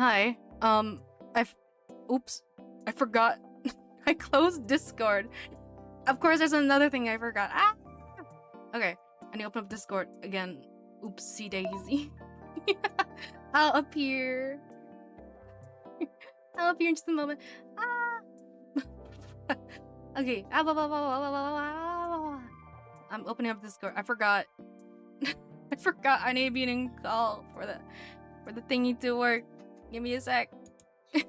Hi. Oops. I forgot. I closed Discord. Of course, there's another thing I forgot. Ah! Okay, I need to open up Discord again. Oopsie daisy. I'll appear. I'll appear in just a moment. Ah! Okay. I'm opening up Discord. I forgot. I forgot I need to be in call for the thingy to work. Give me a sec. I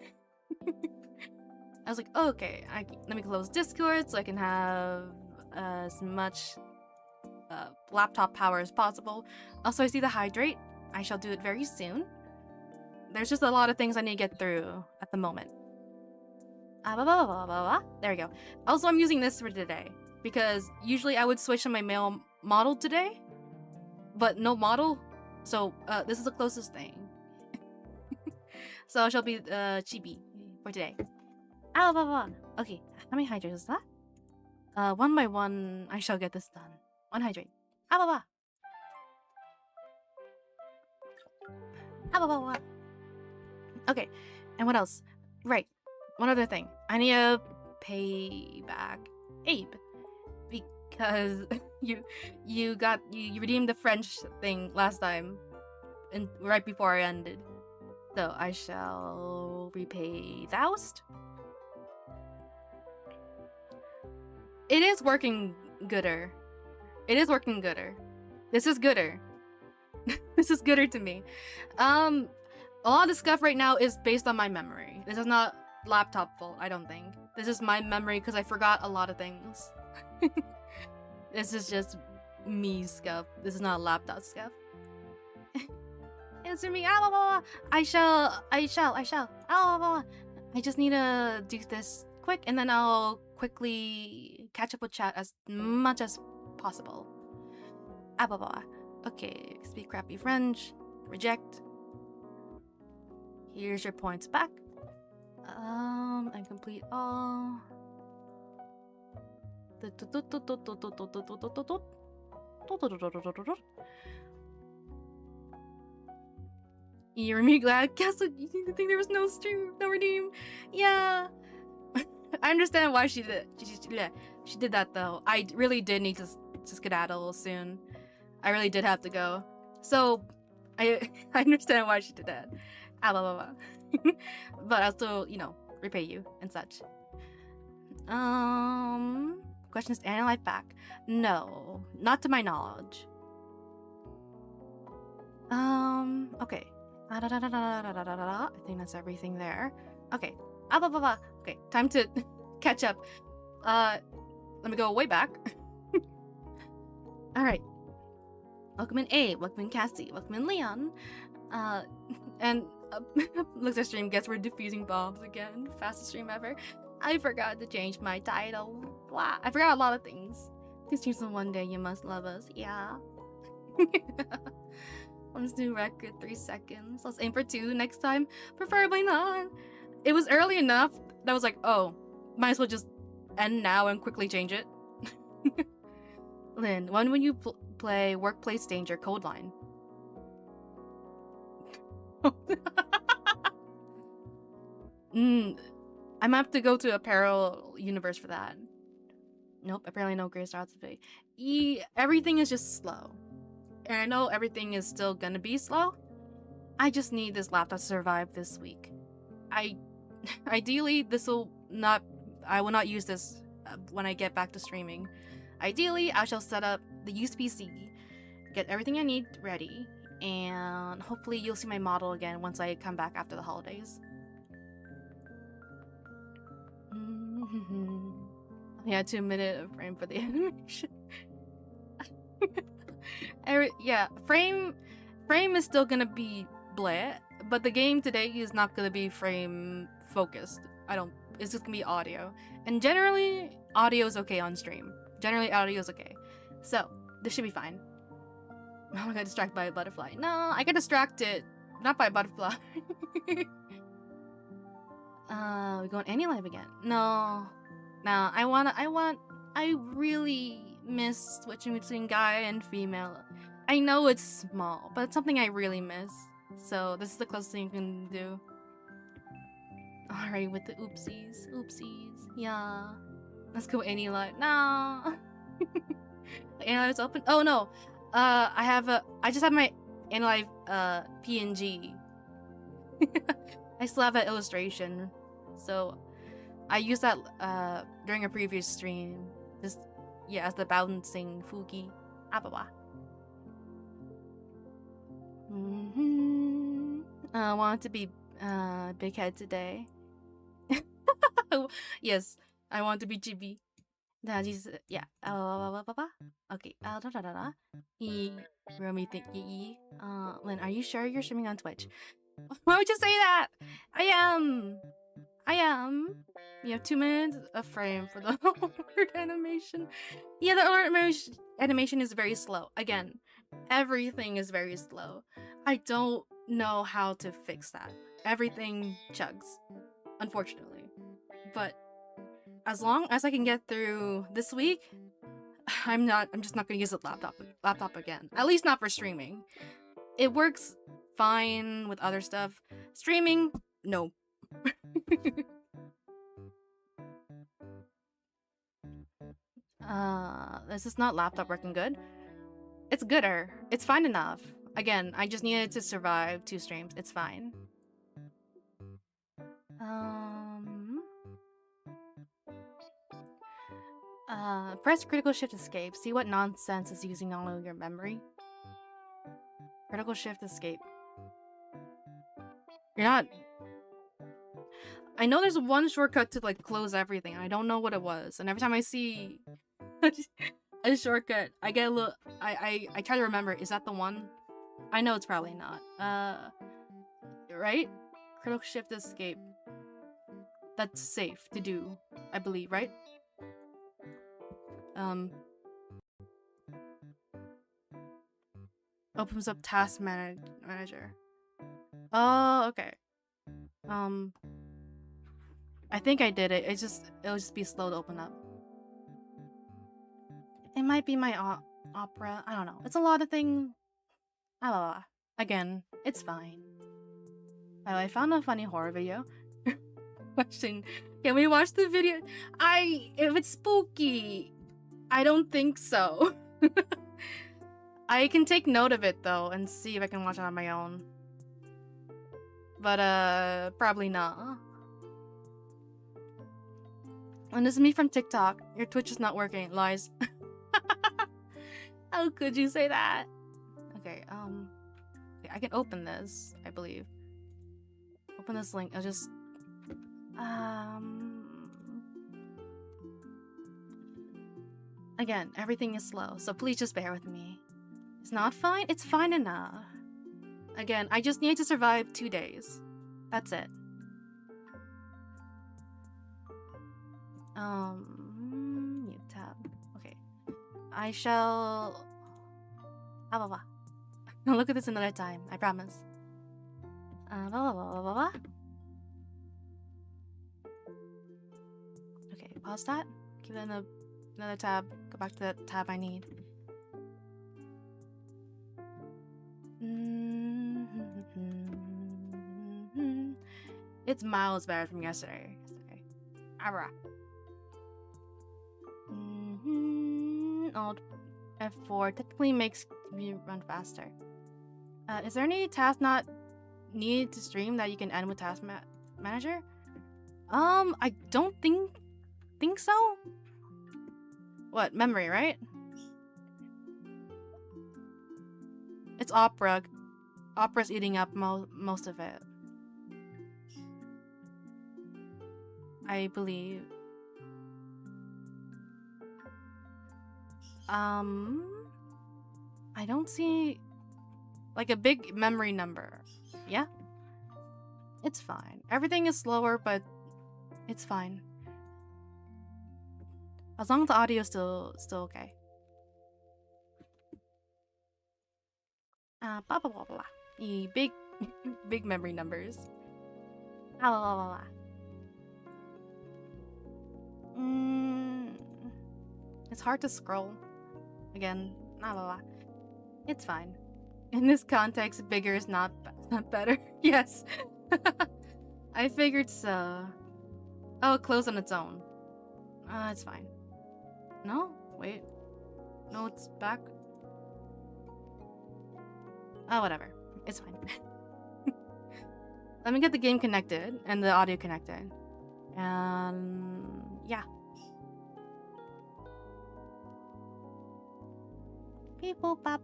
was like, oh, okay, let me close Discord so I can have as much laptop power as possible. Also, I see the hydrate. I shall do it very soon. There's just a lot of things I need to get through at the moment. There we go. Also, I'm using this for today because usually I would switch to my male model today, but no model. So this is the closest thing. So I shall be chibi for today. Okay, how many hydrates is that? One by one, I shall get this done. One hydrate. Okay, and what else? Right, one other thing. I need to pay back Abe because you redeemed the French thing last time, and right before I ended. So I shall repay Thoust. It is working gooder. It is working gooder. This is gooder. This is gooder to me. A lot of the stuff right now is based on my memory. This is not laptop fault, I don't think. This is my memory because I forgot a lot of things. This is just me stuff. This is not laptop stuff. Answer me. I shall. I just need to do this quick and then I'll quickly catch up with chat as much as possible. Okay, speak crappy French. Reject. Here's your points back. And complete all. You're me glad. Guess what? You seem to think there was no stream, no redeem. Yeah. I understand why she did. She did that though. I really did need to skedaddle soon. I really did have to go. So I understand why she did that. But I'll still, repay you and such. Questions to analyze back? No, not to my knowledge. Okay. I think that's everything there. Okay. Okay, time to catch up. Let me go way back. Alright. Welcome in Abe, welcome in Cassie, welcome in Leon. And looks at stream, guess we're defusing bombs again. Fastest stream ever. I forgot to change my title. Wow, I forgot a lot of things. Please change them one day, you must love us. Yeah. Let's do record 3 seconds. Let's aim for 2 next time. Preferably not. It was early enough that I was like, oh, might as well just end now and quickly change it. Lynn, when will you play Workplace Danger Code Line? I'm gonna have to go to a parallel universe for that. Nope, apparently no Grace routes today. Everything is just slow. And I know everything is still gonna be slow. I just need this laptop to survive this week. Ideally, I will not use this when I get back to streaming. Ideally, I shall set up the used PC, get everything I need ready, and hopefully you'll see my model again once I come back after the holidays. Yeah, 2 minute frame for the animation. Yeah, frame is still gonna be bleh, but the game today is not gonna be frame focused. It's just gonna be audio. And generally, audio is okay on stream. Generally, audio is okay. So, this should be fine. Oh, I got distracted by a butterfly. No, I got distracted. Not by a butterfly. We going any live again? No. No, I really miss switching between guy and female. I know it's small, but it's something I really miss. So this is the closest thing you can do. Alright, with the oopsies. Oopsies. Yeah. Let's go any live. No. And it's open. Oh no. I just have my Anilive PNG. I still have that illustration. So I used that during a previous stream. Just as the bouncing Fuki. Ababa. I want to be big head today. Yes, I want to be chibi. Yeah. Okay. Romy, think Lynn, are you sure you're streaming on Twitch? Why would you say that? I am. You have 2 minutes of frame for the alert animation. Yeah, the alert animation is very slow. Again, everything is very slow. I don't know how to fix that. Everything chugs, unfortunately. But as long as I can get through this week, I'm just not gonna use the laptop again. At least not for streaming. It works fine with other stuff. Streaming, no. This is not laptop working good. It's gooder. It's fine enough. Again, I just needed to survive 2 streams. It's fine. Press critical shift escape. See what nonsense is using all of your memory. Critical shift escape. You're not... I know there's one shortcut to like close everything. I don't know what it was. And every time I see a shortcut, I get a little... I try to remember, is that the one? I know it's probably not. Right? Critical shift escape. That's safe to do, I believe, right? Opens up task manager. Oh, okay. I think I did it. It'll just be slow to open up. It might be my opera. I don't know. It's a lot of things. Again, it's fine. Oh, I found a funny horror video. Question: can we watch the video? If it's spooky, I don't think so. I can take note of it though and see if I can watch it on my own. But probably not. And this is me from TikTok. Your Twitch is not working. Lies. How could you say that? Okay, I can open this, I believe. Open this link. I'll just again, everything is slow, so please just bear with me. It's not fine? It's fine enough. Again, I just need to survive 2 days. That's it. Mute tab. Okay. I shall... I'll look at this another time, I promise. Okay, pause that. Give it another tab. Go back to that tab I need. It's miles better from yesterday. Alt F4 technically makes me run faster. Is there any task not needed to stream that you can end with task manager? I don't think so. What, memory, right? It's Opera. Opera's eating up most of it, I believe. I don't see like a big memory number. Yeah? It's fine. Everything is slower, but it's fine. As long as the audio is still okay. Blah blah blah blah. Big memory numbers. Blah blah blah blah. It's hard to scroll. Again, blah blah blah. It's fine. In this context, bigger is not better. Yes. I figured so. Oh, it closed on its own. It's fine. No? Wait. No, it's back. Oh, whatever. It's fine. Let me get the game connected and the audio connected. And yeah. Beep boop bop.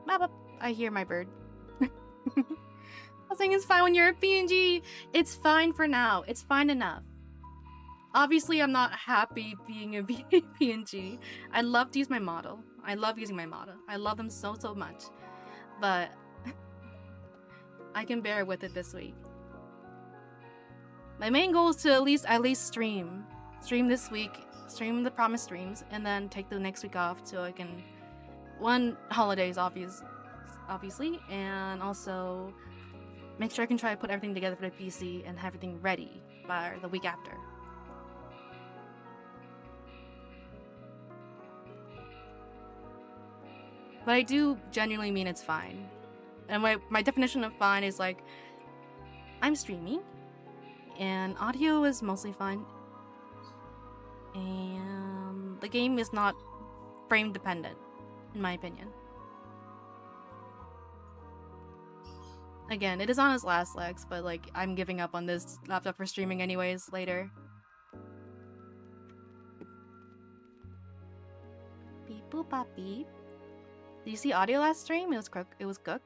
Bop bop. I hear my bird. I was saying it's fine when you're a PNG. It's fine for now. It's fine enough. Obviously, I'm not happy being a PNG. I love to use my model. I love using my model. I love them so much. But I can bear with it this week. My main goal is to at least stream this week, stream the promised streams, and then take the next week off so I can holidays obviously, and also make sure I can try to put everything together for the PC and have everything ready by the week after. But I do genuinely mean it's fine. And my definition of fine is like, I'm streaming, and audio is mostly fine, and the game is not frame dependent, in my opinion. Again, it is on its last legs, but like, I'm giving up on this laptop for streaming anyways later. Beep boop bop beep. Did you see audio last stream? It was cooked.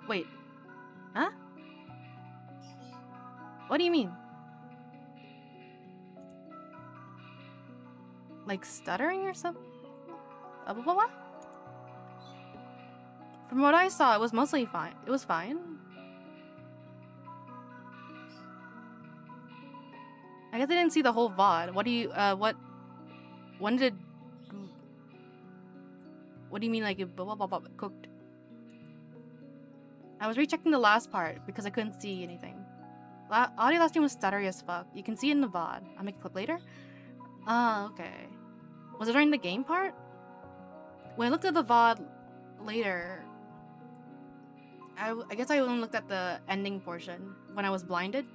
Wait. Huh? What do you mean? Like stuttering or something? Blah, blah, blah, blah? From what I saw, it was mostly fine. It was fine. I guess I didn't see the whole VOD. What do you, when did, what do you mean like it blah, blah, blah, blah, cooked? I was rechecking the last part because I couldn't see anything. Audio last stream was stuttery as fuck. You can see it in the VOD. I'll make a clip later. Okay. Was it during the game part? When I looked at the VOD later, I guess I only looked at the ending portion when I was blinded.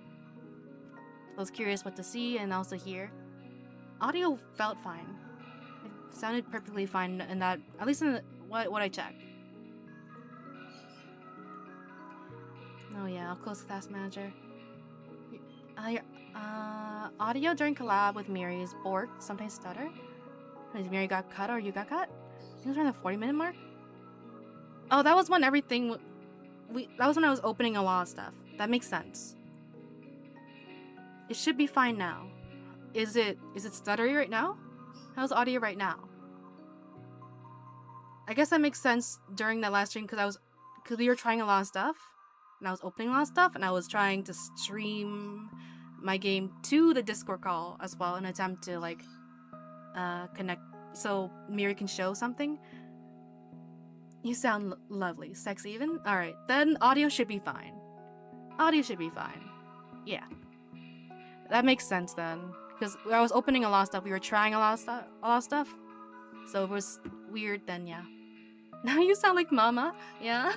I was curious what to see and also hear. Audio felt fine. It sounded perfectly fine in that, at least in what I checked. Oh yeah, I'll close the Task Manager. Audio during collab with Miri is borked, sometimes stutter. Has Miri got cut or you got cut? I think it was around the 40-minute mark. Oh, that was when everything... that was when I was opening a lot of stuff. That makes sense. It should be fine now. Is it stuttery right now? How's audio right now? I guess that makes sense during that last stream because we were trying a lot of stuff. And I was opening a lot of stuff, and I was trying to stream my game to the Discord call as well in an attempt to like connect so Miri can show something. You sound lovely. Sexy even? Alright, then audio should be fine. Audio should be fine. Yeah. That makes sense then. Because I was opening a lot of stuff, we were trying a lot of stuff. So if it was weird, then yeah. Now you sound like mama. Yeah?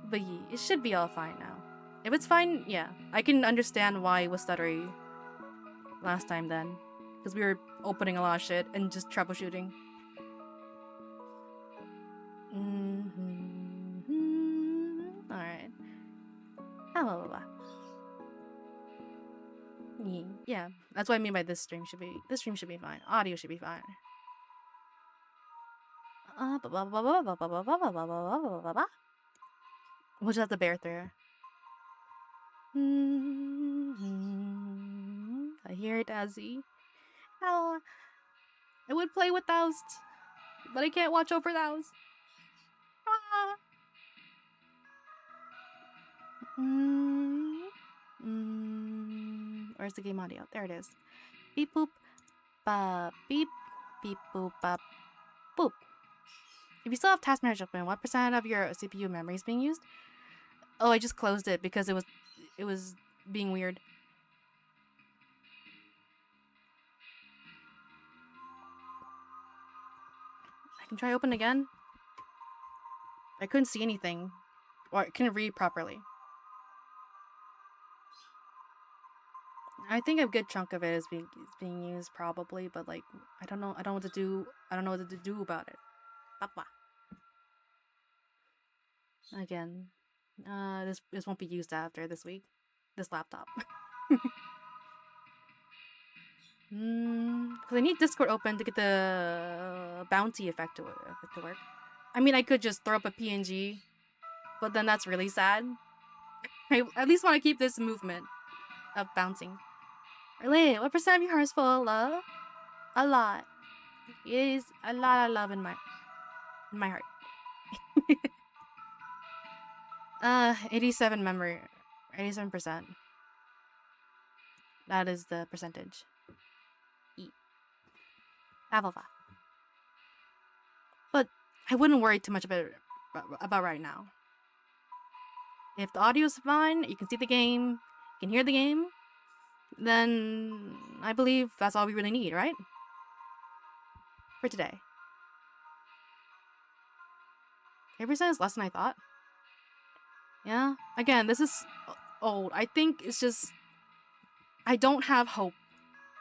But yeah, it should be all fine now. If it's fine, yeah. I can understand why it was stuttery last time then. Because we were opening a lot of shit and just troubleshooting. Alright. Yeah, that's what I mean by this stream should be fine. Audio should be fine. We'll just have to bear through. I hear it, Azzy. Oh, I would play with those, but I can't watch over those. Where's the game audio? There it is. Beep boop, ba beep, beep boop, ba boop. If you still have Task Manager open, what % of your CPU memory is being used? Oh, I just closed it because it was being weird. I can try open again. I couldn't see anything. Or I couldn't read properly. I think a good chunk of it is being used probably, but like I don't know what to do. I don't know what to do about it. Papa. Again. This won't be used after this week. This laptop. Because I need Discord open to get the bounty effect to work. I mean, I could just throw up a PNG, but then that's really sad. I at least want to keep this movement of bouncing. Really, what percent of your heart is full of love? A lot. It is a lot of love in my heart. 87 memory. 87%. That is the percentage. But I wouldn't worry too much about right now. If the audio's fine, you can see the game, you can hear the game, then I believe that's all we really need, right? For today. 8% is less than I thought. Yeah. Again, this is old. I think it's just I don't have hope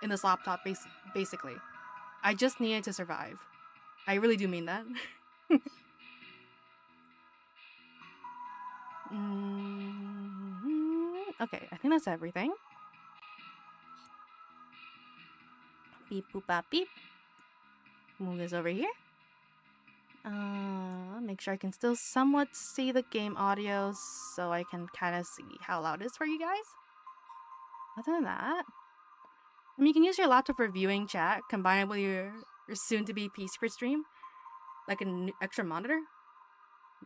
in this laptop, basically. I just needed to survive. I really do mean that. Okay, I think that's everything. Beep boop bop beep. Move this over here. Make sure I can still somewhat see the game audio so I can kind of see how loud it is for you guys. Other than that, I mean, you can use your laptop for viewing chat, combine it with your soon-to-be PC for stream, like an extra monitor.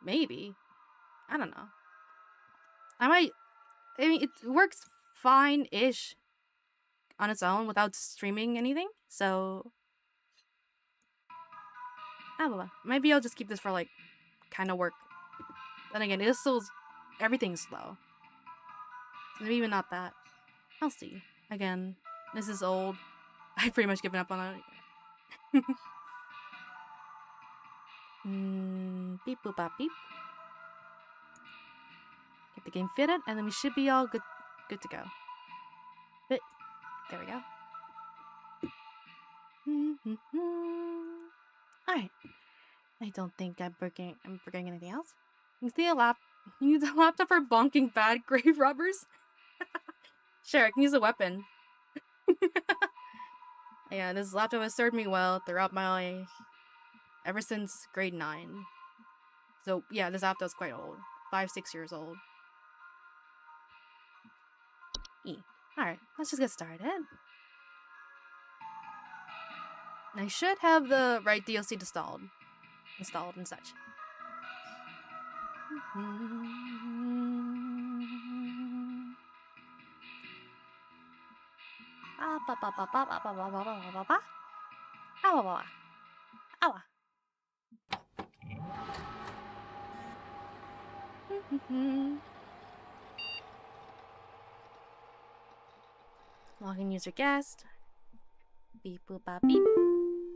Maybe, I don't know. I mean, it works fine-ish on its own without streaming anything. So, I don't know. Maybe I'll just keep this for like kind of work. Then again, it is still everything's slow. So maybe even not that. I'll see. Again, this is old. I've pretty much given up on it. Beep boop bop beep. Get the game fitted, and then we should be all good to go. But there we go. Alright. I don't think I'm forgetting anything else. You can see you use a laptop for bonking bad grave robbers? Sure, I can use a weapon. Yeah, this laptop has served me well throughout ever since grade 9. So yeah, this laptop's quite old. 5-6 years old. Alright, let's just get started. And I should have the right DLC installed and such. Login user guest. Beep boop bop beep.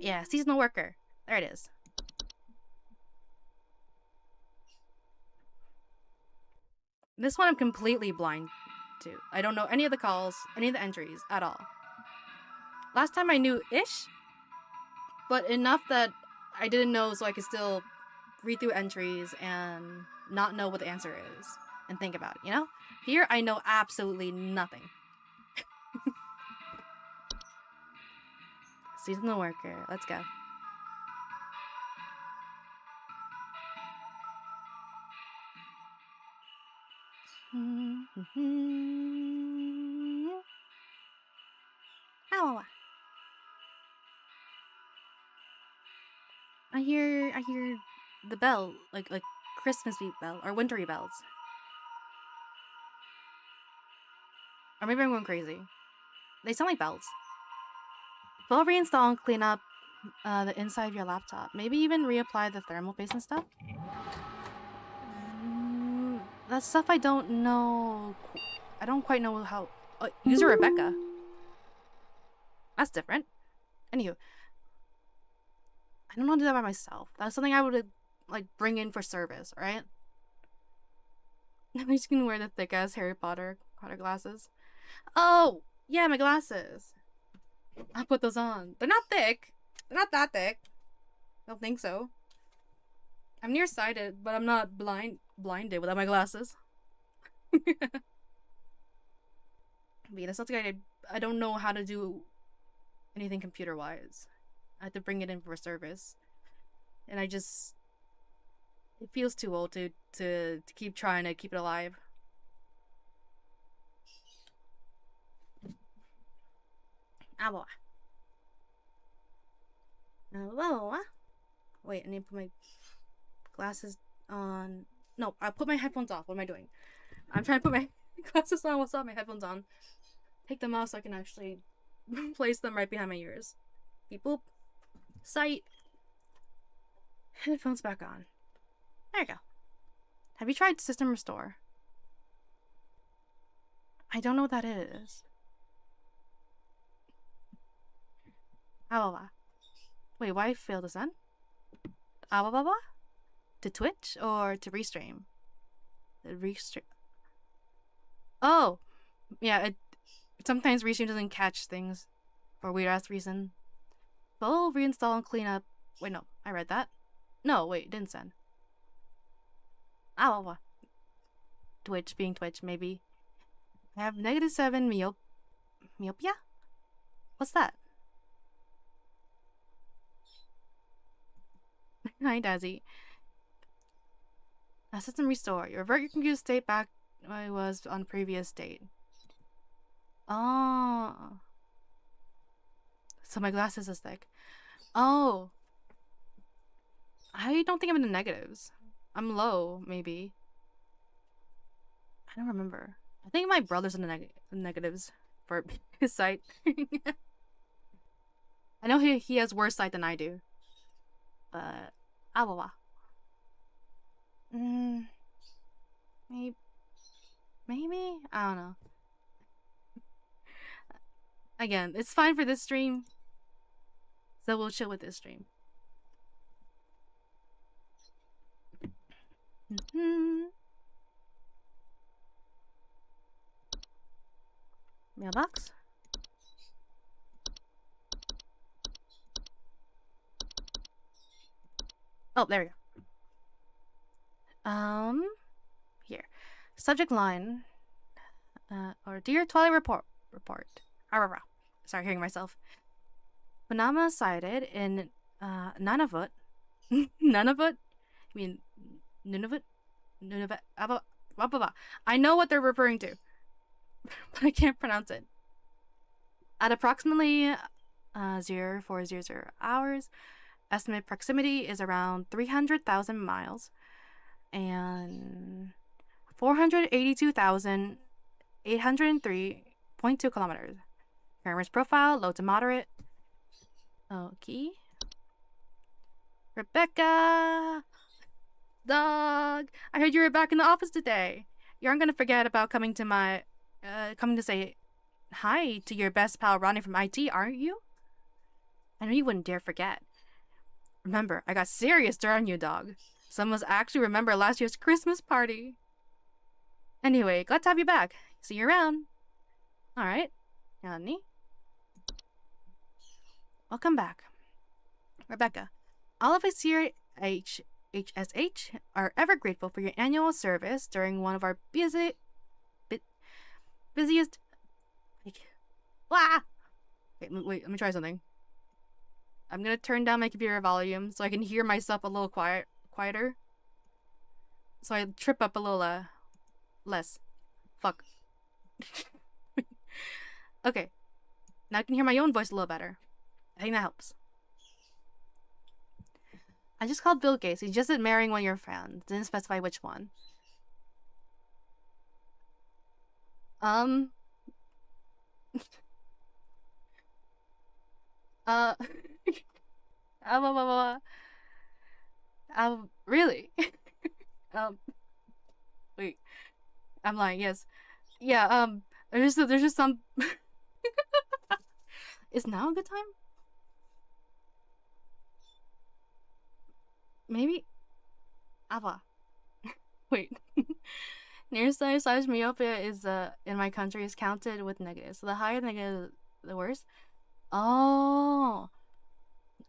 Yeah, seasonal worker. There it is. This one I'm completely blind to. I don't know any of the calls, any of the entries at all. Last time I knew-ish, but enough that I didn't know so I could still read through entries and not know what the answer is and think about it, you know? Here, I know absolutely nothing. Seasonal worker. Let's go. Ow. I hear the bell, like Christmas bell or wintry bells. Or maybe I'm going crazy. They sound like bells. Full reinstall and clean up the inside of your laptop. Maybe even reapply the thermal paste and stuff. That's stuff I don't know. I don't quite know how. User Rebecca. That's different. Anywho. I don't know how to do that by myself. That's something I would like bring in for service, right? I'm just gonna wear the thick ass Harry Potter glasses. Oh, yeah, my glasses. I'll put those on. They're not thick. They're not that thick. I don't think so. I'm nearsighted, but I'm not blinded without my glasses. But yeah, that's something I don't know how to do anything computer wise. I have to bring it in for service. And it feels too old to keep trying to keep it alive. Ah, boy. Wait, I need to put my glasses on. No, I'll put my headphones off. What am I doing? I'm trying to put my glasses on without my headphones on. Take them off so I can actually place them right behind my ears. Beep boop. Sight. Headphones back on. There you go. Have you tried System Restore? I don't know what that is. Wait, why fail to send? To Twitch or to Restream? Restream. Oh! Yeah, sometimes Restream doesn't catch things for weird ass reason. Full reinstall and clean up. Wait, no, I read that. No, wait, didn't send. Twitch being Twitch, maybe. I have -7 myopia? What's that? Hi, Dazzy. System restore. You revert your computer state back where it was on previous state. Oh. So my glasses is thick. Oh. I don't think I'm in the negatives. I'm low, maybe. I don't remember. I think my brother's in the negatives for his sight. I know he has worse sight than I do. But maybe? I don't know. Again, it's fine for this stream. So we'll chill with this stream. Mailbox? Oh, there we go. Here. Subject line. Or Dear Twilight Report. Sorry, hearing myself. Phenomena cited in Nunavut. Nunavut? I mean, Nunavut? I know what they're referring to, but I can't pronounce it. At approximately 0400 hours, estimated proximity is around 300,000 miles and 482,803.2 kilometers. Camera's profile, low to moderate. Okay. Rebecca! Dog! I heard you were back in the office today. You aren't gonna forget about coming to say hi to your best pal Ronnie from IT, aren't you? I know you wouldn't dare forget. Remember, I got serious dirt on you, dog. Some of us actually remember last year's Christmas party. Anyway, glad to have you back. See you around. Alright. Yanni. Welcome back. Rebecca, all of us here at HSH are ever grateful for your annual service during one of our busiest... Wait, let me try something. I'm gonna turn down my computer volume so I can hear myself a little quieter. So I trip up a little, less. Fuck. Okay. Now I can hear my own voice a little better. I think that helps. I just called Bill Gates. He just said marrying one of your friends. Didn't specify which one. Really? Wait. I'm lying, yes. Yeah, there's just some... Is now a good time? maybe Ava. Wait. Nearsighted myopia is in my country is counted with negatives. So the higher the negative, the worse. Oh.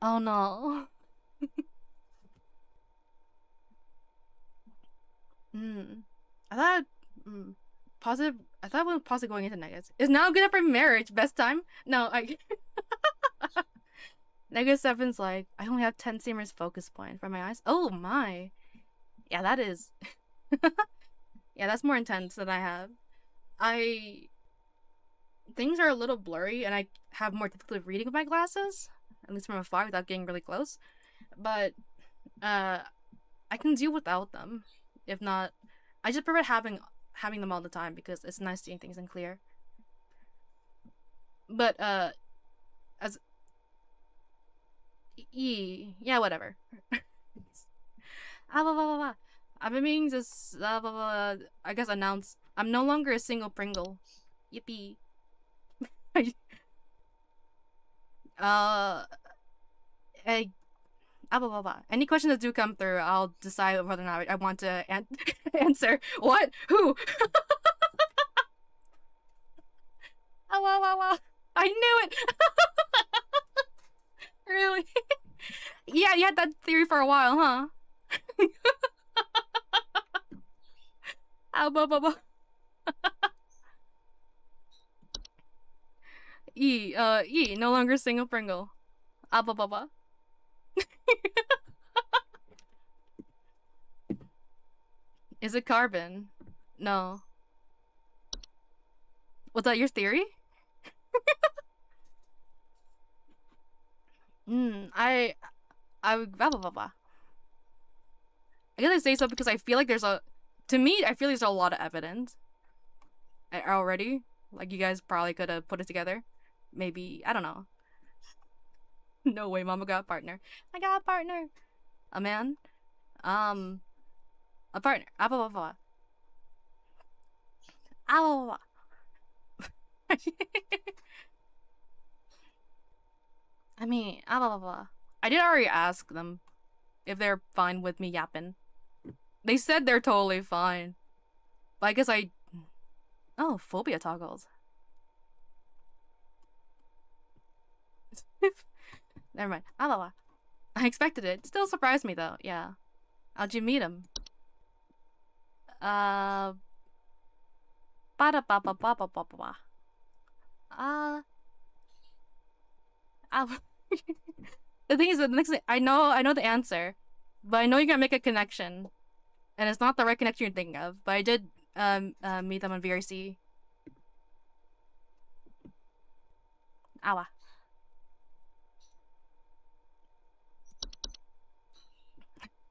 Oh no. I thought positive. I thought we were positive going into negatives. Is now good for marriage. Best time? No, I. -7's like I only have 10 seamers focus point for my eyes. Oh my. Yeah, that is. Yeah, that's more intense than I have. Things are a little blurry, and I have more difficulty reading with my glasses, at least from afar, without getting really close. But I can deal without them. If not, I just prefer having them all the time because it's nice seeing things in clear. But as yeah, whatever. I've been meaning to I guess announce I'm no longer a single Pringle. Yippee. Any questions that do come through, I'll decide whether or not I want to answer. What? Who? I knew it! Really? Yeah, you had that theory for a while, huh? No longer single Pringle. Is it carbon? No. Was that your theory? I guess I say so because I feel like to me, I feel there's a lot of evidence already. Like, you guys probably could have put it together. Maybe, I don't know. No way, Mama got a partner. I got a partner. A man. A partner. I mean, I did already ask them if they're fine with me yapping. They said they're totally fine. But I guess oh, phobia toggles. Never mind. I expected it. Still surprised me though. Yeah. How'd you meet him? The thing is, the next thing I know the answer, but I know you're gonna make a connection, and it's not the right connection you're thinking of. But I did meet them on VRC.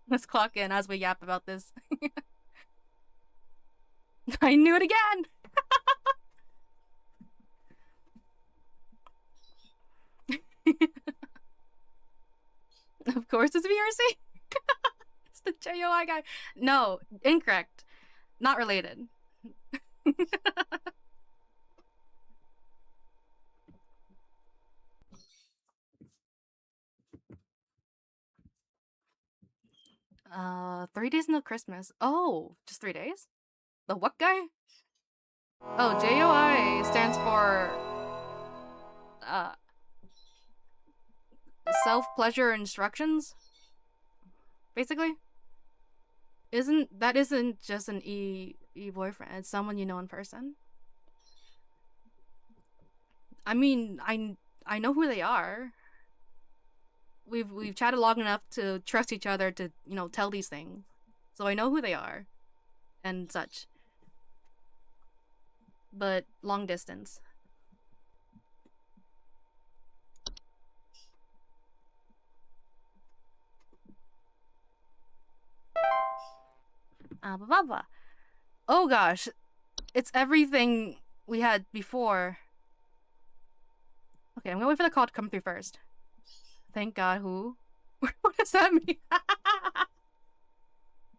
Let's clock in as we yap about this. I knew it again! Of course it's VRC! It's the JOI guy. No, incorrect. Not related. Uh, 3 days until Christmas. Oh, just 3 days? The what guy? Oh, JOI stands for self-pleasure instructions, basically. That isn't just an boyfriend, it's someone you know in person. I mean, I know who they are. We've chatted long enough to trust each other to, you know, tell these things. So I know who they are and such. But long distance. Oh gosh, it's everything we had before. Okay, I'm gonna wait for the call to come through first. Thank God, who? What does that mean?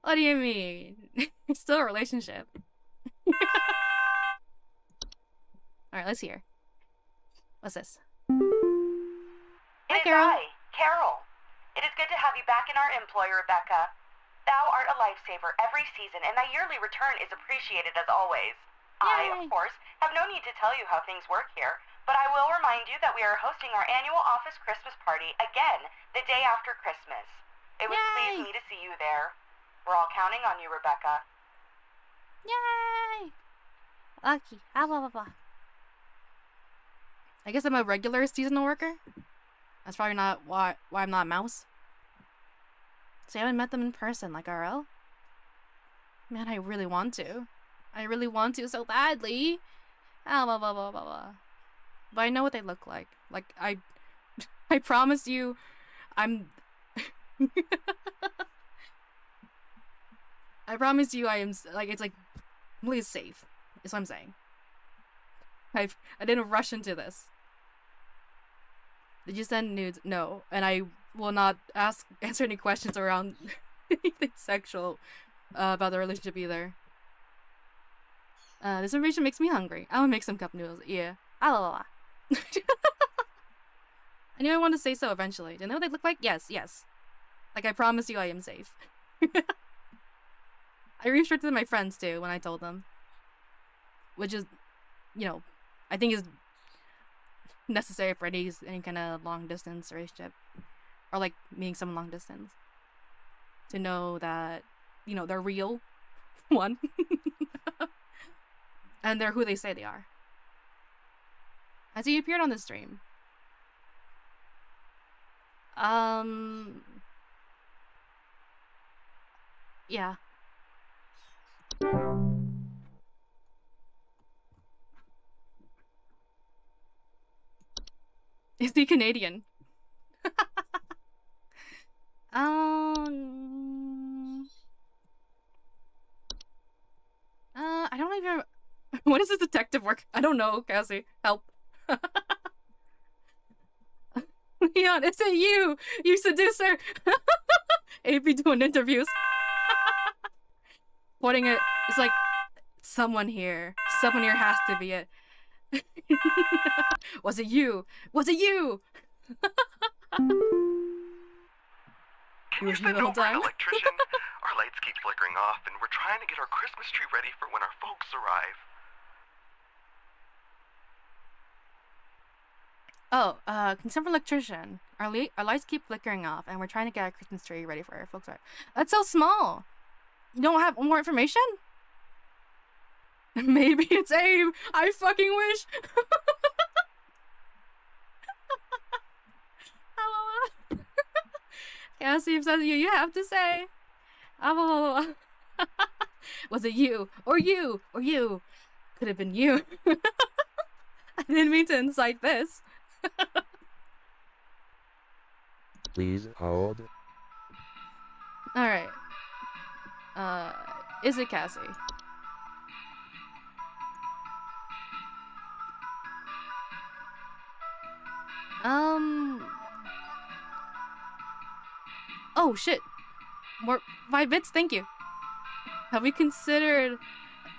What do you mean? It's still a relationship. Alright, let's hear. What's this? Hi, Carol. Hi, Carol. It is good to have you back in our employ, Rebecca. Thou art a lifesaver every season, and thy yearly return is appreciated as always. Yay. I, of course, have no need to tell you how things work here, but I will remind you that we are hosting our annual office Christmas party again the day after Christmas. It would please me to see you there. We're all counting on you, Rebecca. Yay! Lucky. I guess I'm a regular seasonal worker. That's probably not why I'm not a mouse. So I haven't met them in person, like RL. Man, I really want to. I really want to so badly. But I know what they look like. Like, I promise you, I promise you I am, like, it's like, completely safe, is what I'm saying. I didn't rush into this. Did you send nudes? No. And I will not answer any questions around anything sexual about the relationship either. This information makes me hungry. I'm gonna make some cup noodles. Yeah. I knew I wanted to say so eventually. Do you know what they look like? Yes. Like, I promise you I am safe. I restricted my friends too when I told them. Which is, you know, I think is necessary for any kind of long distance relationship. Or like meeting someone long distance. To know that, you know, they're real. One. And they're who they say they are. Has he appeared on the stream? Yeah. Is he Canadian? I don't even... What is this detective work? I don't know, Cassie. Help. Leon, is it you? You seducer! AP doing interviews. Putting it... It's like... Someone here. Someone here has to be it. Was it you? Was it you? Can you send over an electrician? Our lights keep flickering off, and we're trying to get our Christmas tree ready for when our folks arrive. Oh, concern for electrician. Our lights keep flickering off, and we're trying to get our Christmas tree ready for our folks. That's so small. You don't have more information? Maybe it's Abe. I fucking wish. Cassie says you have to say. Was it you? Or you? Or you? Could have been you. I didn't mean to incite this. Please hold. Alright. Is it Cassie? Oh shit. More 5 bits, thank you. Have we considered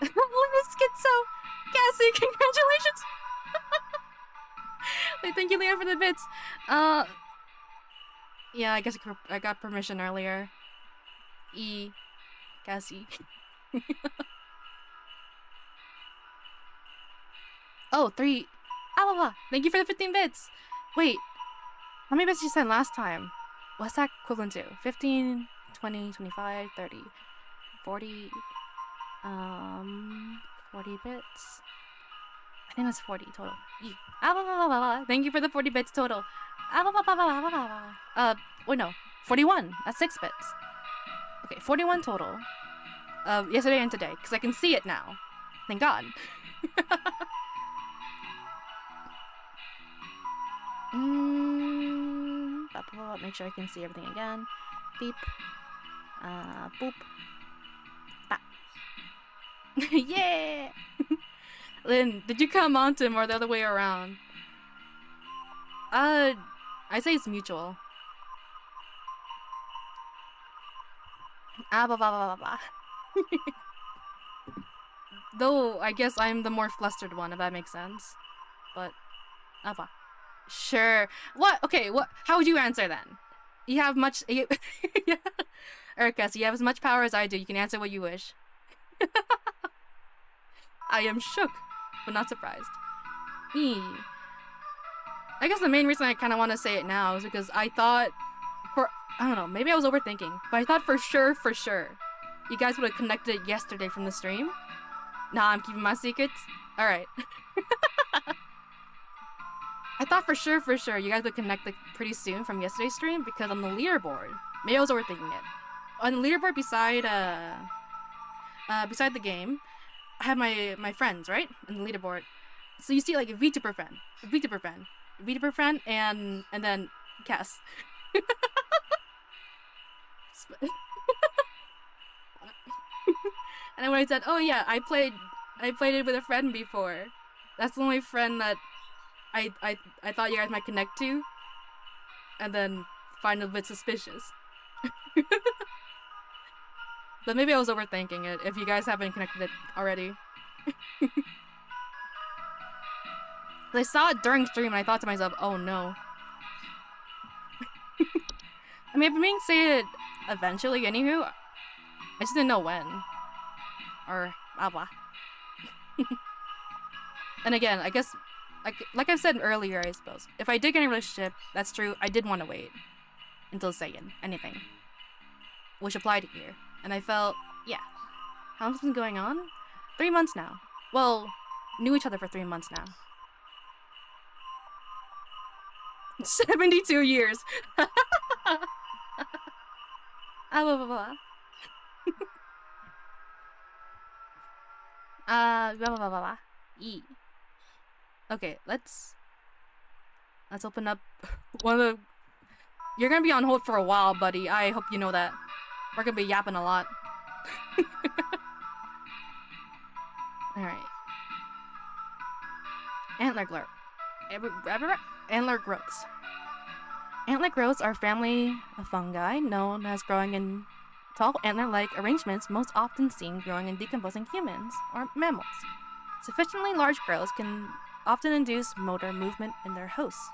Linus Schizo? Cassie, congratulations! Thank you, Leon, for the bits. Yeah, I guess I got permission earlier. Cassie. Oh, 3. Thank you for the 15 bits. Wait, how many bits did you send last time? What's that equivalent to? 15, 20, 25, 30, 40, 40 bits? I think that's 40 total. Thank you for the 40 bits total. Wait, no. 41. That's 6 bits. Okay, 41 total. Yesterday and today, because I can see it now. Thank God. Make sure I can see everything again. Beep. Boop. Bap. Yeah! Lynn, did you come onto him or the other way around? I say it's mutual. Though, I guess I'm the more flustered one, if that makes sense. But, sure. What? Okay, what? How would you answer then? You have much. Yeah. Erica, so you have as much power as I do. You can answer what you wish. I am shook, but not surprised. I guess the main reason I kind of want to say it now is because I thought, I don't know, maybe I was overthinking, but I thought for sure, you guys would have connected it yesterday from the stream. Nah, I'm keeping my secrets. All right. I thought for sure you guys would connect it pretty soon from yesterday's stream because on the leaderboard, maybe I was overthinking it. On the leaderboard beside the game, I have my friends, right? In the leaderboard. So you see like a VTuber friend, and then Cass. And then when I said, "Oh yeah, I played it with a friend before," that's the only friend that I thought you guys might connect to, and then find a bit suspicious. But maybe I was overthinking it. If you guys haven't connected it already. I saw it during stream and I thought to myself, "Oh no." I mean, I've been meaning to say it eventually. Anywho, I just didn't know when. Or blah blah. And again, I guess, like I've said earlier, I suppose, if I did get in a relationship, that's true, I did want to wait until saying anything. Which applied here. And I felt, yeah. How long's it been going on? 3 months now. Well, knew each other for 3 months now. 72 years! Blah, blah, blah. Blah, blah, blah, blah. E. Okay, let's open up one of the... You're gonna be on hold for a while, buddy. I hope you know that. We're gonna be yapping a lot. Alright. Antler growths. Antler growths are a family of fungi known as growing in tall antler-like arrangements most often seen growing in decomposing humans or mammals. Sufficiently large growths can often induce motor movement in their hosts.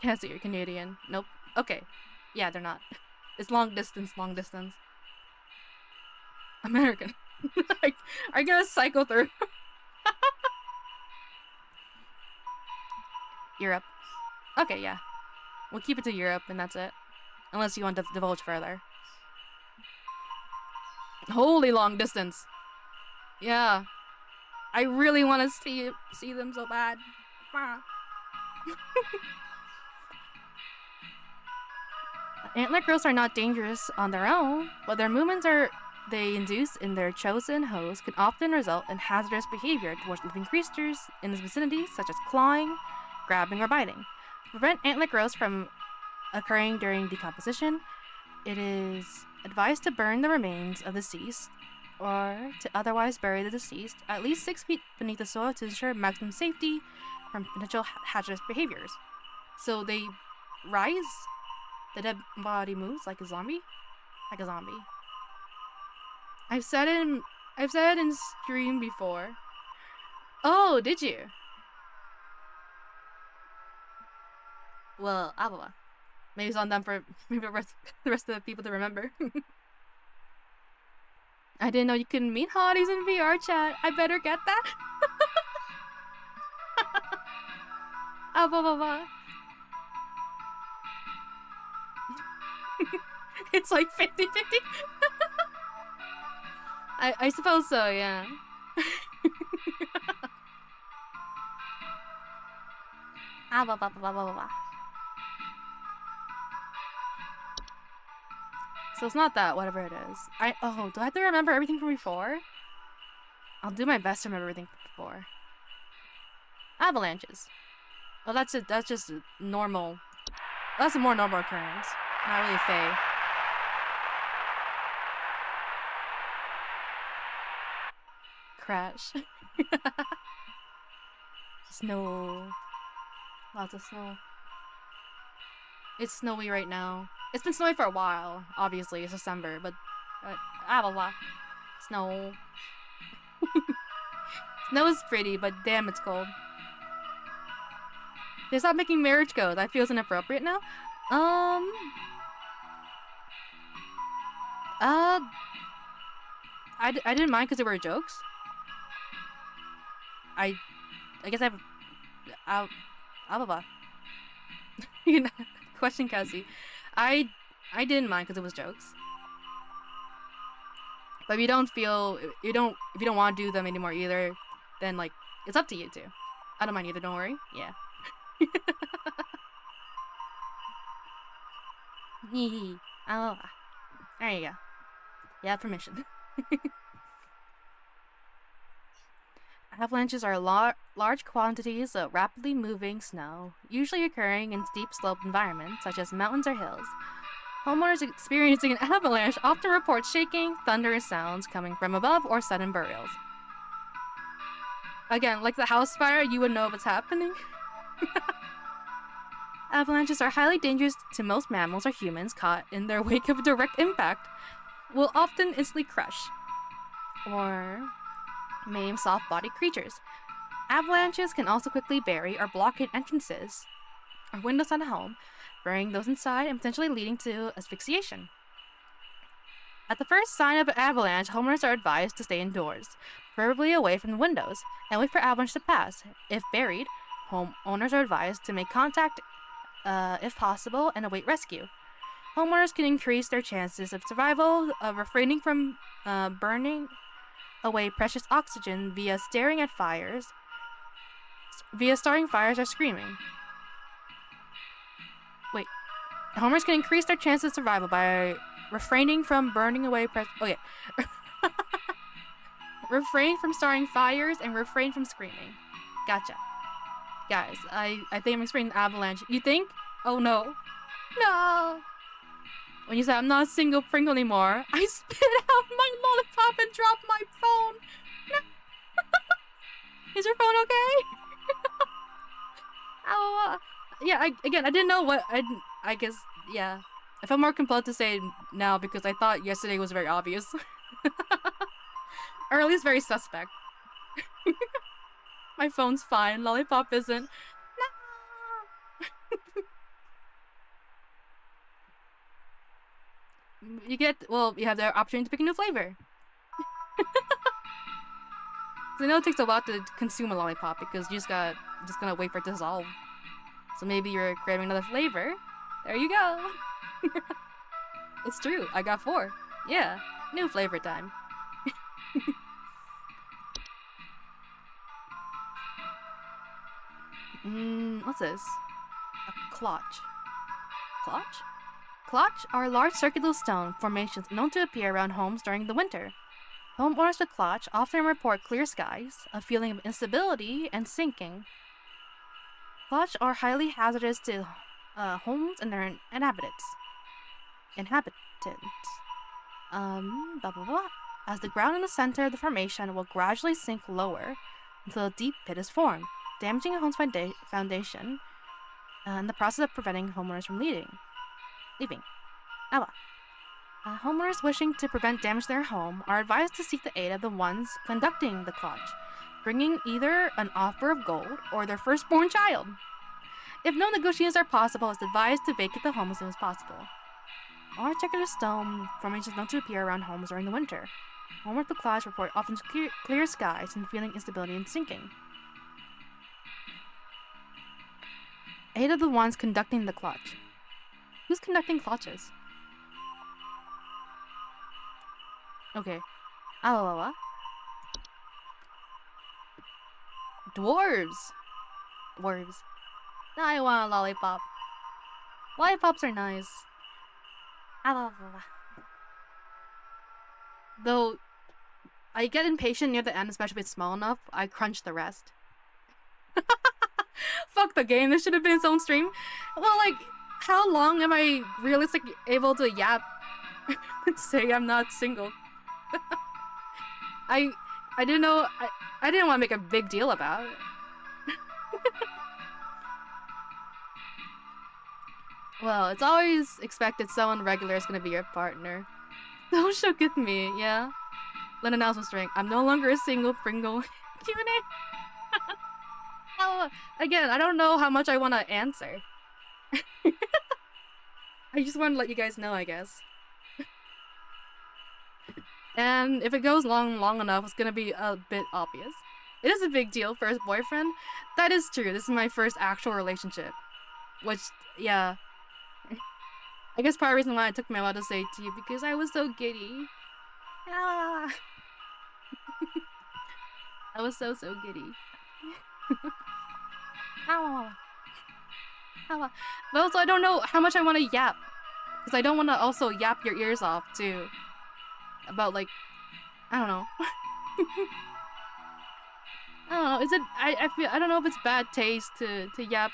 Can't say you're Canadian. Nope. Okay. Yeah, they're not. It's long distance. American. Are you gonna cycle through? Europe. Okay, yeah. We'll keep it to Europe and that's it. Unless you want to divulge further. Holy long distance. Yeah. I really want to see them so bad. Antler growths are not dangerous on their own, but their movements they induce in their chosen host can often result in hazardous behavior towards living creatures in its vicinity, such as clawing, grabbing, or biting. To prevent antler growths from occurring during decomposition, it is advised to burn the remains of the deceased or to otherwise bury the deceased at least 6 feet beneath the soil to ensure maximum safety from potential hazardous behaviors. So they rise. The dead body moves like a zombie. I've said it in stream before. Oh, did you? Well, blah. Maybe it's on them for maybe the rest of the people to remember. I didn't know you couldn't meet hotties in VR chat. I better get that. Blah. It's like 50-50. I suppose so, yeah. Blah. So it's not that, whatever it is. Do I have to remember everything from before? I'll do my best to remember everything from before. Avalanches. Well, that's just a normal... That's a more normal occurrence. Not really a fae. Crash. Snow. Lots of snow. It's snowy right now. It's been snowy for a while. Obviously, it's December, but... blah. Snow. Snow is pretty, but damn, it's cold. They stopped making marriage codes. I feel it's inappropriate now. I didn't mind because they were jokes. I guess I've you know, question Cassie. I didn't mind because it was jokes. But if you don't want to do them anymore either, then like it's up to you too. I don't mind either. Don't worry. Yeah. Oh, there you go. You have permission. Avalanches are large quantities of rapidly moving snow, usually occurring in steep sloped environments such as mountains or hills. Homeowners experiencing an avalanche often report shaking, thunderous sounds coming from above, or sudden burials. Again, like the house fire, you would know if it's happening. Avalanches are highly dangerous to most mammals or humans caught in their wake of direct impact, will often instantly crush or maim soft-bodied creatures. Avalanches can also quickly bury or blockade entrances or windows on a home, burying those inside and potentially leading to asphyxiation. At the first sign of an avalanche, homeowners are advised to stay indoors, preferably away from the windows, and wait for avalanche to pass. If buried, homeowners are advised to make contact if possible and await rescue. Homeowners can increase their chances of survival of refraining from burning away precious oxygen via starting fires or screaming. Wait. Homeowners can increase their chances of survival by refraining from burning away okay. Refrain from starting fires and refrain from screaming. Gotcha. Guys, I think I'm experiencing an avalanche. You think? Oh no. No! When you said I'm not a single Pringle anymore, I spit out my lollipop and dropped my phone. No. Is your phone okay? Oh, yeah. I didn't know what I guess. Yeah, I felt more compelled to say now because I thought yesterday was very obvious, or at least very suspect. My phone's fine. Lollipop isn't. No. You have the opportunity to pick a new flavor. I know it takes a lot to consume a lollipop because you just gonna wait for it to dissolve. So maybe you're craving another flavor. There you go. It's true. I got 4. Yeah, new flavor time. What's this? A clutch. Clutch? Clutch are large circular stone formations known to appear around homes during the winter. Homeowners with clutch often report clear skies, a feeling of instability, and sinking. Clutch are highly hazardous to homes and their inhabitants. Blah blah blah. As the ground in the center of the formation will gradually sink lower until a deep pit is formed, damaging a home's foundation in the process of preventing homeowners from leaving. Homeowners wishing to prevent damage to their home are advised to seek the aid of the ones conducting the clutch, bringing either an offer of gold or their firstborn child. If no negotiations are possible, it's advised to vacate the home as soon as possible. Large circular stone formations known to appear around homes during the winter. Homeowners with the clutch report often clear skies and feeling instability and sinking. Aid of the ones conducting the clutch. Who's conducting clutches? Okay. Dwarves. I want a lollipop. Lollipops are nice. Though, I get impatient near the end, especially if it's small enough. I crunch the rest. Fuck the game. This should have been its own stream. Well, like, how long am I realistically able to yap and say I'm not single? I didn't know. I didn't want to make a big deal about it. Well, it's always expected someone regular is gonna be your partner. Don't shook with me, yeah? Let announcement string. I'm no longer a single Pringle. Q&A. Oh, again, I don't know how much I want to answer. I just wanted to let you guys know, I guess. And if it goes long enough, it's gonna be a bit obvious. It is a big deal for his boyfriend. That is true. This is my first actual relationship. Which, yeah. I guess part of the reason why it took me a while to say it to you, because I was so giddy. Ah. I was so giddy. Ow. Ow. But also, I don't know how much I want to yap. Because I don't want to also yap your ears off, too. About, like, I don't know. I don't know, is it, I don't know if it's bad taste to yap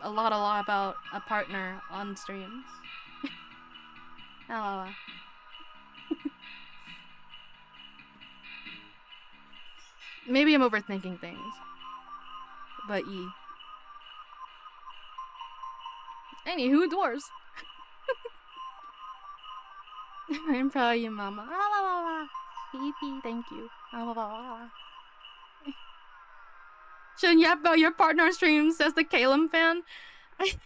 a lot about a partner on streams. Oh. Maybe I'm overthinking things. But Anywho, dwarves. I'm proud of you, Mama. Pee, thank you. Shouldn't yap about your partner on stream, says the Calum fan. I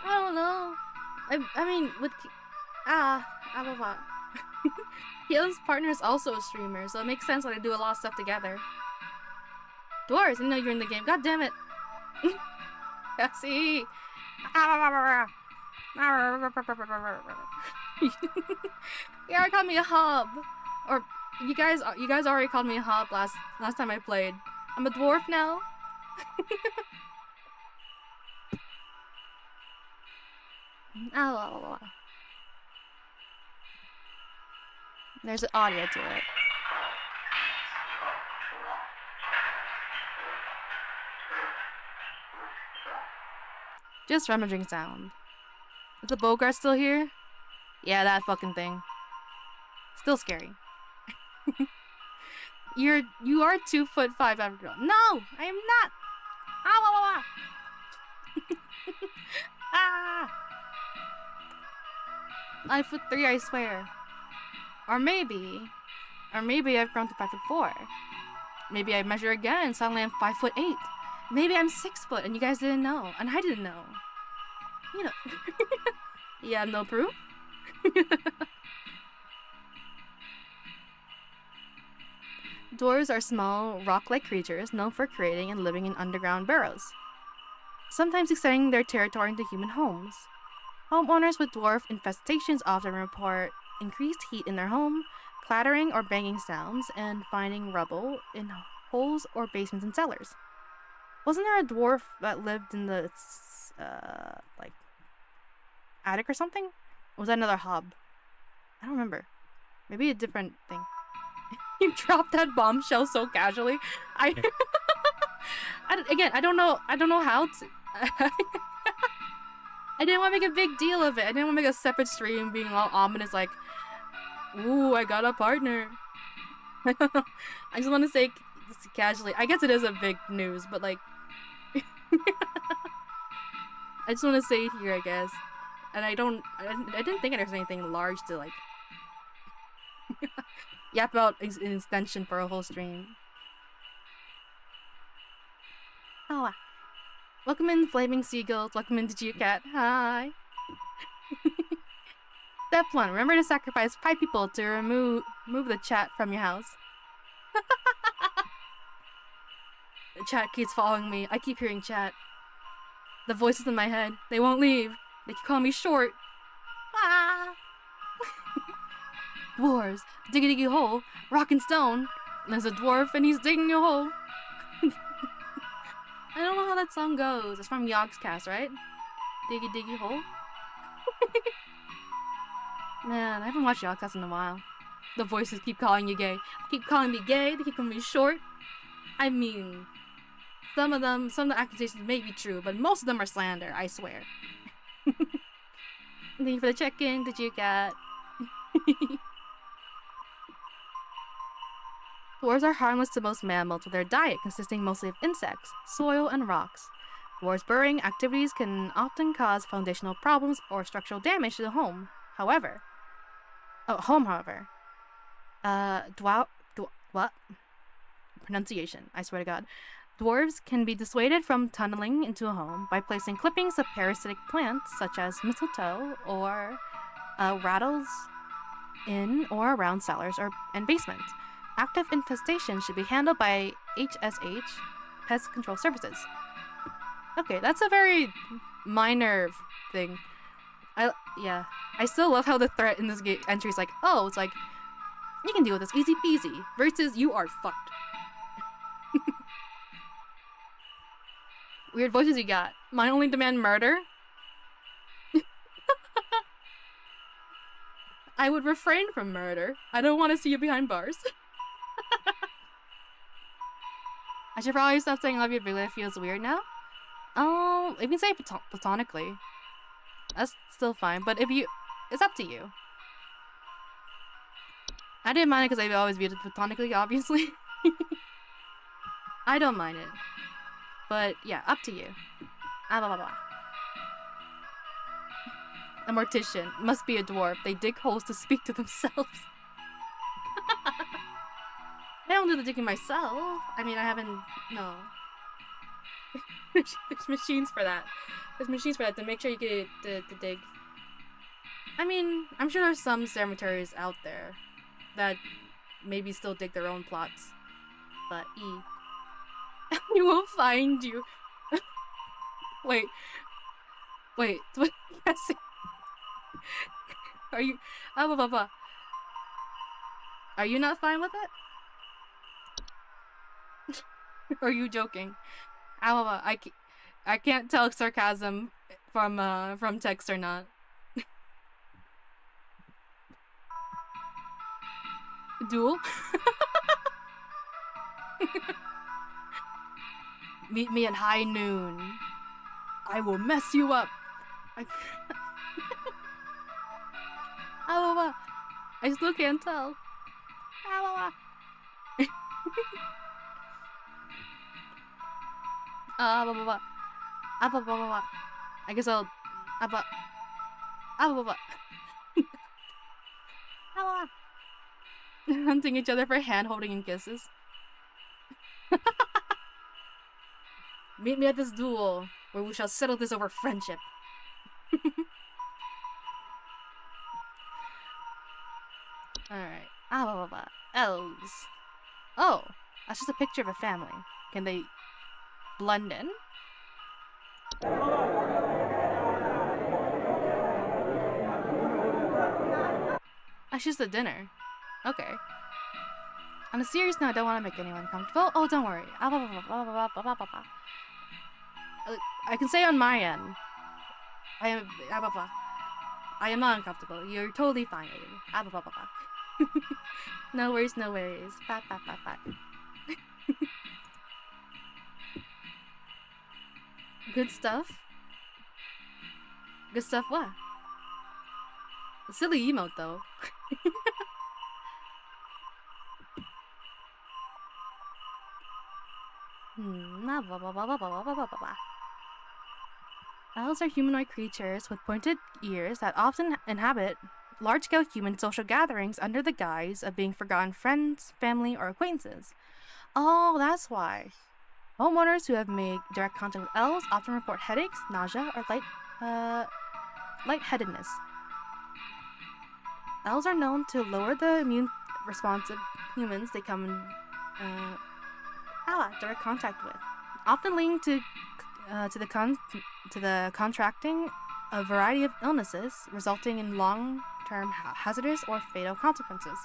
don't know. I mean, with Caleb's partner is also a streamer, so it makes sense that they do a lot of stuff together. Dwarves, I didn't know you're in the game. God damn it. See. You already called me a hub, or you guys already called me a hub last time I played. I'm a dwarf now. There's an audio to it. Just rummaging sound. Is the Bogart still here? Yeah, that fucking thing. Still scary. You are 2'5" after all. No, I am not. Ah! 5'3", I swear. Or maybe I've grown to 5'4". Maybe I measure again and suddenly I'm 5'8". Maybe I'm 6 foot and you guys didn't know, and I didn't know. You know. You have no proof? Dwarves are small, rock-like creatures known for creating and living in underground burrows, sometimes extending their territory into human homes. Homeowners with dwarf infestations often report increased heat in their home, clattering or banging sounds, and finding rubble in holes or basements and cellars. Wasn't there a dwarf that lived in the, like, attic or something? Or was that another hob? I don't remember. Maybe a different thing. You dropped that bombshell so casually. Again, I don't know how to. I didn't want to make a big deal of it. I didn't want to make a separate stream being all ominous, like, ooh, I got a partner. I just want to say casually. I guess it is a big news, but like, I just want to say it here, I guess. And I didn't think there was anything large to like yap about an extension for a whole stream. Oh, welcome in, Flaming Seagulls. Welcome in, Cat. Hi. Step 1. Remember to sacrifice 5 people to remove the chat from your house. The chat keeps following me. I keep hearing chat. The voices in my head. They won't leave. They keep calling me short. Ah! Dwarves. Diggy diggy hole. Rock and stone. And there's a dwarf and he's digging a hole. I don't know how that song goes. It's from Yogscast, right? Diggy diggy hole. Man, I haven't watched Yogscast in a while. The voices keep calling you gay. They keep calling me gay. They keep calling me short. I mean, some of the accusations may be true, but most of them are slander, I swear. Thank you for the check-in, did you get? Dwarves are harmless to most mammals, with their diet consisting mostly of insects, soil, and rocks. Dwarves' burrowing activities can often cause foundational problems or structural damage to the home. However, pronunciation, I swear to God. Dwarves can be dissuaded from tunneling into a home by placing clippings of parasitic plants, such as mistletoe or rattles, in or around cellars and basements. Active infestation should be handled by HSH, Pest Control Services. Okay, that's a very minor thing. I still love how the threat in this entry is like, oh, it's like, you can deal with this easy peasy, versus you are fucked. Weird voices you got. Mine only demand murder? I would refrain from murder. I don't want to see you behind bars. I should probably stop saying love you, it really feels weird now. Oh, if you say platonically, that's still fine, but if you, it's up to you. I didn't mind it because I've always viewed it platonically, obviously. I don't mind it. But yeah, up to you. Ah, blah, blah, blah. A mortician. Must be a dwarf. They dig holes to speak to themselves. I don't do the digging myself. I mean, I haven't... No. There's machines for that. There's machines for that to make sure you get the dig. I mean, I'm sure there's some cemeteries out there that maybe still dig their own plots. But we will find you. Wait. What? Yes. Are you? Are you not fine with it? Are you joking? I can't tell sarcasm from text or not. Duel? Meet me at high noon. I will mess you up. I still can't tell. I guess I'll hunting each other for hand holding and kisses. Meet me at this duel, where we shall settle this over friendship. Alright. Elves. Oh, that's just a picture of a family. Can they blend in? That's just a dinner. Okay. On a serious note, I don't want to make anyone comfortable. Oh, don't worry. I can say on my end, I am not uncomfortable. You're totally fine, Aiden. No worries, no worries. Good stuff? Good stuff what? Silly emote though. Elves are humanoid creatures with pointed ears that often inhabit large-scale human social gatherings under the guise of being forgotten friends, family, or acquaintances. Oh, that's why. Homeowners who have made direct contact with elves often report headaches, nausea, or lightheadedness. Elves are known to lower the immune response of humans they come in direct contact with, often leading to the contracting a variety of illnesses, resulting in long-term hazardous or fatal consequences.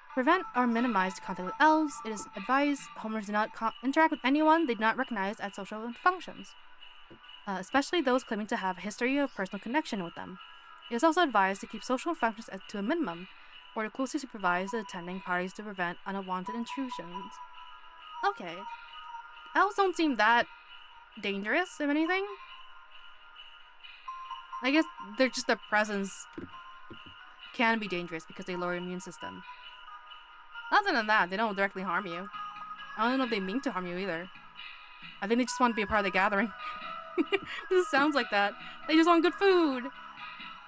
To prevent or minimize contact with elves, it is advised homeowners do not interact with anyone they do not recognize at social functions, especially those claiming to have a history of personal connection with them. It is also advised to keep social functions to a minimum, or to closely supervise the attending parties to prevent unwanted intrusions. Okay. Elves don't seem that dangerous, if anything. I guess they're just their presence can be dangerous because they lower your immune system. Other than that, they don't directly harm you. I don't know if they mean to harm you either. I think they just want to be a part of the gathering. This sounds like that. They just want good food.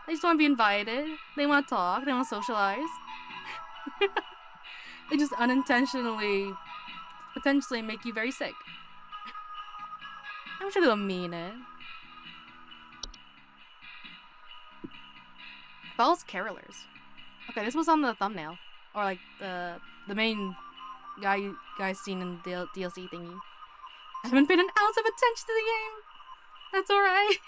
They just want to be invited. They want to talk. They want to socialize. They just unintentionally, potentially make you very sick. I'm sure they don't mean it. False carolers. Okay, this was on the thumbnail, or like the main guys seen in the DLC thingy. I haven't paid an ounce of attention to the game. That's alright.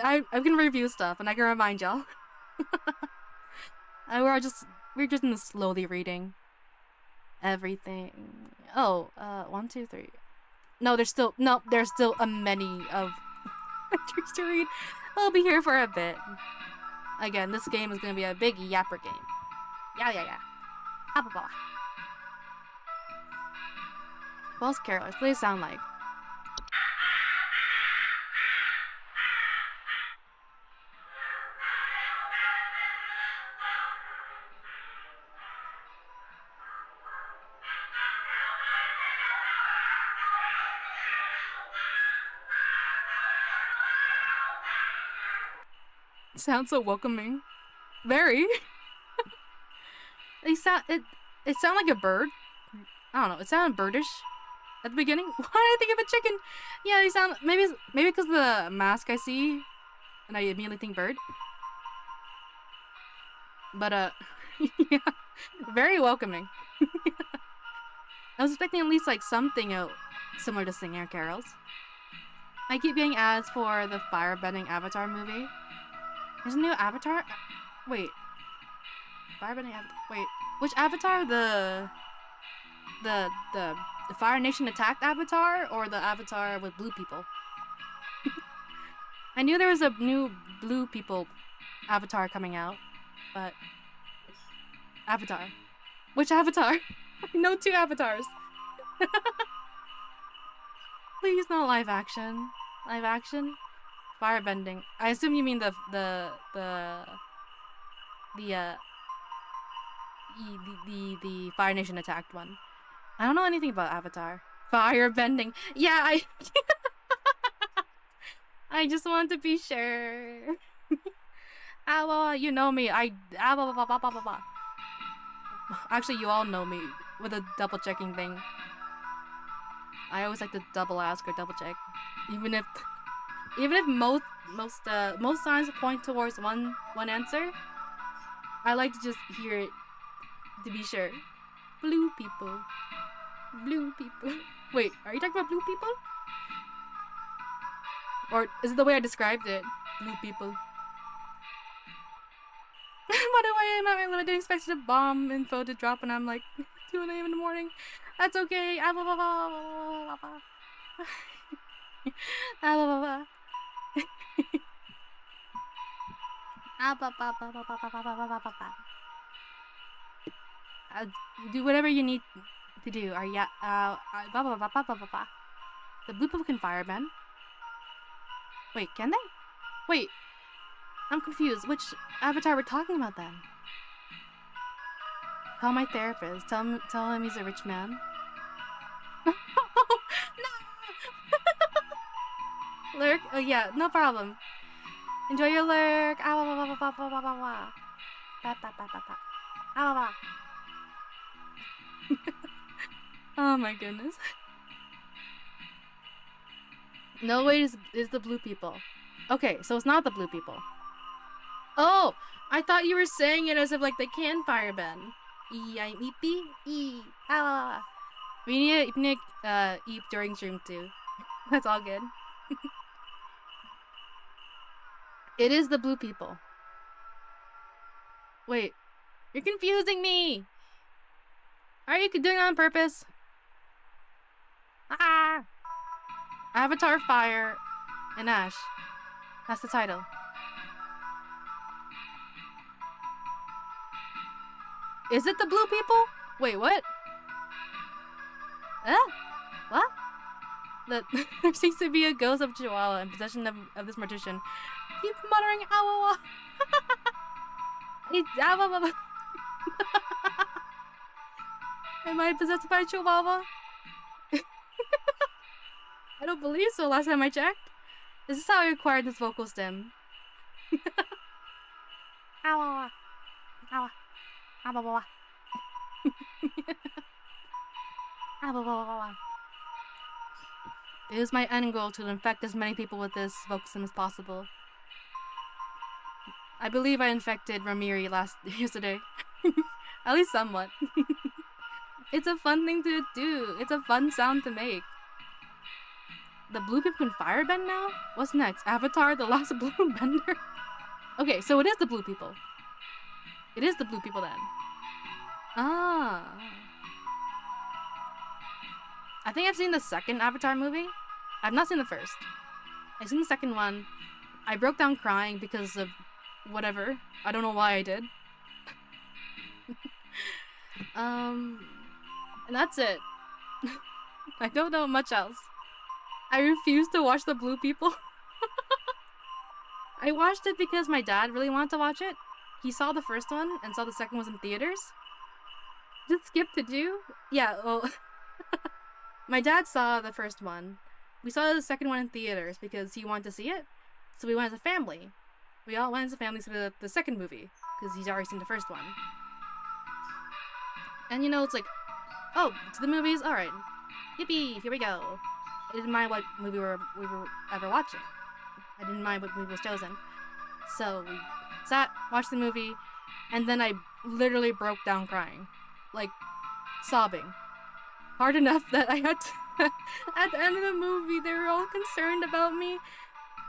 I can review stuff and I can remind y'all. we're just in the slowly reading everything. Oh, 1, 2, 3. No, there's still a many of entries to read. I'll be here for a bit. Again, this game is gonna be a big yapper game. Yeah. False carolers, what do they sound like? Sounds so welcoming. Very. It sound like a bird. I don't know. It sounded birdish at the beginning. Why did I think of a chicken? Yeah, they sound maybe because of the mask I see, and I immediately think bird. But yeah, very welcoming. I was expecting at least like something similar to singing carols. I keep getting ads for the firebending Avatar movie. There's a new Avatar? Wait. Firebending Avatar? Wait. Which Avatar? The Fire Nation attacked Avatar? Or the Avatar with blue people? I knew there was a new blue people Avatar coming out. But... Avatar. Which Avatar? I know 2 Avatars. Please, no live action. Live action? Firebending. I assume you mean the Fire Nation attacked one. I don't know anything about Avatar. Firebending. Yeah, I just want to be sure. You know me. Actually, you all know me with a double checking thing. I always like to double ask or double check, even if most signs point towards one answer. I like to just hear it to be sure. Blue people. Blue people. Wait, are you talking about blue people? Or is it the way I described it? Blue people. By the way, I didn't expect a bomb info to drop and I'm like 2 a.m. in the morning. That's okay. Do whatever you need to do. The blue people can firebend. Wait, can they? Wait, I'm confused. Which Avatar we're talking about then? Call my therapist. Tell him he's a rich man. No! Lurk? Oh yeah, no problem. Enjoy your lurk. Oh my goodness. No, wait, is the blue people. Okay, so it's not the blue people. Oh, I thought you were saying it as if like they can firebend. We need to eat during stream too. That's all good. It is the blue people. Wait, you're confusing me. Are you doing it on purpose? Ah! Avatar Fire and Ash. That's the title. Is it the blue people? Wait, what? What? There seems to be a ghost of Chihuahua in possession of this magician. Keep muttering, "Awawa." Am I possessed by a Chihuahua? I don't believe so. Last time I checked. This is how I acquired this vocal stem. Ow. Ah, blah, blah, blah. Ah, blah, blah, blah, blah. It is my end goal to infect as many people with this Voxim as possible. I believe I infected Ramiri yesterday. At least somewhat. It's a fun thing to do. It's a fun sound to make. The blue people can firebend now? What's next? Avatar, the last blue bender? Okay, so it is the blue people. It is the blue people then. Ah. I think I've seen the second Avatar movie. I've not seen the first. I've seen the second one. I broke down crying because of whatever. I don't know why I did. And that's it. I don't know much else. I refuse to watch the blue people. I watched it because my dad really wanted to watch it. He saw the first one and saw the second one in theaters. Just skip to do? Yeah, well... My dad saw the first one. We saw the second one in theaters because he wanted to see it. So we went as a family. We all went as a family to see the second movie because he's already seen the first one. And you know, it's like, oh, to the movies? Alright. Yippee, here we go. I didn't mind what movie we were ever watching. I didn't mind what movie was chosen. So we sat, watched the movie, and then I literally broke down crying. Like, sobbing. Hard enough that I had to, at the end of the movie, they were all concerned about me.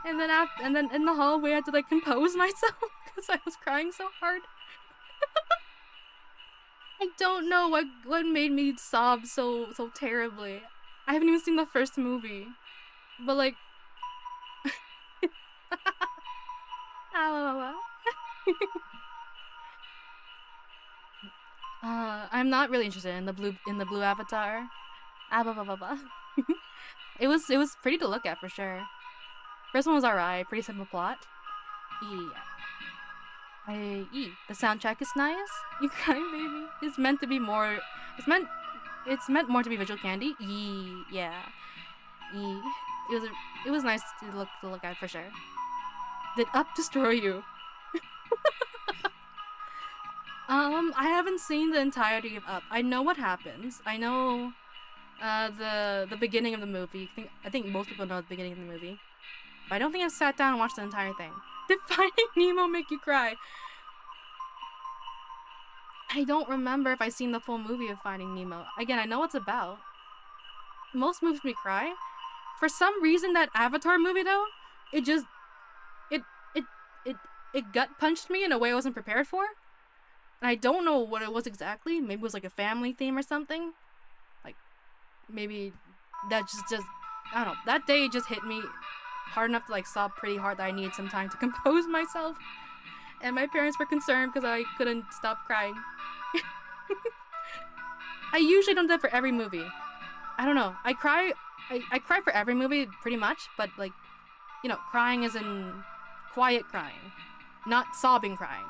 And then in the hallway, I had to like compose myself because I was crying so hard. I don't know what made me sob so terribly. I haven't even seen the first movie, but like, I'm not really interested in the blue Avatar. It was pretty to look at for sure. First one was alright, pretty simple plot. Yeah. The soundtrack is nice. You crying, baby? It's meant to be more. It's meant more to be visual candy. Yeah. It was nice to look at for sure. Did Up destroy you? I haven't seen the entirety of Up. I know what happens. I know the beginning of the movie. I think most people know the beginning of the movie. But I don't think I've sat down and watched the entire thing. Did Finding Nemo make you cry? I don't remember if I've seen the full movie of Finding Nemo. Again, I know what it's about. Most movies make me cry. For some reason, that Avatar movie though, it gut punched me in a way I wasn't prepared for. And I don't know what it was exactly. Maybe it was like a family theme or something. Like, maybe that just I don't know. That day just hit me hard enough to like sob pretty hard that I needed some time to compose myself. And my parents were concerned because I couldn't stop crying. I usually don't do that for every movie. I don't know. I cry for every movie pretty much, but like, you know, crying is in quiet crying, not sobbing crying.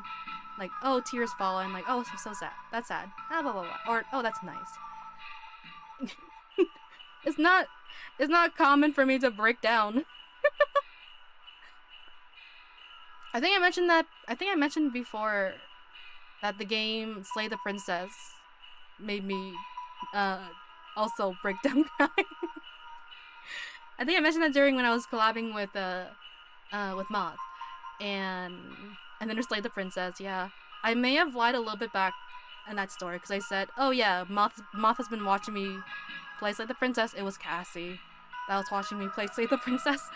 Like, oh, tears fall, and like, oh, so sad. That's sad. Ah, blah blah blah. Or, oh, that's nice. It's not common for me to break down. I think I mentioned before that the game Slay the Princess made me also break down crying. I think I mentioned that during when I was collabing with Moth. And then there's Slay the Princess, yeah. I may have lied a little bit back in that story because I said, oh yeah, Moth has been watching me play Slay the Princess. It was Cassie that was watching me play Slay the Princess.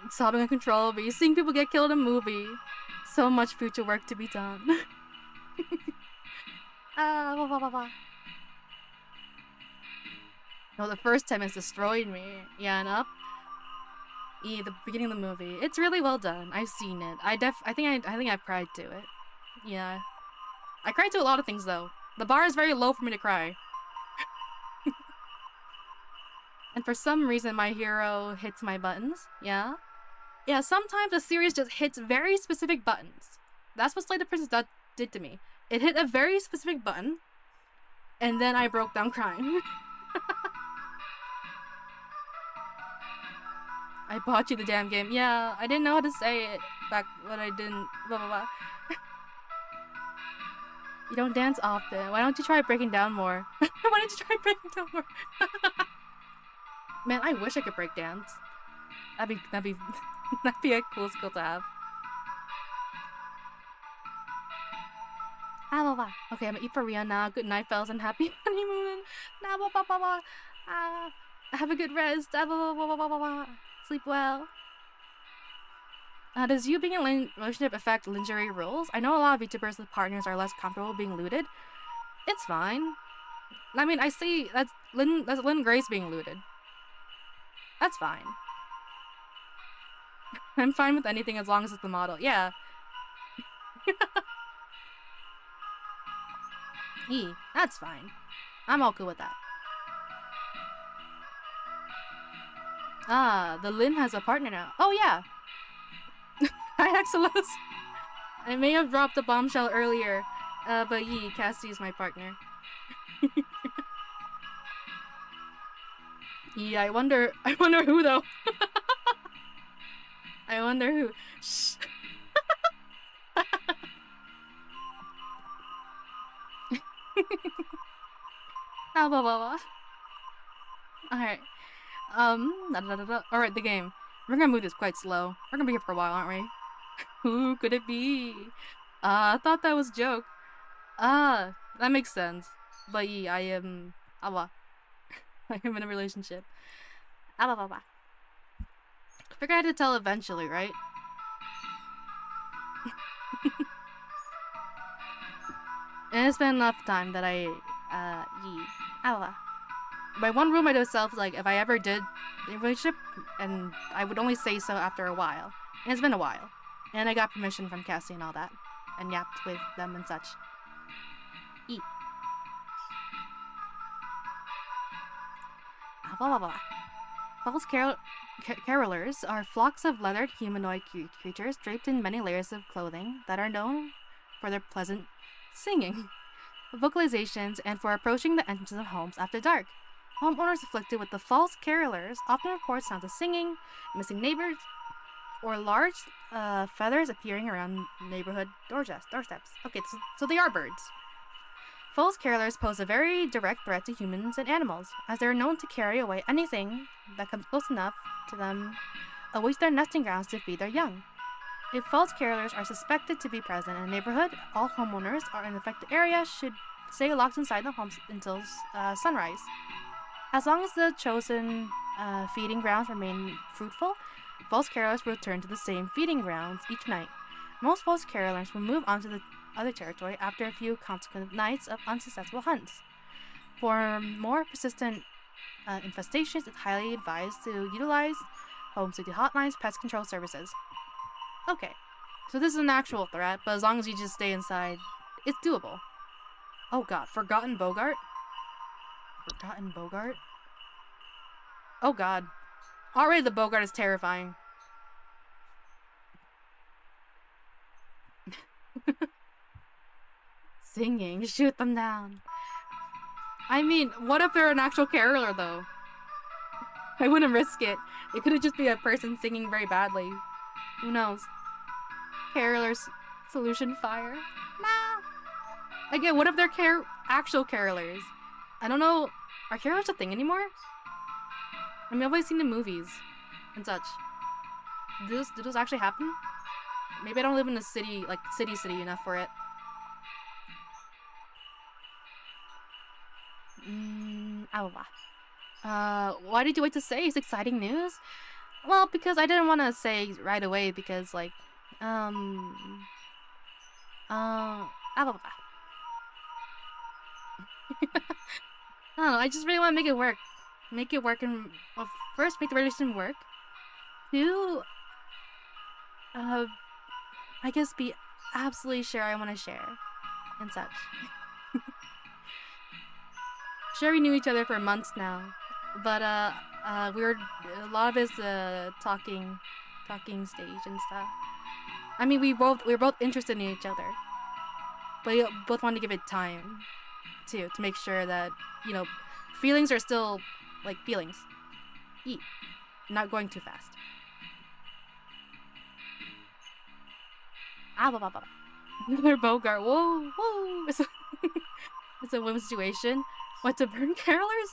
Sobbing uncontrollably, seeing people get killed in a movie. So much future work to be done. No, the first time it's destroyed me. Yeah, and Up. The beginning of the movie. It's really well done. I've seen it. I think I've cried to it. Yeah. I cried to a lot of things though. The bar is very low for me to cry. And for some reason my hero hits my buttons. Yeah. Yeah, sometimes the series just hits very specific buttons. That's what Slay the Princess did to me. It hit a very specific button, and then I broke down crying. I bought you the damn game. Yeah, I didn't know how to say it back when I didn't. Blah blah blah. You don't dance often. Why don't you try breaking down more? Why don't you try breaking down more? Man, I wish I could break dance. That'd be that'd be a cool skill to have. Ah, blah, blah. Okay, I'm gonna eat for Ryenna. Good night, fellas, and happy honeymoon. Nah, blah, blah, blah, blah. Have a good rest. Blah, blah, blah, blah, blah, blah. Sleep well. Does you being in a relationship affect lingerie rules? I know a lot of VTubers with partners are less comfortable being looted. It's fine. I mean, I see that's Lynn Grace being looted. That's fine. I'm fine with anything as long as it's the model. Yeah. That's fine. I'm all cool with that. Ah, the Lynn has a partner now. Oh yeah. Hi, Axelos. I may have dropped a bombshell earlier, but Cassie is my partner. I wonder who though. I wonder who. Shh. Blah, blah, blah. Alright. Alright, the game. We're gonna move this quite slow. We're gonna be here for a while, aren't we? Who could it be? I thought that was a joke. That makes sense. But I am... I am in a relationship. I figure I had to tell eventually, right? And it's been enough time that my one rule by myself, like, if I ever did a relationship, and I would only say so after a while. And it's been a while. And I got permission from Cassie and all that. And yapped with them and such. False carolers are flocks of leathered humanoid creatures draped in many layers of clothing that are known for their pleasant singing, vocalizations, and for approaching the entrances of homes after dark. Homeowners afflicted with the false carolers often record sounds of singing, missing neighbors, or large feathers appearing around neighborhood doorsteps. Okay, so they are birds. False carolers pose a very direct threat to humans and animals, as they are known to carry away anything that comes close enough to them, away to their nesting grounds to feed their young. If false carolers are suspected to be present in a neighborhood, all homeowners are in the affected area should stay locked inside the homes until sunrise. As long as the chosen feeding grounds remain fruitful, false carolers will return to the same feeding grounds each night. Most false carolers will move on to the other territory after a few consecutive nights of unsuccessful hunts. For more persistent infestations, it's highly advised to utilize Home Safety Hotline's pest control services. Okay, so this is an actual threat, but as long as you just stay inside, it's doable. Oh god, Forgotten Bogart? Forgotten Bogart? Oh god. Already the Bogart is terrifying. Singing, shoot them down. I mean, what if they're an actual caroler though? I wouldn't risk it. It could just be a person singing very badly. Who knows? Carolers, solution fire. Nah. Again, what if they're actual carolers? I don't know. Are carolers a thing anymore? I mean, I've always seen the movies and such. Do those actually happen? Maybe I don't live in a city, like city enough for it. Why did you wait to say? It's exciting news? Well, because I didn't want to say right away because, like, I don't know, I just really want to make it work. Make it work and, well, first, make the relationship work. Two, I guess be absolutely sure I want to share and such. Sure, we knew each other for months now, but we were, a lot of it's talking stage and stuff. I mean, we were both interested in each other, but we both wanted to give it time too, to make sure that, you know, feelings are still like feelings. Not going too fast. Another Bogart. Whoa, whoa. It's a win situation. What, to burn carolers?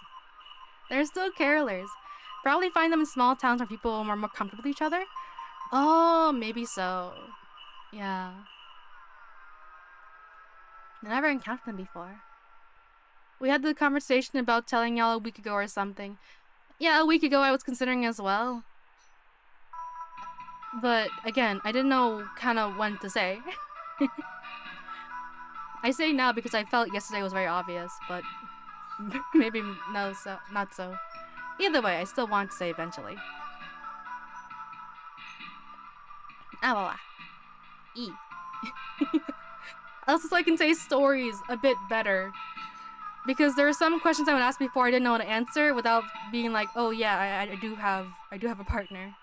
They're still carolers. Probably find them in small towns where people are more comfortable with each other. Oh, maybe so. Yeah. I never encountered them before. We had the conversation about telling y'all a week ago or something. Yeah, a week ago I was considering as well. But again, I didn't know kind of when to say. I say now because I felt yesterday was very obvious, but maybe no, not so. Either way, I still want to say eventually. E. Also, so I can say stories a bit better. Because there are some questions I would ask before I didn't know how to answer without being like, oh yeah, I do have a partner.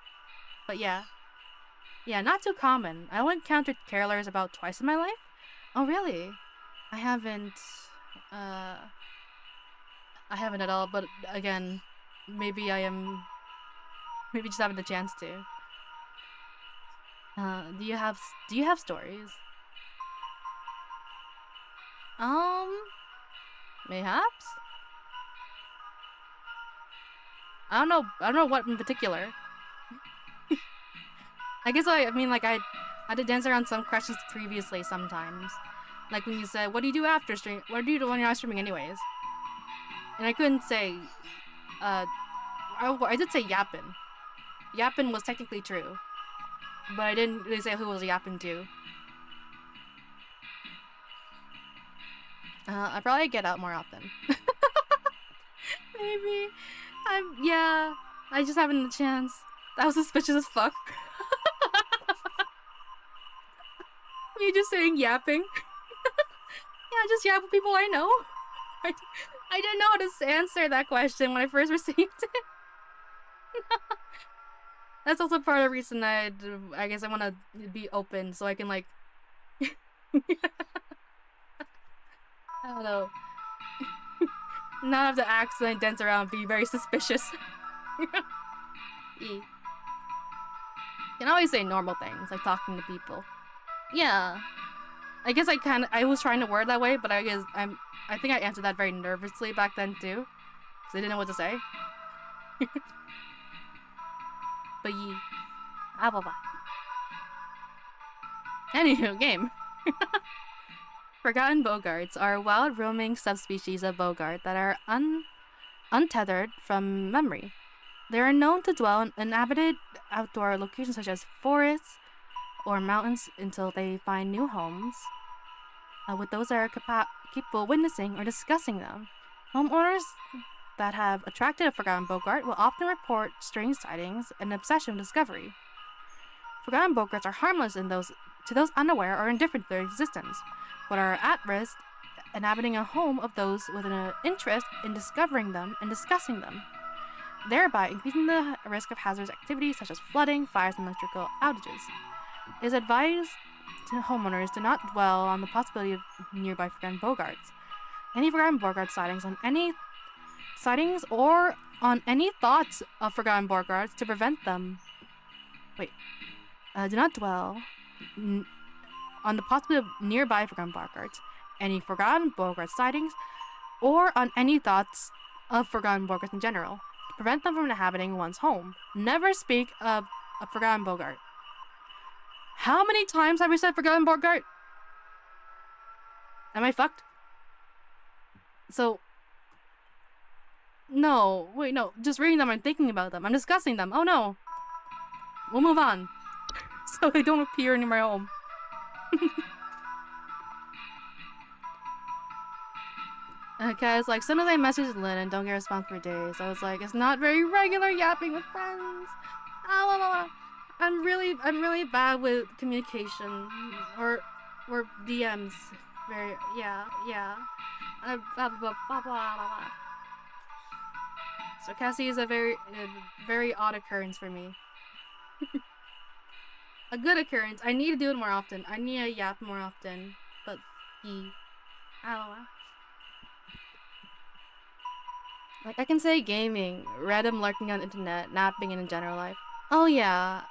But yeah. Yeah, not too common. I only encountered carolers about twice in my life. Oh really? I haven't at all, but again, maybe just having the chance to. Do you have stories? Mayhaps? I don't know what in particular. I guess I mean like I had to dance around some questions previously sometimes. Like when you said, what do you do after stream? What do you do when you're not streaming anyways? And I couldn't say, I did say yappin'. Yappin' was technically true. But I didn't really say who was yapping to. I probably get out more often. Maybe. Yeah. I just haven't had the chance. That was suspicious as fuck. Me just saying yapping. Yeah, I just yap with people I know. I didn't know how to answer that question when I first received it. That's also part of the reason I guess I want to be open so I can like I don't know. Not have to accidentally dance around and be very suspicious. E. Can always say normal things, like talking to people. Yeah. I guess I was trying to word that way, but I think I answered that very nervously back then too. Because I didn't know what to say. But ye. Anywho, game. Forgotten bogarts are wild roaming subspecies of bogart that are untethered from memory. They are known to dwell in inhabited outdoor locations such as forests or mountains until they find new homes with those that are capable of witnessing or discussing them. Homeowners that have attracted a forgotten bogart will often report strange sightings and obsession with discovery. Forgotten bogarts are harmless to those unaware or indifferent to their existence, but are at risk inhabiting a home of those with an interest in discovering them and discussing them, thereby increasing the risk of hazardous activities such as flooding, fires, and electrical outages. It is advised to homeowners to not dwell on the possibility of nearby forgotten bogarts. Any forgotten bogart sightings or on any thoughts of forgotten bogarts to prevent them. Do not dwell on the possibility of nearby forgotten bogarts, any forgotten bogart sightings, or on any thoughts of forgotten bogarts in general, to prevent them from inhabiting one's home. Never speak of a forgotten bogart. How many times have we said forgotten bogart? Am I fucked? So, no, wait, no, just reading them and thinking about them. I'm discussing them. Oh no. We'll move on. So they don't appear in my home. Okay, I was like, soon as I messaged Lynn and don't get a response for days, I was like, it's not very regular yapping with friends. I'm really bad with communication or DMs. Yeah. Blah, blah, blah, blah. So Cassie is a very odd occurrence for me. A good occurrence. I need to do it more often. I need to yap more often. But like I can say gaming, random lurking on the internet, napping, and in general life. Oh yeah.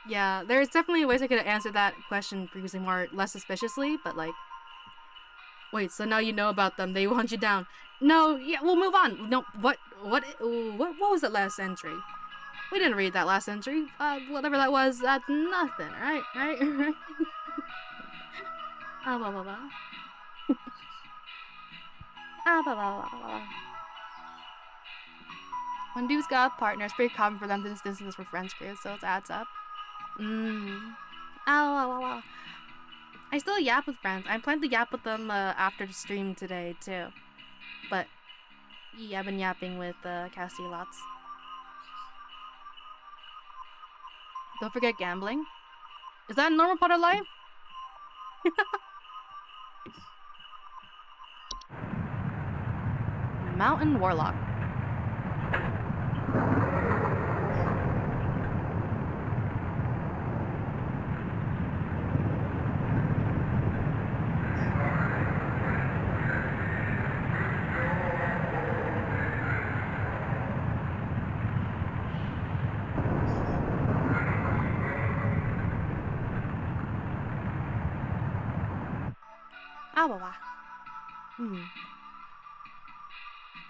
Yeah, there's definitely ways I could answer that question previously less suspiciously, but like, wait, so now you know about them, they will hunt you down. No, yeah, we'll move on. No, what was that last entry? We didn't read that last entry. Whatever that was, that's nothing, right? Right? Blah, blah, blah. Blah, blah, blah, blah. When dudes got partners, pretty common for them to distance us for friends groups, so it adds up. I still yap with friends. I plan to yap with them after the stream today too. But yeah, I've been yapping with Cassie lots. Don't forget gambling. Is that a normal part of life? Mountain Warlock.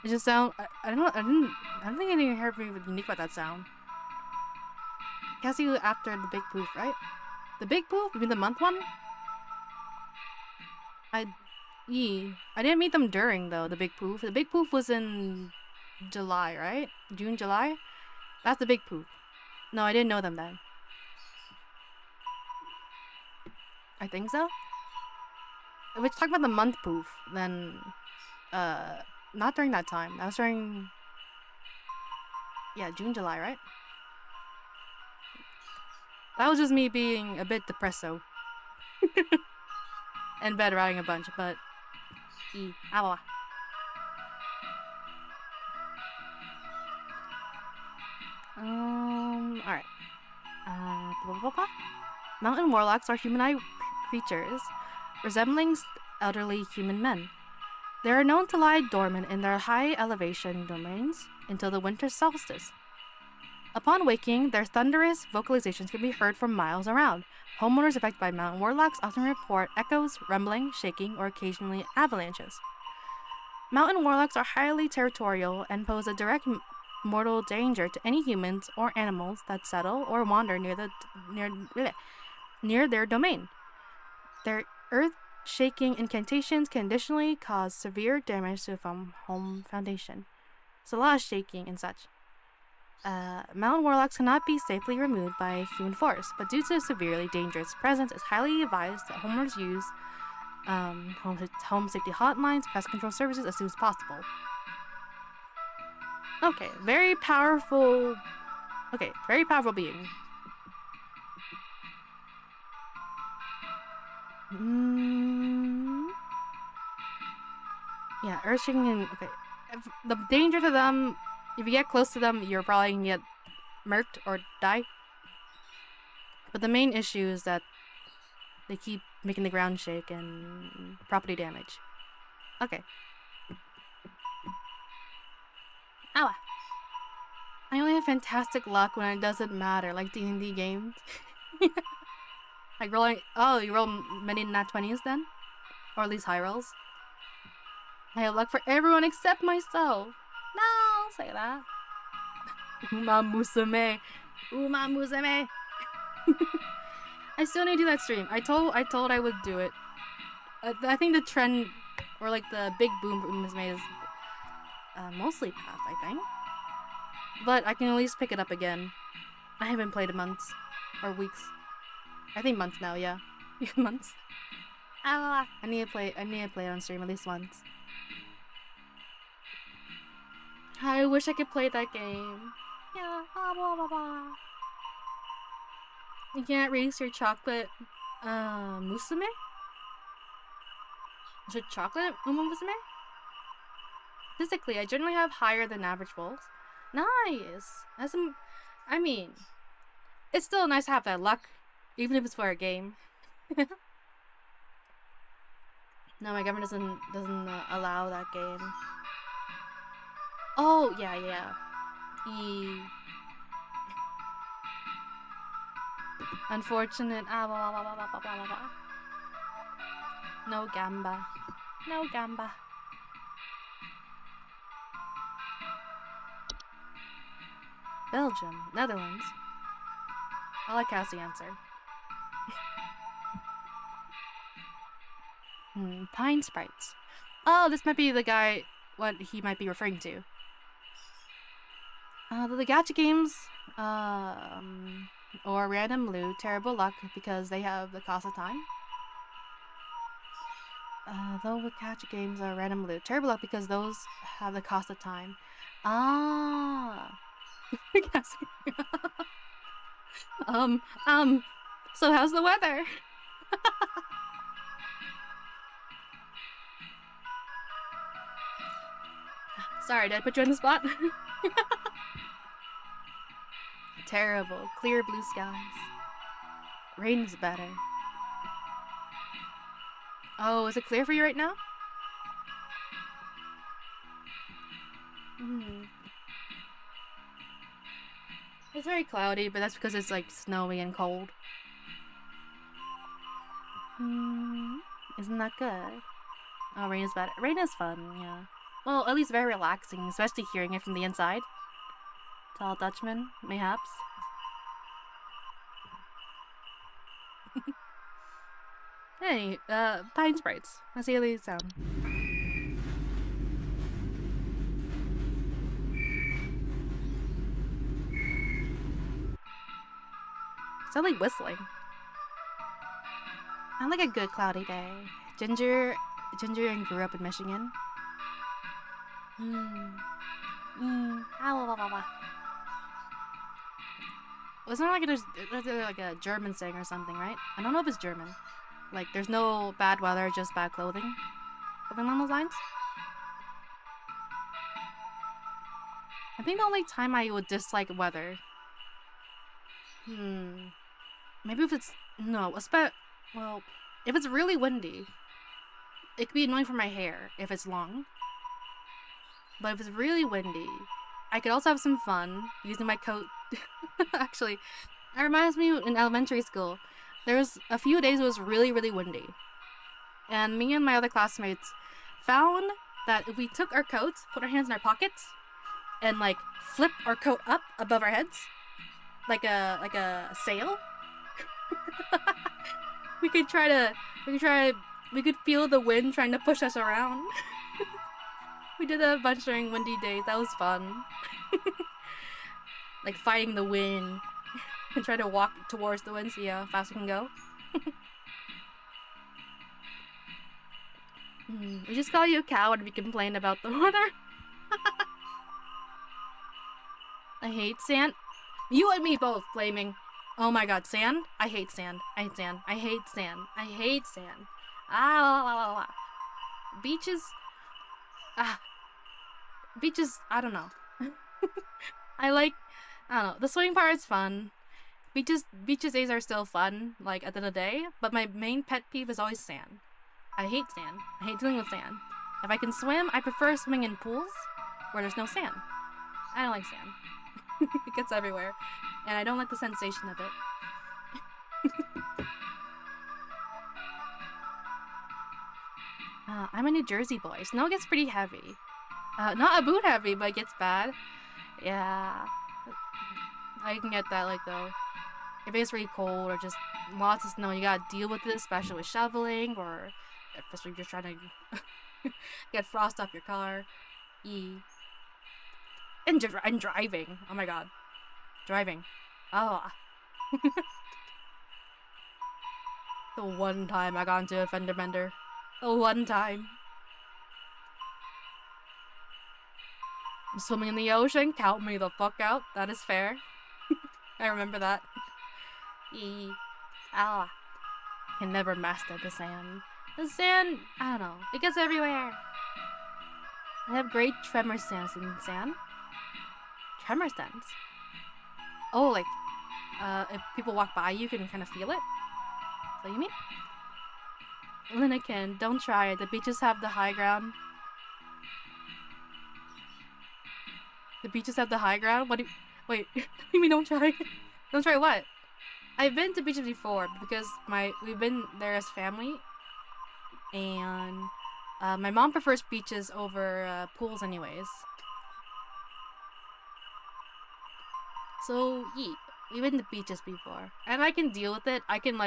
It just sound. I don't think anything heard unique about that sound. Cassie after the big poof, right? The big poof? You mean the month one? I didn't meet them during though. The big poof. The big poof was in July, right? June, July. That's the big poof. No, I didn't know them then. I think so. If we talk about the month poof, then not during that time. That was during June, July, right? That was just me being a bit depresso. And bed riding a bunch, but alright. Mountain warlocks are humanoid creatures resembling elderly human men. They are known to lie dormant in their high elevation domains until the winter solstice. Upon waking, their thunderous vocalizations can be heard from miles around. Homeowners affected by mountain warlocks often report echoes, rumbling, shaking, or occasionally avalanches. Mountain warlocks are highly territorial and pose a direct mortal danger to any humans or animals that settle or wander near their domain. Their earth-shaking incantations can additionally cause severe damage to the home foundation. So a lot of shaking and such. Mountain warlocks cannot be safely removed by human force, but due to a severely dangerous presence, it's highly advised that homeowners use home safety hotlines, pest control services as soon as possible. Okay, very powerful being. Yeah, earth-shaking. Okay, the danger to them. If you get close to them, you're probably gonna get murked or die. But the main issue is that they keep making the ground shake and property damage. Okay. Ow! I only have fantastic luck when it doesn't matter, like D&D games. Like rolling. Oh, you roll many nat 20s then? Or at least high rolls? I have luck for everyone except myself. No, don't say that. Uma Musume. I still need to do that stream. I told I would do it. I think the trend, or like the big boom for Musume is mostly past, I think. But I can at least pick it up again. I haven't played in months. Or weeks. I think months now, yeah. Months. I need to play it on stream at least once. I wish I could play that game. Yeah, blah blah blah. You can't release your chocolate musume? Is it chocolate musume? Physically, I generally have higher than average rolls. Nice! I mean, it's still nice to have that luck, even if it's for a game. No, my government doesn't allow that game. Oh, yeah. Unfortunate. Blah, blah, blah, blah, blah, blah, blah. No gamba. No gamba. Belgium. Netherlands. I like how's the answer. Pine sprites. Oh, this might be the guy, what he might be referring to. The gacha games, or random loot, terrible luck because they have the cost of time. Though the gacha games are random loot, terrible luck because those have the cost of time. Ah. Yes. So how's the weather? Sorry, did I put you on the spot? Terrible. Clear blue skies. Rain's better. Oh, is it clear for you right now? It's very cloudy, but that's because it's like snowy and cold. Isn't that good? Oh, rain is better. Rain is fun, yeah. Well, at least very relaxing, especially hearing it from the inside. Tall Dutchman, mayhaps. Hey, pine sprites. Let's see how these sound. Sound like whistling. I like a good cloudy day. Ginger and grew up in Michigan. Wasn't it like a German saying or something, right? I don't know if it's German. Like, there's no bad weather, just bad clothing. Something along those lines? I think the only time I would dislike weather. Maybe if it's... No, well, if it's really windy, it could be annoying for my hair if it's long. But if it's really windy, I could also have some fun using my coat. Actually, it reminds me in elementary school, there was a few days it was really, really windy. And me and my other classmates found that if we took our coats, put our hands in our pockets, and like flip our coat up above our heads, like a sail, we could feel the wind trying to push us around. We did that a bunch during windy days. That was fun. Like fighting the wind and try to walk towards the wind, see how fast we can go. We just call you a coward if you complain about the weather. I hate sand. You and me both, Flaming. Oh my god, sand? I hate sand. I hate sand. I hate sand. I hate sand. Beaches... Beaches, I don't know. I don't know. The swimming part is fun. Beaches days are still fun, like at the end of the day, but my main pet peeve is always sand. I hate sand. I hate dealing with sand. If I can swim, I prefer swimming in pools where there's no sand. I don't like sand. It gets everywhere, and I don't like the sensation of it. I'm a New Jersey boy. Snow gets pretty heavy. Not a boot heavy, but it gets bad. Yeah. I can get that, like, though. If it's really cold or just lots of snow, you gotta deal with it, especially with shoveling, or especially if you're trying to get frost off your car. And driving. Oh my god. Driving. Oh. The one time I got into a fender bender. The one time. I'm swimming in the ocean. Count me the fuck out. That is fair. I remember that. Can never master the sand. The sand, I don't know. It gets everywhere. I have great tremor stance in sand. Tremor stance? Oh, like, if people walk by, you can kind of feel it? Is that what you mean? Linnekin, don't try it. The beaches have the high ground. The beaches have the high ground? What do you... Wait, you mean don't try it? Don't try what? I've been to beaches before because we've been there as family, and my mom prefers beaches over pools anyways. So yeah, we've been to beaches before, and I can deal with it. I can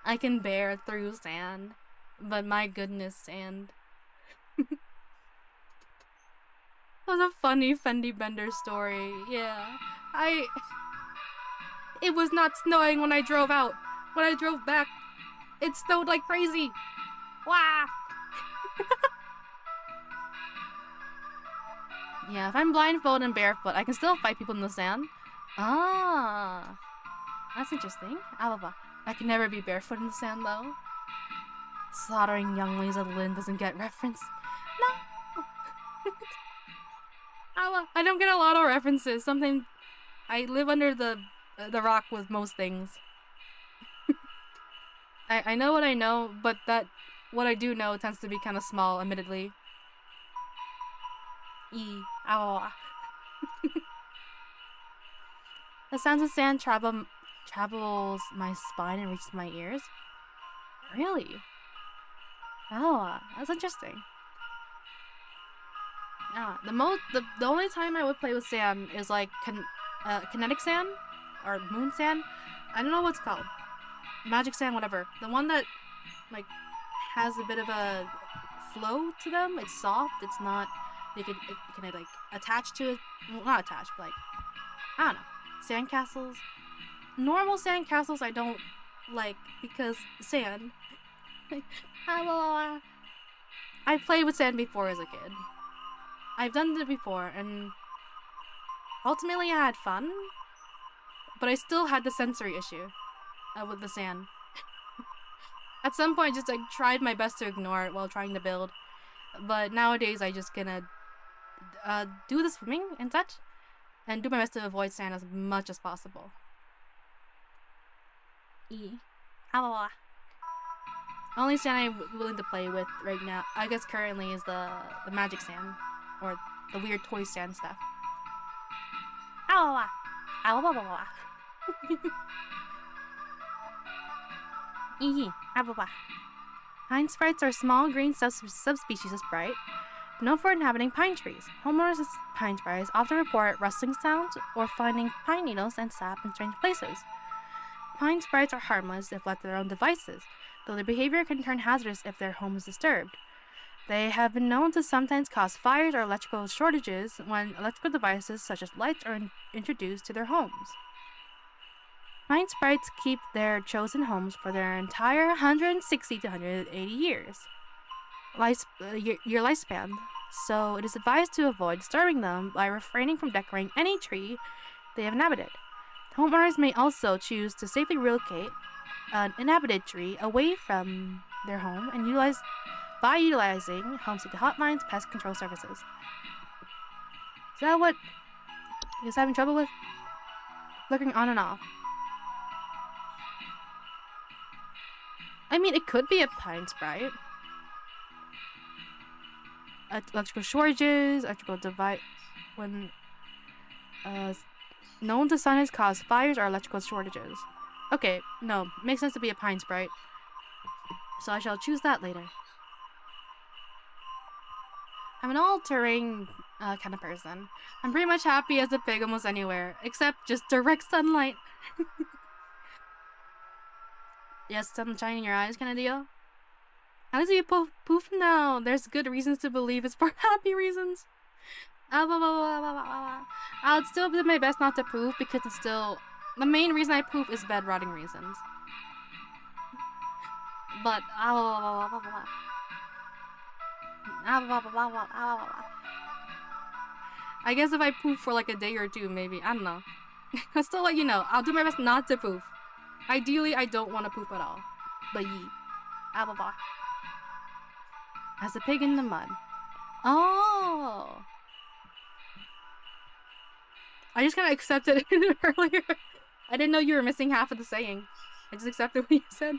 I can bear through sand, but my goodness, sand. That was a funny Fendi Bender story. Yeah, it was not snowing when I drove out. When I drove back, it snowed like crazy. Wow. Yeah, if I'm blindfolded and barefoot, I can still fight people in the sand. Ah, that's interesting. I can never be barefoot in the sand though. Slaughtering younglings of Lynn doesn't get reference. No. I don't get a lot of references. Something I live under the rock with most things. I know what I know, but what I do know tends to be kind of small, admittedly. The sounds of sand travels my spine and reaches my ears. Really? Oh, that's interesting. Yeah, the only time I would play with sand is like kinetic sand or moon sand. I don't know what's called. Magic sand, whatever. The one that like has a bit of a flow to them. It's soft. It's not. It can like attach to it. Well, not attach, but like I don't know. Sandcastles. Normal sandcastles I don't like because sand. I played with sand before as a kid. I've done it before, and ultimately I had fun, but I still had the sensory issue with the sand. At some point, I just like tried my best to ignore it while trying to build, but nowadays I just gonna do the swimming and such, and do my best to avoid sand as much as possible. Only sand I'm willing to play with right now, I guess currently, is the magic sand. Or the weird toy sand stuff. Pine sprites are small green subspecies of sprite, known for inhabiting pine trees. Homeowners of pine sprites often report rustling sounds or finding pine needles and sap in strange places. Pine sprites are harmless if left to their own devices, though their behavior can turn hazardous if their home is disturbed. They have been known to sometimes cause fires or electrical shortages when electrical devices such as lights are introduced to their homes. Pine sprites keep their chosen homes for their entire 160 to 180 years lifespan, so it is advised to avoid disturbing them by refraining from decorating any tree they have inhabited. Homeowners may also choose to safely relocate an inhabited tree away from their home and by utilizing Home Safety Hotline's pest control services. Is that what you guys having trouble with? Flickering on and off. I mean, it could be a pine sprite. Electrical shortages, electrical device. When known to sun has caused fires or electrical shortages. Okay, no, makes sense to be a pine sprite. So I shall choose that later. I'm an all-terrain kind of person. I'm pretty much happy as a pig almost anywhere, except just direct sunlight. Yes, sun shining in your eyes kind of deal. How does he poof now? There's good reasons to believe it's for happy reasons. I'll still do my best not to poof because it's still... The main reason I poof is bed rotting reasons. But... I guess if I poof for like a day or two, maybe. I don't know. I'll still let you know. I'll do my best not to poof. Ideally, I don't want to poop at all. But yee. As a pig in the mud. Oh! I just kind of accepted it earlier. I didn't know you were missing half of the saying. I just accepted what you said.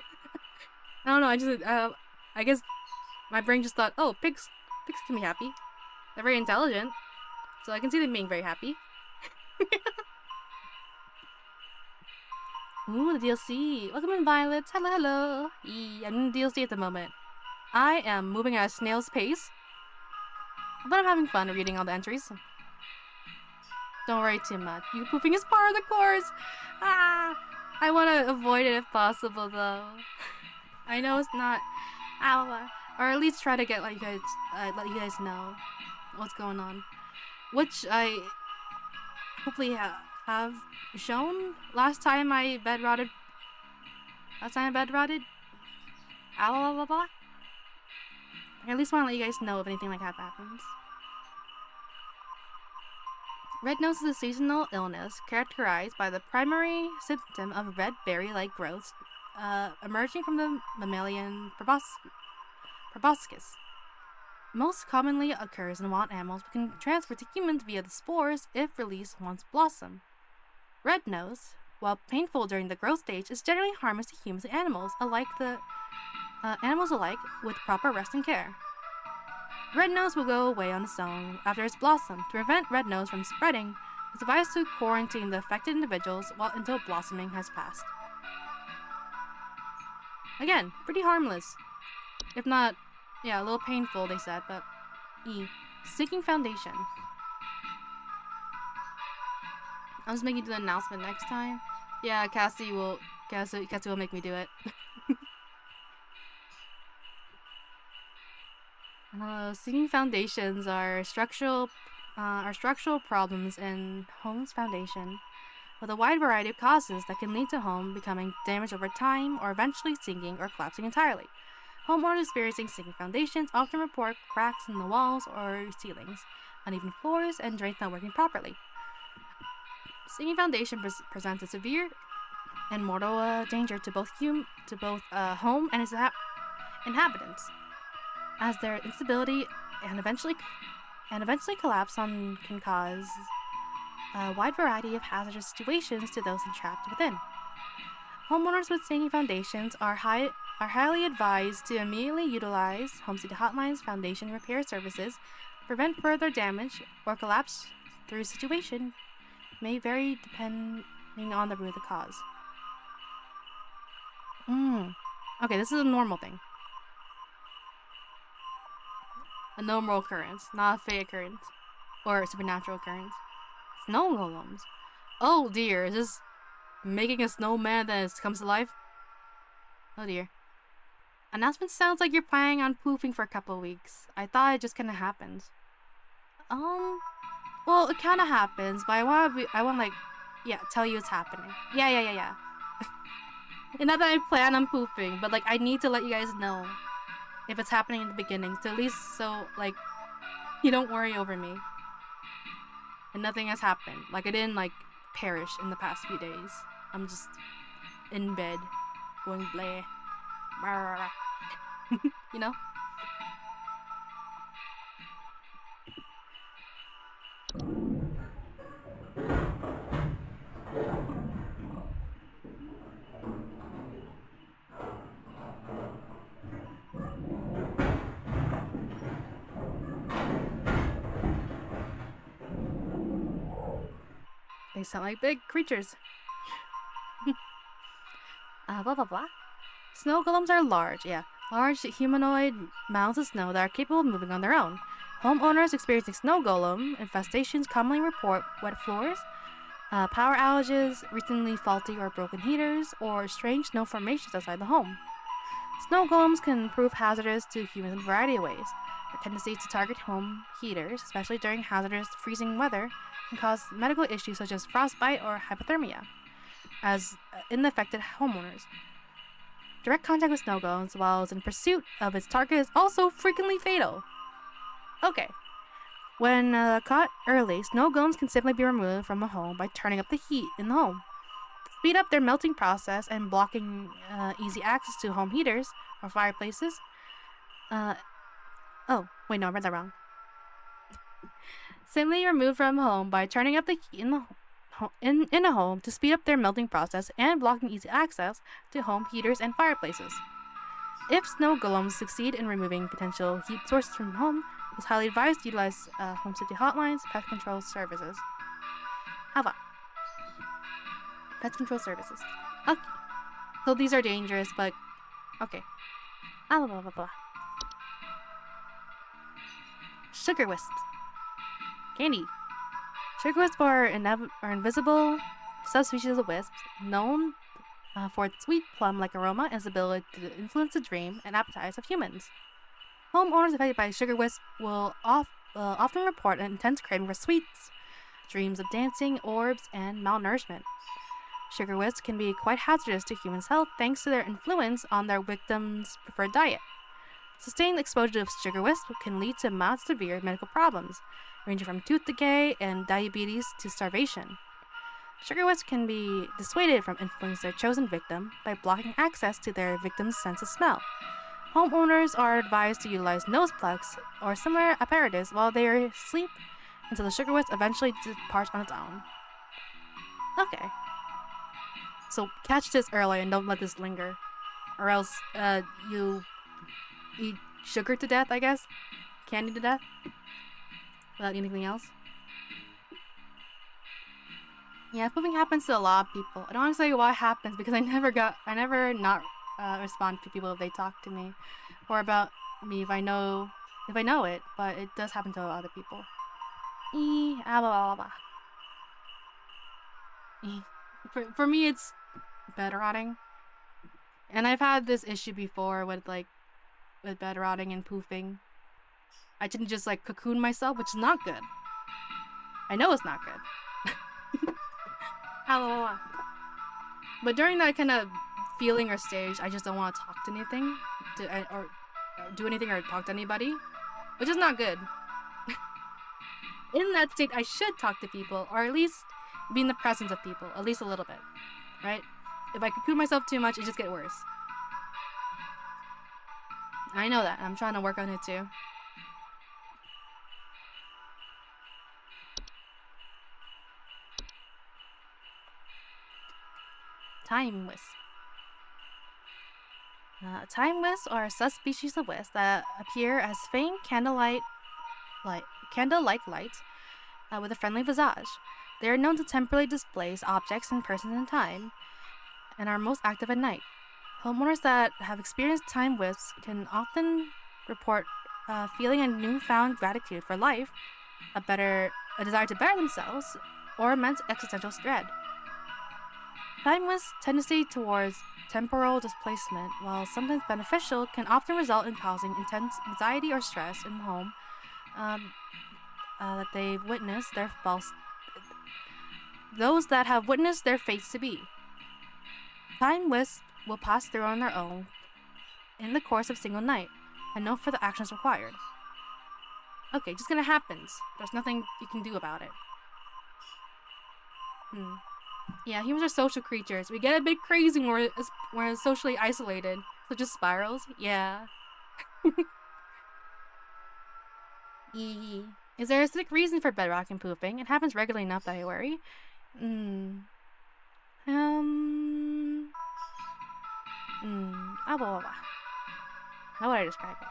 I don't know, I guess my brain just thought, oh, pigs can be happy. They're very intelligent. So I can see them being very happy. Ooh, the DLC. Welcome in, Violet. Hello, hello. I'm in the DLC at the moment. I am moving at a snail's pace, but I'm having fun reading all the entries. Don't worry too much. You pooping is part of the course. Ah, I want to avoid it if possible, though. I know it's not. Ow, or at least try to get let you guys know what's going on, which I hopefully have shown last time I bed rotted. Ow, blah, blah. I at least want to let you guys know if anything like that happens. Red nose is a seasonal illness characterized by the primary symptom of red berry-like growths emerging from the mammalian proboscis. Most commonly occurs in wild animals but can transfer to humans via the spores if released once blossom. Red nose, while painful during the growth stage, is generally harmless to humans and animals alike with proper rest and care. Red nose will go away on its own after it's blossomed. To prevent red nose from spreading, it's advised to quarantine the affected individuals until blossoming has passed. Again, pretty harmless. If not, yeah, a little painful, they said, but Sinking foundation. I'll just make you do the announcement next time. Yeah, Cassie will make me do it. Sinking foundations are structural problems in home's foundation, with a wide variety of causes that can lead to home becoming damaged over time or eventually sinking or collapsing entirely. Homeowners experiencing sinking foundations often report cracks in the walls or ceilings, uneven floors, and drains not working properly. Sinking foundation presents a severe and mortal danger to both home and its inhabitants, as their instability and eventually collapse can cause a wide variety of hazardous situations to those entrapped within. Homeowners with sinking foundations are highly advised to immediately utilize Safety Hotline's foundation repair services to prevent further damage or collapse through situation may vary depending on the root of the cause. Okay, this is a normal thing. A normal occurrence, not a fate occurrence. Or a supernatural occurrence. Snow golems. Oh dear, is this making a snowman that comes to life? Oh dear. Announcement sounds like you're planning on pooping for a couple weeks. I thought it just kinda happened. Well, it kinda happens, but I wanna tell you it's happening. Yeah. And not that I plan on pooping, but I need to let you guys know if it's happening in the beginning, so at least you don't worry over me. And nothing has happened. I didn't perish in the past few days. I'm just in bed going bleh. You know? They sound like big creatures. Blah blah blah. Snow golems are large humanoid mounds of snow that are capable of moving on their own. Homeowners experiencing snow golem infestations commonly report wet floors, power outages, recently faulty or broken heaters, or strange snow formations outside the home. Snow golems can prove hazardous to humans in a variety of ways. Their tendency to target home heaters, especially during hazardous freezing weather, can cause medical issues such as frostbite or hypothermia, as in the affected homeowners. Direct contact with snow golems while it's in pursuit of its target is also frequently fatal. Okay. When caught early, snow golems can simply be removed from a home by turning up the heat in the home. To speed up their melting process and blocking easy access to home heaters or fireplaces. Oh, wait, no, I read that wrong. Simply removed from home by turning up the heat in a home to speed up their melting process and blocking easy access to home heaters and fireplaces. If snow golems succeed in removing potential heat sources from home, it's highly advised to utilize Home Safety Hotlines pest control services. How about pest control services? Okay. So these are dangerous, but okay. Blah, blah, blah, blah. Sugar wisps. Candy. Sugar wisps are invisible subspecies of wisps, known for its sweet plum-like aroma and its ability to influence the dream and appetites of humans. Homeowners affected by sugar wisps will often report an intense craving for sweets, dreams of dancing, orbs, and malnourishment. Sugar wisps can be quite hazardous to humans' health thanks to their influence on their victims' preferred diet. Sustained exposure to sugar wisps can lead to mild to severe medical problems, ranging from tooth decay and diabetes to starvation. Sugar wisps can be dissuaded from influencing their chosen victim by blocking access to their victim's sense of smell. Homeowners are advised to utilize nose plugs or similar apparatus while they are asleep until the sugar wisp eventually departs on its own. Okay. So catch this early and don't let this linger. Or else, you eat sugar to death, I guess? Candy to death? Without anything else? Yeah, pooping happens to a lot of people. I don't want to say why it happens because I never not respond to people if they talk to me. Or about me if I know it, but it does happen to other people. Blah, blah, blah, blah. For me, it's bed rotting. And I've had this issue before with bed rotting and poofing. I didn't just cocoon myself, which is not good. I know it's not good. But during that kind of feeling or stage, I just don't want to talk to anything, or do anything or talk to anybody, which is not good. In that state, I should talk to people, or at least be in the presence of people, at least a little bit, right? If I cocoon myself too much, it just gets worse. I know that. I'm trying to work on it too. Time wisp. Time wisps are a subspecies of wisp that appear as faint candle-like lights with a friendly visage. They are known to temporarily displace objects and persons in time, and are most active at night. Homeowners that have experienced time wisps can often report feeling a newfound gratitude for life, a desire to better themselves, or immense existential dread. Time wisps' tendency towards temporal displacement, while sometimes beneficial, can often result in causing intense anxiety or stress in the home that they've witnessed those that have witnessed their fates to be. Time wisps will pass through on their own in the course of a single night, and no further actions required. Okay, just gonna happens. There's nothing you can do about it. Yeah, humans are social creatures. We get a bit crazy when we're socially isolated. So just spirals? Yeah. Is there a specific reason for bedrock and poofing? It happens regularly enough that I worry. How would I describe it?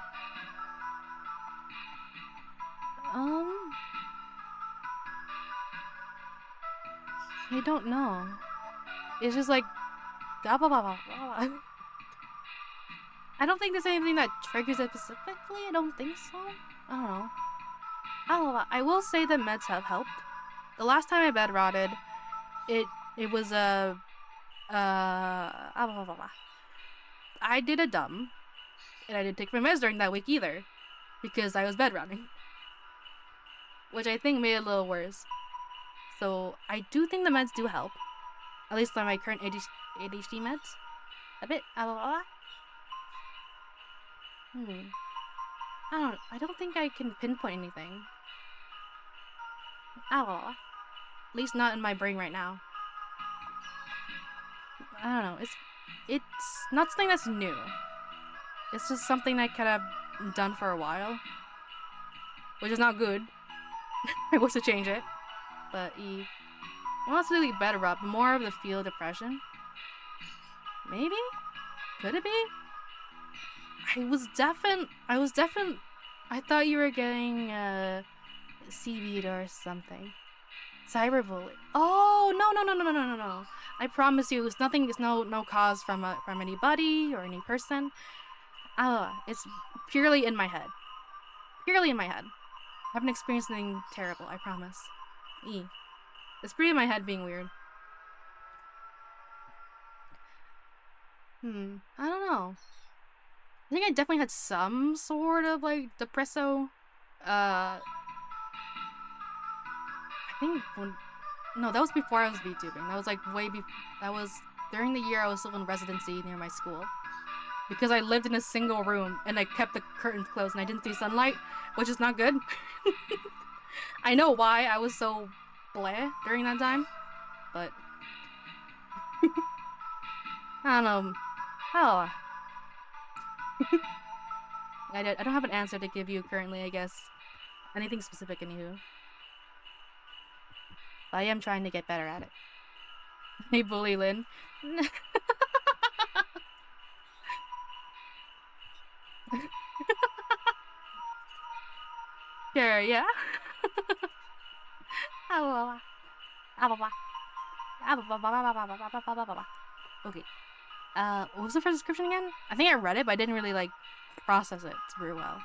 I don't know. It's just blah, blah, blah, blah, blah. I don't think there's anything that triggers it specifically. I don't think so. I don't know. I will say that meds have helped. The last time I bed rotted, it was I did a dumb, and I didn't take my meds during that week either, because I was bed rotting, which I think made it a little worse. So I do think the meds do help, at least on my current ADHD meds, a bit. I don't think I can pinpoint anything. At least not in my brain right now. I don't know. It's not something that's new. It's just something I could have done for a while, which is not good. I wish to change it, but well, it's really better up. More of the feel of depression. Maybe? Could it be? I thought you were getting seaweed or something. Cyberbullying. Oh, no. I promise you, it's nothing. It's no cause from anybody or any person. It's purely in my head. Purely in my head. I haven't experienced anything terrible, I promise. It's pretty in my head being weird. I don't know. I think I definitely had some sort of, like, depresso. I think no, that was before I was VTubing. That was, like, that was during the year I was still in residency near my school. Because I lived in a single room, and I kept the curtains closed, and I didn't see sunlight, which is not good. I know why I was so bleh during that time, but I don't know. Oh. I don't have an answer to give you currently, I guess. Anything specific, anywho. But I am trying to get better at it. Hey, Bully Lynn. Sure, yeah. Okay. What was the first description again? I think I read it, but I didn't really, like, process it very well.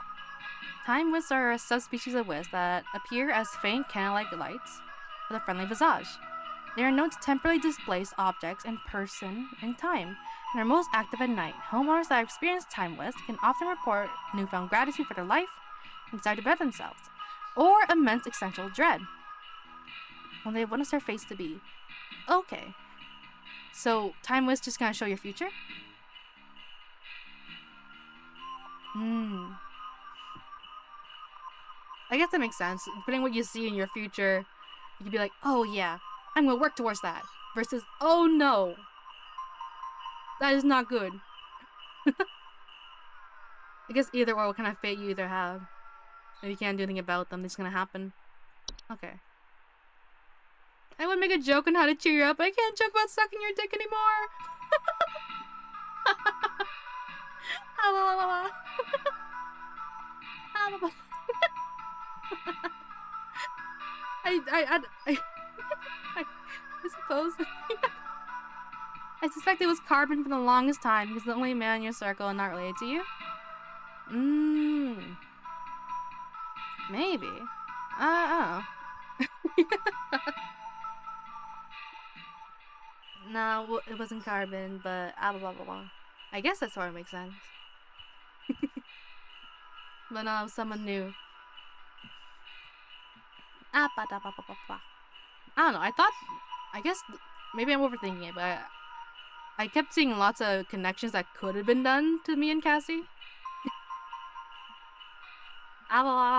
Time wisps are a subspecies of wisp that appear as faint candle-like lights with a friendly visage. They are known to temporarily displace objects and person in time, and are most active at night. Homeowners that experience time wisp can often report newfound gratitude for their life and desire to better themselves, or immense existential dread when they witness their face to be. Okay. So, time wisps just kind of show your future? I guess that makes sense. Depending on what you see in your future, you could be like, oh yeah, I'm gonna work towards that. Versus, oh no, that is not good. I guess either or what kind of fate you either have. If you can't do anything about them, it's gonna happen. Okay. I would make a joke on how to cheer you up, but I can't joke about sucking your dick anymore. I suppose. I suspect it was Carbon for the longest time because the only man in your circle and not related to you. Maybe. I don't know. No, well, it wasn't Carbon, but blah blah blah blah. I guess that sort of makes sense. But no, someone new. I don't know. I guess maybe I'm overthinking it, but I kept seeing lots of connections that could have been done to me and Cassie. I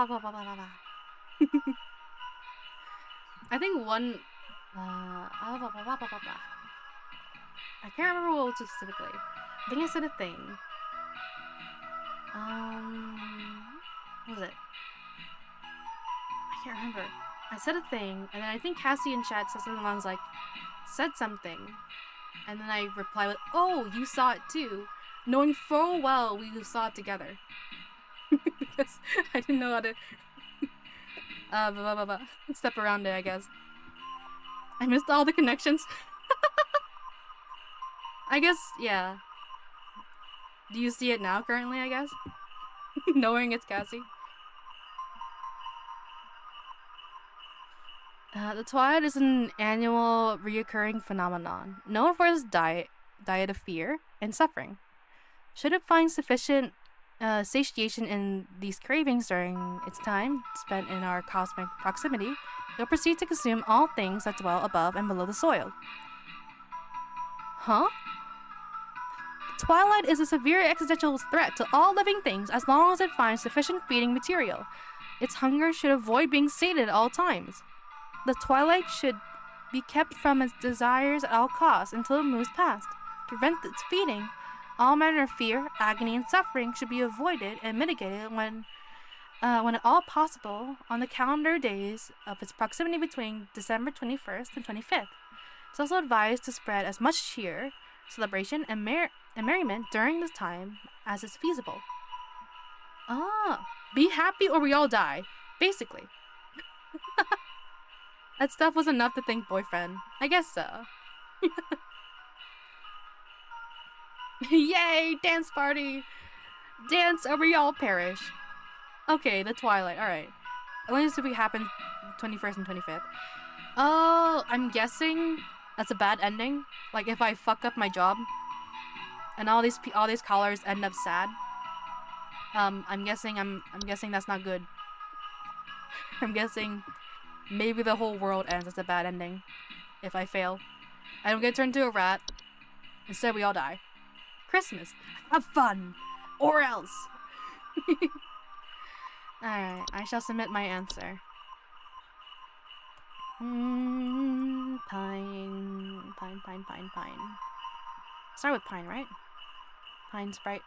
think one. I can't remember what it was specifically. I think I said a thing. What was it? I can't remember. I said a thing, and then I think Cassie in chat said something along like, said something. And then I replied with, oh, you saw it too. Knowing full well we saw it together. Because I didn't know how to step around it, I guess. I missed all the connections. I guess, yeah. Do you see it now currently, I guess? Knowing it's Cassie? The Twilight is an annual reoccurring phenomenon, known for its diet of fear and suffering. Should it find sufficient satiation in these cravings during its time spent in our cosmic proximity, it will proceed to consume all things that dwell above and below the soil. Huh? Twilight is a severe existential threat to all living things as long as it finds sufficient feeding material. Its hunger should avoid being sated at all times. The twilight should be kept from its desires at all costs until it moves past. To prevent its feeding, all manner of fear, agony, and suffering should be avoided and mitigated when at all possible on the calendar days of its proximity between December 21st and 25th. It's also advised to spread as much cheer, celebration, and merriment during this time as is feasible. Be happy or we all die, basically. That stuff was enough to thank boyfriend. I guess so. Yay! Dance party! Dance or we all perish. Okay, the Twilight. Alright. Illustrator happens 21st and 25th. Oh, I'm guessing that's a bad ending. Like if I fuck up my job and all these callers end up sad. I'm guessing that's not good. I'm guessing maybe the whole world ends as a bad ending if I fail. I don't get turned into a rat. Instead, we all die. Christmas. Have fun. Or else. Alright, I shall submit my answer. Pine. Start with pine, right? Pine sprite.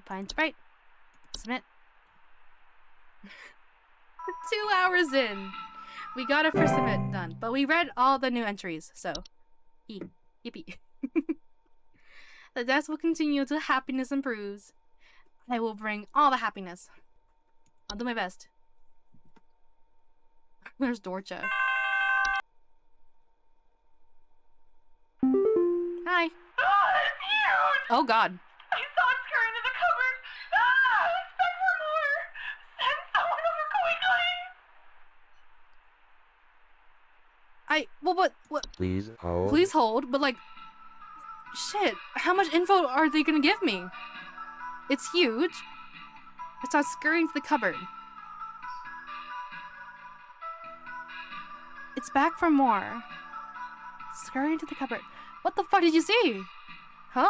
Pine sprite. Submit. 2 hours in. We got it for submit done. But we read all the new entries, so. Yippee. The desk will continue till happiness improves. I will bring all the happiness. I'll do my best. There's Dorcha. Hi. It's huge! Oh god. I saw it scurry into the cupboard. Expect for more. Send someone over quickly. What? Please hold. Please hold, but like, shit, how much info are they gonna give me? It's huge. I saw it scurrying to the cupboard. It's back for more. Scurrying to the cupboard. What the fuck did you see? Huh?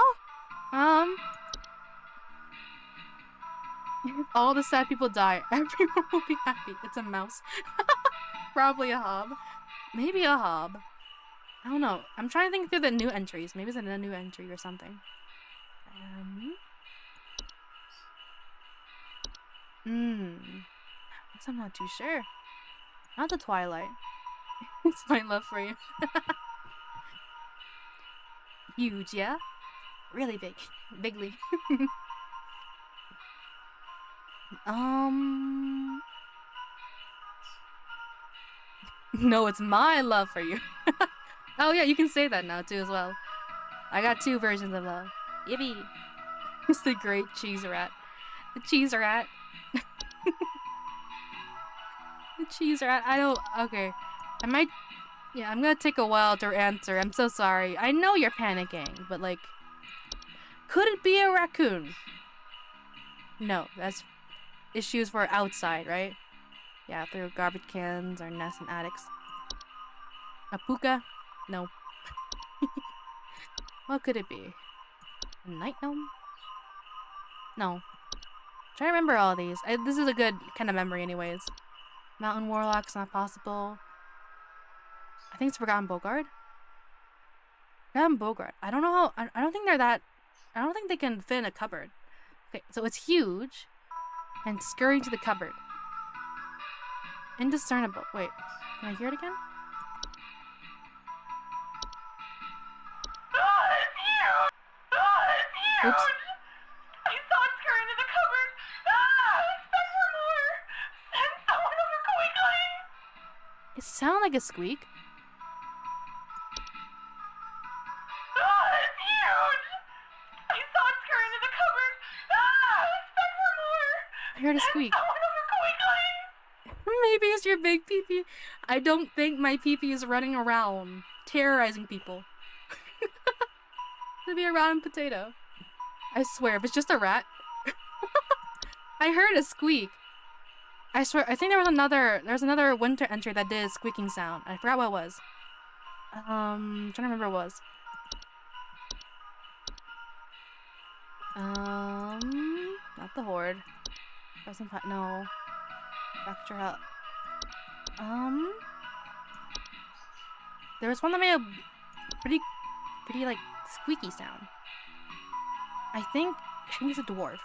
If all the sad people die, everyone will be happy. It's a mouse. Probably a hob. Maybe a hob. I don't know. I'm trying to think through the new entries. Maybe it's a new entry or something. Guess I'm not too sure. Not the Twilight. It's my love for you. Huge, yeah? Really big. Bigly. No, it's my love for you. Oh yeah, you can say that now too as well. I got 2 versions of love. Yippee! It's the great cheese rat. The cheese rat. The cheese rat. Okay. Yeah, I'm gonna take a while to answer. I'm so sorry. I know you're panicking, but like, could it be a raccoon? No, that's issues for outside, right? Yeah, through garbage cans or nests and attics. A puka? No. What could it be? A night gnome? No. Try to remember all these. This is a good kind of memory anyways. Mountain Warlock's not possible. I think it's Forgotten Bogard. Forgotten Bogard. I don't know how... I don't think they're that... I don't think they can fit in a cupboard. Okay, so it's huge. And scurrying to the cupboard. Indiscernible. Wait. Can I hear it again? It's huge! It's huge! Oops. I saw it scurry into the cupboard. Expect for more. Send someone over quickly. It sounded like a squeak. It's huge! I saw it scurry into the cupboard. Expect for more. I heard a squeak. Send someone over quickly. Maybe it's your big peepee. I don't think my peepee is running around terrorizing people. It'd be a rotten potato. I swear, if it's just a rat. I heard a squeak. I swear, I think there was another winter entry that did a squeaking sound. I forgot what it was. Trying to remember what it was. Not the Horde. No. Fracture Hut. There was one that made a pretty like squeaky sound. I think it's a dwarf.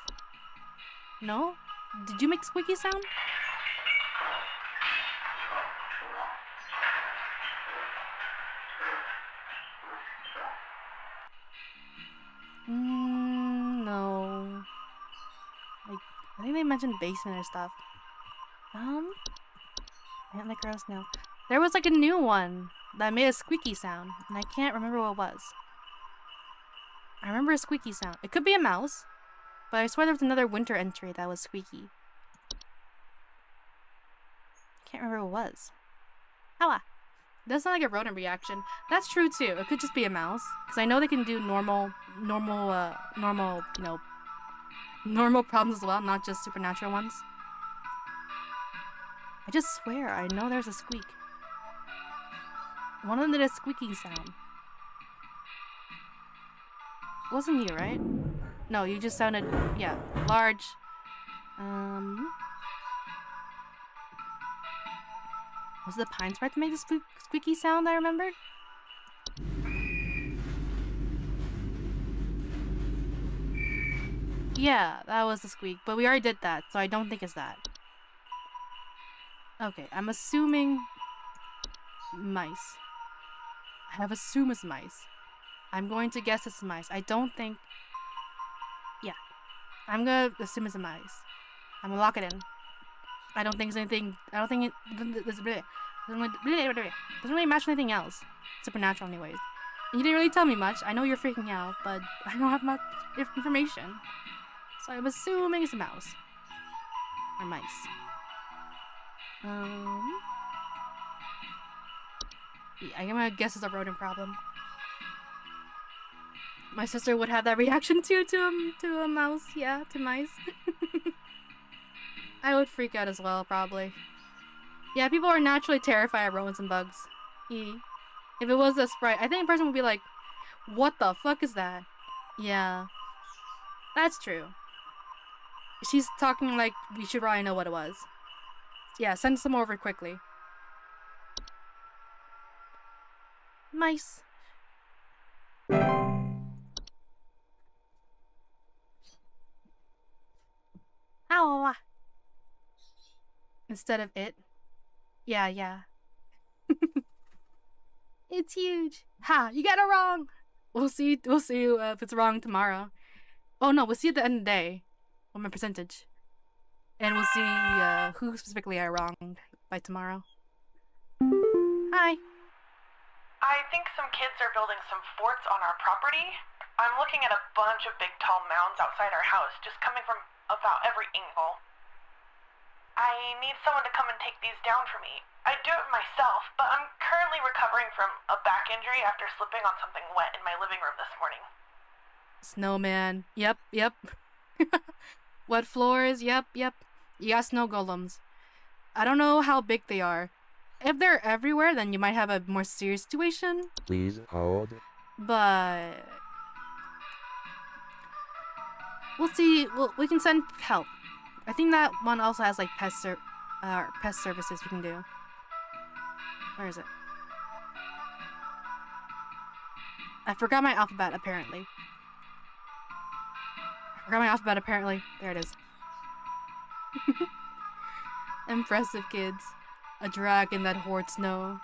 No? Did you make squeaky sound? No. I think they mentioned basement or stuff. Ant like gross now. There was like a new one that made a squeaky sound, and I can't remember what it was. I remember a squeaky sound. It could be a mouse, but I swear there was another winter entry that was squeaky. Can't remember what it was. Howa! It does sound like a rodent reaction. That's true too. It could just be a mouse, because I know they can do normal, you know, normal problems as well, not just supernatural ones. I just swear, I know there's a squeak. One of them did a squeaking sound. It wasn't you, right? No, you just sounded, yeah, large. Was it the pine sprite that made the squeaky sound I remembered? Yeah, that was the squeak, but we already did that, so I don't think it's that. Okay, I'm assuming mice. I have assumed it's mice. I'm going to guess it's mice. I don't think... Yeah. I'm gonna assume it's a mice. I'm gonna lock it in. I don't think it's anything... I don't think it... doesn't really match anything else. Supernatural anyways. And you didn't really tell me much. I know you're freaking out, but I don't have much information. So I'm assuming it's a mouse. Or mice. Yeah, I'm gonna guess it's a rodent problem. My sister would have that reaction too to a mouse. Yeah, to mice. I would freak out as well, probably. Yeah, people are naturally terrified of rodents and bugs. If it was a sprite, I think a person would be like, what the fuck is that? Yeah. That's true. She's talking like we should probably know what it was. Yeah, send some over quickly. Mice. Ow. Instead of it. Yeah, yeah. It's huge. Ha, you got it wrong. We'll see if it's wrong tomorrow. Oh no, we'll see at the end of the day. What my percentage. And we'll see who specifically I wronged by tomorrow. Hi. I think some kids are building some forts on our property. I'm looking at a bunch of big tall mounds outside our house, just coming from about every angle. I need someone to come and take these down for me. I'd do it myself, but I'm currently recovering from a back injury after slipping on something wet in my living room this morning. Snowman. Yep. Wet floors. Yep. You got snow golems. I don't know how big they are. If they're everywhere, then you might have a more serious situation. Please hold. But we'll see. We can send help. I think that one also has like pest services we can do. Where is it? I forgot my alphabet apparently. There it is. Impressive kids. A dragon that hoards snow.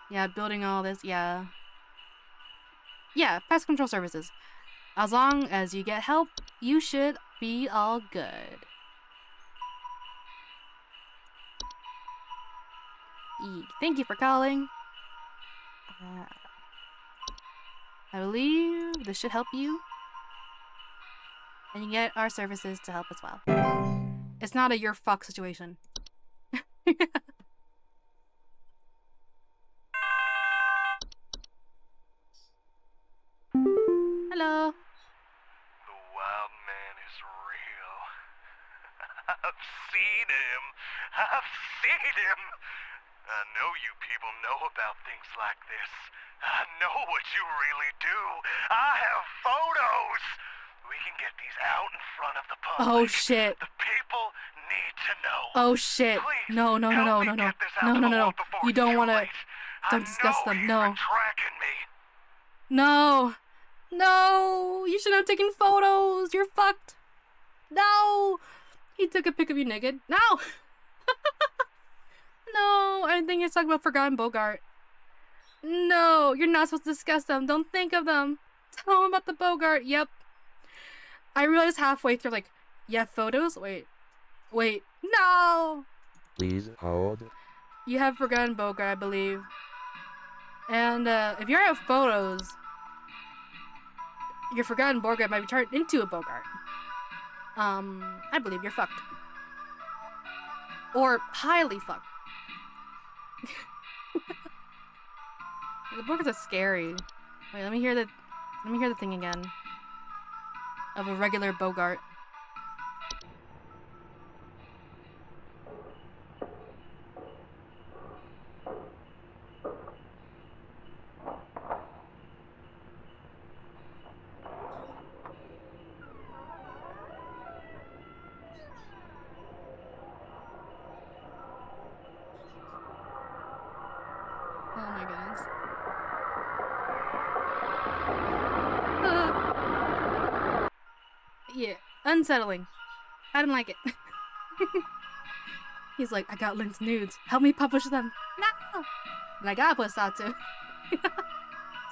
Yeah, building all this, yeah. Yeah, pest control services. As long as you get help, you should be all good. Thank you for calling. I believe this should help you. And you get our services to help as well. It's not a you're fucked situation. Hello. The wild man is real. I've seen him. I know you people know about things like this. I know what you really do. I have photos. We can get these out in front of the public. Oh shit. The people need to know. Oh shit. Please, No. You don't want to. Don't discuss them. No. Tracking me. No. You shouldn't have taken photos. You're fucked. No. He took a pic of you naked. No. No. I think you're talking about Forgotten Bogart. No. You're not supposed to discuss them. Don't think of them. Tell him about the Bogart. Yep. I realized halfway through, like, yeah, photos? Wait. No! Please hold. You have forgotten Bogart, I believe. And, if you're out of photos, your forgotten Bogart might be turned into a Bogart. I believe you're fucked. Or highly fucked. The Bogarts are scary. Wait, let me hear the thing again. Of a regular Bogart. Oh my goodness. Yeah, unsettling. I didn't like it. He's like, I got Link's nudes. Help me publish them. No! And I gotta post that too.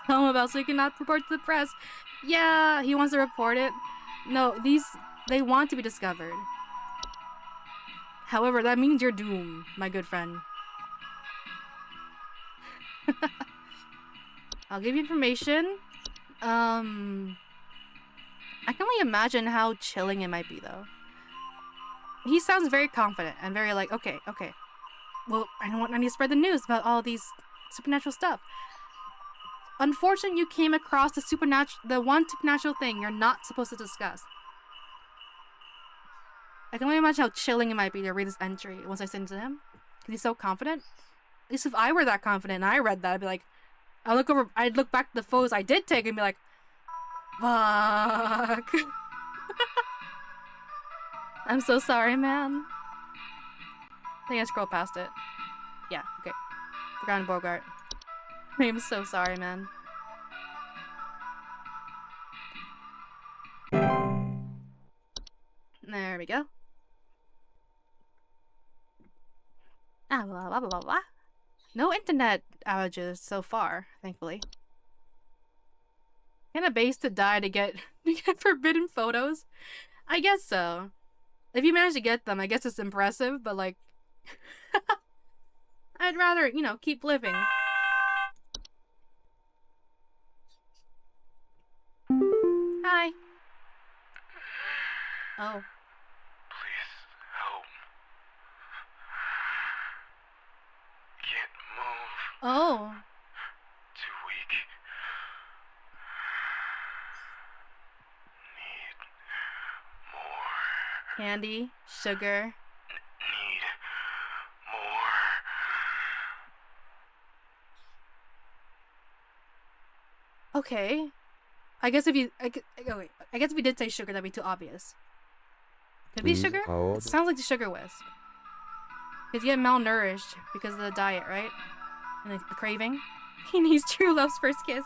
Tell him about so he cannot report to the press. Yeah, he wants to report it. No, they want to be discovered. However, that means you're doomed, my good friend. I'll give you information. I can only imagine how chilling it might be, though. He sounds very confident and very like, okay. Well, I need to spread the news about all these supernatural stuff. Unfortunately, you came across the one supernatural thing you're not supposed to discuss. I can only imagine how chilling it might be to read this entry once I send it to him. Because he's so confident. At least if I were that confident and I read that, I'd be like, I'd look back at the photos I did take and be like, fuck. I'm so sorry, man. I think I scrolled past it. Yeah, okay. Forgotten Bogart. I'm so sorry, man. There we go. Ah, blah, blah, blah, blah, blah. No internet outages so far, thankfully. Kind of base to die to get forbidden photos? I guess so. If you manage to get them, I guess it's impressive, but like... I'd rather, you know, keep living. Hi. Oh. Please help. Can't move. Oh. Too weak. Need more. Candy. Sugar. Need more. Okay. I guess if you... I guess if we did say sugar, that'd be too obvious. Could it be Please sugar? hold. It sounds like the sugar wisp. Because you get malnourished because of the diet, right? And the craving. He needs true love's first kiss.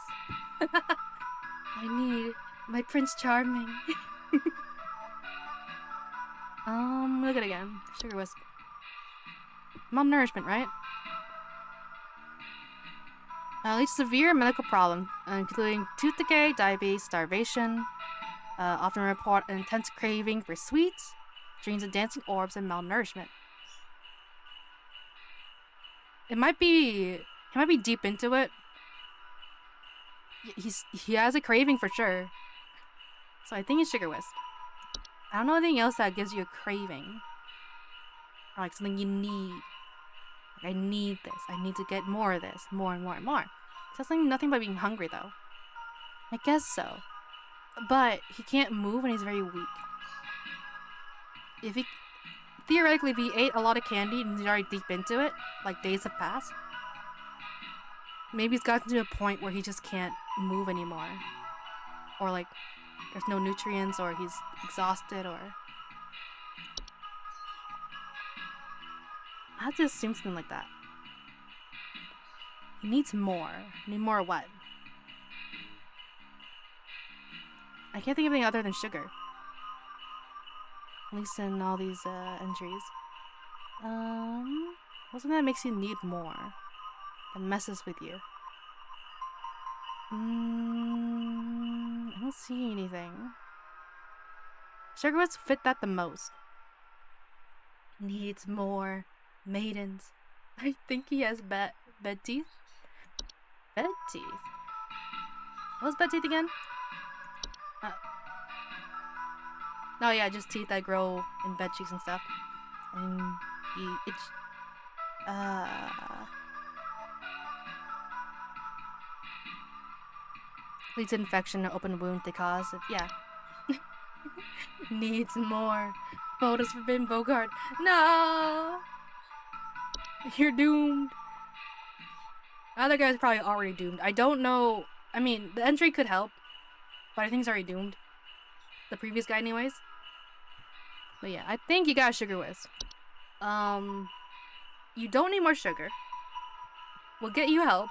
I need my Prince Charming. Look at it again. Sugar wisp. Malnourishment, right? Leads to severe medical problems, including tooth decay, diabetes, starvation, often report an intense craving for sweets, dreams of dancing orbs, and malnourishment. He might be deep into it. He has a craving for sure. So I think it's sugar wisp. I don't know anything else that gives you a craving. Or like something you need. Like, I need this. I need to get more of this. More and more and more. It's nothing but being hungry though. I guess so. But he can't move and he's very weak. Theoretically, if he ate a lot of candy and he's already deep into it, like days have passed, maybe he's gotten to a point where he just can't move anymore. Or like, there's no nutrients, or he's exhausted, or... I have to assume something like that. He needs more. Need more what? I can't think of anything other than sugar. At least in all these entries. What's something that makes you need more? That messes with you? I don't see anything. Sugar Wisp fit that the most. Needs more maidens. I think he has bed teeth. Bed teeth. What was bed teeth again? No, yeah, just teeth that grow in bed cheeks and stuff. And leads to infection or open wound they cause. Yeah. Needs more. Photos for Ben Bogart. No! You're doomed. The other guy's probably already doomed. I don't know. I mean, the entry could help, but I think he's already doomed. The previous guy, anyways. But yeah, I think you got a Sugar Wisp. You don't need more sugar. We'll get you help.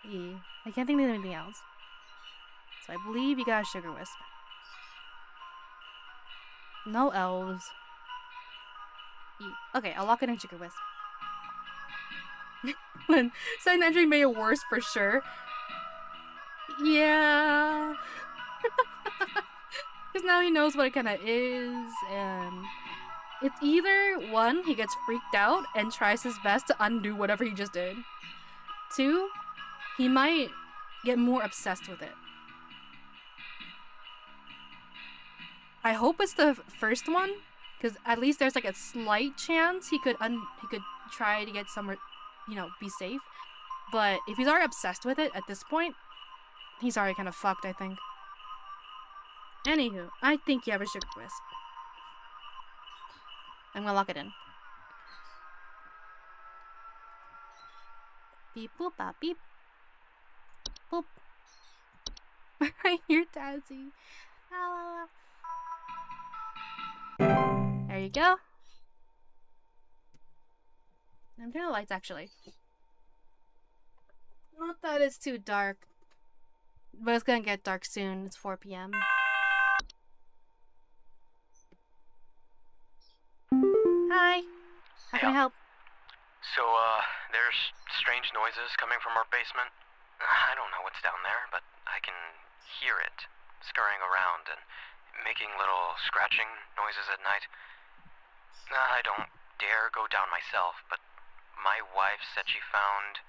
Yeah, I can't think of anything else. So I believe you got a Sugar Wisp. No elves. Okay, I'll lock it in Sugar Wisp. When second entry made it worse for sure. Yeah. Because now he knows what it kind of is, and it's either, one, he gets freaked out and tries his best to undo whatever he just did. Two, he might get more obsessed with it. I hope it's the first one, because at least there's like a slight chance he could try to get somewhere, you know, be safe. But if he's already obsessed with it at this point, he's already kind of fucked, I think. Anywho, I think you have a Sugar Wisp. I'm gonna lock it in. Beep boop bop beep. Boop. I hear Tazzy. There you go. I'm turning the lights actually. Not that it's too dark, but it's gonna get dark soon. It's 4 p.m. Hi. How can I help? So, there's strange noises coming from our basement. I don't know what's down there, but I can hear it scurrying around and making little scratching noises at night. I don't dare go down myself, but my wife said she found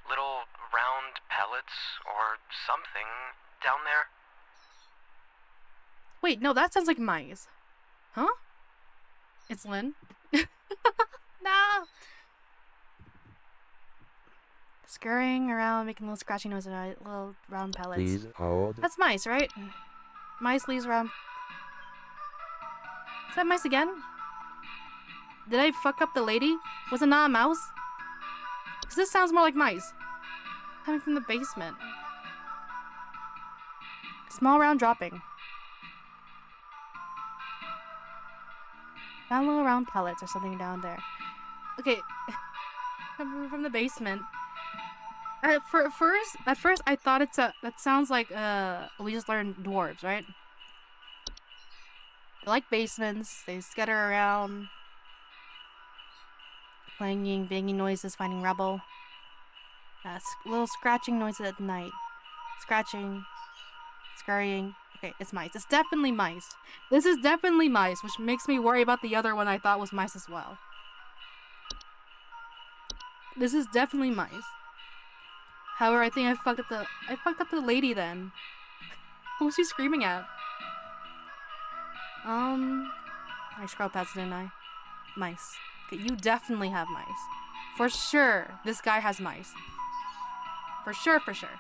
little round pellets or something down there. Wait, no, that sounds like mice. Huh? It's Lynn. No! Scurrying around, making little scratching noises, little round pellets. Please hold. That's mice, right? Mice leaves around. Is that mice again? Did I fuck up the lady? Was it not a mouse? Because this sounds more like mice. Coming from the basement. Small round dropping. Found little round pellets or something down there. Okay. From the basement. At first I thought that sounds like we just learned dwarves, right? They like basements, they scatter around, clanging, banging noises, finding rubble. Little scratching noises at night. Scratching, scurrying. Okay, it's mice. It's definitely mice. This is definitely mice, which makes me worry about the other one I thought was mice as well. This is definitely mice. However, I think I fucked up the lady then. What was she screaming at? I scrolled past, didn't I? Mice. Okay, you definitely have mice. For sure, this guy has mice. For sure, for sure.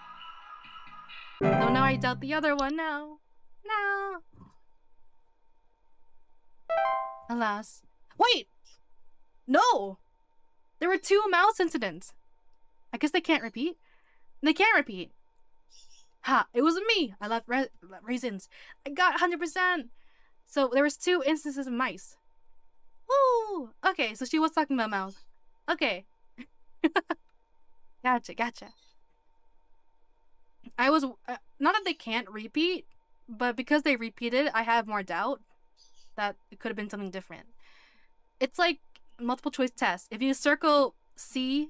No, now I doubt the other one. No. No. Alas. Wait! No! There were 2 mouse incidents. I guess they can't repeat. They can't repeat. Ha! It was me. I left reasons. I got 100%. So there was 2 instances of mice. Woo! Okay, so she was talking about mouse. Okay. Gotcha. I was not that they can't repeat, but because they repeated, I have more doubt that it could have been something different. It's like multiple choice test. If you circle C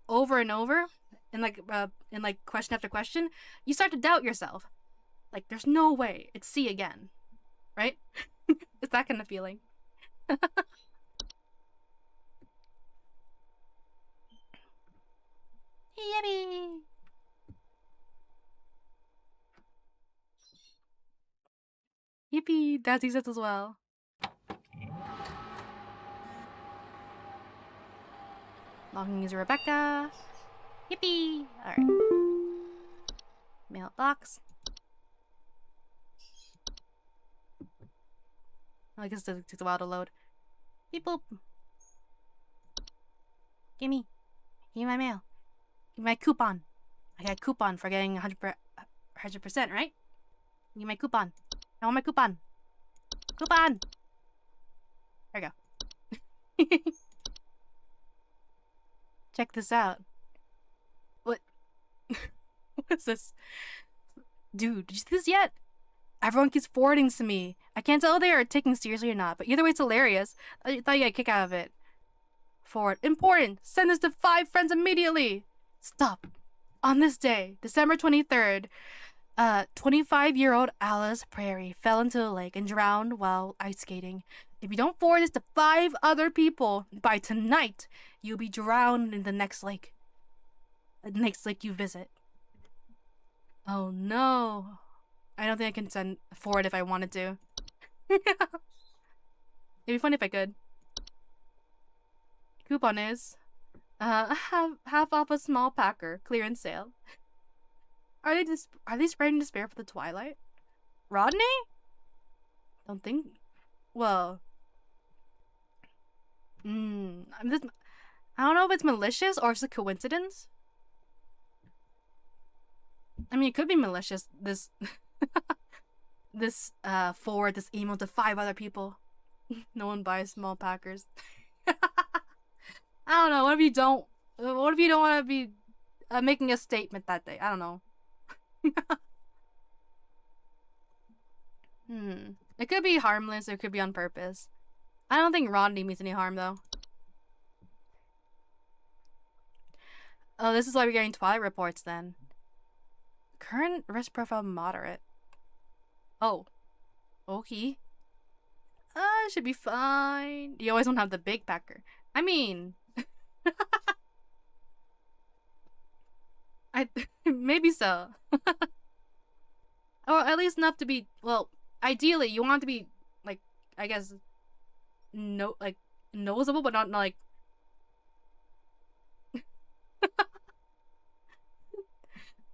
over and over in like question after question, you start to doubt yourself. Like, there's no way it's C again. Right? It's that kind of feeling. Yippee! Yippee! Dazzy says as well. Logging user Rebecca. Yippee! Alright. Mailbox. I guess it takes a while to load. Beep boop. Gimme. Give me my mail. Give me my coupon. I got a coupon for getting 100%, right? Give me my coupon. I want my coupon. Coupon! There we go. Check this out. What? What is this? Dude, did you see this yet? Everyone keeps forwarding to me. I can't tell if they are taking seriously or not, but either way it's hilarious. I thought you got a kick out of it. Forward. Important! Send this to 5 friends immediately! Stop. On this day, December 23rd, 25-year-old Alice Prairie fell into a lake and drowned while ice skating. If you don't forward this to 5 other people, by tonight, you'll be drowned in the next lake. The next lake you visit. Oh no. I don't think I can forward if I wanted to. It'd be funny if I could. Coupon is half off a small packer clearance sale. Are they spreading despair for the twilight? Rodney? Don't think. Well, I don't know if it's malicious or it's a coincidence. I mean, it could be malicious. This forward this email to 5 other people. No one buys small packers. I don't know. What if you don't want to be making a statement that day? I don't know. It could be harmless or it could be on purpose. I don't think Rodney means any harm though. Oh, this is why we're getting Twilight reports then. Current risk profile moderate. Oh. Okay. Should be fine. You always want to have the big packer. I mean... maybe so. Or at least enough to be... Well, ideally, you want it to be, like, I guess... noticeable, but not like...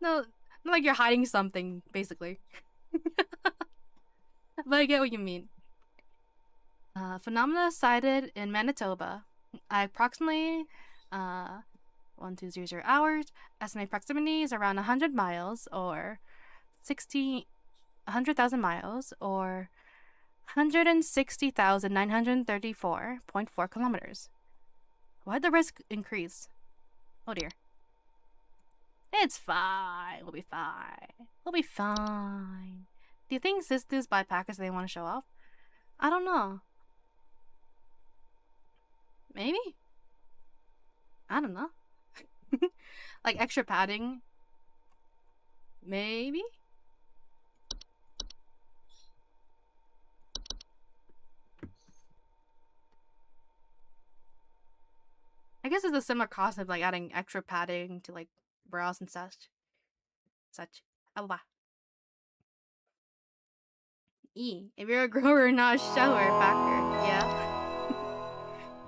No, not like you're hiding something, basically. But I get what you mean. Phenomena cited in Manitoba. Approximately 1200 hours. Estimated proximity is around 100 miles or 100,000 miles or 160,934.4 kilometers. Why'd the risk increase? Oh dear. It's fine. We'll be fine. We'll be fine. Do you think sisters buy packers they want to show off? I don't know. Maybe? I don't know. Like extra padding? Maybe? I guess it's a similar cost of like adding extra padding to like bras and such. Alba. E. If you're a grower, not a shower packer. Yeah.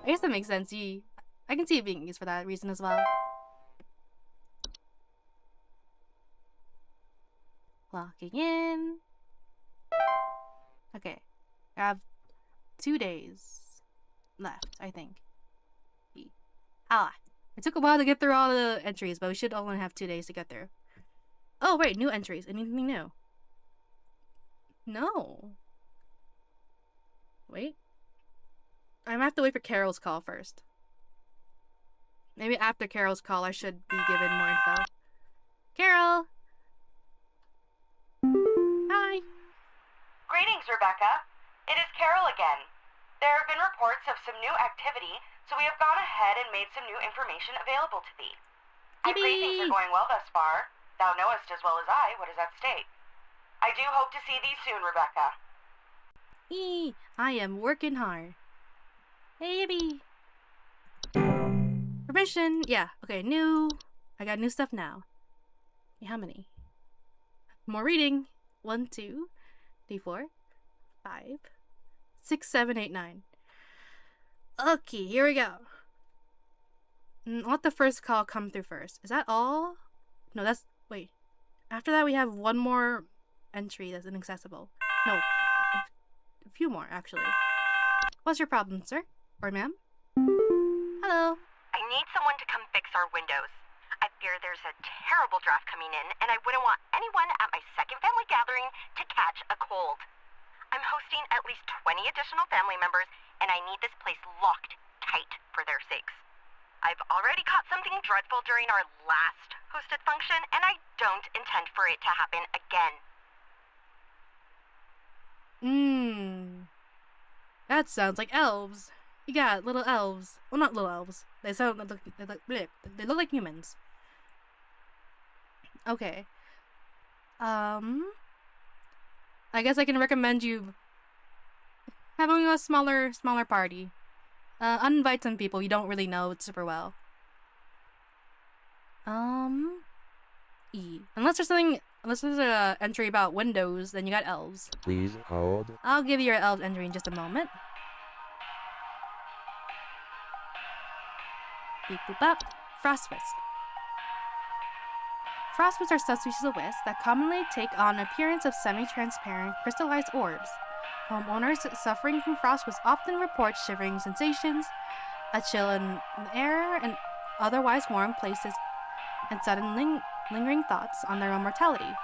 I guess that makes sense. E. I can see it being used for that reason as well. Locking in. Okay. I have 2 days left, I think. E. It took a while to get through all the entries, but we should only have 2 days to get through. Oh, wait, new entries. Anything new? No. Wait. I'm gonna have to wait for Carol's call first. Maybe after Carol's call, I should be given more info. Carol! Hi! Greetings, Rebecca. It is Carol again. There have been reports of some new activity, so we have gone ahead and made some new information available to thee. I pray things are going well thus far. Thou knowest as well as I what is at stake. I do hope to see thee soon, Rebecca. I am working hard. Baby. Permission. Yeah. Okay. New. I got new stuff now. Okay, how many? More reading. 1, 2, 3, 4, 5, 6, 7, 8, 9. Okay, here we go. Let the first call come through first. Is that all? No, that's... Wait. After that, we have one more entry that's inaccessible. No. A few more, actually. What's your problem, sir? Or ma'am? Hello. I need someone to come fix our windows. I fear there's a terrible draft coming in, and I wouldn't want anyone at my second family gathering to catch a cold. I'm hosting at least 20 additional family members, and I need this place locked tight for their sakes. I've already caught something dreadful during our last hosted function, and I don't intend for it to happen again. That sounds like elves. You got little elves. Well, not little elves. They look like humans. Okay. I guess I can recommend you having a smaller party. Uninvite some people you don't really know super well. Unless there's an entry about windows, then you got elves. Please hold. I'll give you your elves entry in just a moment. Beep boop up. Frostwisp. Frostwisps are subspecies of wisps that commonly take on an appearance of semi-transparent, crystallized orbs. Homeowners suffering from frostwisps often report shivering sensations, a chill in the air, and otherwise warm places, and sudden lingering thoughts on their own mortality.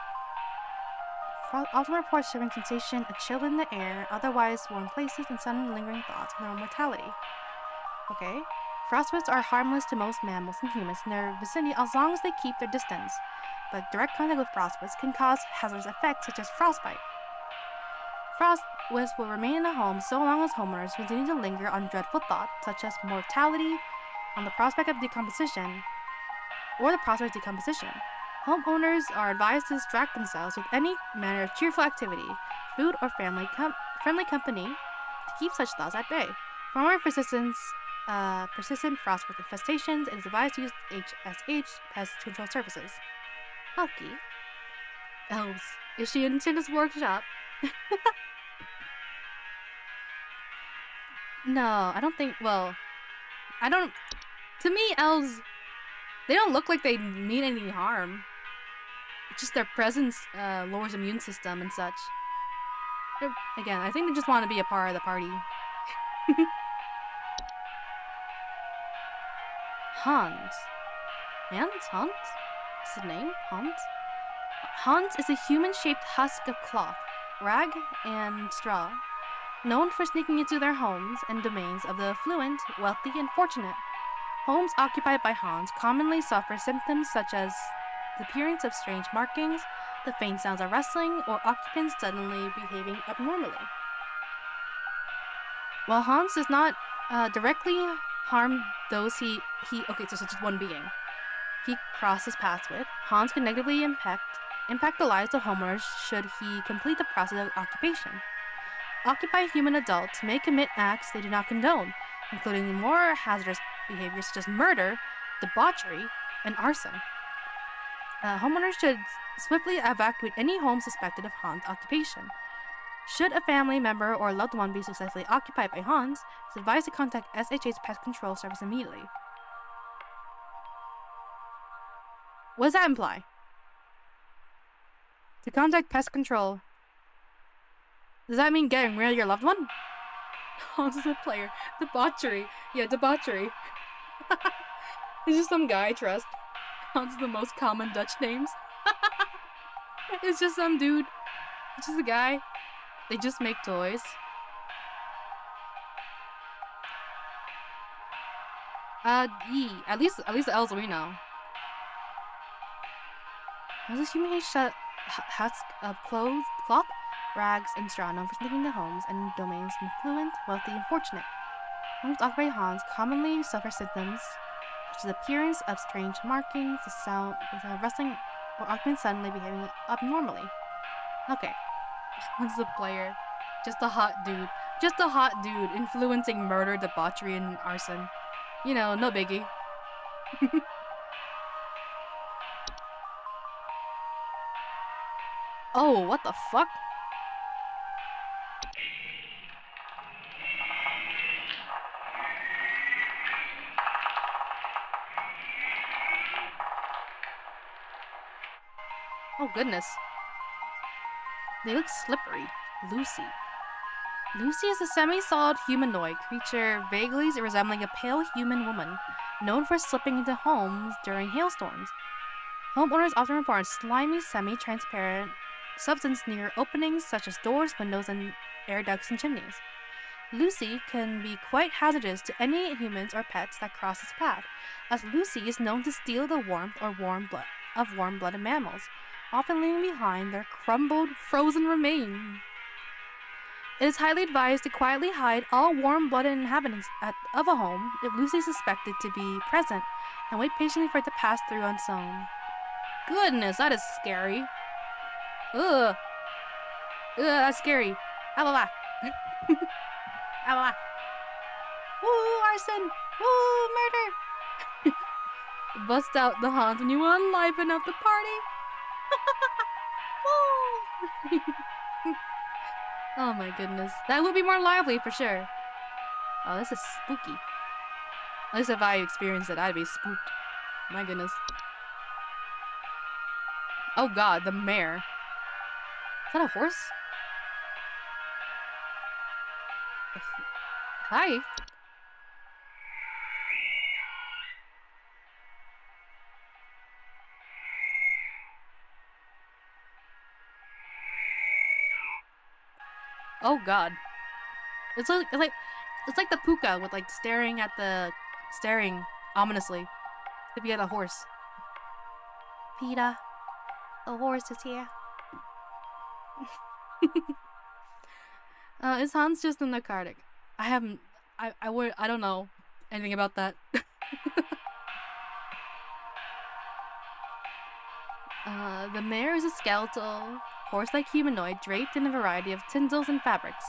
Often report shivering sensation, a chill in the air, otherwise warm places, and sudden lingering thoughts on their own mortality. Okay. Frostwisps are harmless to most mammals and humans in their vicinity as long as they keep their distance, but direct contact with frostwisps can cause hazardous effects such as frostbite. Frostwisps will remain in a home so long as homeowners continue to linger on dreadful thoughts such as mortality, on the prospect of decomposition, or the prospect of decomposition. Homeowners are advised to distract themselves with any manner of cheerful activity, food, or friendly company to keep such thoughts at bay. For more persistent frostbite infestations, it is advised to use HSH pest control services. Okay. Elves. Is she in Tinda's workshop? No, I don't think. Well, I don't. To me, elves, they don't look like they mean any harm. It's just their presence lowers immune system and such. Again, I think they just want to be a part of the party. Hans. Hans? Is his name? Hans? Hans is a human-shaped husk of cloth, rag, and straw, known for sneaking into their homes and domains of the affluent, wealthy, and fortunate. Homes occupied by Hans commonly suffer symptoms such as the appearance of strange markings, the faint sounds of rustling, or occupants suddenly behaving abnormally. While Hans does not directly harm those okay, so it's just one being he crosses paths with, Hans can negatively impact the lives of homeowners should he complete the process of occupation. Occupied human adults may commit acts they do not condone, including more hazardous behaviors such as murder, debauchery, and arson. Homeowners should swiftly evacuate any home suspected of Hans' occupation. Should a family member or loved one be successfully occupied by Hans, it's advised to contact SHA's Pest Control Service immediately. What does that imply? To contact Pest Control. Does that mean getting rid of your loved one? Hans is a player. Debauchery. Yeah, debauchery. It's just some guy I trust. Hans is the most common Dutch names. It's just some dude. It's just a guy. They just make toys. At least the elves we know. There's a human husk of cloth, rags, and straw known for sneaking into homes and domains from affluent, wealthy, and fortunate. Homes occupied by Hans commonly suffer symptoms such as the appearance of strange markings, the sound of rustling, or occupants suddenly behaving abnormally. Okay. What's the player? Just a hot dude. Just a hot dude influencing murder, debauchery, and arson. You know, no biggie. Oh, what the fuck? Oh goodness. They look slippery. Lucy. Lucy is a semi-solid humanoid creature vaguely resembling a pale human woman, known for slipping into homes during hailstorms. Homeowners often report slimy, semi-transparent substance near openings such as doors, windows, and air ducts and chimneys. Lucy can be quite hazardous to any humans or pets that cross its path, as Lucy is known to steal the warmth or warm-blooded mammals, often leaving behind their crumbled, frozen remains. It is highly advised to quietly hide all warm-blooded inhabitants of a home if Lucy is suspected to be present, and wait patiently for it to pass through on its own. Goodness, that is scary. Ugh. Ugh, that's scary. Alala. Alala. Woo, arson. Woo, murder. Bust out the haunt when you want to liven up the party. Woo. Oh my goodness. That would be more lively for sure. Oh, this is spooky. At least if I experienced it, I'd be spooked. My goodness. Oh god, the mare. Is that a horse? Hi. Oh god. It's like the puka with like staring ominously. If you had a horse. Peter, the horse is here. Is Hans just a narcotic? I don't know anything about that. The mare is a skeletal, horse-like humanoid draped in a variety of tinsels and fabrics.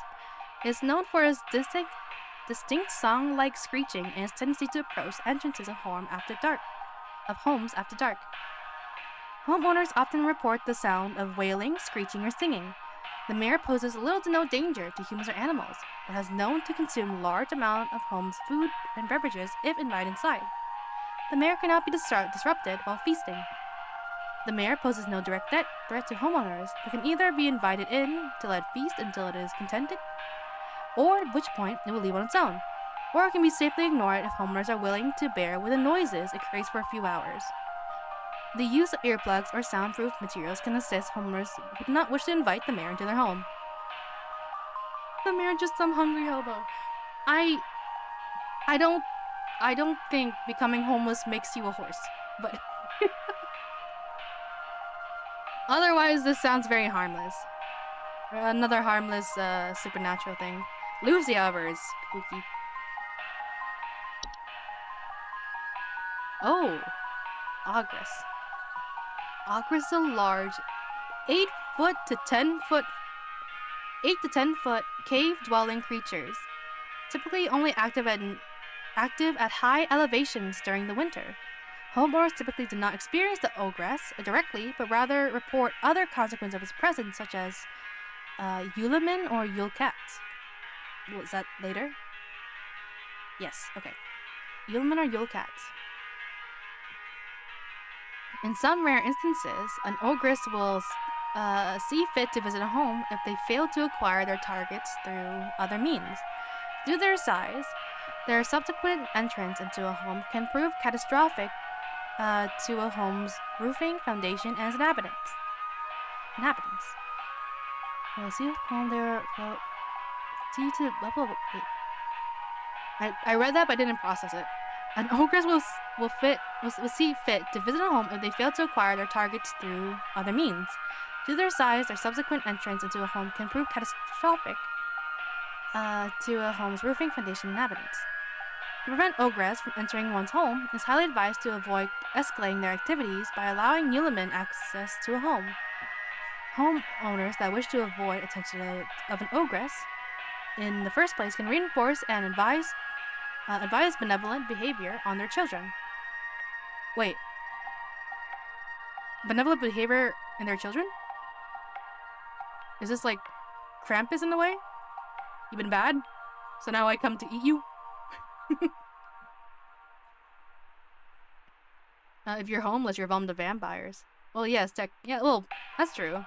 It is known for its distinct song-like screeching and its tendency to approach entrances of homes after dark. Homeowners often report the sound of wailing, screeching, or singing. The mare poses little to no danger to humans or animals, but has known to consume large amounts of homes' food and beverages if invited inside. The mare cannot be disrupted while feasting. The mare poses no direct threat to homeowners, but can either be invited in to let feast until it is contented, or at which point it will leave on its own, or it can be safely ignored if homeowners are willing to bear with the noises it creates for a few hours. The use of earplugs or soundproof materials can assist homeowners who do not wish to invite the mare into their home. The mare just some hungry hobo. I don't think becoming homeless makes you a horse, but otherwise this sounds very harmless. Another harmless supernatural thing. Lucy, however, is spooky. Oh, Ogress. Ogress are large, 8 to 10 foot cave-dwelling creatures, typically only active at high elevations during the winter. Homeowners typically do not experience the ogress directly, but rather report other consequences of its presence, such as Yulemen or Yule cats. Was that later? Yes, okay. Yulemen or Yule cats. In some rare instances, an ogress will see fit to visit a home if they fail to acquire their targets through other means. Due to their size, their subsequent entrance into a home can prove catastrophic to a home's roofing, foundation, and its inhabitants. We'll see if home there. Well, due to I read that, but I didn't process it. An ogress will see fit to visit a home if they fail to acquire their targets through other means. Due to their size, their subsequent entrance into a home can prove catastrophic to a home's roofing, foundation, and inhabitants. To prevent ogress from entering one's home, it is highly advised to avoid escalating their activities by allowing Yulemen access to a home. Homeowners that wish to avoid attention of an ogress in the first place can reinforce and advise benevolent behavior on their children. Wait. Benevolent behavior in their children? Is this like Krampus in the way? You've been bad? So now I come to eat you? If you're homeless, you're vulnerable to vampires. Well, yes, yeah, well, that's true.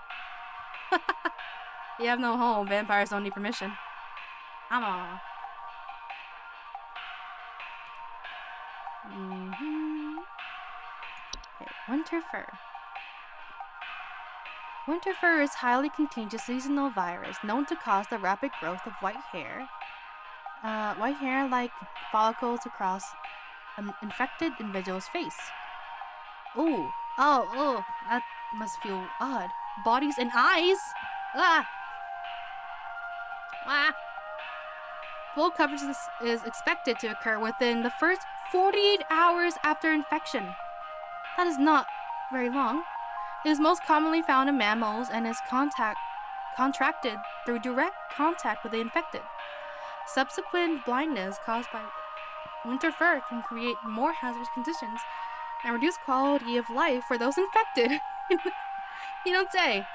You have no home, vampires don't need permission. I'm on. Okay, winter fur. Winter fur is highly contagious seasonal virus known to cause the rapid growth of white hair. White hair like follicles across an infected individual's face. Ooh. Oh, that must feel odd. Bodies and eyes? Ah! Full coverage is expected to occur within the first 48 hours after infection. That is not very long. It is most commonly found in mammals and is contracted through direct contact with the infected. Subsequent blindness caused by winter fur can create more hazardous conditions and reduce quality of life for those infected. You don't say.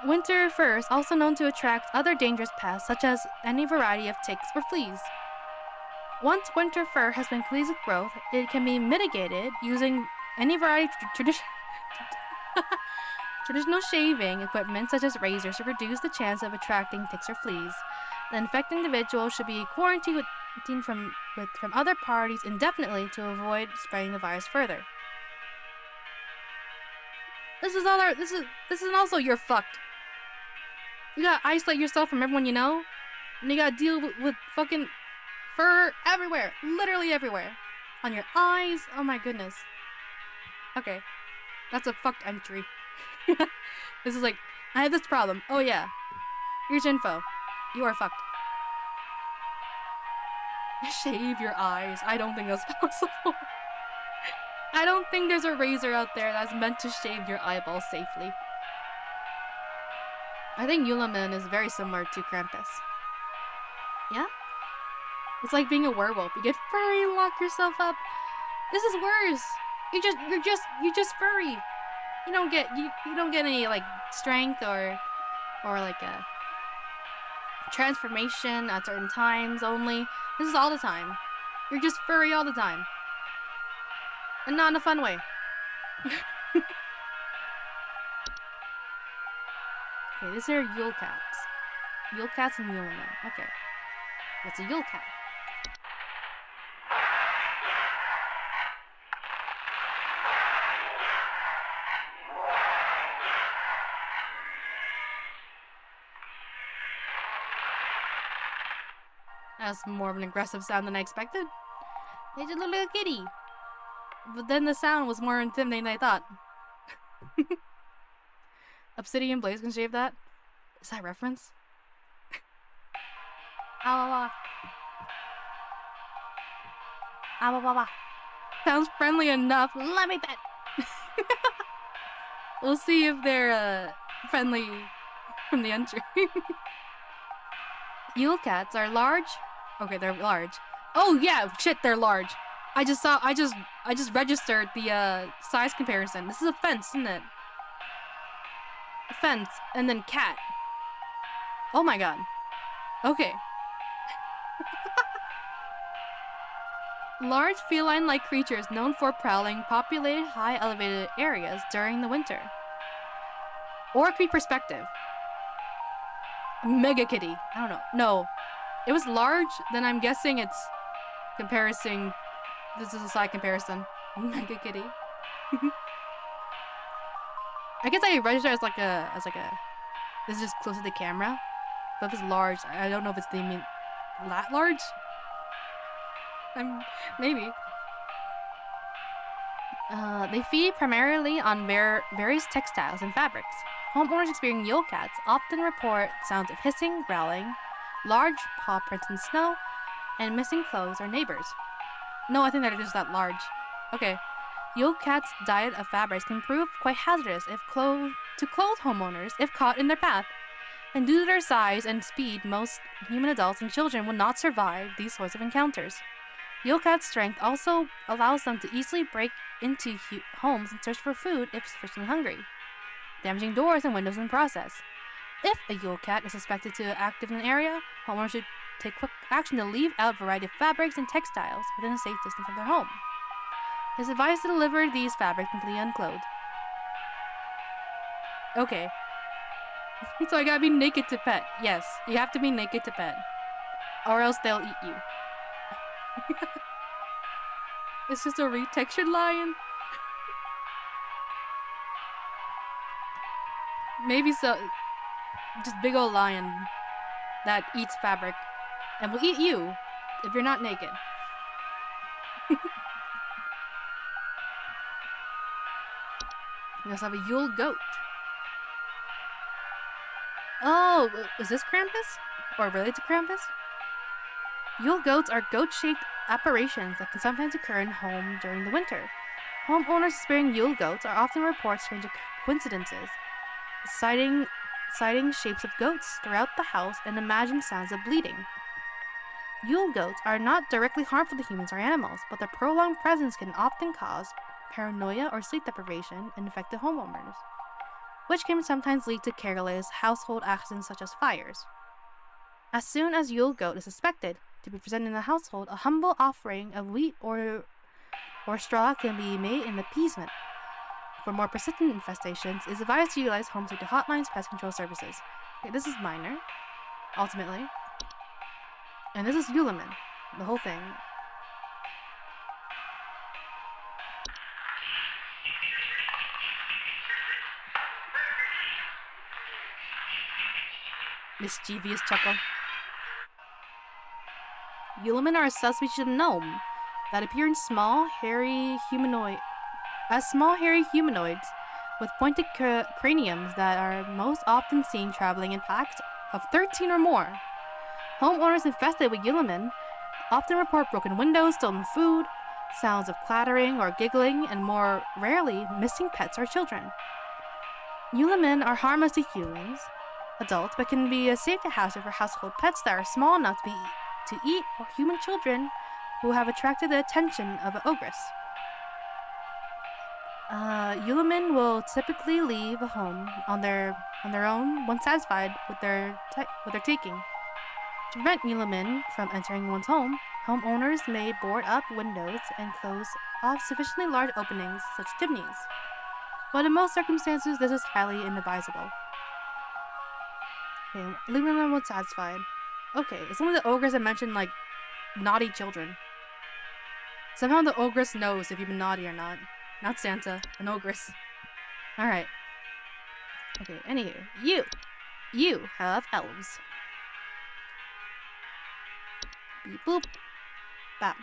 Winter fur is also known to attract other dangerous pests, such as any variety of ticks or fleas. Once winter fur has been completed growth, it can be mitigated using any variety of traditional shaving equipment, such as razors, to reduce the chance of attracting ticks or fleas. The infected individual should be quarantined from other parties indefinitely to avoid spreading the virus further. This is also you're fucked. You gotta isolate yourself from everyone you know, and you gotta deal with fucking fur everywhere, literally everywhere, on your eyes. Oh my goodness. Okay, that's a fucked entry. This is like, I have this problem. Oh yeah, here's your info. You are fucked. Shave your eyes. I don't think that's possible. I don't think there's a razor out there that's meant to shave your eyeballs safely. I think Yulaman is very similar to Krampus. Yeah? It's like being a werewolf. You get furry, lock yourself up. This is worse. You're just furry. You don't get any like strength or like a transformation at certain times only. This is all the time. You're just furry all the time. And not in a fun way. Okay, these are Yule cats. Yule cats and Yule men. Okay. What's a Yule cat? That's more of an aggressive sound than I expected. They just look like a kitty. But then the sound was more intimidating than I thought. Obsidian Blaze can shave that? Is that a reference? Ah, sounds friendly enough. Let me bet. We'll see if they're friendly from the entry. Yule cats are large. Okay, they're large. Oh yeah, shit, they're large. I just registered the size comparison. This is a fence, isn't it? A fence and then cat. Oh my god. Okay. Large feline-like creatures known for prowling populated high elevated areas during the winter. Or it could be perspective. Mega kitty. I don't know. No. It was large, then I'm guessing it's comparison. This is a side comparison. Mega kitty. I guess I register as like a this is just close to the camera. But if it's large, I don't know if it's they mean that large. Maybe. They feed primarily on various textiles and fabrics. Homeowners experiencing Yule cats often report sounds of hissing, growling, large paw prints in snow, and missing clothes or neighbors. No, I think they're just that large. Okay. Yule cat's diet of fabrics can prove quite hazardous to clothed homeowners if caught in their path. And due to their size and speed, most human adults and children will not survive these sorts of encounters. Yule cat's strength also allows them to easily break into homes and search for food if sufficiently hungry, damaging doors and windows in the process. If a Yule cat is suspected to be active in an area, homeowners should take quick action to leave out a variety of fabrics and textiles within a safe distance of their home. It is advised to deliver these fabrics completely unclothed. Okay. So I gotta be naked to pet. Yes, you have to be naked to pet. Or else they'll eat you. It's just a retextured lion. Maybe so. Just big old lion that eats fabric and will eat you if you're not naked. We also have a Yule goat. Oh, is this Krampus? Or related to Krampus? Yule goats are goat-shaped apparitions that can sometimes occur in home during the winter. Homeowners experiencing Yule goats are often report strange coincidences, citing shapes of goats throughout the house and imagined sounds of bleeding. Yule goats are not directly harmful to humans or animals, but their prolonged presence can often cause paranoia or sleep deprivation in affected homeowners, which can sometimes lead to careless household actions such as fires. As soon as Yule goat is suspected to be present in the household, a humble offering of wheat or straw can be made in appeasement. For more persistent infestations, it is advised to utilize Home Safety Hotline's pest control services. Okay, this is minor, ultimately. And this is Yuleman, the whole thing. Mischievous chuckle. Yulemen are a subspecies of gnome that appear in small, hairy humanoids with pointed craniums that are most often seen traveling in packs of 13 or more. Homeowners infested with Yulemen often report broken windows, stolen food, sounds of clattering or giggling, and more rarely, missing pets or children. Yulemen are harmless to humans, adults, but can be a safety hazard for household pets that are small enough to eat or human children who have attracted the attention of an ogress. Yulemen will typically leave a home on their own once satisfied with their taking. To prevent Yulemen from entering one's home, homeowners may board up windows and close off sufficiently large openings, such as chimneys. But in most circumstances, this is highly inadvisable. Okay, leaving them once satisfied. Okay, some of the ogres I mentioned, like, naughty children. Somehow the ogress knows if you've been naughty or not. Not Santa, an ogress. Alright. Okay, anywho. You have elves. Beep boop. Bam.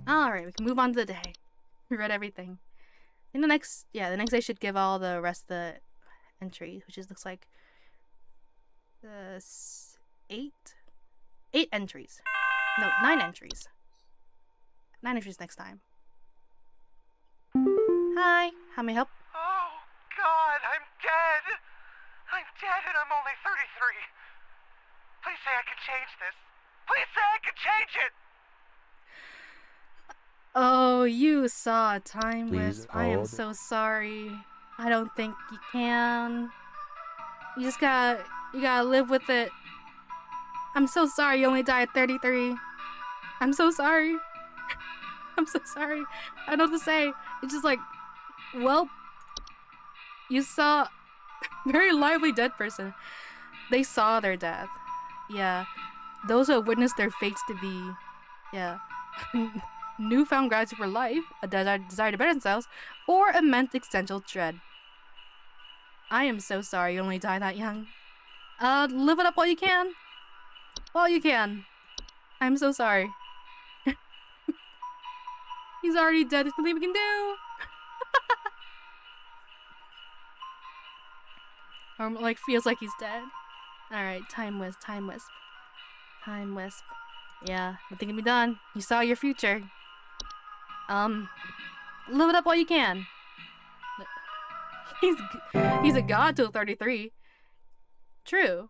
Alright, we can move on to the day. We read everything. In the next day should give all the rest of the entries, which looks like 8 entries. No, 9 entries. 9 entries next time. Hi, how may I help? Oh, God, I'm dead. I'm dead and I'm only 33. Please say I can change this. Please say I can change it. Oh, you saw a time wisp. I am hold. so sorry. I don't think you can. You just gotta live with it. I'm so sorry you only died at 33. I'm so sorry. I'm so sorry. I don't know what to say. It's just like, well, you saw a very lively dead person. They saw their death. Yeah. Those who have witnessed their fates to be, yeah, newfound gratitude for life, a desire to better themselves, or immense existential dread. I am so sorry you only died that young. Live it up while you can. While you can. I'm so sorry. He's already dead. There's nothing we can do. Or like feels like he's dead. Alright, time wisp. Yeah, nothing can be done. You saw your future. Live it up while you can. He's a god till 33. True.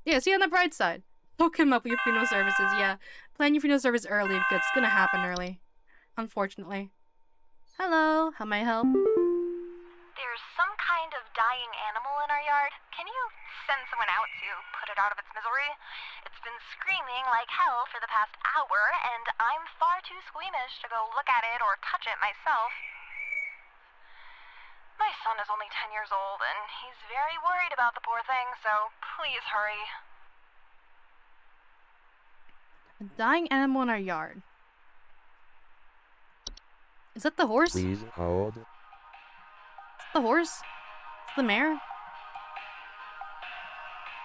Yeah, see on the bright side. Hook him up with your funeral services, yeah. Plan your funeral service early because it's gonna happen early. Unfortunately. Hello, how may I help? There's some kind of dying animal in our yard. Can you send someone out to put it out of its misery? It's been screaming like hell for the past hour, and I'm far too squeamish to go look at it or touch it myself. My son is only 10 years old, and he's very worried about the poor thing, so please hurry. A dying animal in our yard. Is that the horse? Please hold. The horse? It's the mare?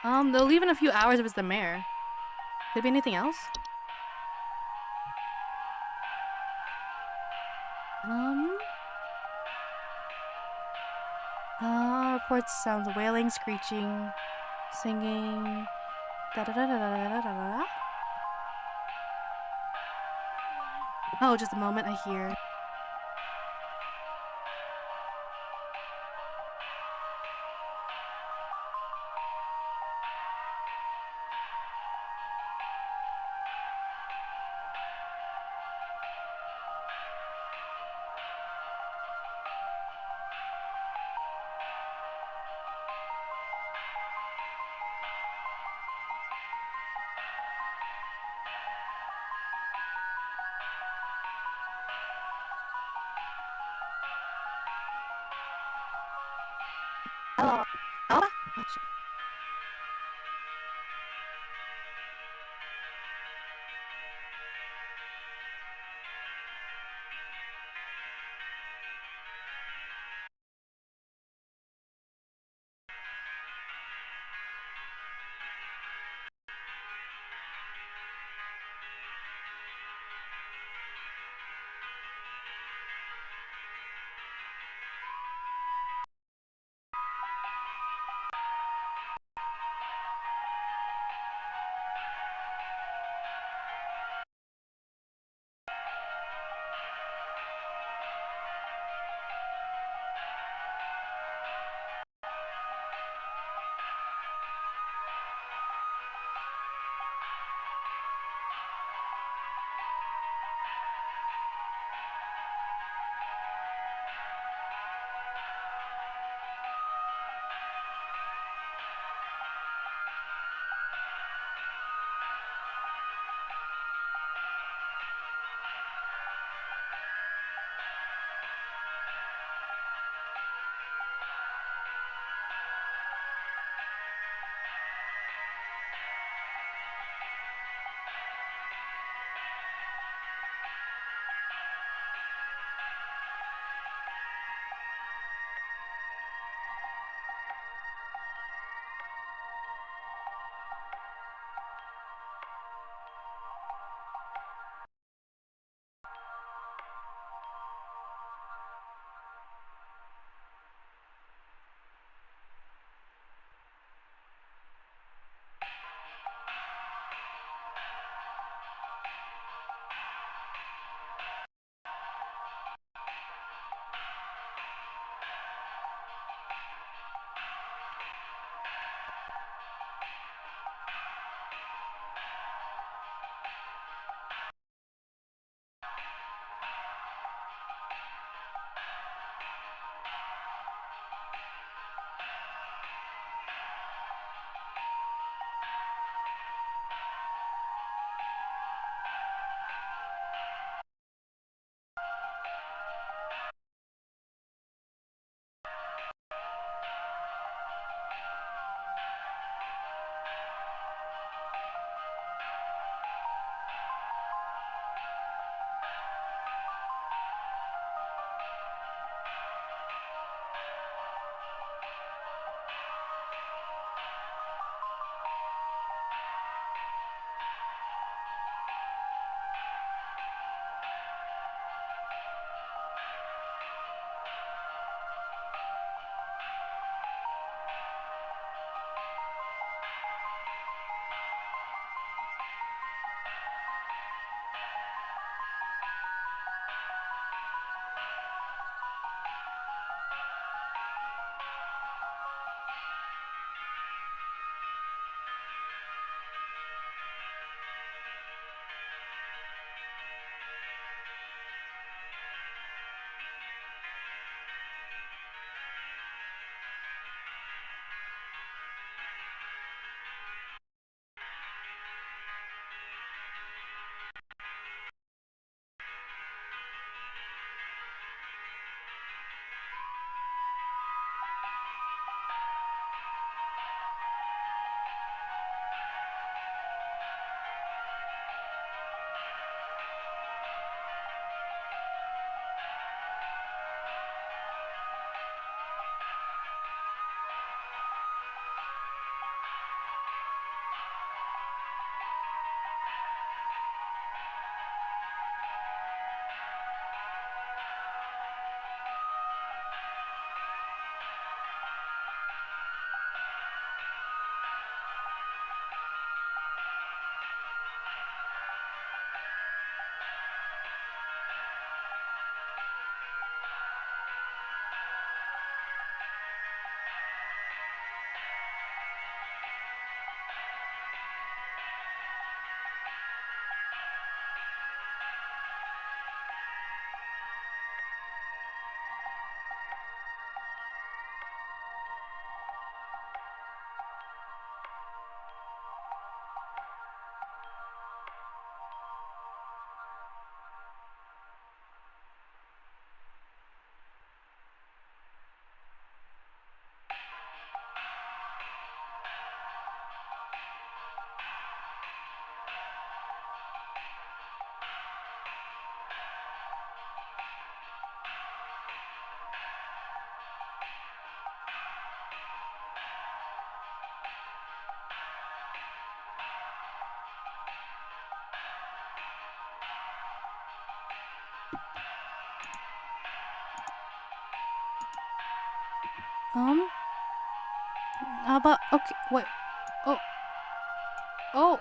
They'll leave in a few hours if it's the mare. Could it be anything else? Reports sounds of wailing, screeching, singing. Da da da da da da da da. Oh, just a moment, I hear. Hello. Oh, shit. How about, okay, wait. Oh.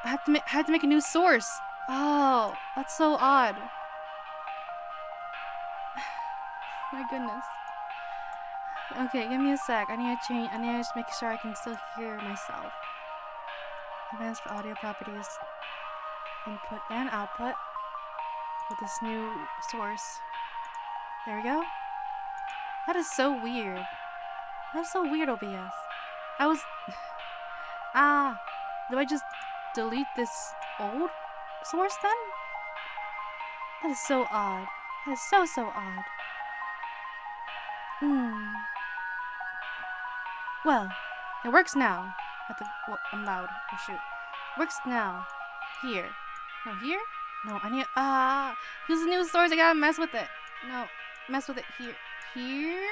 I have to make a new source. Oh, that's so odd. My goodness. Okay, give me a sec. I need to just make sure I can still hear myself. Advanced audio properties. Input and output. With this new source. There we go. That is so weird. That's so weird, OBS. I was... do I just delete this old source then? That is so odd. That is so odd. Well, it works now. Well, I'm loud. Oh shoot. Works now. Here. No, here? No, I need... use a new source. I gotta mess with it. No, mess with it here. Here?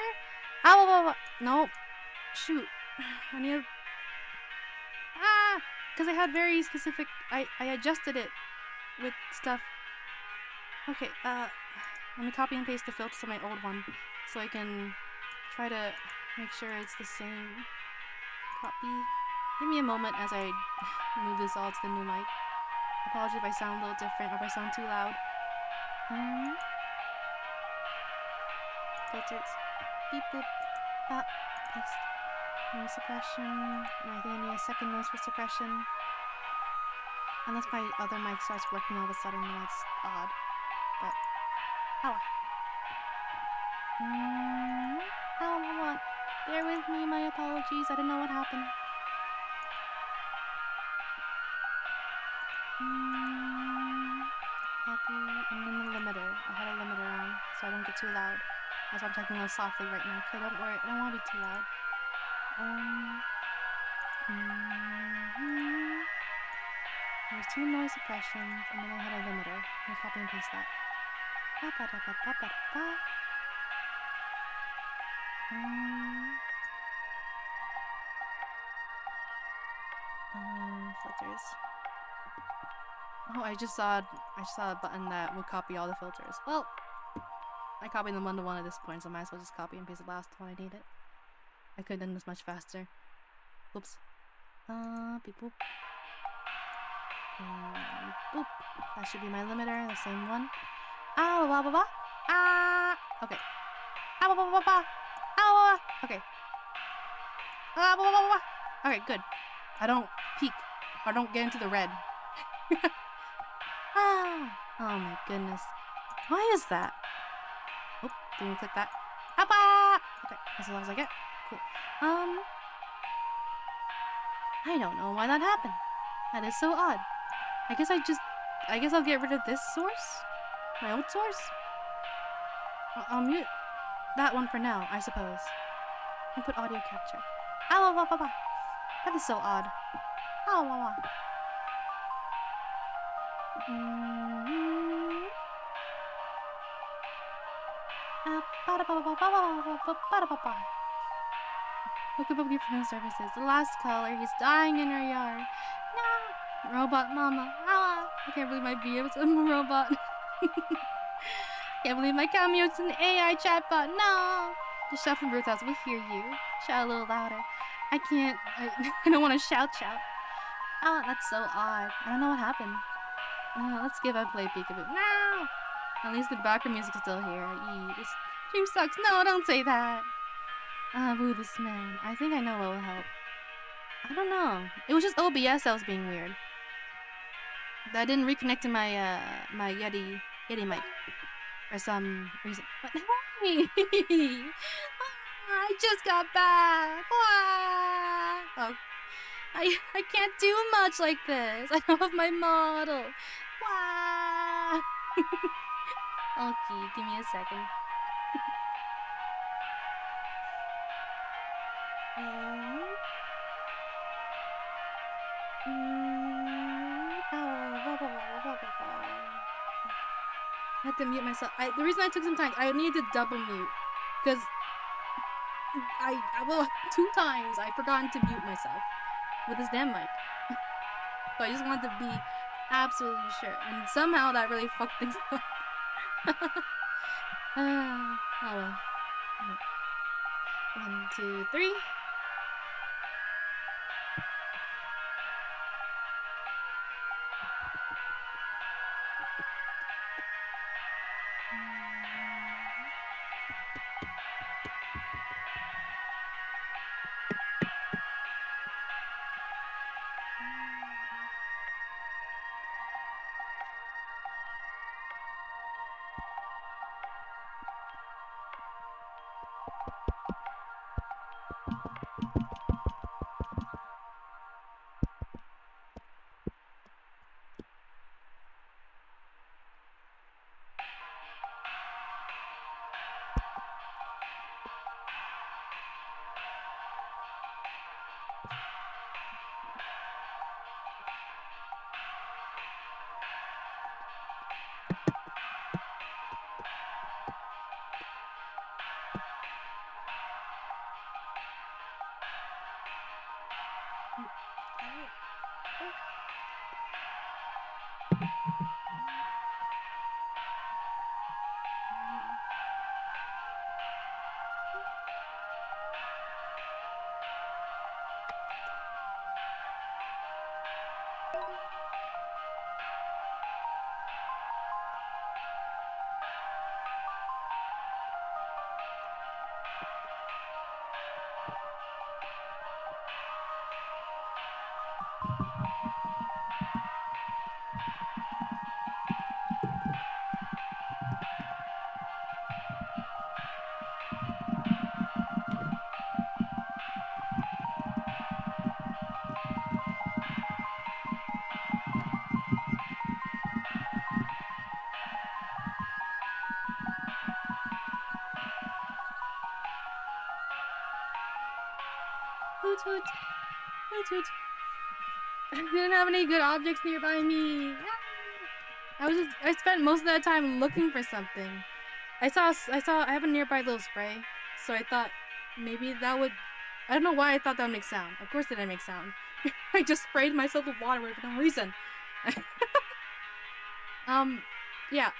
No. Shoot. I need to... because I had very specific... I adjusted it with stuff. Okay, let me copy and paste the filter to my old one so I can try to make sure it's the same. Copy. Give me a moment as I move this all to the new mic. Apologies if I sound a little different or if I sound too loud. Filters. Beep boop. Paste. Noise suppression. I think I need a second noise for suppression. Unless my other mic starts working all of a sudden, then that's odd. But, what? Bear with me, my apologies. I didn't know what happened. Copy, and then the limiter. I had a limiter on, so I don't get too loud. That's why I'm talking a little softly right now. Okay, don't worry, I don't want to be too loud. There's 2 noise suppressions, and then I had a limiter. Let me copy and paste that. Filters. Oh, I just saw a button that would copy all the filters. Well, I copied them 1 to 1 at this point, so I might as well just copy and paste the last one I needed. I could have done this much faster. Oops. Beep boop. Boop. That should be my limiter, the same one. Okay. Okay. Okay, good. I don't peek. I don't get into the red. Oh my goodness. Why is that? Oh, didn't click that. Okay, that's as long as I get. Cool. I don't know why that happened. That is so odd. I guess I'll get rid of this source? My old source? I'll mute that one for now, I suppose. Input audio capture. That is so odd. Look up your phone services. The last caller, he's dying in our yard. No! Robot mama. I can't believe my BM's a robot. Can't believe my cameo's an AI chatbot. No! Just shout from Ruth's house. We hear you. Shout a little louder. I don't want to shout. Oh, that's so odd. I don't know what happened. Let's give up play peekaboo. No! At least the background music's still here. This stream sucks. No, don't say that. Boo this man. I think I know what will help. I don't know. It was just OBS that was being weird. That didn't reconnect to my my Yeti mic for some reason. But why? I just got back. Why? Oh, I can't do much like this. I don't have my model. Why? Okay, give me a second. I had to mute myself. The reason I took some time, I needed to double mute. Because well, 2 times I've forgotten to mute myself with this damn mic. So I just wanted to be absolutely sure. And somehow that really fucked things up. Oh well. 1, 2, 3. Hoot hoot. Hoot hoot. I didn't have any good objects nearby me. I spent most of that time looking for something. I have a nearby little spray, so I thought maybe that would, I don't know why I thought that would make sound. Of course it didn't make sound. I just sprayed myself with water for no reason. Yeah.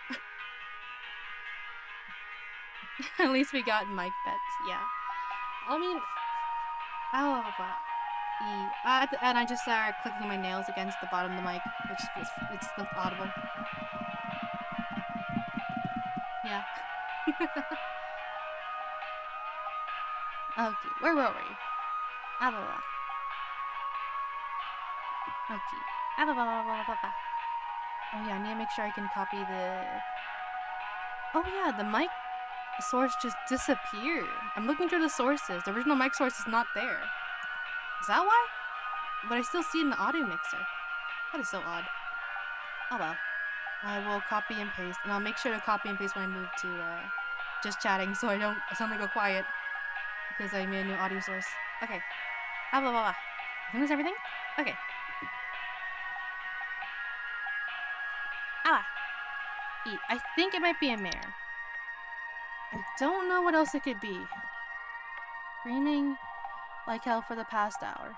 At least we got mic bets, yeah. I mean, at the end I just started clicking my nails against the bottom of the mic, which it's audible. Yeah. Okay, where were we? Okay. Oh yeah, I need to make sure I can copy the... Oh yeah, the mic source just disappeared. I'm looking through the sources. The original mic source is not there. Is that why? But I still see it in the audio mixer. That is so odd. Oh well. I will copy and paste, and I'll make sure to copy and paste when I move to just chatting so I don't suddenly go quiet because I made a new audio source. Okay. Blah blah blah. I think that's everything? Okay. I think it might be a mare. I don't know what else it could be. Screaming like hell for the past hour.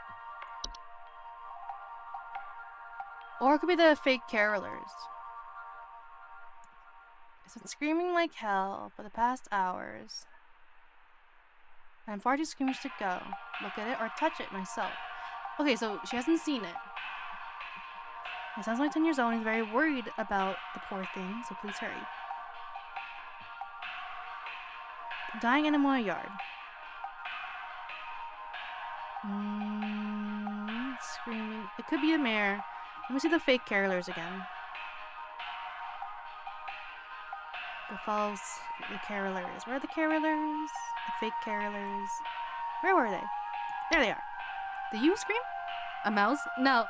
Or it could be the fake carolers. It's been screaming like hell for the past hours. And I'm far too squeamish to go, look at it, or touch it myself. Okay, so she hasn't seen it. It sounds like 10 years old and he's very worried about the poor thing, so please hurry. Dying animal in a yard. Screaming. It could be a mare. Let me see the fake carolers again. The carolers. Where are the carolers? The fake carolers. Where were they? There they are. Do you scream? A mouse? No.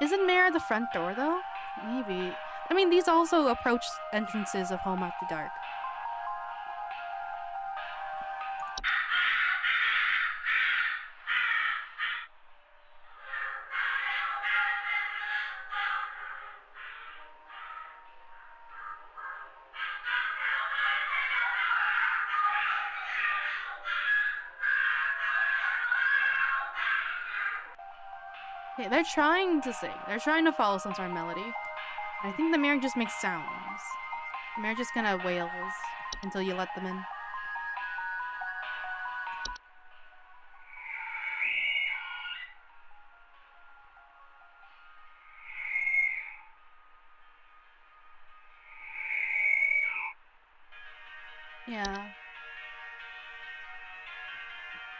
Isn't Mare at the front door though? Maybe. I mean, these also approach entrances of Home After Dark. Okay, they're trying to sing. They're trying to follow some sort of melody. I think the mirror just makes sounds. The mirror just kind of wails until you let them in. Yeah.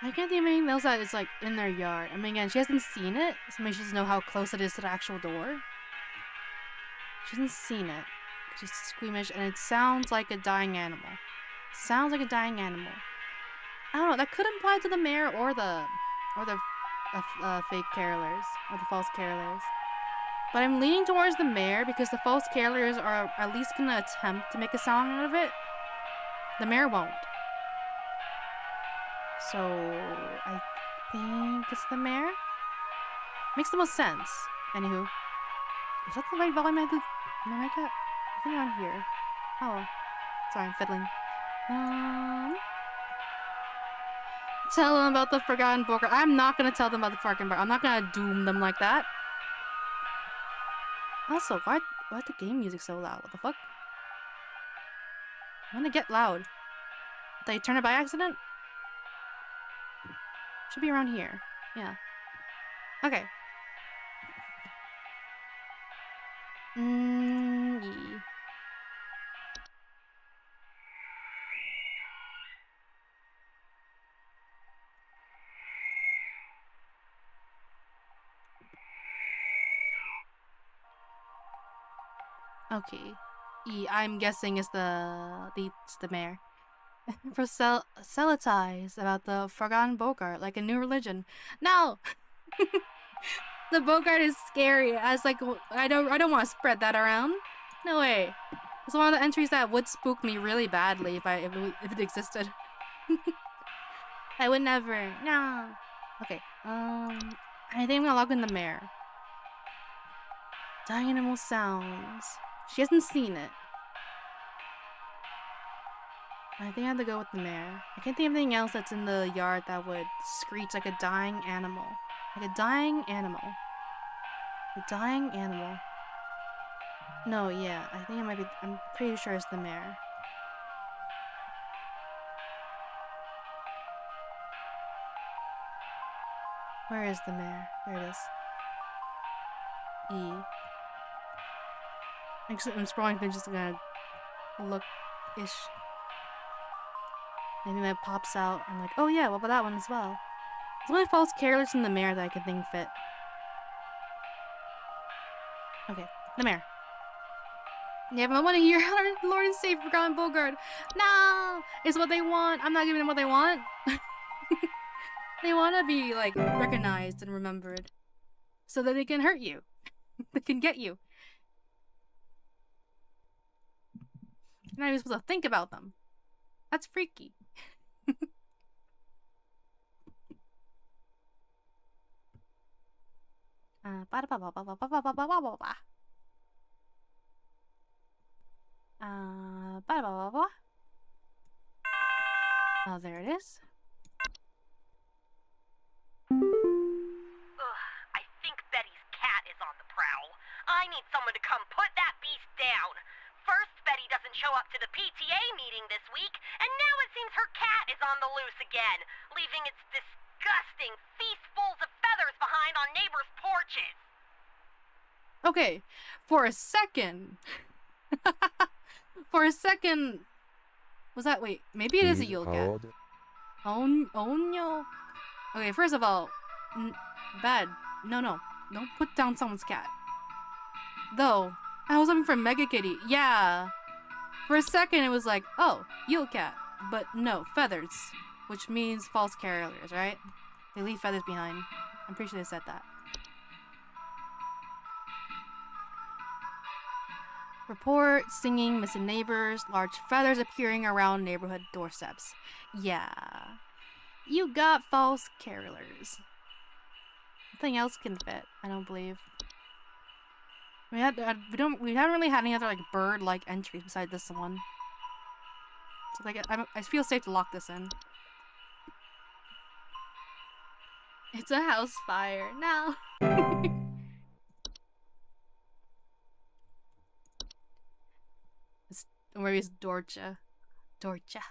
I can't think of anything else that is like in their yard. I mean, again, she hasn't seen it, so maybe she doesn't know how close it is to the actual door. She hasn't seen it. She's squeamish, and it sounds like a dying animal. Sounds like a dying animal. I don't know. That could imply to the mayor or the fake carolers or the false carolers. But I'm leaning towards the mayor because the false carolers are at least gonna attempt to make a sound out of it. The mayor won't. So I think it's the mayor. Makes the most sense. Anywho, is that the right volume I have? I think around here. Oh, sorry, I'm fiddling. Tell them about the forgotten broker. I'm not gonna tell them about the forgotten broker. I'm not gonna doom them like that. Also, why the game music so loud? What the fuck? I'm gonna get loud. Did I turn it by accident? Should be around here. Yeah. Okay. Yeah. Okay. I'm guessing it's the mayor. Proselytize about the forgotten Bogart like a new religion. No! The Bogart is scary. I was like, I don't want to spread that around. No way. It's one of the entries that would spook me really badly if it existed. I would never. No. Okay. I think I'm gonna log in the mayor. Dying animal sounds. She hasn't seen it. I think I have to go with the mayor. I can't think of anything else that's in the yard that would screech like a dying animal. Like a dying animal. A dying animal. No, yeah. I think it might be... I'm pretty sure it's the mayor. Where is the mayor? There it is. I'm scrolling through just gonna look-ish. Anything that pops out, I'm like, oh yeah, what about that one as well? There's only false carolers in the mayor that I can think fit. Okay, the mayor. Yeah, but I want to hear Lord and Savior Forgotten Bogart. No! It's what they want. I'm not giving them what they want. They want to be, like, recognized and remembered. So that they can hurt you. They can get you. You're not even supposed to think about them. That's freaky. Oh, there it is. I think Betty's cat is on the prowl. I need someone to come put that beast down. First, Betty doesn't show up to the PTA meeting this week, and now it seems her cat is on the loose again, leaving its disgusting feastfuls of feathers behind on neighbors' porches. Okay, for a second... Was that... Wait, maybe it is a Yule cat. Oh no. Okay, first of all... bad. No. Don't put down someone's cat. Though... I was looking for Mega Kitty. Yeah. For a second, it was like, oh, Yule cat. But no, feathers. Which means false carolers, right? They leave feathers behind. I'm pretty sure they said that. Report, singing, missing neighbors, large feathers appearing around neighborhood doorsteps. Yeah. You got false carolers. Nothing else can fit, I don't believe. We haven't really had any other like bird-like entries besides this one. So like I feel safe to lock this in. It's a house fire. No. Or maybe it's Dorcha. Dorcha.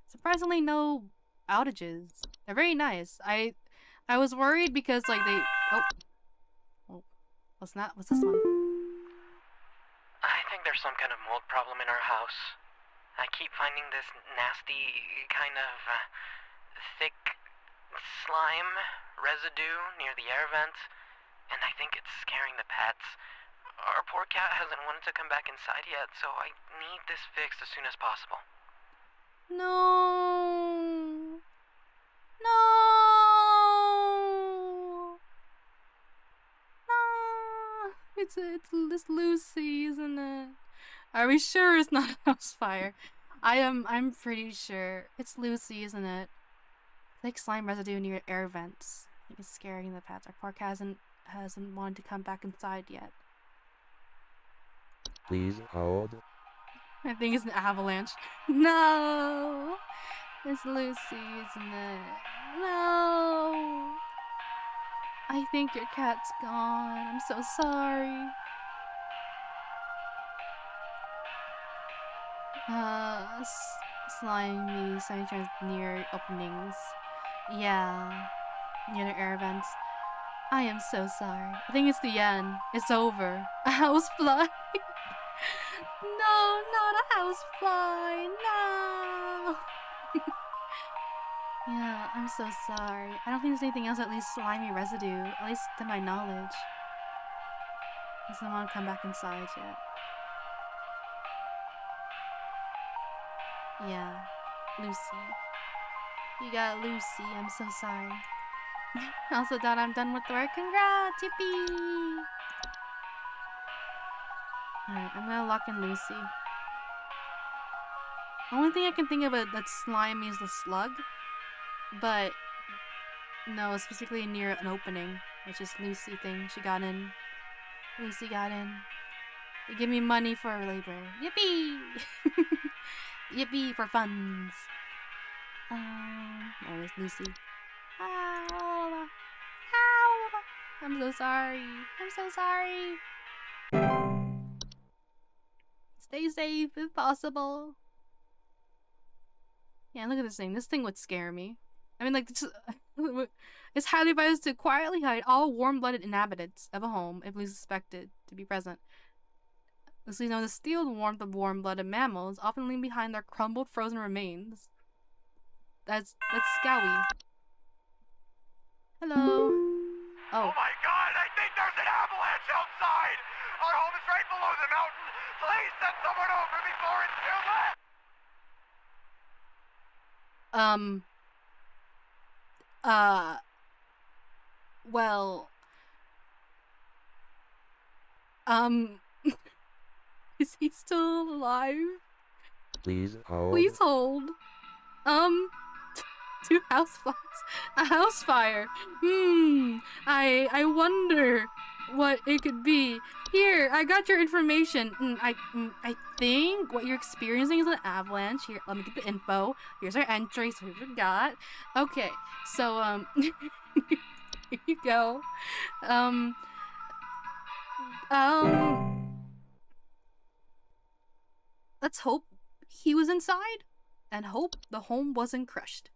Surprisingly, no outages. They're very nice. I was worried because like they. Oh, what's that? What's this one? I think there's some kind of mold problem in our house. I keep finding this nasty kind of thick slime residue near the air vents, and I think it's scaring the pets. Our poor cat hasn't wanted to come back inside yet, so I need this fixed as soon as possible. No. No. No. It's Lucy, isn't it? Are we sure it's not a house fire? I'm pretty sure it's Lucy, isn't it? Thick slime residue near air vents. I think it's scaring the pets. Our poor cat hasn't wanted to come back inside yet. Please hold. I think it's an avalanche. No! It's Lucy, isn't it? No! I think your cat's gone. I'm so sorry. Slimy semi-trans near openings. Yeah. Near the air vents. I am so sorry. I think it's the end. It's over. A housefly. No, not a housefly. No. Yeah, I'm so sorry. I don't think there's anything else at least slimy residue. At least to my knowledge. Doesn't want to come back inside yet. Yeah. Lucy. You got Lucy. I'm so sorry. Also done. I'm done with work. Congrats! Yippee! Alright, I'm gonna lock in Lucy. The only thing I can think of that's slimy is the slug. But no, specifically near an opening, which is Lucy thing. She got in. Lucy got in. They give me money for labor. Yippee! Yippee for funds. There's Lucy. Ow. Ow. I'm so sorry. I'm so sorry. Stay safe if possible. Yeah, look at this thing. This thing would scare me. I mean, like, it's highly advised to quietly hide all warm-blooded inhabitants of a home if least suspected to be present. As we know, the steeled warmth of warm-blooded mammals often leave behind their crumbled, frozen remains. That's Scowy. Hello. Oh. Oh my god, I think there's an avalanche outside! Our home is right below the mountain! Please send someone over before it's too late! Well, is he still alive? Please hold. Please hold. Two houseflies. A house fire. I wonder what it could be. Here, I got your information. I think what you're experiencing is an avalanche. Here, let me get the info. Here's our entry, so we forgot. Okay, so, here you go. Let's hope he was inside, and hope the home wasn't crushed.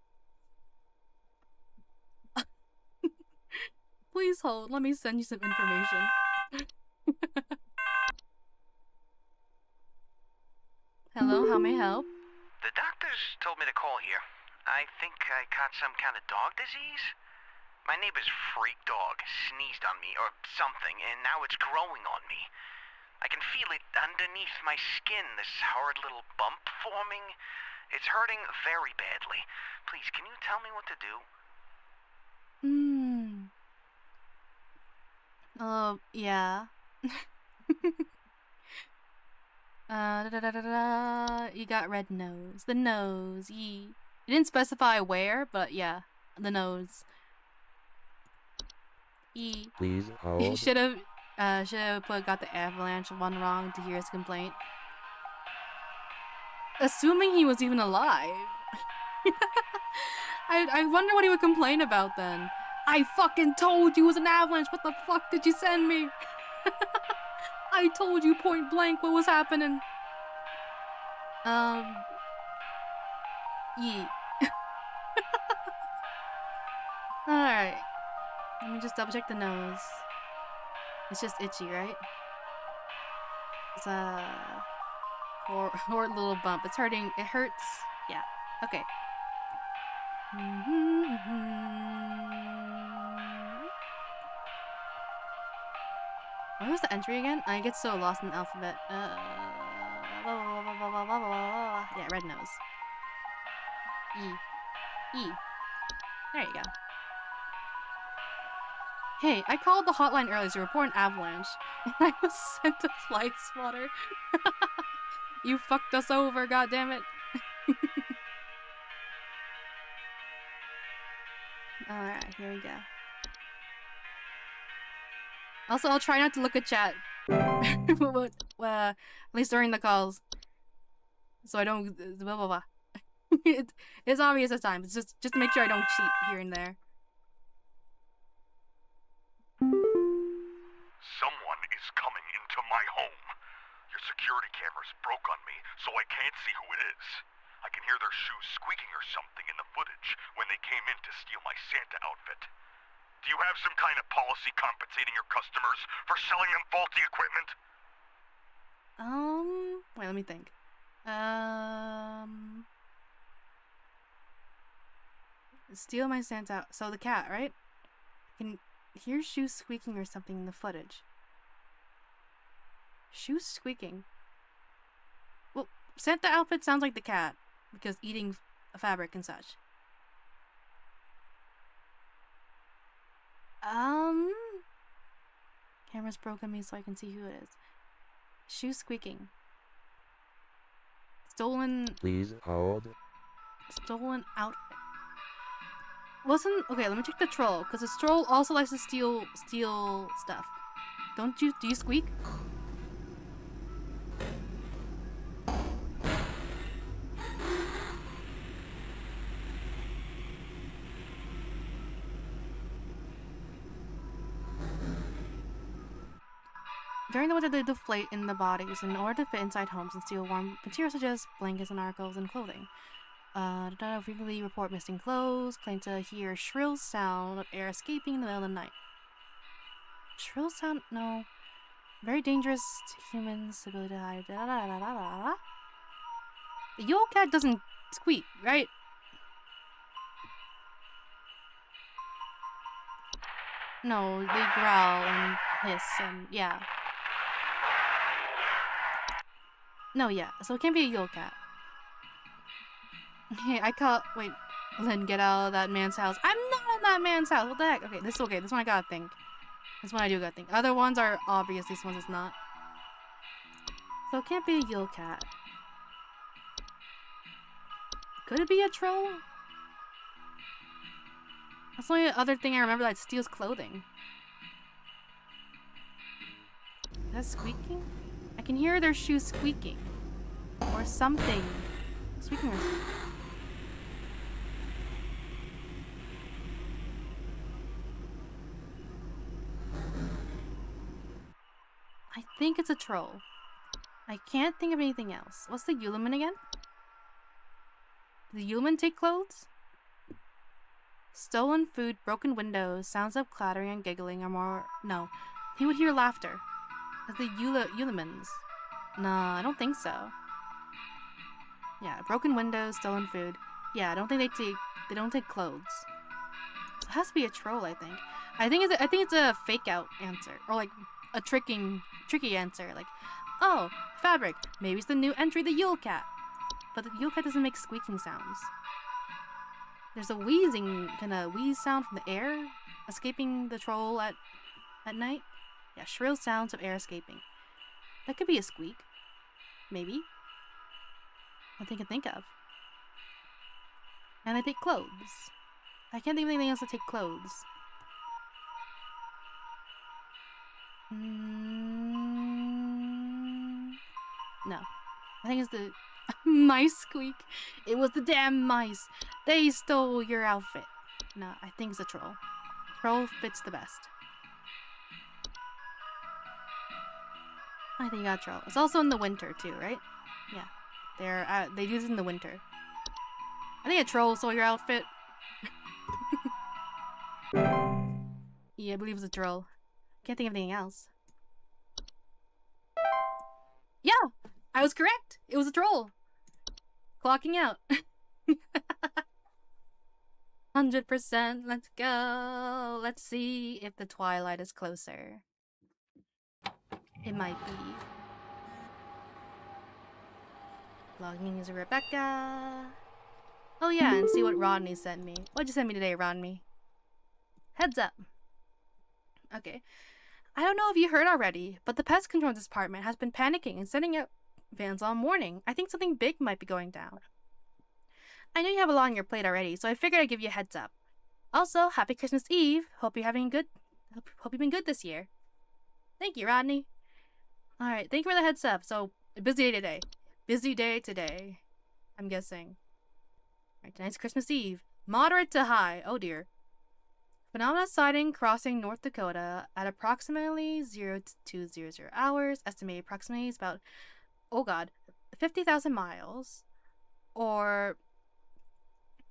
Please hold. Let me send you some information. Hello, how may I help? The doctors told me to call here. I think I caught some kind of dog disease. My neighbor's freak dog sneezed on me or something, and now it's growing on me. I can feel it underneath my skin, this horrid little bump forming. It's hurting very badly. Please, can you tell me what to do? Yeah. You got red nose. The nose. You didn't specify where, but yeah, the nose. Please hold. You should have got the avalanche one wrong to hear his complaint. Assuming he was even alive. I wonder what he would complain about then. I fucking told you it was an avalanche. What the fuck did you send me? I told you point blank what was happening. Yeet. Alright. Let me just double check the nose. It's just itchy, right? It's a horrid little bump. It's hurting. It hurts. Yeah. Okay. What was the entry again? I get so lost in the alphabet. Yeah, red nose. E. There you go. Hey, I called the hotline earlier to report an avalanche, and I was sent a fly swatter. You fucked us over, goddammit. Alright, here we go. Also, I'll try not to look at chat. At least during the calls. So I don't... blah, blah, blah. It's obvious at times. It's just to make sure I don't cheat here and there. Someone is coming into my home. Your security cameras broke on me, so I can't see who it is. I can hear their shoes squeaking or something in the footage when they came in to steal my Santa outfit. Do you have some kind of policy compensating your customers for selling them faulty equipment? Wait, let me think. Steal my Santa. So the cat, right? I can hear shoes squeaking or something in the footage. Shoes squeaking. Well, Santa outfit sounds like the cat because eating a fabric and such. Camera's broken me so I can see who it is. Shoes squeaking. Stolen. Please hold. Stolen outfit. Okay, let me check the troll, because the troll also likes to steal stuff. Do you squeak? During the winter, they deflate in the bodies in order to fit inside homes and steal warm materials such as blankets and articles and clothing. Frequently report missing clothes, claim to hear shrill sound of air escaping in the middle of the night. Shrill sound? No. Very dangerous to humans' ability to hide. The Yule Cat doesn't squeak, right? No, they growl and hiss and yeah. No, yeah. So it can't be a Yule Cat. Hey, wait, Lynn, get out of that man's house. I'm not in that man's house. What the heck? Okay, this is okay. This one I gotta think. This one I do gotta think. Other ones are obvious. This one is not. So it can't be a Yule Cat. Could it be a troll? That's the only other thing I remember that steals clothing. Is that squeaking? I can hear their shoes squeaking. Or something. Squeaking or something. I think it's a troll. I can't think of anything else. What's the Yuleman again? Did the Yuleman take clothes? Stolen food, broken windows, sounds of clattering and giggling are more... No. He would hear laughter. That's the Yulemans. No, I don't think so. Yeah, broken windows, stolen food. Yeah, I don't think they don't take clothes. So it has to be a troll, I think. I think it's a fake out answer. Or like a tricky answer. Like, oh, fabric. Maybe it's the new entry, the Yule Cat. But the Yule Cat doesn't make squeaking sounds. There's a wheezing, kind of wheeze sound from the air escaping the troll at night. Yeah, shrill sounds of air escaping. That could be a squeak. Maybe. What I can think of. And they take clothes. I can't think of anything else to take clothes. No. I think it's the Mice squeak. It was the damn mice. They stole your outfit. No, I think it's a troll. Troll fits the best. I think you got troll. It's also in the winter too, right? Yeah. They do this in the winter. I think a troll stole your outfit. Yeah, I believe it's a troll. Can't think of anything else. Yeah! I was correct! It was a troll! Clocking out. 100%, let's go! Let's see if the twilight is closer. It might be. Logging is Rebecca. Oh yeah, and see what Rodney sent me. What'd you send me today, Rodney? Heads up. Okay. I don't know if you heard already, but the pest control department has been panicking and sending out vans all morning. I think something big might be going down. I know you have a lot on your plate already, so I figured I'd give you a heads up. Also, happy Christmas Eve. Hope you're having good. Hope you've been good this year. Thank you, Rodney. All right, thank you for the heads up. So, a busy day today. Busy day today. I'm guessing. All right, tonight's Christmas Eve. Moderate to high. Oh dear. Phenomena sighting crossing North Dakota at approximately 0200 hours. Estimated approximately is about, oh god, 50,000 miles. Or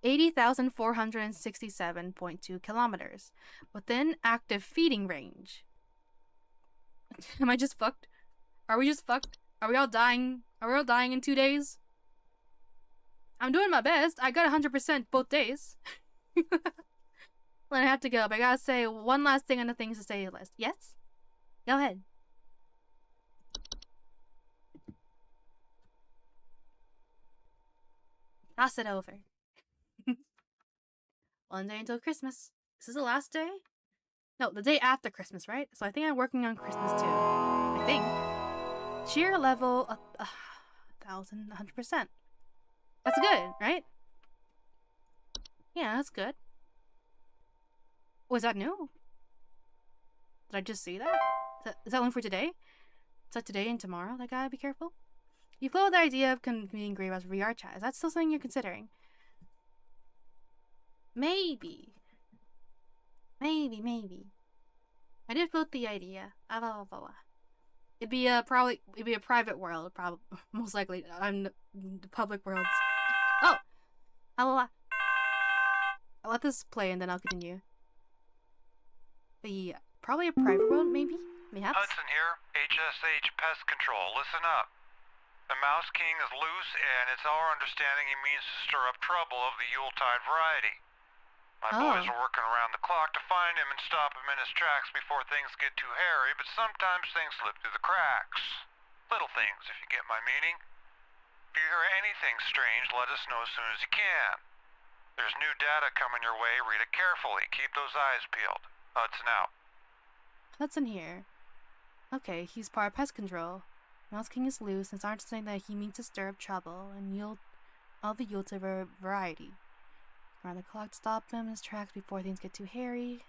80,467.2 kilometers. Within active feeding range. Am I just fucked? Are we just fucked? Are we all dying? Are we all dying in 2 days? I'm doing my best. I got 100% both days. Then I have to go, but I gotta say one last thing on the things to say list. Yes? Go ahead. Toss it over. One day until Christmas. This is the last day? No, the day after Christmas, right? So I think I'm working on Christmas too. I think. Cheer level 1,100%. That's good, right? Yeah, that's good. Was that new? Did I just see that? Is that one for today? Is that today and tomorrow? I gotta be careful. You flow with the idea of being great about VR chat. Is that still something you're considering? Maybe. Maybe. I did float the idea. It'd be a private world, probably most likely. I'm the public worlds. Oh, I'll let this play and then I'll continue. But yeah, probably a private world, maybe, mayhaps. Hudson here, HSH Pest Control. Listen up. The Mouse King is loose, and it's our understanding he means to stir up trouble of the Yuletide variety. My boys are working around the clock to find him and stop him in his tracks before things get too hairy, but sometimes things slip through the cracks. Little things, if you get my meaning. If you hear anything strange, let us know as soon as you can. There's new data coming your way. Read it carefully. Keep those eyes peeled. Hudson out. Hudson here. Okay, he's part of pest control. Mouse King is loose, and it's our understanding that he means to stir up trouble and yield all the Yuletide variety. Around the clock to stop him in his tracks before things get too hairy.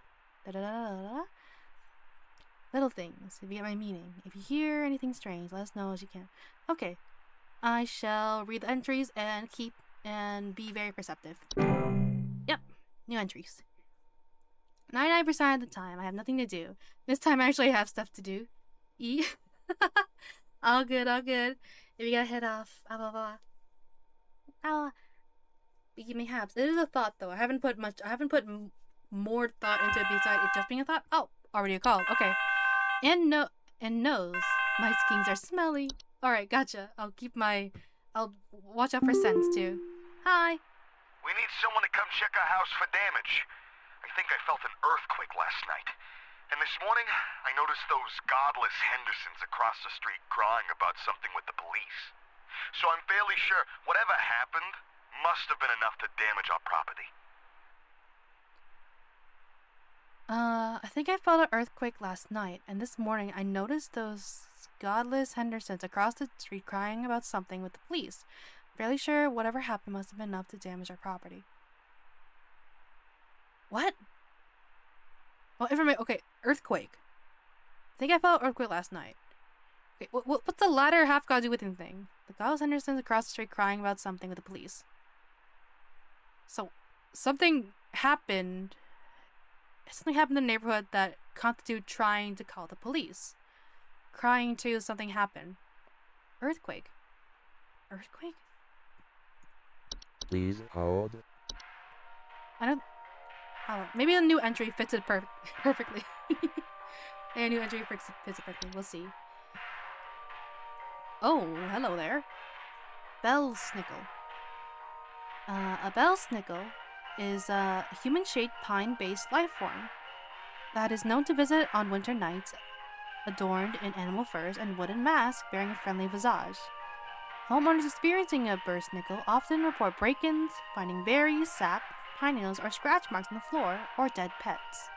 Little things, if you get my meaning. If you hear anything strange, let us know as you can. Okay. I shall read the entries and be very perceptive. Yep. New entries. 99% of the time, I have nothing to do. This time, I actually have stuff to do. All good. If you gotta head off, give me haps. It is a thought, though. I haven't put more thought into it besides it just being a thought. Oh, already a call. Okay. And nose. Mice Kings are smelly. Alright, gotcha. I'll watch out for scents, too. Hi. We need someone to come check our house for damage. I think I felt an earthquake last night. And this morning, I noticed those godless Hendersons across the street crying about something with the police. So I'm fairly sure whatever happened must have been enough to damage our property. I think I felt an earthquake last night, and this morning I noticed those godless Hendersons across the street crying about something with the police. Fairly sure whatever happened must have been enough to damage our property. What? Well, information. Okay, earthquake. I think I felt an earthquake last night. Okay, what's the latter half got to do with anything? The Gauss Henderson's across the street crying about something with the police. So, something happened. Something happened in the neighborhood that constituted trying to call the police. Crying to something happened. Earthquake. Earthquake? Please hold. I don't. Oh, maybe a new entry fits it perfectly. A new entry fits it perfectly. We'll see. Oh, hello there. Bell Snickle. A bell snickle is a human-shaped pine-based life form that is known to visit on winter nights, adorned in animal furs and wooden masks bearing a friendly visage. Homeowners experiencing a burr snickle often report break-ins, finding berries, sap, pine needles, or scratch marks on the floor, or dead pets.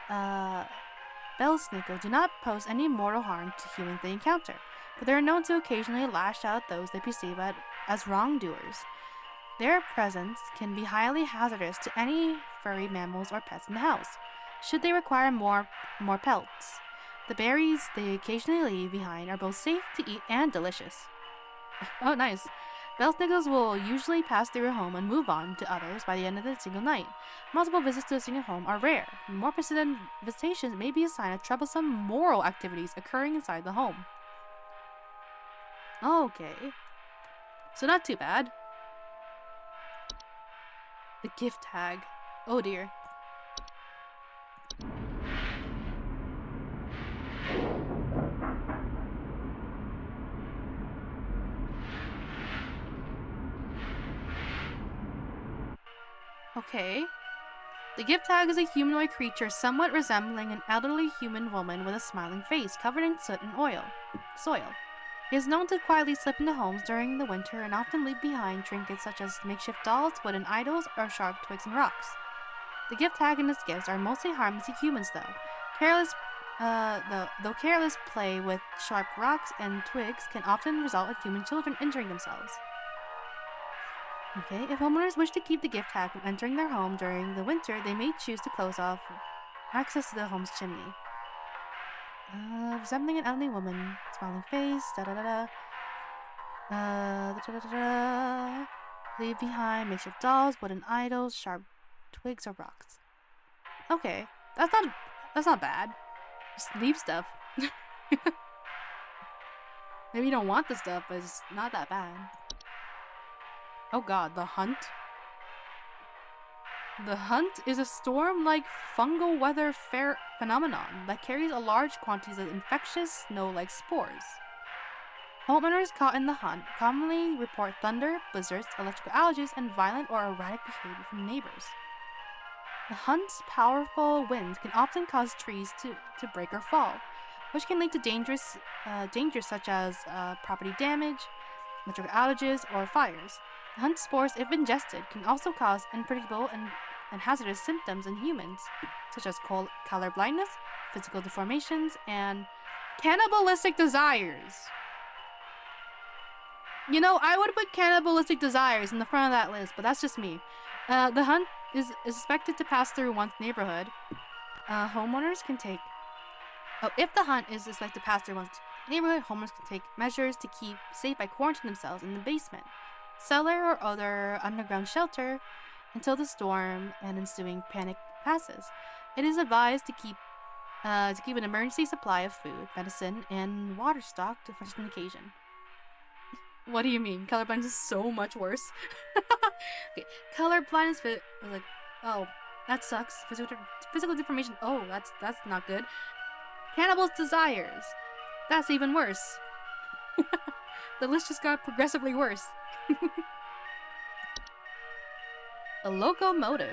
Bell snickle do not pose any mortal harm to humans they encounter, but they are known to occasionally lash out at those they perceive as wrongdoers. Their presence can be highly hazardous to any furry mammals or pets in the house, should they require more pelts. The berries they occasionally leave behind are both safe to eat and delicious. Oh, nice. Bell snickles will usually pass through a home and move on to others by the end of a single night. Multiple visits to a single home are rare. More persistent visitations may be a sign of troublesome moral activities occurring inside the home. Okay. So not too bad. The gift tag. Oh dear. Okay. The gift tag is a humanoid creature somewhat resembling an elderly human woman with a smiling face covered in soot and soil. He is known to quietly slip into homes during the winter and often leave behind trinkets such as makeshift dolls, wooden idols, or sharp twigs and rocks. The gift tag and its gifts are mostly harmless to humans, though. Though careless play with sharp rocks and twigs can often result in human children injuring themselves. Okay, if homeowners wish to keep the gift tag from entering their home during the winter, they may choose to close off access to the home's chimney. Resembling an elderly woman, smiling face, leave behind makeshift dolls, wooden idols, sharp twigs or rocks. Okay, that's not bad. Just leave stuff. Maybe you don't want the stuff, but it's not that bad. Oh god, the hunt. The hunt is a storm-like fungal weather phenomenon that carries a large quantities of infectious snow-like spores. Homeowners caught in the hunt commonly report thunder, blizzards, electrical outages, and violent or erratic behavior from neighbors. The hunt's powerful winds can often cause trees to break or fall, which can lead to dangers such as property damage, electrical outages, or fires. The hunt spores, if ingested, can also cause unpredictable and hazardous symptoms in humans, such as color blindness, physical deformations, and cannibalistic desires. You know, I would put cannibalistic desires in the front of that list, but that's just me. The hunt is expected to pass through one's neighborhood. Homeowners can take... Oh, if the hunt is expected to pass through one's neighborhood, homeowners can take measures to keep safe by quarantining themselves in the basement, cellar, or other underground shelter until the storm and ensuing panic passes. It is advised to keep an emergency supply of food, medicine, and water stocked for such an occasion. What do you mean? Colorblindness is so much worse. Okay, colorblindness like, oh, that sucks. Physical deformation. Oh, that's not good. Cannibal's desires. That's even worse. The list just got progressively worse. A locomotive.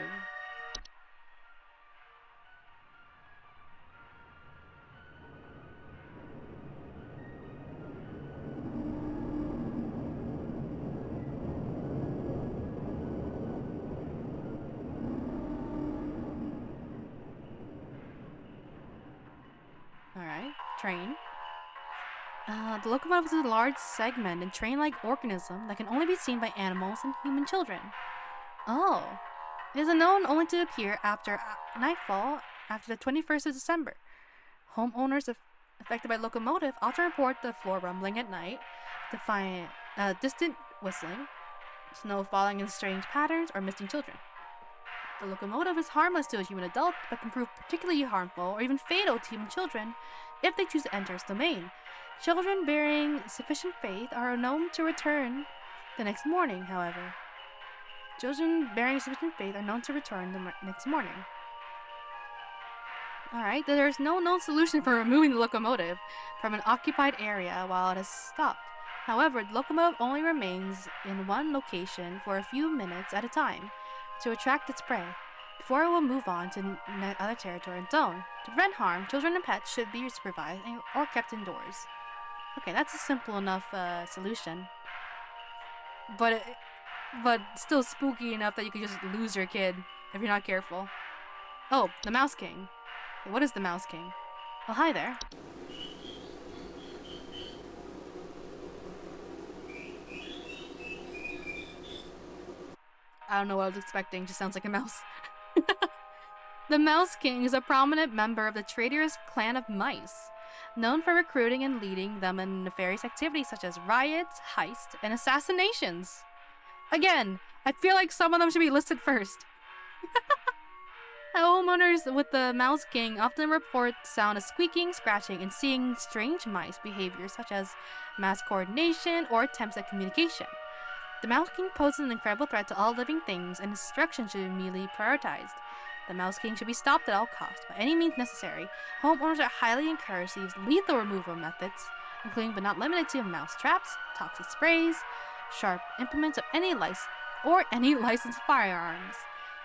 Alright, train. The locomotive is a large segment and train-like organism that can only be seen by animals and human children. Oh. It is known only to appear after nightfall after the 21st of December. Homeowners affected by locomotive often report the floor rumbling at night, defiant, distant whistling, snow falling in strange patterns, or missing children. The locomotive is harmless to a human adult, but can prove particularly harmful or even fatal to human children if they choose to enter its domain. Children bearing sufficient faith are known to return the next morning, however. Children bearing sufficient faith are known to return the next morning. Alright, there is no known solution for removing the locomotive from an occupied area while it has stopped. However, the locomotive only remains in one location for a few minutes at a time to attract its prey, before it will move on to other territory and zone. To prevent harm, children and pets should be supervised or kept indoors. Okay, that's a simple enough solution. But still spooky enough that you could just lose your kid if you're not careful. Oh, the Mouse King. Okay, what is the Mouse King? Oh, hi there. I don't know what I was expecting, just sounds like a mouse. The Mouse King is a prominent member of the traitorous clan of mice, known for recruiting and leading them in nefarious activities such as riots, heists, and assassinations. Again, I feel like some of them should be listed first. Homeowners with the Mouse King often report sound of squeaking, scratching, and seeing strange mice behaviors such as mass coordination or attempts at communication. The Mouse King poses an incredible threat to all living things, and destruction should be immediately prioritized. The Mouse King should be stopped at all costs, by any means necessary. Homeowners are highly encouraged to use lethal removal methods, including but not limited to mouse traps, toxic sprays, sharp implements of any licensed firearms.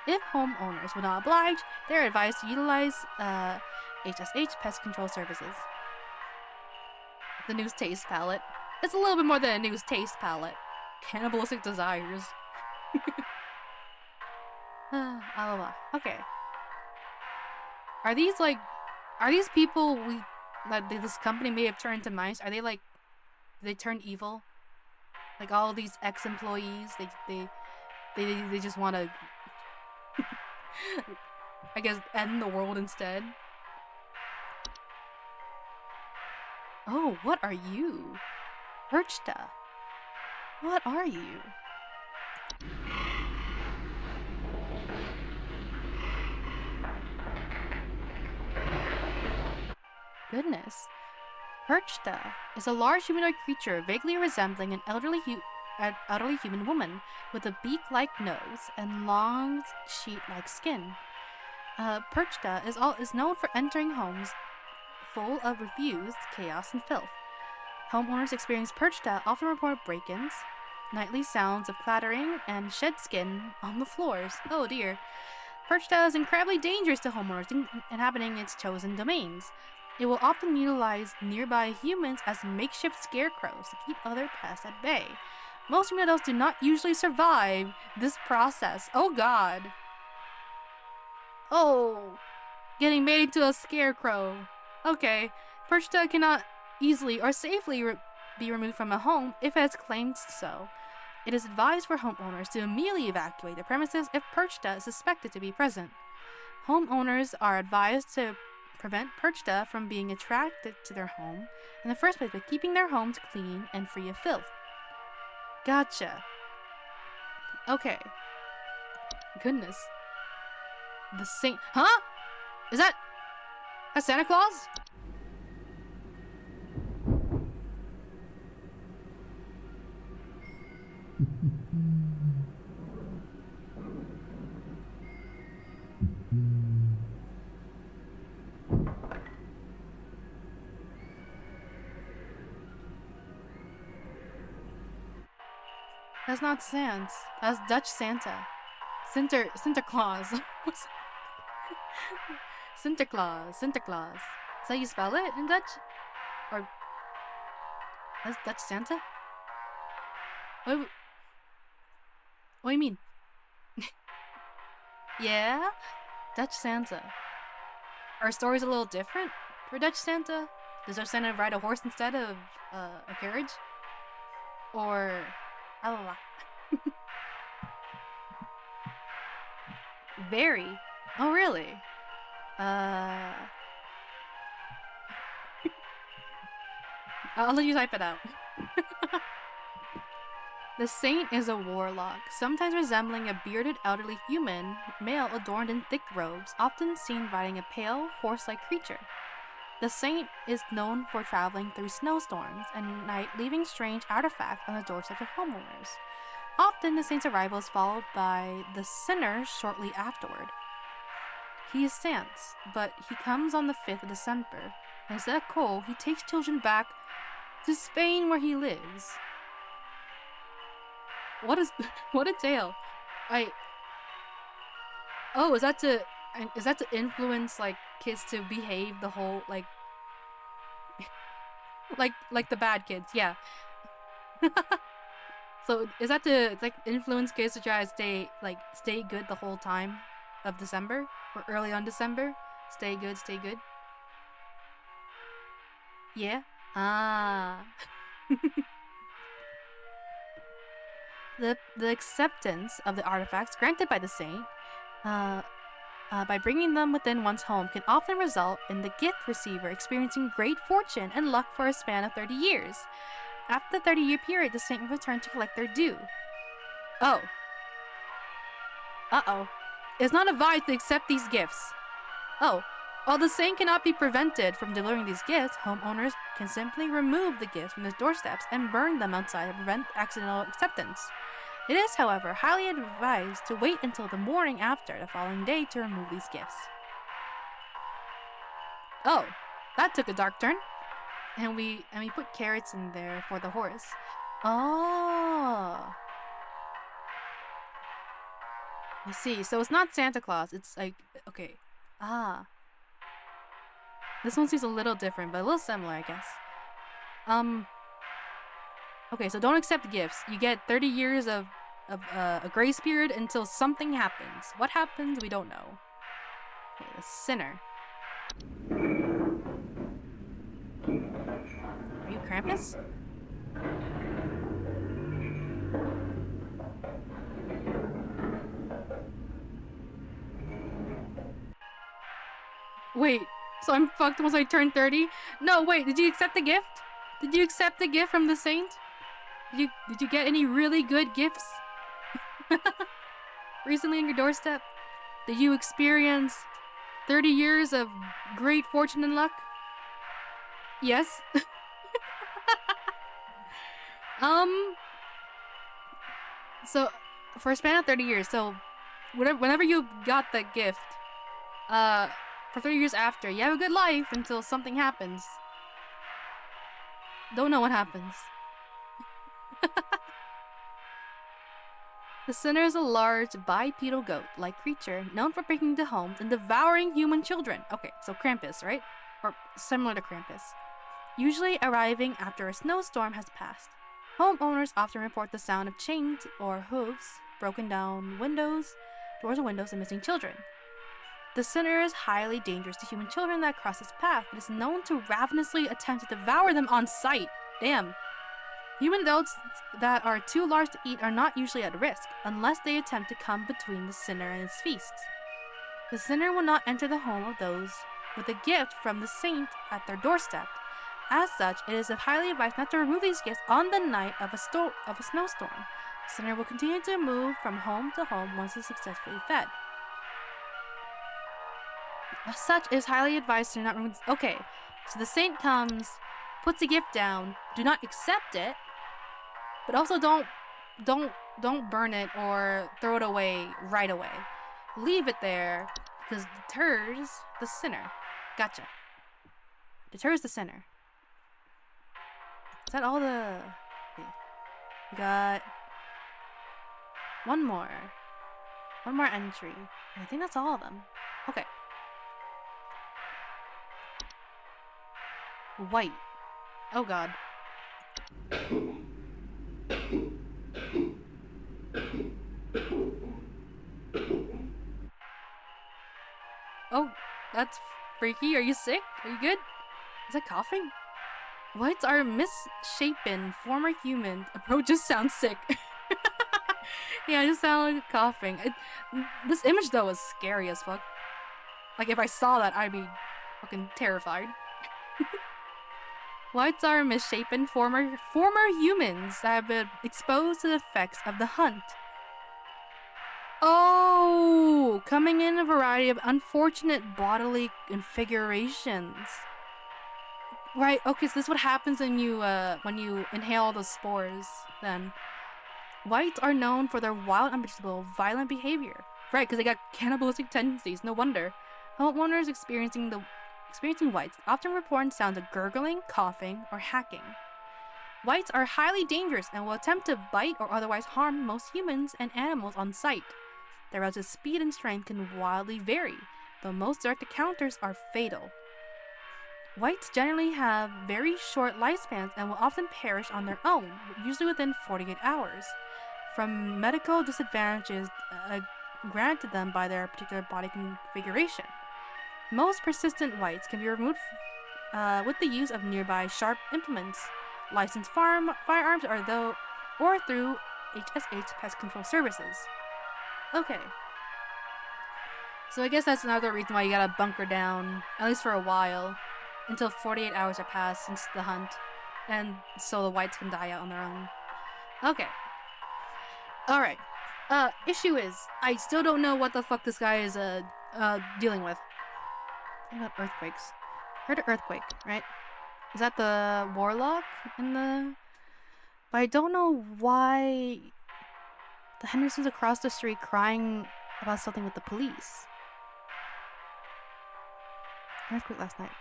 If homeowners will not oblige, they are advised to utilize HSH Pest Control Services. The News Taste Palette. It's a little bit more than a News Taste Palette. Cannibalistic desires. Okay. Are these people that this company may have turned to mice? Are they like, they turn evil? Like all of these ex-employees, they just want to, I guess, end the world instead. Oh, what are you? Perchta. What are you? Goodness. Perchta is a large humanoid creature vaguely resembling an elderly human woman with a beak-like nose and long sheet-like skin. Perchta is known for entering homes full of refuse, chaos, and filth. Homeowners experience Perchta often report break-ins, nightly sounds of clattering, and shed skin on the floors. Oh dear. Perchta is incredibly dangerous to homeowners inhabiting its chosen domains. It will often utilize nearby humans as makeshift scarecrows to keep other pests at bay. Most human adults do not usually survive this process. Oh god. Oh. Getting made into a scarecrow. Okay. Perchta cannot easily or safely be removed from a home if it has claimed so. It is advised for homeowners to immediately evacuate the premises if Perchta is suspected to be present. Homeowners are advised to prevent Perchta from being attracted to their home in the first place by keeping their homes clean and free of filth. Gotcha. Okay. Goodness. The Saint. Huh? Is that a Santa Claus? That's not Sans. That's Dutch Santa. Sinterklaas. Sinterklaas. Sinterklaas. Is that how you spell it in Dutch? Or that's Dutch Santa? What do you mean? Yeah? Dutch Santa. Are stories a little different for Dutch Santa? Does our Santa ride a horse instead of a carriage? Or oh. Very. Oh, really? I'll let you type it out. The saint is a warlock, sometimes resembling a bearded elderly human male adorned in thick robes, often seen riding a pale, horse-like creature. The saint is known for traveling through snowstorms and night, leaving strange artifacts on the doorsteps of homeowners. Often, the saint's arrival is followed by the sinner shortly afterward. He is Sans, but he comes on the 5th of December, and instead of coal, he takes children back to Spain where he lives. What a tale. Oh, is that to influence, like, kids to behave the whole, like like the bad kids, yeah. So, is that to, like, influence kids to try to stay good the whole time of December? Or early on December? Stay good, stay good? Yeah? Ah. The acceptance of the artifacts granted by the saint, by bringing them within one's home, can often result in the gift receiver experiencing great fortune and luck for a span of 30 years. After the 30-year period, the saint will return to collect their due. Oh. Uh-oh. It's not advised to accept these gifts. Oh. While the saint cannot be prevented from delivering these gifts, homeowners can simply remove the gifts from their doorsteps and burn them outside to prevent accidental acceptance. It is, however, highly advised to wait until the morning after the following day to remove these gifts. Oh, that took a dark turn. And we put carrots in there for the horse. Oh. I see. So it's not Santa Claus. It's like, okay. Ah. This one seems a little different, but a little similar, I guess. Okay, so don't accept gifts. You get 30 years of a grace period until something happens. What happens, we don't know. Okay, the sinner. Are you Krampus? Wait. So I'm fucked once I turn 30? No, wait, did you accept the gift? Did you accept the gift from the saint? Did you get any really good gifts? Recently on your doorstep? Did you experience 30 years of great fortune and luck? Yes? So, for a span of 30 years, so whenever you got that gift, for 30 years after, you have a good life until something happens. Don't know what happens. The sinner is a large, bipedal goat-like creature known for breaking into homes and devouring human children. Okay, so Krampus, right? Or similar to Krampus. Usually arriving after a snowstorm has passed. Homeowners often report the sound of chains or hooves, broken down windows, doors and windows, and missing children. The sinner is highly dangerous to human children that cross its path, but is known to ravenously attempt to devour them on sight. Damn. Human adults that are too large to eat are not usually at risk, unless they attempt to come between the sinner and his feasts. The sinner will not enter the home of those with a gift from the saint at their doorstep. As such, it is highly advised not to remove these gifts on the night of a snowstorm. The sinner will continue to move from home to home once it's successfully fed. As such, it is highly advised to not remove. Okay, so the saint comes, puts a gift down. Do not accept it, but also don't burn it or throw it away right away. Leave it there because deters the sinner. Gotcha. Deters the sinner. Is that all the? Okay. We got one more entry. I think that's all of them. Okay. White. Oh god. Oh, that's freaky. Are you sick? Are you good? Is that coughing? Whites are misshapen former human. Approaches sound sick. Yeah, I just sound like coughing. This image though is scary as fuck. Like if I saw that, I'd be fucking terrified. Whites are misshapen former humans that have been exposed to the effects of the hunt. Oh, coming in a variety of unfortunate bodily configurations. Right, okay, so this is what happens when you inhale all those spores, then. Whites are known for their wild, unpredictable, violent behavior. Right, because they got cannibalistic tendencies, no wonder. Homeowners experiencing whites often report sounds of gurgling, coughing, or hacking. Whites are highly dangerous and will attempt to bite or otherwise harm most humans and animals on sight. Their relative speed and strength can wildly vary, though most direct encounters are fatal. Whites generally have very short lifespans and will often perish on their own, usually within 48 hours, from medical disadvantages granted them by their particular body configuration. Most persistent whites can be removed with the use of nearby sharp implements, licensed firearms, or through HSH pest control services. Okay. So I guess that's another reason why you gotta bunker down, at least for a while, until 48 hours are passed since the hunt, and so the whites can die out on their own. Okay. Alright. Issue is, I still don't know what the fuck this guy is dealing with. What about earthquakes? Heard of earthquake, right? Is that the warlock in the... But I don't know why the Hendersons across the street crying about something with the police. Earthquake last night.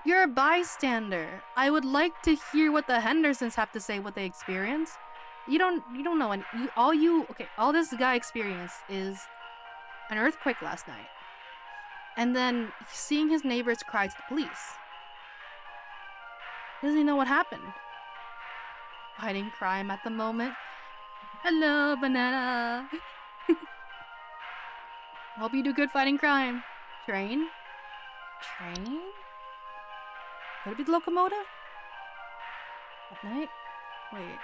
You're a bystander. I would like to hear what the Hendersons have to say, what they experienced. You don't know any. All this guy experienced is an earthquake last night. And then seeing his neighbors cry to the police. He doesn't even know what happened. Fighting crime at the moment. Hello, banana. Hope you do good fighting crime. Train? Could it be the locomotive? At night? Wait.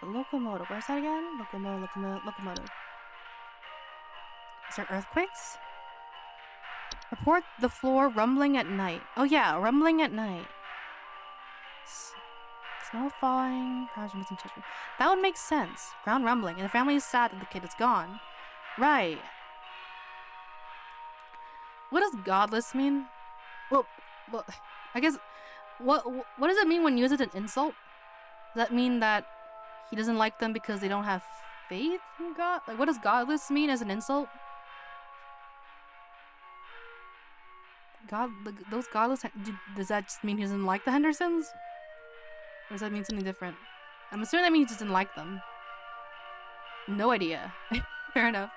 The locomotive. Where's that again? Locomotive. Is there earthquakes? Report the floor rumbling at night. Oh yeah, rumbling at night. Snow falling. Crowds are missing children. That would make sense. Ground rumbling. And the family is sad that the kid is gone. Right. What does godless mean? Well, I guess, what does it mean when you use it as an insult? Does that mean that he doesn't like them because they don't have faith in God? Like, what does godless mean as an insult? Those godless, does that just mean he doesn't like the Hendersons? Or does that mean something different? I'm assuming that means he doesn't like them. No idea. Fair enough.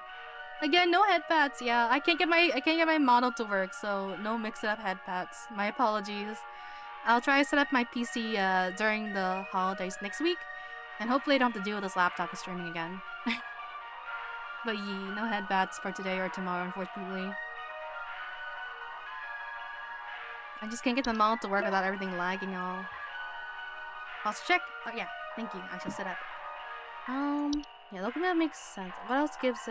Again, no head pats. Yeah, I can't get my model to work, so no mix-it-up head pats. My apologies. I'll try to set up my PC during the holidays next week, and hopefully I don't have to deal with this laptop streaming again. But no head pats for today or tomorrow, unfortunately. I just can't get the model to work without everything lagging all. Pause check. Oh yeah, thank you. I shall set up. Yeah, locomotive makes sense. What else gives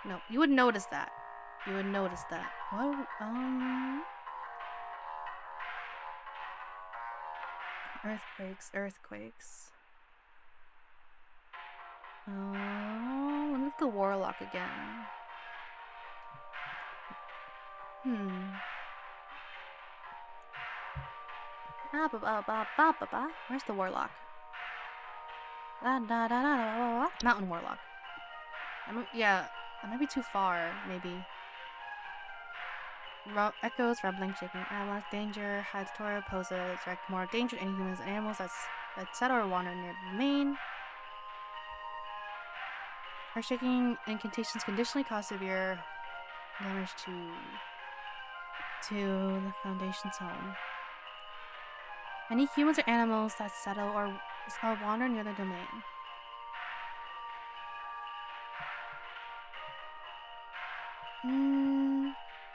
No, you would notice that. What? Earthquakes. Let me look at the warlock again. Where's the warlock? Mountain warlock. Yeah, I might be too far, maybe. Echoes, rumbling, shaking, avalanche, danger, high tutorial poses, direct more danger to any humans and animals that settle or wander near the domain. Earth shaking incantations conditionally cause severe damage to the Foundation's home. Any humans or animals that settle or wander near the domain.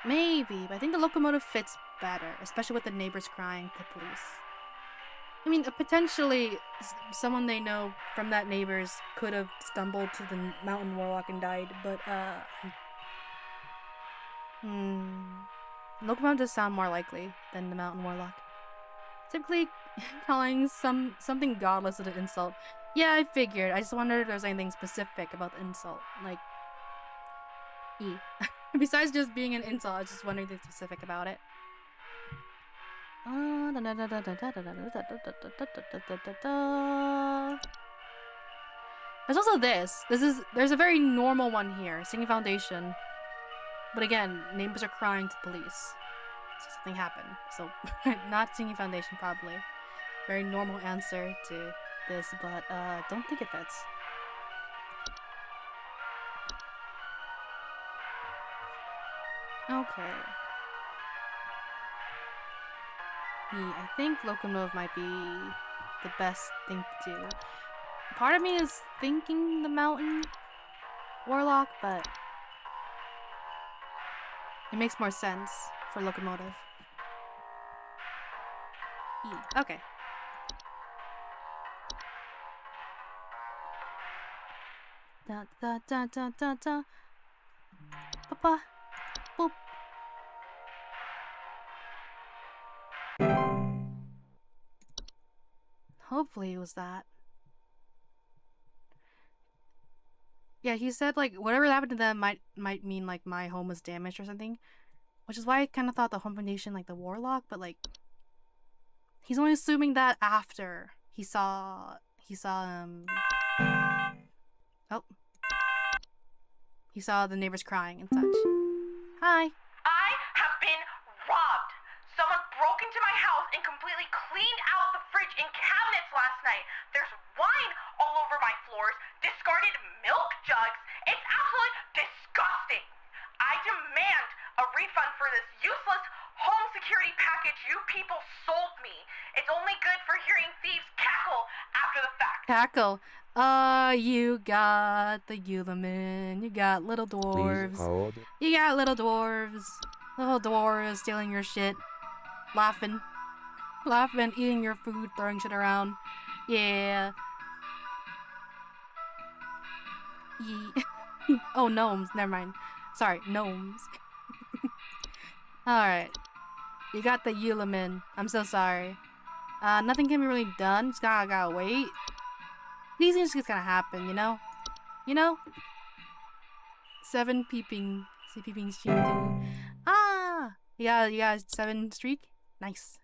Maybe, but I think the locomotive fits better, especially with the neighbors crying to the police. I mean, potentially, someone they know from that neighbors could have stumbled to the mountain warlock and died, but, Locomotive does sound more likely than the Mountain Warlock. Typically, calling something godless is an insult. Yeah, I figured. I just wondered if there's anything specific about the insult. Like, besides just being an insult, I was just wondering anything specific about it. There's also this. There's a very normal one here. Singing Foundation. But again, neighbors are crying to police. So something happened. So, not Singing Foundation, probably. Very normal answer to this, but don't think it fits. Okay. I think Locomotive might be the best thing to do. Part of me is thinking the Mountain Warlock, but it makes more sense for Locomotive. Okay. Da da da da da da. Papa. Boop. Hopefully it was that. Yeah, he said like whatever happened to them might mean like my home was damaged or something, which is why I kind of thought the Home Foundation like the Warlock, but like he's only assuming that after he saw oh, he saw the neighbors crying and such. Hi. I have been robbed. Someone broke into my house and completely cleaned out the fridge and cabinets last night. There's wine all over my floors, discarded milk jugs. It's absolutely disgusting. I demand a refund for this useless home security package you people sold me. It's only good for hearing thieves cackle after the fact. Cackle. You got the Ulaman. You got little dwarves. Please hold. You got little dwarves. Little dwarves stealing your shit. Laughing, eating your food, throwing shit around. Yeah. Oh, gnomes. Never mind. Sorry, gnomes. Alright. You got the Ulaman. I'm so sorry. Nothing can be really done. Just gotta wait. These things just gonna happen, you know? You know? 7 peeping. See peeping stream too. Ah! You got a 7 streak? Nice.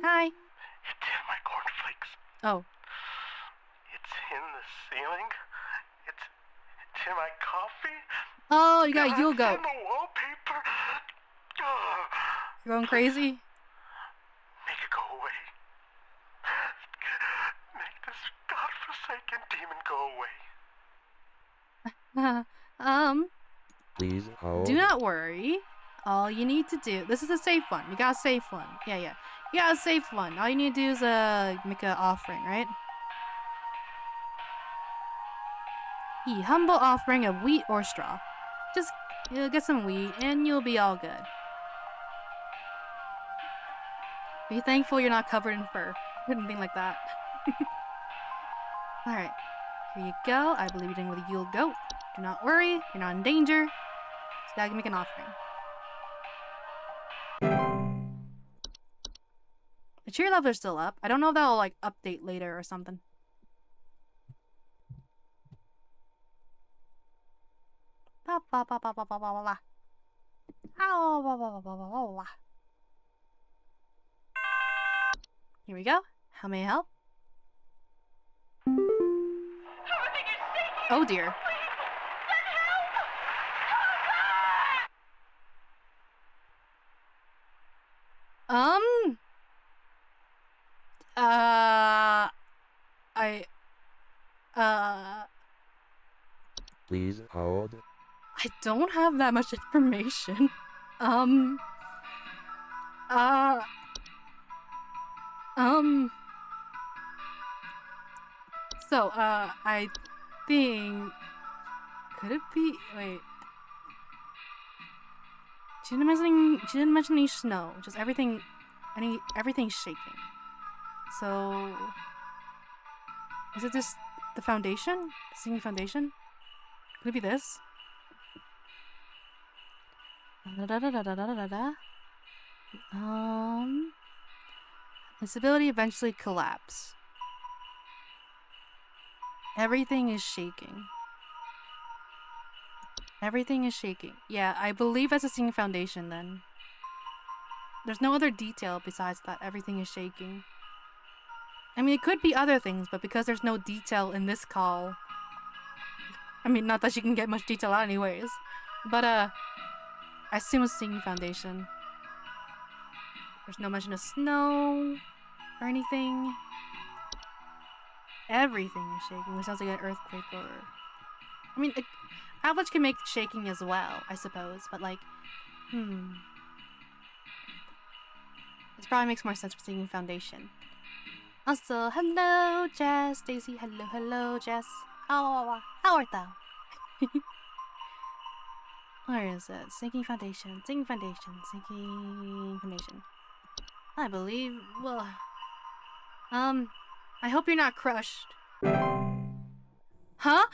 Hi. It's in my cornflakes. Oh. It's in the ceiling. It's in my coffee. Oh, you got Yule It's Goat. in the wallpaper. You're going crazy? Make it go away. Make this godforsaken demon go away. Please hold. Do not worry. All you need to do... This is a safe one. You got a safe one. Yeah. You got a safe one. All you need to do is make an offering, right? Humble offering of wheat or straw. Just get some wheat and you'll be all good. Be thankful you're not covered in fur. Anything like that. Alright. Here you go. I believe you're doing with a Yule Goat. Do not worry. You're not in danger. Just gotta make an offering. The cheer levels are still up. I don't know if that'll like update later or something. Here we go. How may I help? Oh dear. Please hold. I don't have that much information. So, I think... Could it be... Wait. She didn't mention any snow. Just everything's shaking. So... Is it just the foundation? The singing foundation? Could it be this? Its ability eventually collapse. Everything is shaking. Everything is shaking. Yeah, I believe that's a singing foundation then. There's no other detail besides that everything is shaking. I mean, it could be other things, but because there's no detail in this call... I mean, not that you can get much detail out anyways. But, I assume it's singing foundation. There's no mention of snow or anything. Everything is shaking, which sounds like an earthquake or... I mean, avalanche can make shaking as well, I suppose, but like, This probably makes more sense for singing foundation. Also, hello, Jess. Daisy, hello, Jess. How art thou? Where is it? Sinking foundation, sinking foundation, sinking foundation. I believe, well... I hope you're not crushed. Huh?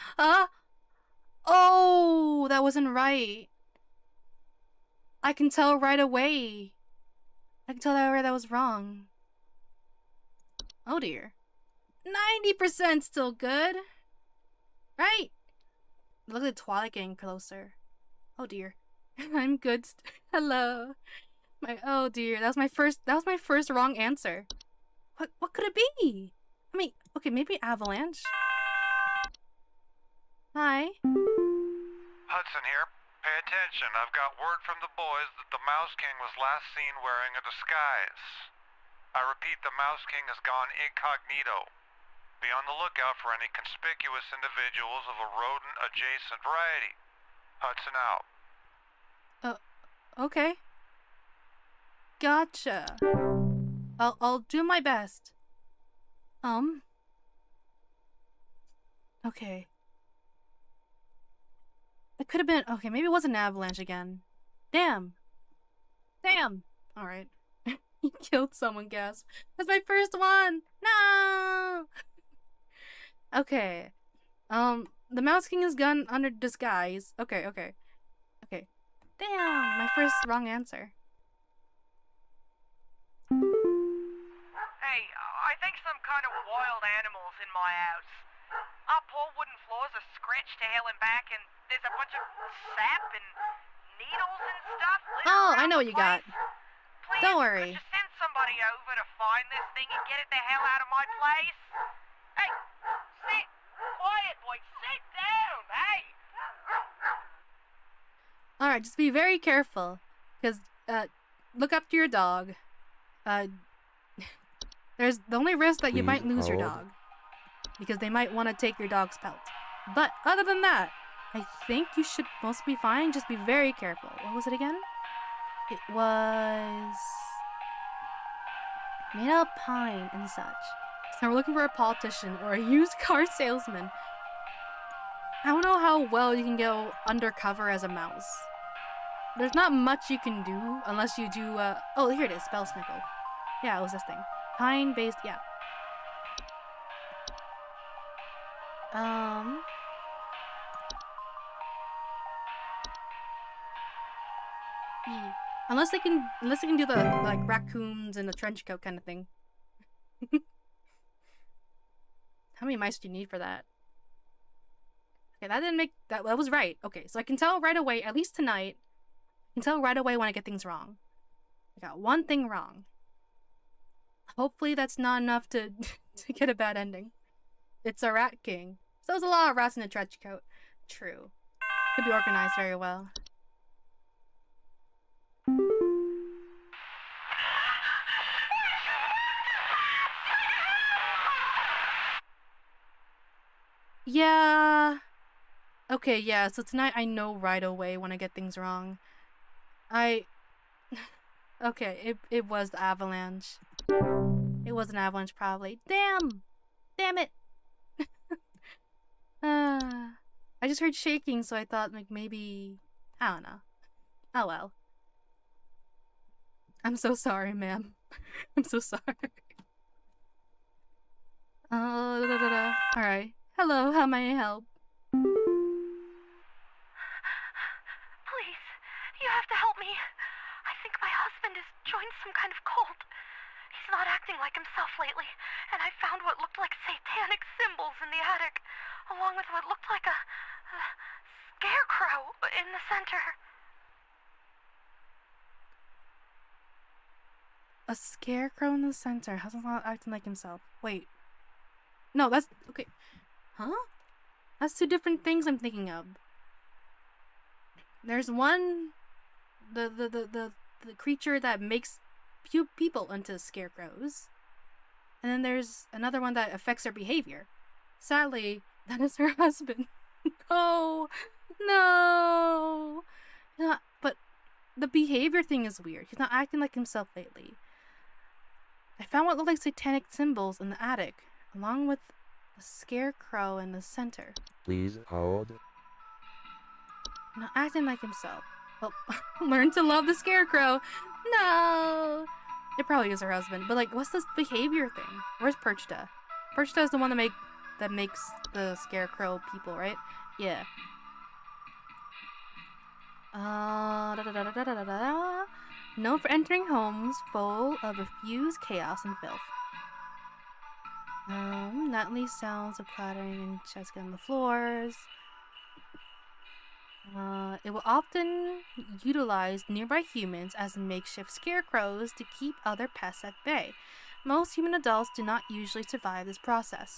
Oh, that wasn't right. I can tell right away. I can tell right away that was wrong. Oh dear. 90% still good. Right? Look at the twilight getting closer. Oh dear. I'm good. Hello. Oh dear. That was my first wrong answer. What could it be? I mean, okay, maybe avalanche. Hi. Hudson here. Pay attention. I've got word from the boys that the Mouse King was last seen wearing a disguise. I repeat, the Mouse King has gone incognito. Be on the lookout for any conspicuous individuals of a rodent-adjacent variety. Hudson out. Okay. Gotcha. I'll do my best. Okay. It could have been... Okay, maybe it was an avalanche again. Damn. Alright. He killed someone, gasp. That's my first one! No! Okay. The Mouse King is gone under disguise. Okay. Damn, my first wrong answer. Hey, I think some kind of wild animal's in my house. Our poor wooden floors are scratched to hell and back, and there's a bunch of sap and needles and stuff. Oh, I know what you got. Please, don't worry. Could you send somebody over to find this thing and get it the hell out of my place? Hey, sit quiet, boy. Sit down, hey. Alright, just be very careful. Because, look up to your dog. There's the only risk that you might lose your dog. Because they might want to take your dog's pelt. But other than that, I think you should most be fine. Just be very careful. What was it again? It was... made out of pine and such. So we're looking for a politician or a used car salesman. I don't know how well you can go undercover as a mouse. There's not much you can do unless you do, oh, here it is, spell snickle. Yeah, it was this thing. Pine-based, yeah. Unless they can do the, like, raccoons in a trench coat kind of thing. How many mice do you need for that? Okay, that didn't make... That was right. Okay, so I can tell right away, at least tonight, I can tell right away when I get things wrong. I got one thing wrong. Hopefully that's not enough to get a bad ending. It's a rat king. So there's a lot of rats in a trench coat. True. Could be organized very well. Yeah. Okay, yeah, so tonight I know right away when I get things wrong. Okay, it was the avalanche. It was an avalanche, probably. Damn it! I just heard shaking, so I thought, like, maybe... I don't know. Oh well. I'm so sorry, ma'am. I'm so sorry. Alright. Hello, how may I help? Please, you have to help me. I think my husband has joined some kind of cult. He's not acting like himself lately, and I found what looked like satanic symbols in the attic, along with what looked like a scarecrow in the center. A scarecrow in the center. How's he not acting like himself? Wait. No, that's... Okay. Huh? That's two different things I'm thinking of. There's one... The creature that makes people into scarecrows. And then there's another one that affects their behavior. Sadly, that is her husband. Oh, no. Yeah, but the behavior thing is weird. He's not acting like himself lately. I found what looked like satanic symbols in the attic, along with a scarecrow in the center. Please hold. Not acting like himself. Well, learn to love the scarecrow. No. It probably is her husband, but like, what's this behavior thing? Where's Perchta? Perchta is the one that makes the scarecrow people, right? Yeah. Known for entering homes full of refuse, chaos, and filth. Nightly sounds of clattering and chesking on the floors. It will often utilize nearby humans as makeshift scarecrows to keep other pests at bay. Most human adults do not usually survive this process.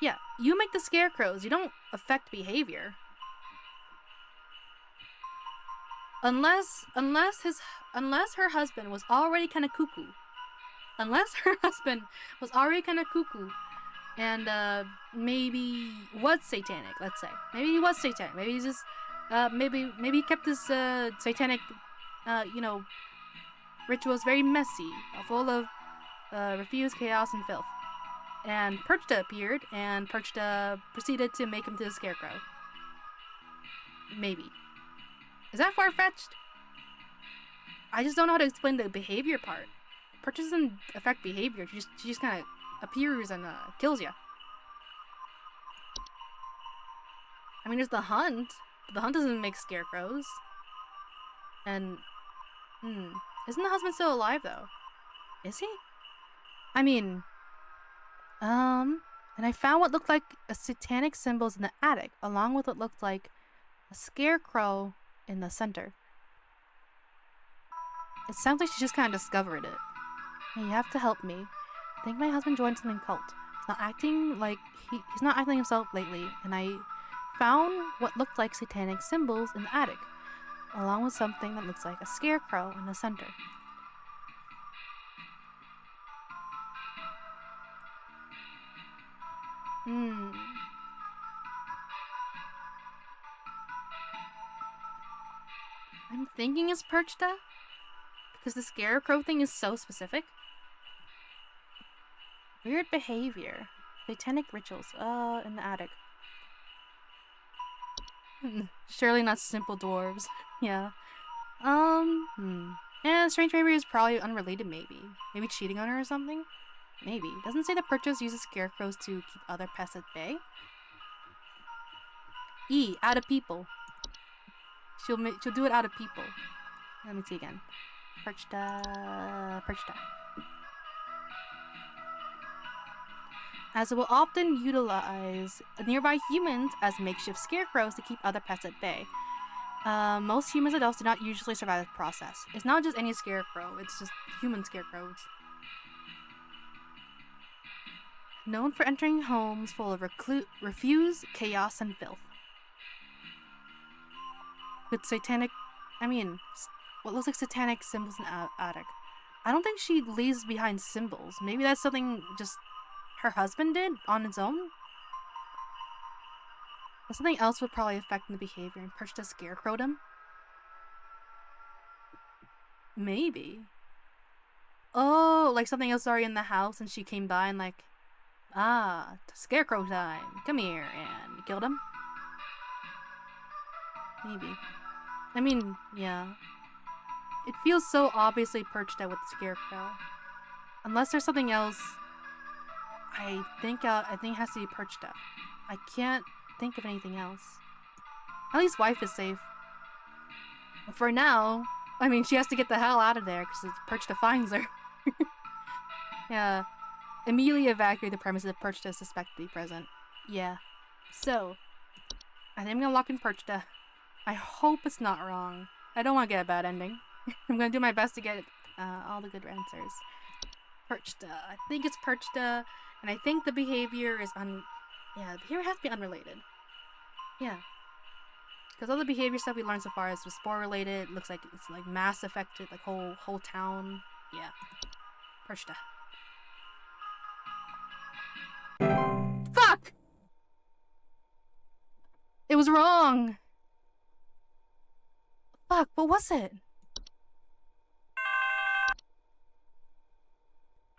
Yeah, you make the scarecrows, you don't affect behavior. Unless her husband was already kind of cuckoo. Unless her husband was already kind of cuckoo. And, maybe was satanic, let's say. Maybe he was satanic. Maybe he's just, maybe he kept his, satanic, rituals very messy, full of, refuse, chaos, and filth. And Perchta appeared, and Perchta proceeded to make him to a scarecrow. Maybe. Is that far-fetched? I just don't know how to explain the behavior part. Perchta doesn't affect behavior, she just kind of appears and kills you. I mean, there's the hunt, but the hunt doesn't make scarecrows. And, isn't the husband still alive though? Is he? I mean, and I found what looked like a satanic symbols in the attic, along with what looked like a scarecrow in the center. It sounds like she just kind of discovered it. Hey, you have to help me. I think my husband joined something cult. He's not acting like he's not acting himself lately, and I found what looked like satanic symbols in the attic, along with something that looks like a scarecrow in the center. I'm thinking it's Perchta, because the scarecrow thing is so specific. Weird behavior. Satanic rituals. In the attic. Surely not simple dwarves. Yeah. Yeah, strange behavior is probably unrelated, maybe. Maybe cheating on her or something? Maybe. Doesn't say that Perchta uses scarecrows to keep other pests at bay? Out of people. She'll do it out of people. Let me see again. Perchta. As it will often utilize nearby humans as makeshift scarecrows to keep other pests at bay. Most humans adults do not usually survive this process. It's not just any scarecrow, it's just human scarecrows. Known for entering homes full of refuse, chaos, and filth. With satanic... what looks like satanic symbols in the attic. I don't think she leaves behind symbols. Maybe that's something just her husband did on its own? But something else would probably affect the behavior and Perchta scarecrowed him? Maybe. Oh, like something else already in the house and she came by and like, scarecrow time, come here, and killed him? Maybe. I mean, yeah. It feels so obviously Perchta with the scarecrow. Unless there's something else I think it has to be Perchta. I can't think of anything else. At least wife is safe. But for now, I mean, she has to get the hell out of there because Perchta finds her. Yeah. Immediately evacuate the premises if Perchta is suspected to be present. Yeah. So, I think I'm gonna lock in Perchta. I hope it's not wrong. I don't want to get a bad ending. I'm gonna do my best to get all the good answers. Perchta. I think it's Perchta, and I think the behavior is yeah, the behavior has to be unrelated. Yeah. Because all the behavior stuff we learned so far is spore related. Looks like it's like mass affected, like whole town. Yeah. Perchta. Fuck! It was wrong! Fuck, what was it?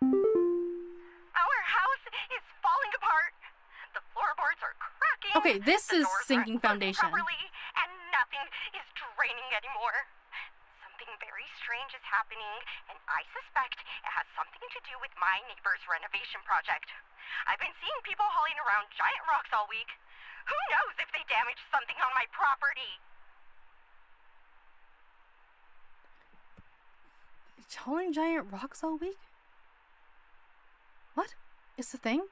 Our house is falling apart. The floorboards are cracking. Okay, this is sinking foundation. Properly, and nothing is draining anymore. Something very strange is happening, and I suspect it has something to do with my neighbor's renovation project. I've been seeing people hauling around giant rocks all week. Who knows if they damaged something on my property? It's hauling giant rocks all week? What? It's the thing?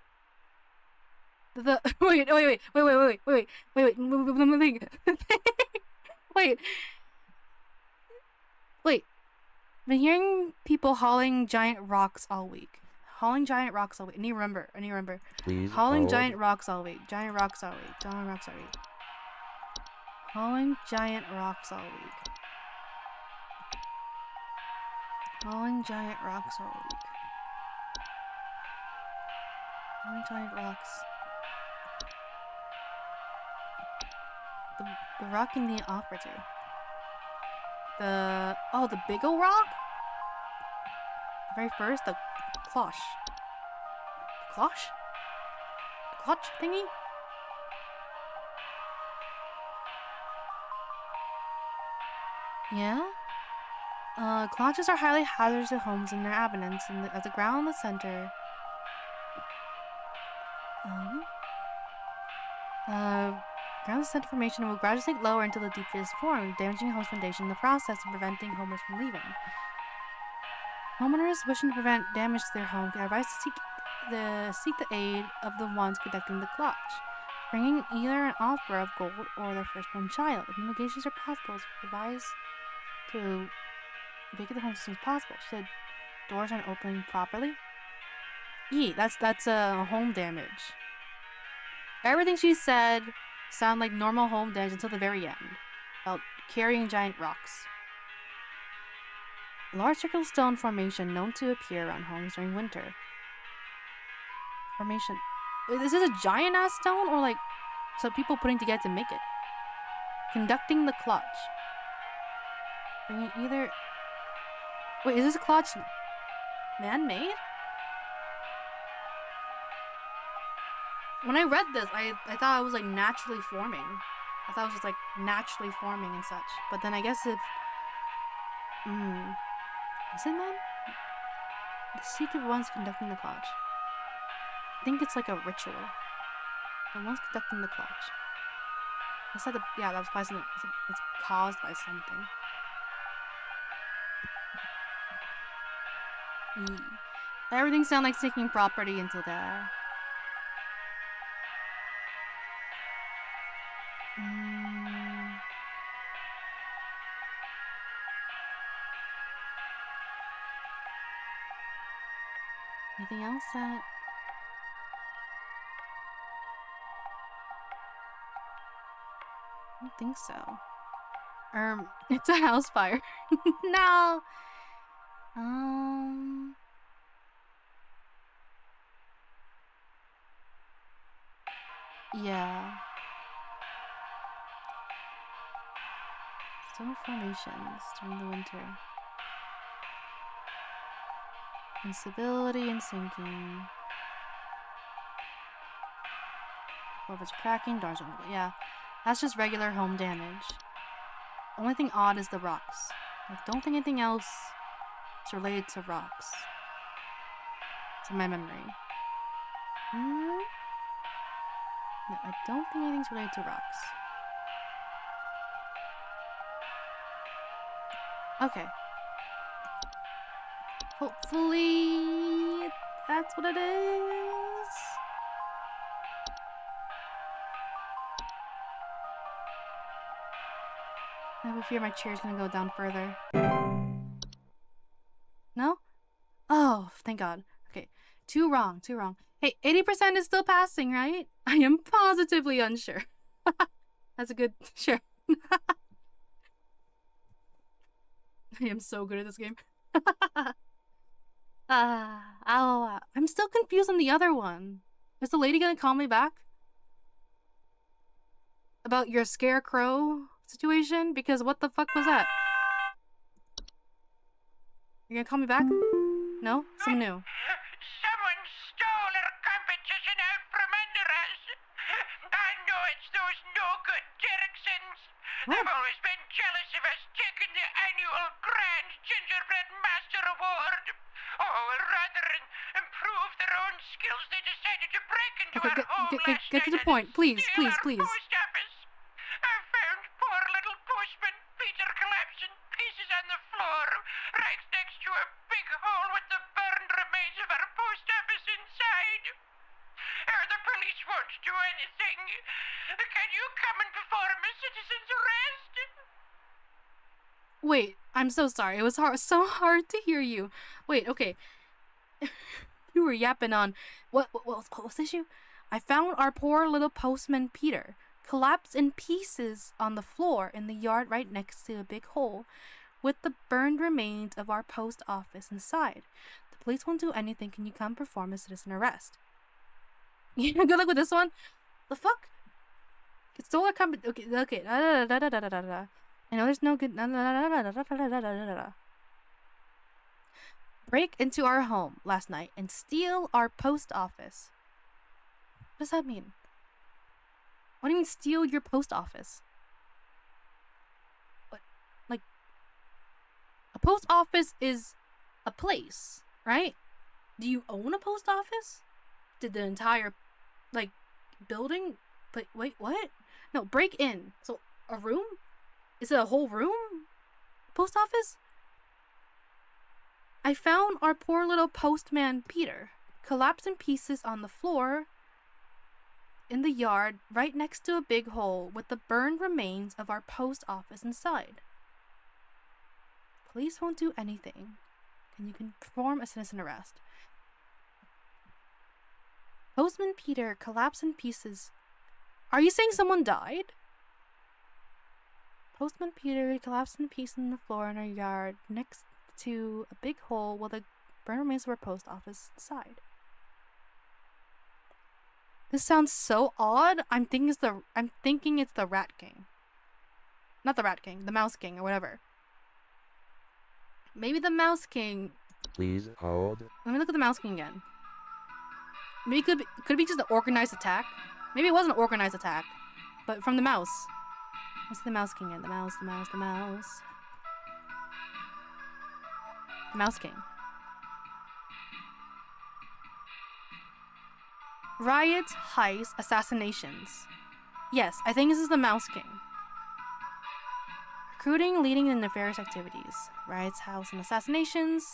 Wait. Wait. I've been hearing people hauling giant rocks all week. Hauling giant rocks all week. I need to remember. Please Hauling hold. giant rocks all week. Giant rocks all week. Giant rocks all week. Hauling giant rocks all week. Hauling giant rocks all week. Hauling giant rocks. The rock in the operative. The big ol' rock? The very first, the cloche. Cloche? Clutch thingy? Yeah? Clutches are highly hazardous to homes and their abundance, and at the ground in the center. Ground center formation will gradually sink lower until the deep is formed, damaging home's foundation in the process and preventing homeowners from leaving. Homeowners wishing to prevent damage to their home are advised to seek the aid of the ones conducting the clutch, bringing either an offer of gold or their firstborn child. If negotiations are possible, it's advised to vacate the home as soon as possible. She said doors aren't opening properly. That's home damage. Everything she said sound like normal home damage until the very end, about carrying giant rocks. A large circular stone formation known to appear around homes during winter. Formation. Is this a giant ass stone or like some people putting together to make it? Conducting the clutch. Bringing either. Wait, is this clutch man-made? When I read this, I thought it was like naturally forming. I thought it was just like naturally forming and such. But then I guess if... Is it man? The secret ones conducting the clutch. I think it's like a ritual. The ones conducting the clutch. I said that was probably something. It's caused by something. Everything sounds like sinking property until there. Anything else that... I don't think so. It's a house fire. No! Yeah. Stone formations during the winter. Instability and sinking. Floorboards cracking, doors open. Yeah. That's just regular home damage. Only thing odd is the rocks. I don't think anything else is related to rocks. To my memory. No, I don't think anything's related to rocks. Okay. Hopefully that's what it is. I have a fear my chair's gonna go down further. No? Oh, thank God. Okay. Two wrong. Hey, 80% is still passing, right? I am positively unsure. That's a good sure. I am so good at this game. I'm still confused on the other one. Is the lady gonna call me back? About your scarecrow situation? Because what the fuck was that? You're gonna call me back? No? Someone new. Someone stole our competition out from under us. I know it's those no-good Derricksons. What? They've always been jealous of us taking the annual Grand Gingerbread Master Award. Oh, rather than improve their own skills, they decided to break into our home last get to the night point, please, and steal please. our post office. I found poor little postman Peter collapsing pieces on the floor, right next to a big hole with the burned remains of our post office inside. The police won't do anything. Can you come and perform a citizen's arrest? Wait, I'm so sorry. It was so hard to hear you. Wait, okay. You were yapping on. What was the issue? I found our poor little postman Peter collapsed in pieces on the floor in the yard right next to a big hole with the burned remains of our post office inside. The police won't do anything. Can you come perform a citizen arrest? Yeah, good luck with this one. The fuck? It's solar company. Okay. I know there's no good. Break into our home last night and steal our post office. What does that mean? What do you mean steal your post office? What? Like, a post office is a place, right? Do you own a post office? Did the entire, like, building? But wait, what? No, break in. So, a room? Is it a whole room? Post office? I found our poor little postman Peter collapsed in pieces on the floor in the yard right next to a big hole with the burned remains of our post office inside. Police won't do anything, and you can perform a citizen arrest. Postman Peter collapsed in pieces. Are you saying someone died? Postman Peter collapsed in pieces on the floor in our yard next to a big hole with the burned remains of our post office inside. This sounds so odd. I'm thinking it's the Rat King. Not the Rat King, the Mouse King or whatever. Maybe the Mouse King. Please hold. Let me look at the Mouse King again. Maybe could it be just an organized attack? Maybe it wasn't an organized attack, but from the mouse. What's the Mouse King in? The mouse. The Mouse King. Riots, heists, assassinations. Yes, I think this is the Mouse King. Recruiting, leading in nefarious activities. Riots, house, and assassinations.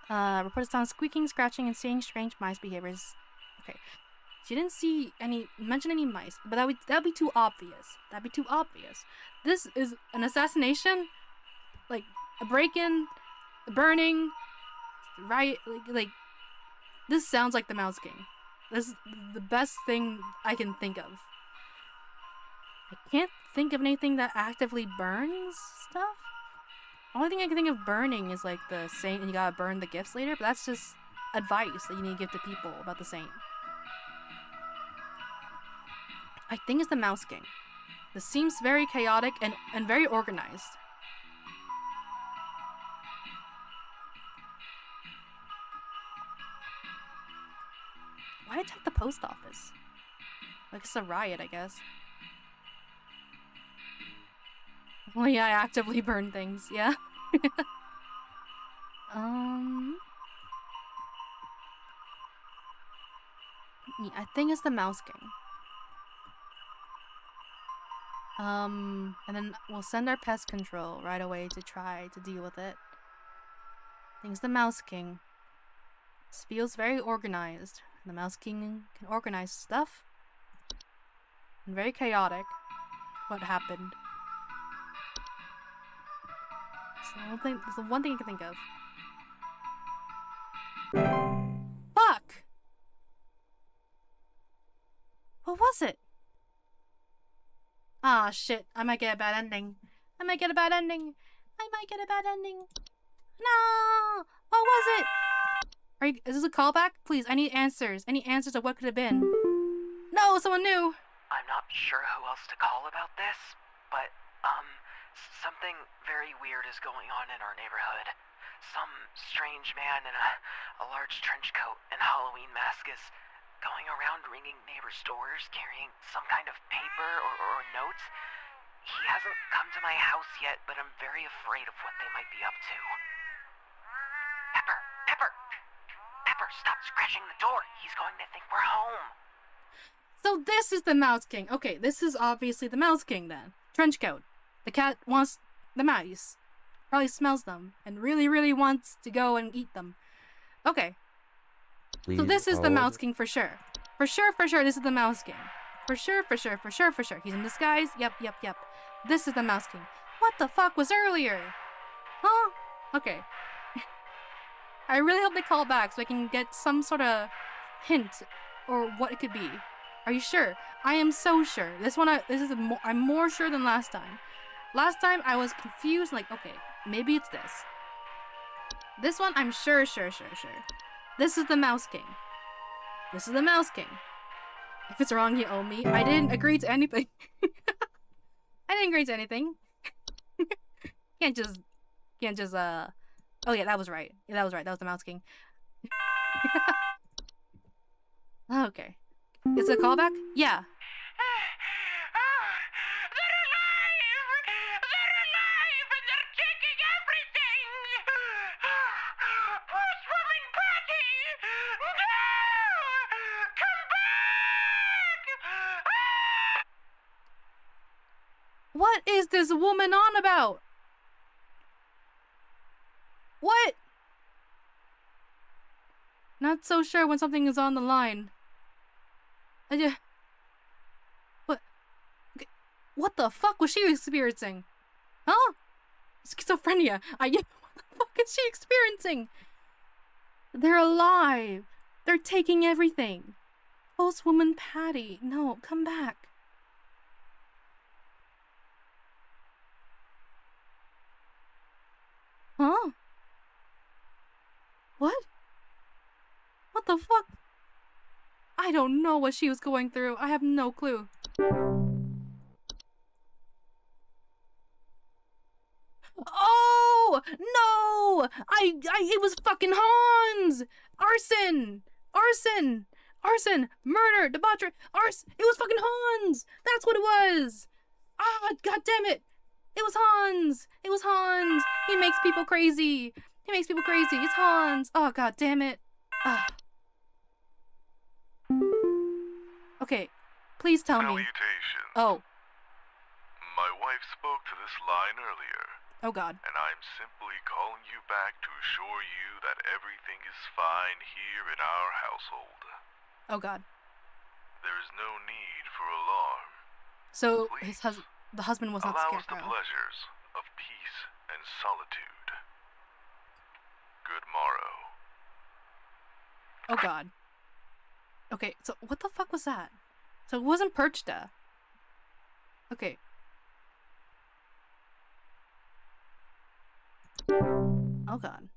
Reported sound squeaking, scratching, and seeing strange mice behaviors. Okay. She didn't mention any mice, but that'd be too obvious. This is an assassination? Like, a break-in, a burning, riot, like, this sounds like the Mouse King. This is the best thing I can think of. I can't think of anything that actively burns stuff. Only thing I can think of burning is like the saint and you gotta burn the gifts later, but that's just advice that you need to give to people about the saint. I think it's the Mouse King. This seems very chaotic and very organized. Why attack the post office? Like it's a riot, I guess. Oh yeah, I actively burn things, yeah. Yeah, I think it's the Mouse King. And then we'll send our pest control right away to try to deal with it. I think it's the Mouse King. This feels very organized. The Mouse King can organize stuff. And very chaotic. What happened? It's the one thing I can think of. Fuck! What was it? Ah, shit. I might get a bad ending. I might get a bad ending. No! What was it? Is this a callback? Please, I need answers. Any answers of what could have been. No, someone new! I'm not sure who else to call about this, but, something very weird is going on in our neighborhood. Some strange man in a large trench coat and Halloween mask is going around ringing neighbors' doors, carrying some kind of paper or notes. He hasn't come to my house yet, but I'm very afraid of what they might be up to. Pepper, stop scratching the door. He's going to think we're home. So this is the Mouse King. Okay, this is obviously the Mouse King then. Trench coat. The cat wants the mice. Probably smells them and really, really wants to go and eat them. Okay. Please so this is the Mouse hold. King for sure. For sure, this is the Mouse King. For sure. He's in disguise. Yep. This is the Mouse King. What the fuck was earlier? Huh? Okay. I really hope they call back so I can get some sort of hint or what it could be. Are you sure? I am so sure. I'm more sure than last time. Last time I was confused, like, okay, maybe it's this. This one, I'm sure. This is the Mouse King. This is the Mouse King. If it's wrong, you owe me. I didn't agree to anything. I didn't agree to anything. Can't just, oh yeah, that was right. That was the Mouse King. Okay. Is it a callback? Yeah. What is this woman on about? What? Not so sure when something is on the line. What? Okay. What the fuck was she experiencing? Huh? Schizophrenia. What the fuck is she experiencing? They're alive. They're taking everything. Postwoman Patty. No, come back. Huh? What? What the fuck? I don't know what she was going through. I have no clue. Oh! No! It was fucking Hans! Arson! Murder! Debauchery! It was fucking Hans! That's what it was! Ah, god damn it! It was Hans! He makes people crazy! It's Hans! Oh, god damn it! Ah. Okay, please tell me. Salutations. Oh. My wife spoke to this line earlier. Oh god. And I'm simply calling you back to assure you that everything is fine here in our household. Oh god. There is no need for alarm. So Please, the husband was not allow us Scarecrow. the pleasures of peace and solitude. Good morrow. Oh god. Okay, so what the fuck was that? So it wasn't Perchta. Okay. Oh god.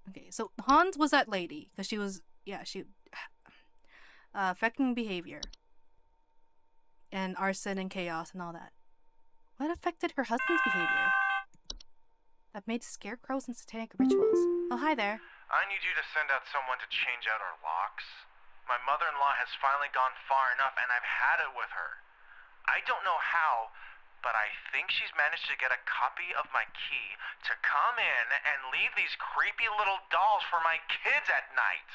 Okay, so Hans was that lady, because she was, affecting behavior. And arson and chaos and all that. What affected her husband's behavior? That made scarecrows and satanic rituals. Oh, hi there. I need you to send out someone to change out our locks. My mother-in-law has finally gone far enough, and I've had it with her. I don't know how, but I think she's managed to get a copy of my key to come in and leave these creepy little dolls for my kids at night.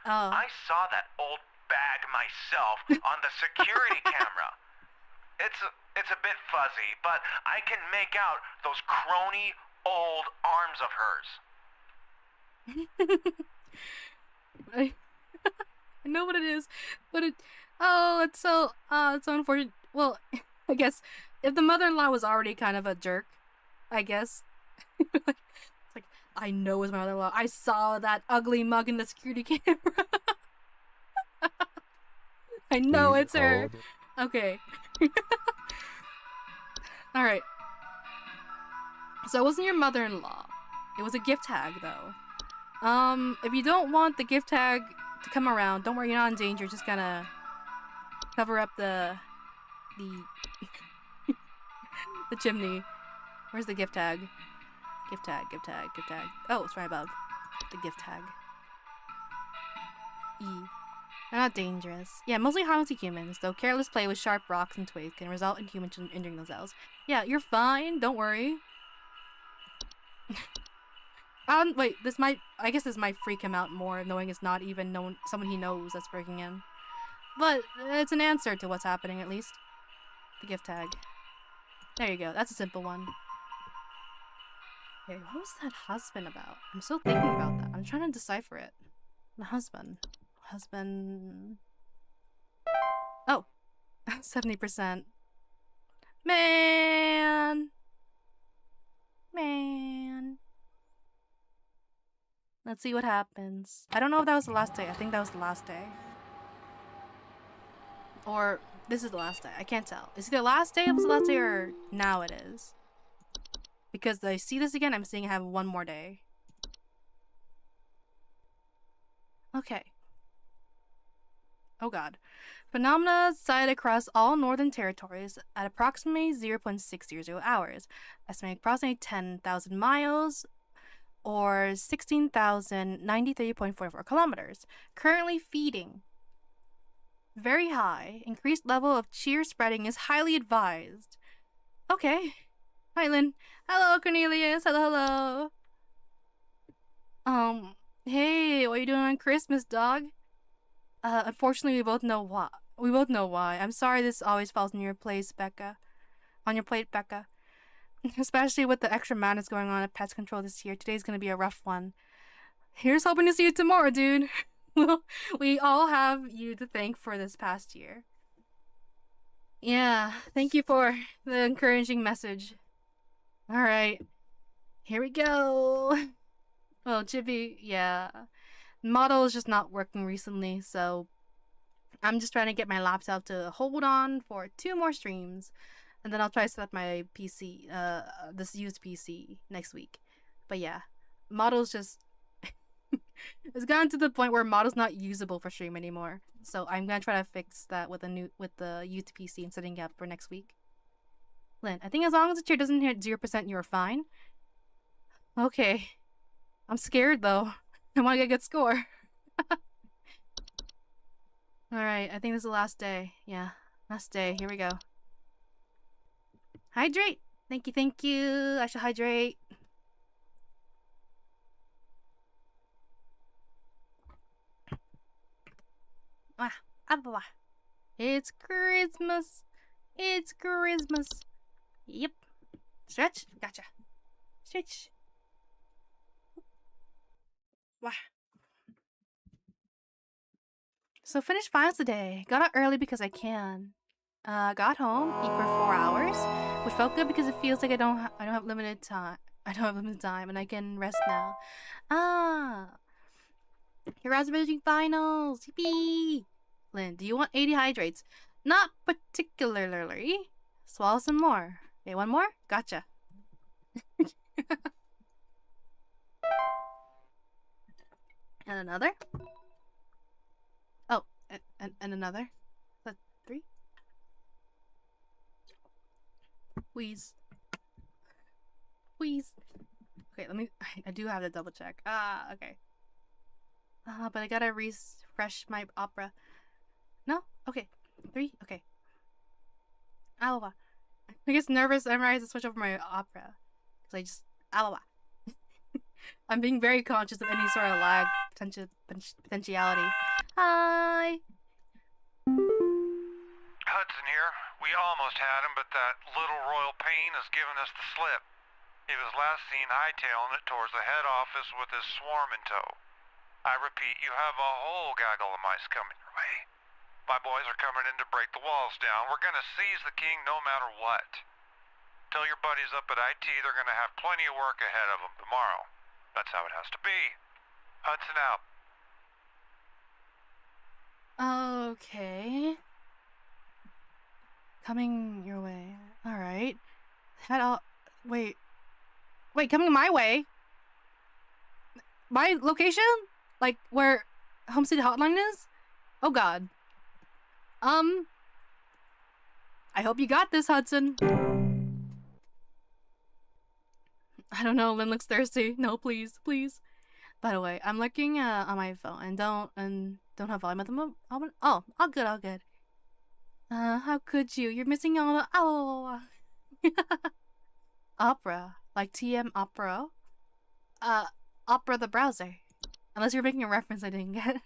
Oh. I saw that old bag myself on the security camera. It's a bit fuzzy, but I can make out those crony old arms of hers. I know what it is, but it's so unfortunate. Well, I guess if the mother-in-law was already kind of a jerk, I guess. It's like, I know it's my mother-in-law. I saw that ugly mug in the security camera. I know it's her. Okay. Alright. So it wasn't your mother-in-law. It was a gift tag, though. If you don't want the gift tag to come around, don't worry, you're not in danger. Just gonna cover up the chimney. Where's the gift tag? Gift tag. Oh, it's right above. The gift tag. E. They're not dangerous. Yeah, mostly harmless to humans, though careless play with sharp rocks and twigs can result in humans injuring themselves. Yeah, you're fine, don't worry. Wait, I guess this might freak him out more, knowing it's not even someone he knows that's breaking in. But it's an answer to what's happening, at least. The gift tag. There you go, that's a simple one. Okay, what was that husband about? I'm still thinking about that. I'm trying to decipher it. The husband. Oh, 70%. Man. Let's see what happens. I don't know if that was the last day. I think that was the last day. Or this is the last day. I can't tell. Is it the last day? It was the last day, or now it is? Because I see this again, I'm seeing I have one more day. Okay. Oh god. Phenomena sighted across all northern territories at approximately 0.600 hours. Estimated approximately 10,000 miles or 16,093.44 kilometers. Currently feeding. Very high. Increased level of cheer spreading is highly advised. Okay. Hi, Lynn. Hello, Cornelius. Hello. Hey, what are you doing on Christmas, dog? Unfortunately, we both know why. I'm sorry this always falls on your plate, Becca. Especially with the extra madness going on at Pest Control this year. Today's gonna be a rough one. Here's hoping to see you tomorrow, dude. Well, we all have you to thank for this past year. Yeah, thank you for the encouraging message. Alright. Here we go. Well, Chippy, yeah. Model is just not working recently, so I'm just trying to get my laptop to hold on for 2 more streams, and then I'll try to set up my PC, this used PC next week. But yeah, Model's just it's gotten to the point where Model's not usable for stream anymore. So I'm gonna try to fix that with the used PC and setting it up for next week. Lynn, I think as long as the chair doesn't hit 0%, you're fine. Okay, I'm scared though. I want to get a good score. Alright, I think this is the last day. Yeah, last day. Here we go. Hydrate! Thank you. I should hydrate. It's Christmas. Yep. Stretch. Gotcha. Stretch. Wow. So finished finals today. Got out early because I can. Got home, eat for 4 hours, which felt good because it feels like I don't have limited time. And I can rest now. Congrats on finals. Yippee! Lynn, do you want 80 hydrates? Not particularly. Swallow some more. Okay, one more? Gotcha. And another. Oh, and another. That's 3. Wheeze. Okay, I do have to double check. Okay. But I gotta refresh my opera. No? Okay. 3? Okay. Aloha. I guess nervous whenever I have to switch over my opera. Because I just... Aloha. I'm being very conscious of any sort of lag potentiality. Hi! We almost had him, but that little royal pain has given us the slip. He was last seen hightailing it towards the head office with his swarm in tow. I repeat, you have a whole gaggle of mice coming your way. My boys are coming in to break the walls down. We're gonna seize the king no matter what. Tell your buddies up at IT they're gonna have plenty of work ahead of them tomorrow. That's how it has to be. Hudson out. Okay. Coming your way. Alright. Head off. Wait, coming my way? My location? Like, where Homestead Hotline is? Oh god. I hope you got this, Hudson. I don't know, Lynn looks thirsty. No, please, please. By the way, I'm looking on my phone and don't have volume at the moment. Oh, all good. How could you? You're missing all the opera, like TM Opera. Opera the browser. Unless you're making a reference I didn't get.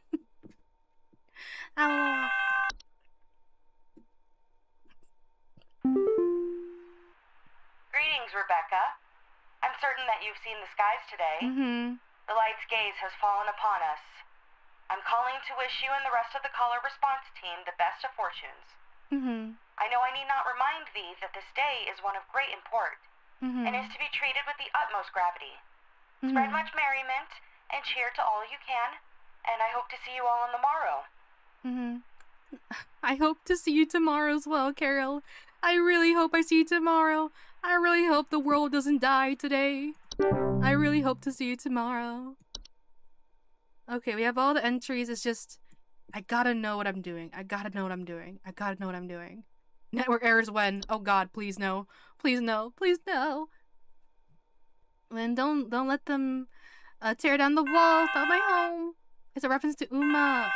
Greetings, Rebecca. I'm certain that you've seen the skies today. The light's gaze has fallen upon us. I'm calling to wish you and the rest of the caller response team the best of fortunes. I know I need not remind thee that this day is one of great import, and is to be treated with the utmost gravity. Spread much merriment, and cheer to all you can, and I hope to see you all on the morrow. I hope to see you tomorrow as well, Carol. I really hope I see you tomorrow. I really hope the world doesn't die today. I really hope to see you tomorrow. Okay, we have all the entries. It's just, I gotta know what I'm doing. Network errors when? Oh god, please no. Please no. Please no. Lynn, don't let them tear down the walls of my home. It's a reference to Uma.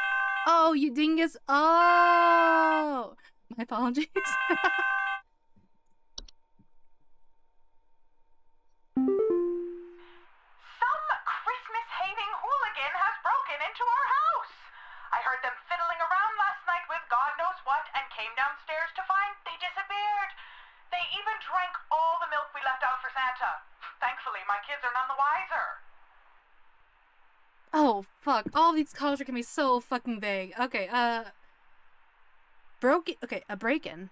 Oh, you dingus. Oh! My apologies. Some Christmas-hating hooligan has broken into our house. I heard them fiddling around last night with God knows what and came downstairs to find they disappeared. They even drank all the milk we left out for Santa. Thankfully, my kids are none the wiser. Oh, fuck. All these calls are gonna be so fucking vague. Okay, okay, a break-in.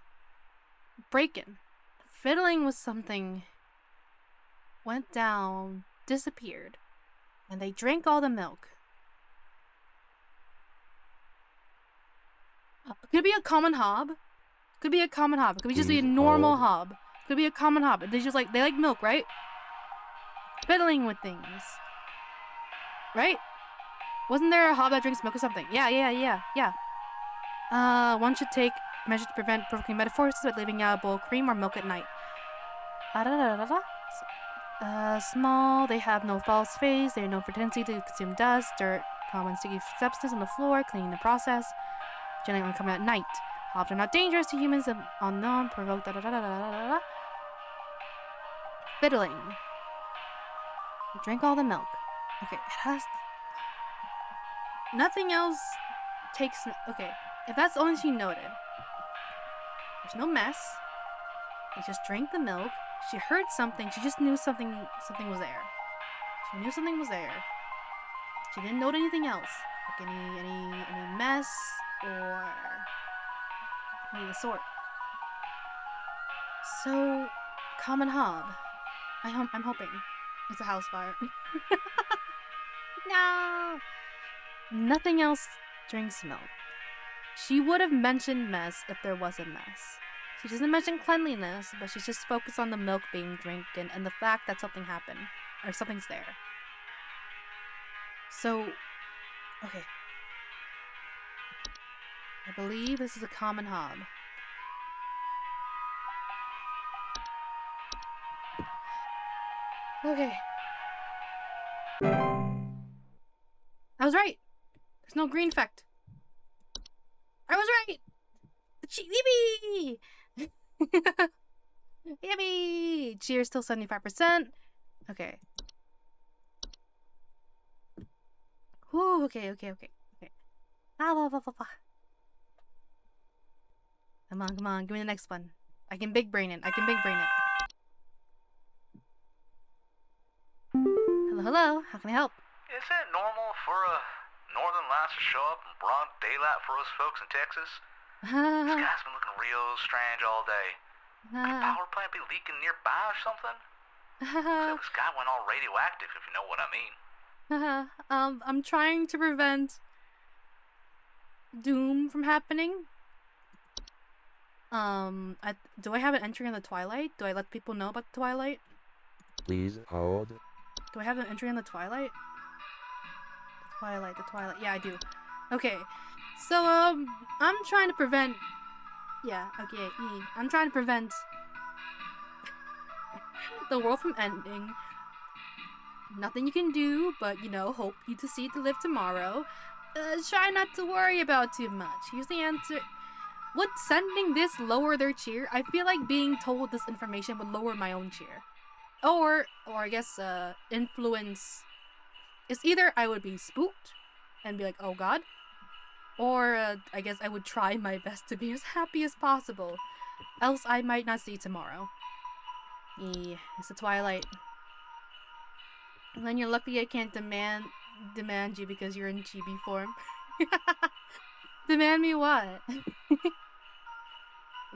Fiddling with something. Went down. Disappeared. And they drank all the milk. Could it be a common hob? Could be just be a normal hob. Could be a common hob. They like milk, right? Fiddling with things. Right? Wasn't there a hob that drinks milk or something? Yeah. One should take measures to prevent provoking metamorphosis by leaving out a bowl of cream or milk at night. Small, they have no false face, they have no tendency to consume dust, dirt, common sticky substance on the floor, cleaning the process. Generally only come at night. Hobs are not dangerous to humans, unknown, provoke, Fiddling. You drink all the milk. Okay, it has... Nothing else takes... Okay, if that's the only thing she noted. There's no mess. They just drank the milk. She heard something. She just knew something was there. She knew something was there. She didn't note anything else. Like any mess or any of the sort. So, common hob. I'm hoping it's a house fire. No! Nothing else drinks milk. She would have mentioned mess if there was a mess. She doesn't mention cleanliness, but she's just focused on the milk being drinking and the fact that something happened. Or something's there. So, okay. I believe this is a common hob. Okay. I was right. There's no green effect. I was right. Yippee! Yippee! Cheers, still 75%. Okay. Ooh, okay. Come on, come on. Give me the next one. I can big brain it. I can big brain it. Hello, hello. How can I help? Is it normal for a Northern Lights to show up in broad daylight for us folks in Texas? This guy's been looking real strange all day. Could a power plant be leaking nearby or something? Looks like this guy went all radioactive, if you know what I mean. I'm trying to prevent doom from happening. Do I have an entry on the Twilight? Do I let people know about the Twilight? Please hold. Do I have an entry on the Twilight? The Twilight. Yeah, I do. Okay. So, I'm trying to prevent... Yeah, okay, I'm trying to prevent the world from ending. Nothing you can do, but, you know, hope you to see it to live tomorrow. Try not to worry about too much. Here's the answer. Would sending this lower their cheer? I feel like being told this information would lower my own cheer. Or I guess, influence... It's either I would be spooked and be like, oh god, or I guess I would try my best to be as happy as possible. Else I might not see tomorrow. It's the Twilight. And then you're lucky I can't demand you because you're in chibi form. Demand me what?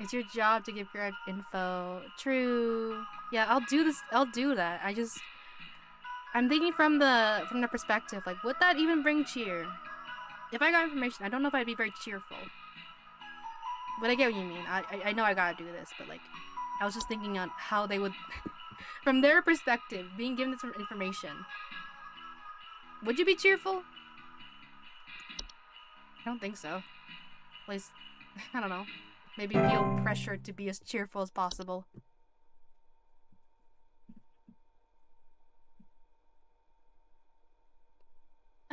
It's your job to give correct info. True. Yeah, I'll do this. I'll do that. I'm thinking from the perspective, like, would that even bring cheer? If I got information, I don't know if I'd be very cheerful. But I get what you mean. I know I gotta do this, but like, I was just thinking on how they would, from their perspective, being given this information. Would you be cheerful? I don't think so. At least, I don't know. Maybe feel pressured to be as cheerful as possible.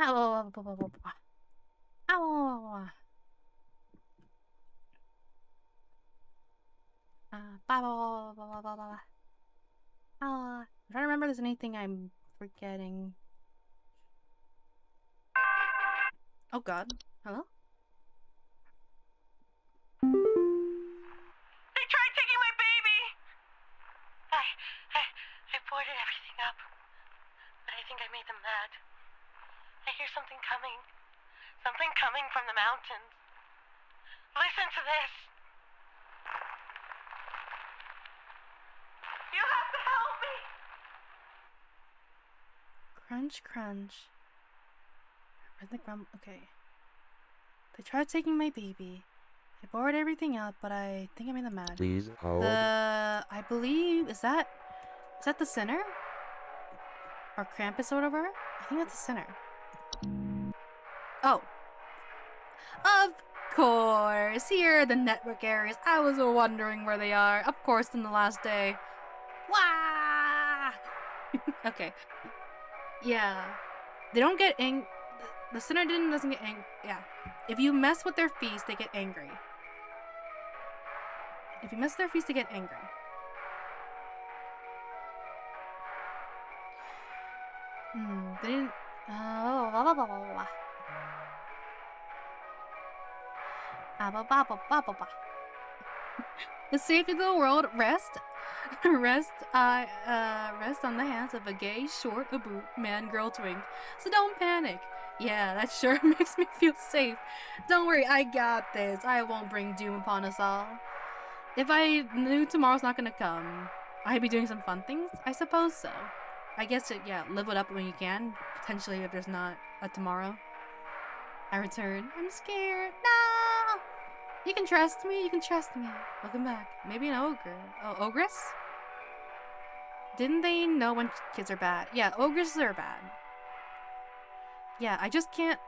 Ow. Ow. I'm trying to remember if there's anything I'm forgetting. Oh god. Hello? They tried taking my baby! I boarded everything up, but I think I made them mad. I hear something coming. Something coming from the mountains. Listen to this. You have to help me! Crunch, crunch. Okay. They tried taking my baby. I boarded everything up, but I think I made them mad. Please hold. I believe, is that the center? Or Krampus or whatever? I think that's the center. Oh. Of course! Here are the network areas. I was wondering where they are. Of course, in the last day. Wah! Okay. Yeah. They don't get the center doesn't get angry. Yeah. If you mess with their feast, they get angry. If you mess with their feast, they get angry. They didn't... The safety of the world rests on the hands of a gay, short, aboot, man-girl twink. So don't panic. Yeah, that sure makes me feel safe. Don't worry, I got this. I won't bring doom upon us all. If I knew tomorrow's not gonna come, I'd be doing some fun things? I suppose so. I guess yeah, live it up when you can. Potentially if there's not a tomorrow. I return. I'm scared. No! You can trust me. You can trust me. Welcome back. Maybe an ogre. Oh, ogress? Didn't they know when kids are bad? Yeah, ogresses are bad. Yeah, I just can't...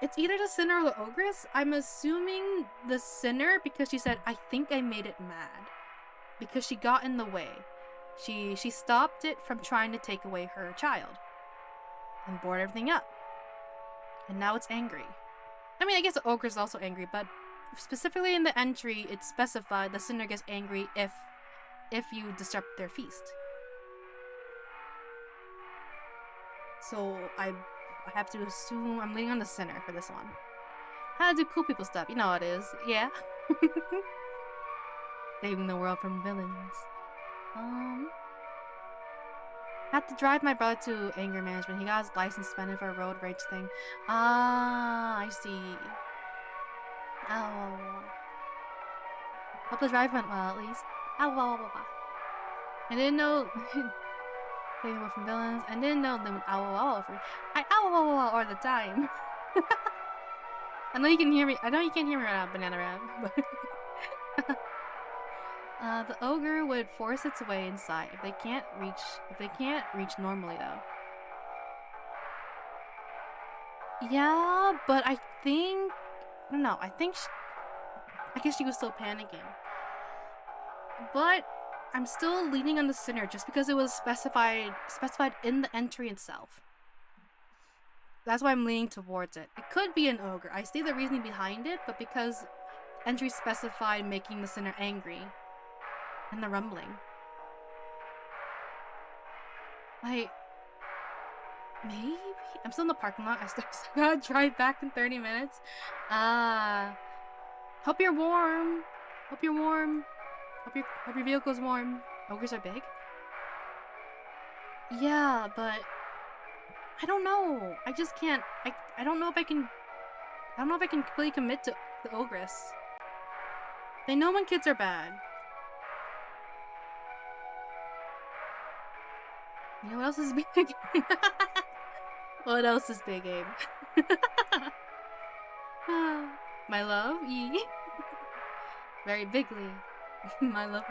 It's either the sinner or the ogress. I'm assuming the sinner because she said, I think I made it mad. Because she got in the way. She stopped it from trying to take away her child. And boarded everything up. And now it's angry. I mean, I guess the ogre is also angry, but specifically in the entry, it's specified the sinner gets angry if you disrupt their feast. So I have to assume I'm leaning on the sinner for this one. How to do cool people stuff, you know how it is. Yeah. Saving the world from villains. Had to drive my brother to anger management. He got his license suspended for a road rage thing. Ah, I see. Oh. Hope the drive went well, at least. Ow. I didn't know they were from villains. I didn't know they would ow for me. I ow all the time. I know you can hear me. I know you can't hear me right now, Banana Rab. But the ogre would force its way inside if they can't reach normally though. Yeah, but I don't know. I guess she was still panicking. But I'm still leaning on the sinner just because it was specified in the entry itself. That's why I'm leaning towards it. It could be an ogre. I see the reasoning behind it, but because entry specified making the sinner angry and the rumbling. Like, maybe? I'm still in the parking lot. I still gotta drive back in 30 minutes. Hope you're warm. Hope you're warm. Hope your vehicle's warm. Ogres are big? Yeah, but I don't know. I just can't. I don't know if I can. I don't know if I can completely commit to the ogress. They know when kids are bad. You know what else is big? What else is big, Abe? My love, E. Very bigly. My love.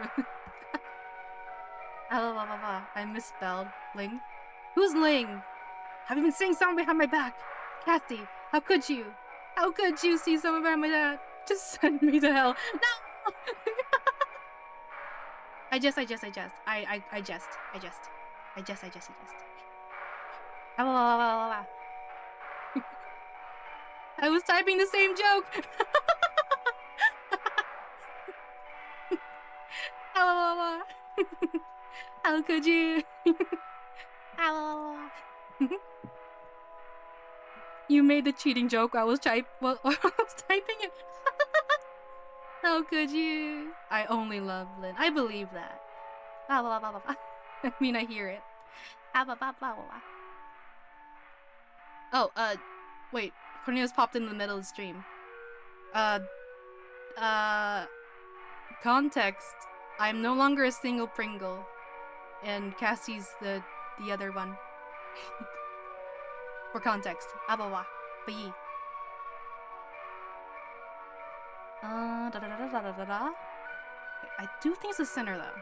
I misspelled Ling. Who's Ling? Have you been seeing someone behind my back? Kathy, how could you? How could you see someone behind my back? Just send me to hell. No! I jest. I was typing the same joke. How could you? You made the cheating joke. I was typing it. How could you? I only love Lynn. I believe that. I mean, I hear it. Oh, wait. Cornelius popped in the middle of the stream. Context. I'm no longer a single Pringle. And Cassie's the other one. For context. I do think it's a sinner though.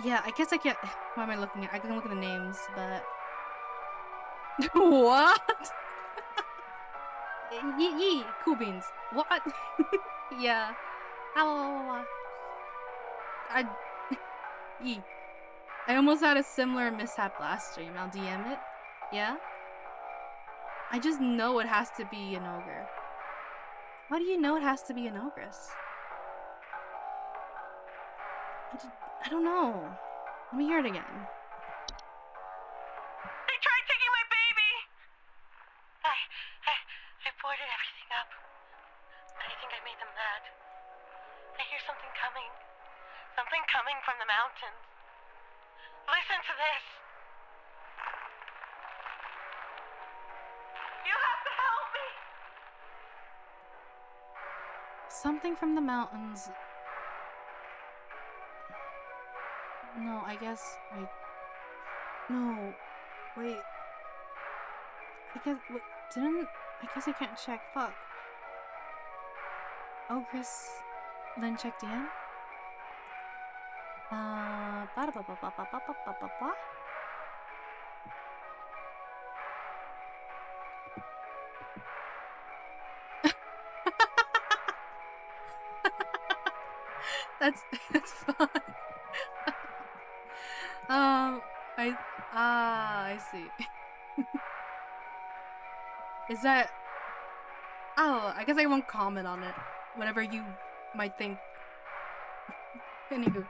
Yeah, I guess I can't. What am I looking at? I can look at the names, but what? Yee, cool beans. What? Yeah. I almost had a similar mishap last stream. I'll DM it. Yeah? I just know it has to be an ogre. Why do you know it has to be an ogress? I don't know. Let me hear it again. They tried taking my baby! I boarded everything up. I think I made them mad. I hear something coming. Something coming from the mountains. Listen to this. You have to help me! Something from the mountains. No, I guess. Wait. No. Wait. I guess. What, I guess I can't check. Fuck. Oh, Chris. Lynn checked in? That's fun. I see. Is that? Oh, I guess I won't comment on it. Whatever you might think. Anywho.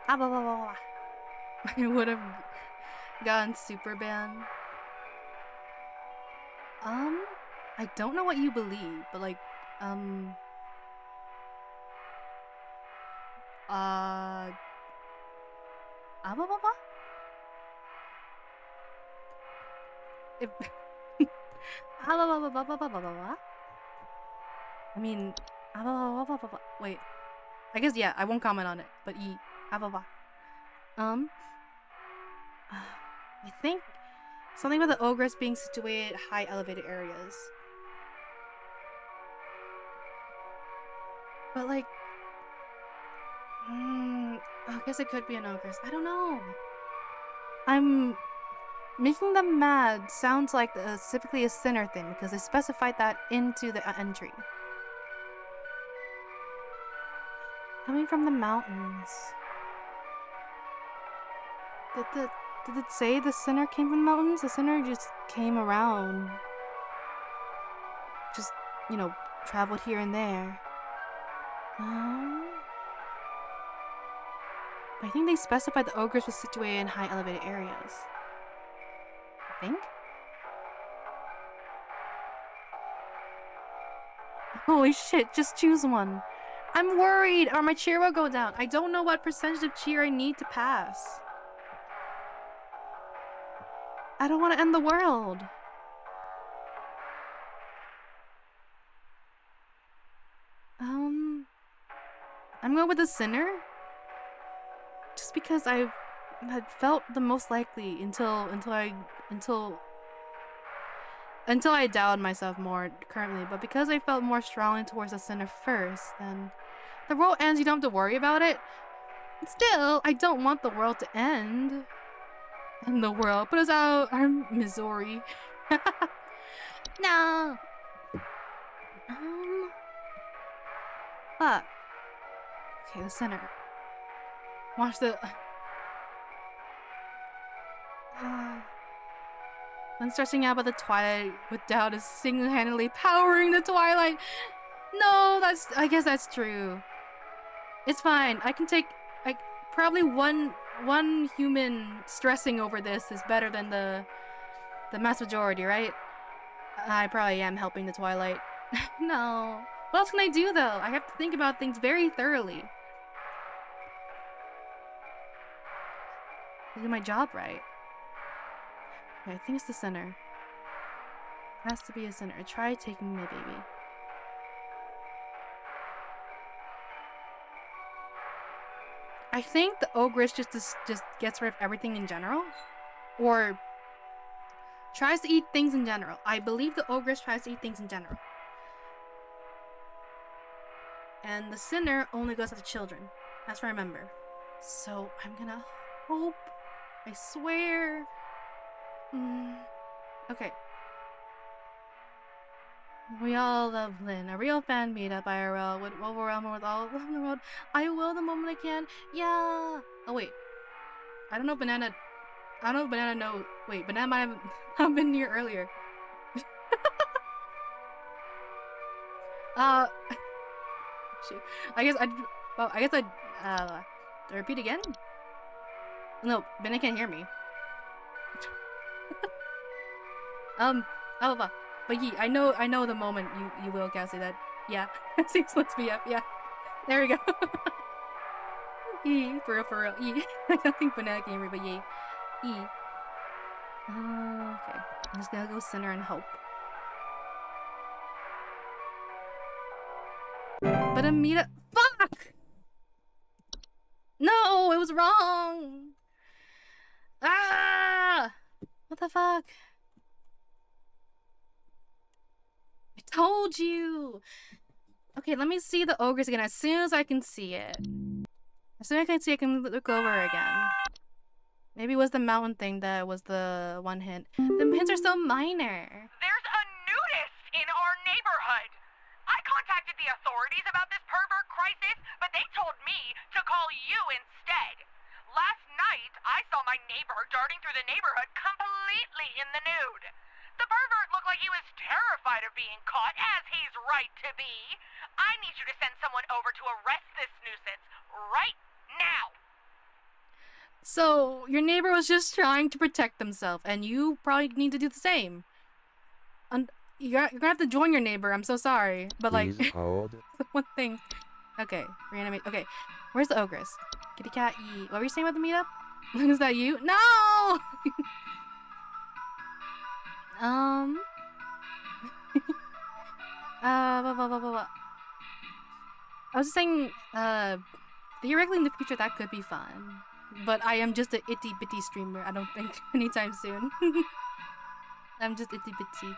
Ah, blah, blah, blah, blah. I would have gotten super banned. I don't know what you believe, but like, blah, blah, blah? If blah, blah, blah, blah, blah, blah, blah, blah. I mean, blah, blah, blah, blah, blah, blah. Wait, I guess yeah, I won't comment on it, but blah, blah, blah. I think something about the ogress being situated at high elevated areas. But like, I guess it could be an ogress. I don't know. I'm making them mad sounds like specifically a sinner thing because they specified that into the entry. Coming from the mountains. Did it say the sinner came from the mountains? The sinner just came around. Just, you know, traveled here and there. I think they specified the ogress was situated in high elevated areas. I think? Holy shit, just choose one. I'm worried or my cheer will go down. I don't know what percentage of cheer I need to pass. I don't want to end the world. I'm going with the sinner. Just because I had felt the most likely until I doubted myself more currently. But because I felt more strongly towards the sinner first, then the world ends. You don't have to worry about it. Still, I don't want the world to end. And the world put us out our Missouri. No. Fuck. Okay, the center. Watch the. When stressing out about the Twilight with doubt is single-handedly powering the Twilight. No, I guess that's true. It's fine. I can take. Probably one human stressing over this is better than the mass majority, right? I probably am helping the Twilight. No. What else can I do, though? I have to think about things very thoroughly. Do my job right. Okay, I think it's the center. It has to be a center. Try taking my baby. I think the ogress just gets rid of everything in general. Or tries to eat things in general. I believe the ogress tries to eat things in general. And the sinner only goes after children. That's what I remember. So I'm gonna hope. I swear. Okay. We all love Lynn. A real fan meetup IRL would overwhelm her with all love in the world. I will the moment I can. Yeah. Oh wait. I don't know if Banana knows. Wait, Banana might have not been here earlier. Shoot. I guess I'd repeat again? No, Banana can't hear me. But I know the moment you will, Cassie, that, yeah. Seems let's be up, yeah. There we go. For real, I don't think Banana can hear me, but okay. I'm just gonna go center and hope. But Amita, fuck! No, it was wrong! Ah! What the fuck? I told you! Okay, let me see the ogres again as soon as I can see it. As soon as I can see it, I can look over again. Maybe it was the mountain thing that was the one hint. The hints are so minor. There's a nudist in our neighborhood. I contacted the authorities about this pervert crisis, but they told me to call you instead. Last night, I saw my neighbor darting through the neighborhood completely in the nude. The pervert looked like he was terrified of being caught, as he's right to be. I need you to send someone over to arrest this nuisance right now. So your neighbor was just trying to protect themselves, and you probably need to do the same. And you're gonna have to join your neighbor. I'm so sorry, but like, Please hold. the one thing. Okay, reanimate. Okay, where's the ogress? Kitty cat, eat. What were you saying about the meetup? Is that you? No. I was just saying, theoretically in the future that could be fun. But I am just an itty bitty streamer. I don't think anytime soon. I'm just itty bitty.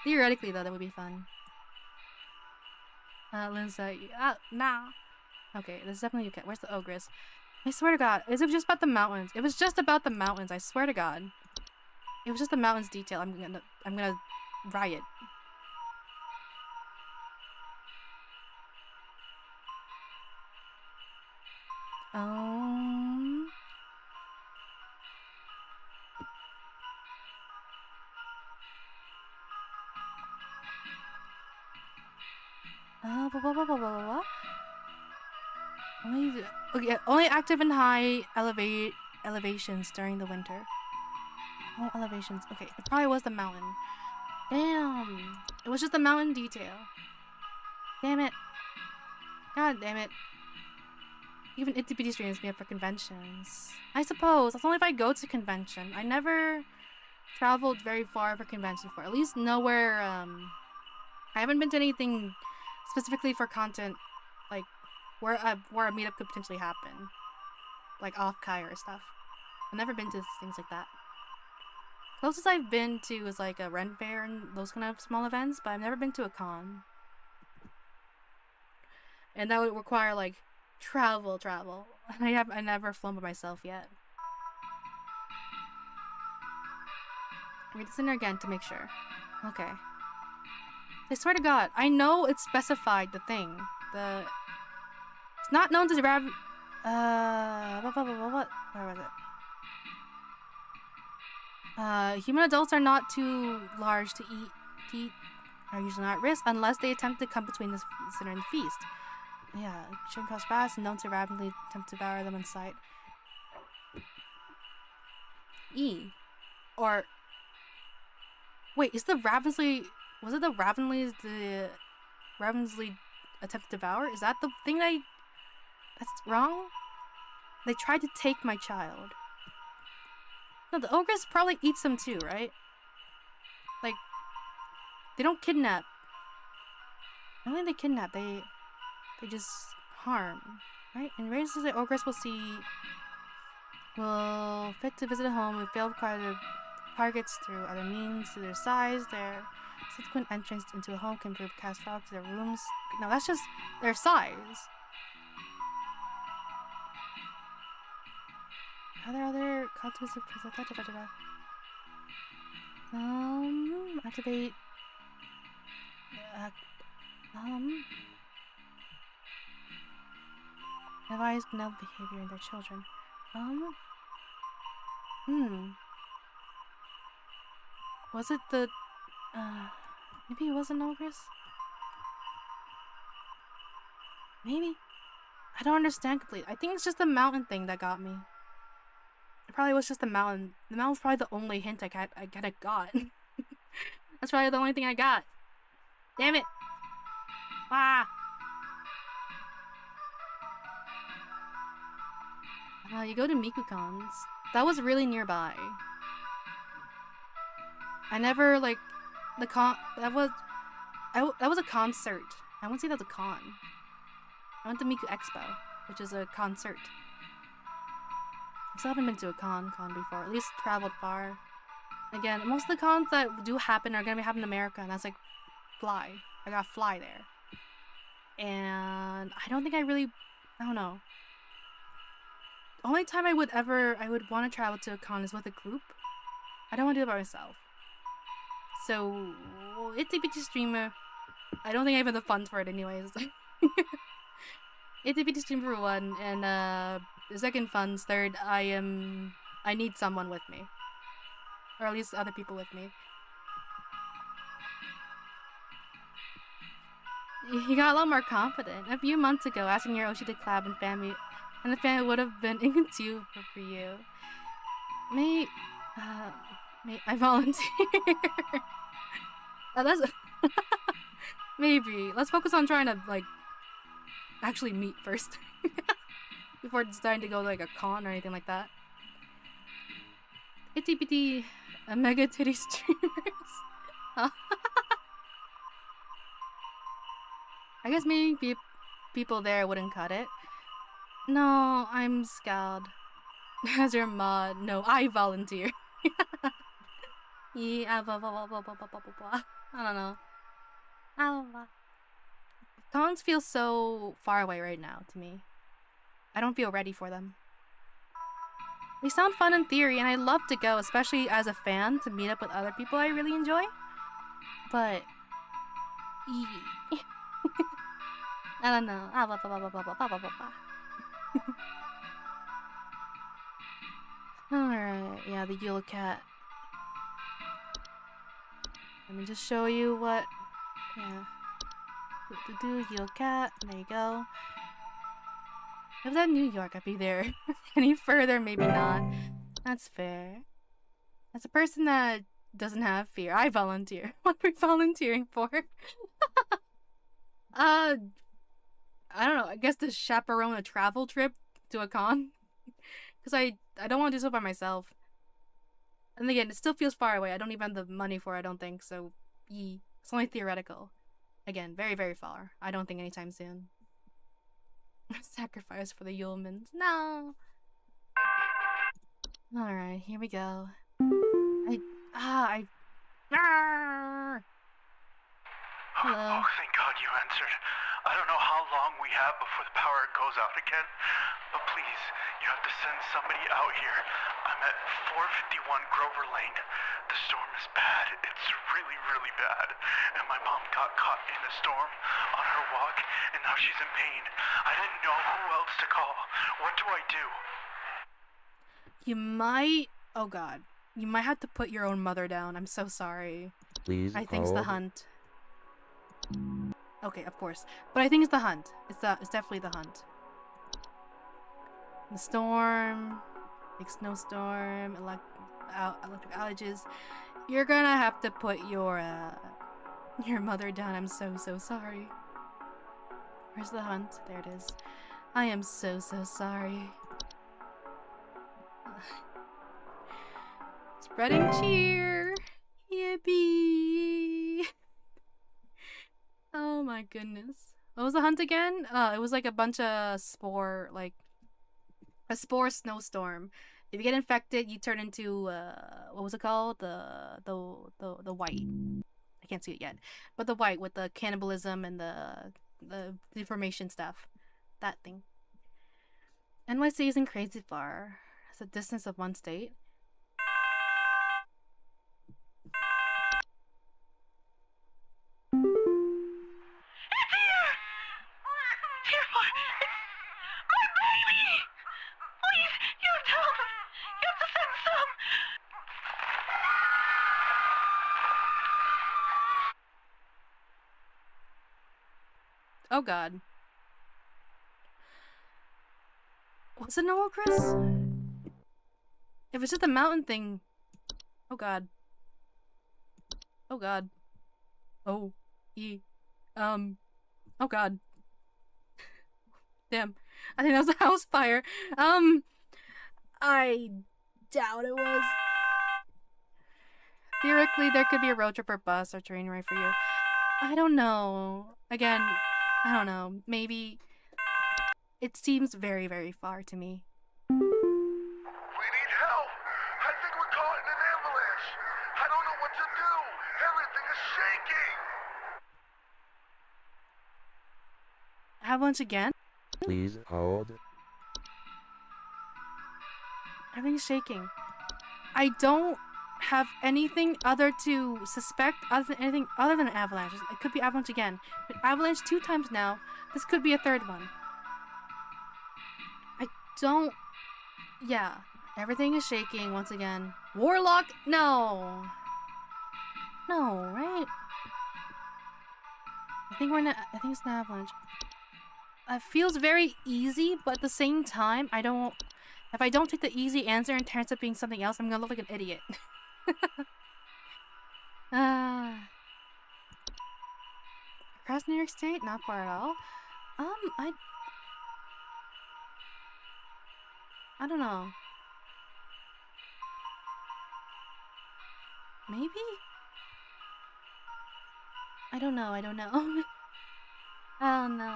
Theoretically though, that would be fun. Lindsay, nah. Okay, this is definitely okay. Where's the ogress? I swear to God, is it just about the mountains? It was just about the mountains. I swear to God, it was just the mountains detail. I'm gonna riot. Only active in high elevations during the winter. Oh, elevations. Okay, it probably was the mountain. Damn, it was just the mountain detail. Damn it. God damn it. Even itty bitty streams me up for conventions. I suppose that's only if I go to convention. I never traveled very far for convention before. At least nowhere. I haven't been to anything specifically for content, like where a meetup could potentially happen, like off Kai or stuff. I've never been to things like that. Closest I've been to is like a Ren Fair and those kind of small events, but I've never been to a con. And that would require like travel. I never flown by myself yet. Read this in there again to make sure. Okay. I swear to God, I know it's specified the thing. It's not known to what? Where was it? Human adults are not too large to eat are usually not at risk unless they attempt to come between the center and the feast. Yeah, shouldn't cause fast and known to rapidly attempt to devour them on sight. Or wait, is the Ravensly? Was it the Ravensly attempt to devour? Is that the thing that's wrong? They tried to take my child. No, the ogress probably eats them too, right? Like, they don't kidnap. I don't think they kidnap. They just harm, right? And raises the ogress will fit to visit a home with failed targets through other means. To their size, their subsequent entrance into a home can prove cast fog to their rooms. No, that's just their size. Are there other cultists of activate advise benevolent behavior in their children. Was it the maybe it was an ogress? Maybe? I don't understand completely. I think it's just the mountain thing that got me. It probably was just the mountain. The mountain was probably the only hint I got. That's probably the only thing I got. Damn it! Ah! You go to Mikukons. That was really nearby. I never like the con. That was a concert. I wouldn't say that was a con. I went to Miku Expo, which is a concert. I still haven't been to a con before. At least traveled far. Again, most of the cons that do happen are gonna be happening in America, and that's like Fly. I got Fly there, and I don't think I don't know. The only time I would want to travel to a con is with a group. I don't want to do it by myself. So, Itsy Bitsy Streamer. I don't think I have the funds for it anyways. Itsy Bitsy Streamer for one, and the second funds, third, I need someone with me. Or at least other people with me. He got a lot more confident. A few months ago, asking your Oshi to collab and family And the fan would have been inconceivable for you. May I volunteer? That's maybe. Let's focus on trying to like actually meet first before deciding to go to like a con or anything like that. Itty bitty mega titty streamers. I guess maybe people there wouldn't cut it. No, I'm scared. As your mod, no, I volunteer. Yeah, blah, blah, blah, blah, blah, blah, blah. I don't know. Cons feel so far away right now to me. I don't feel ready for them. They sound fun in theory, and I love to go, especially as a fan, to meet up with other people I really enjoy. But I don't know. Alright, yeah, the Yule Cat. Let me just show you what. Yeah. Yule Cat. There you go. If that New York, I'd be there. Any further, maybe not. That's fair. As a person that doesn't have fear, I volunteer. What are we volunteering for? I don't know. I guess to chaperone a travel trip to a con. Because I don't want to do so by myself. And again, it still feels far away. I don't even have the money for it, I don't think. So, it's only theoretical. Again, very, very far. I don't think anytime soon. Sacrifice for the Yulmans. No! Alright, here we go. Hello. Oh, thank God you answered. I don't know how long we have before the power goes out again, but please, you have to send somebody out here. I'm at 451 Grover Lane. The storm is bad. It's really, really bad. And my mom got caught in a storm on her walk, and now she's in pain. I didn't know who else to call. What do I do? You might... Oh god. You might have to put your own mother down. I'm so sorry. Please I think it's the hold. hunt. Okay, of course. But I think it's the hunt. It's definitely the hunt. The storm, big snowstorm, electric outages. You're gonna have to put your mother down. I'm so sorry. Where's the hunt? There it is. I am so sorry. Spreading cheer. Yippee. Oh my goodness. What was the hunt again? It was like a bunch of spore, like a spore snowstorm. If you get infected, you turn into what was it called? The white. I can't see it yet. But the white with the cannibalism and the deformation stuff. That thing. NYC isn't crazy far. It's a distance of one state. Oh god. What's it, Noel, Chris? If it's just a mountain thing... Oh god. Oh god. Oh. Oh god. Damn. I think that was a house fire. I doubt it was. Theoretically, there could be a road trip or bus or train ride for you. I don't know. Again... I don't know, maybe... It seems very, very far to me. We need help! I think we're caught in an avalanche! I don't know what to do! Everything is shaking! Avalanche again? Please hold. Everything's shaking. I don't have anything other to suspect anything other than avalanches. It could be avalanche again. But avalanche 2 times now. This could be a 3rd one. I don't... Yeah. Everything is shaking once again. Warlock? No. No, right? I think it's an avalanche. It feels very easy, but at the same time, if I don't take the easy answer and turns up being something else, I'm gonna look like an idiot. Across New York State? Not far at all. I don't know. Maybe? I don't know. Oh no.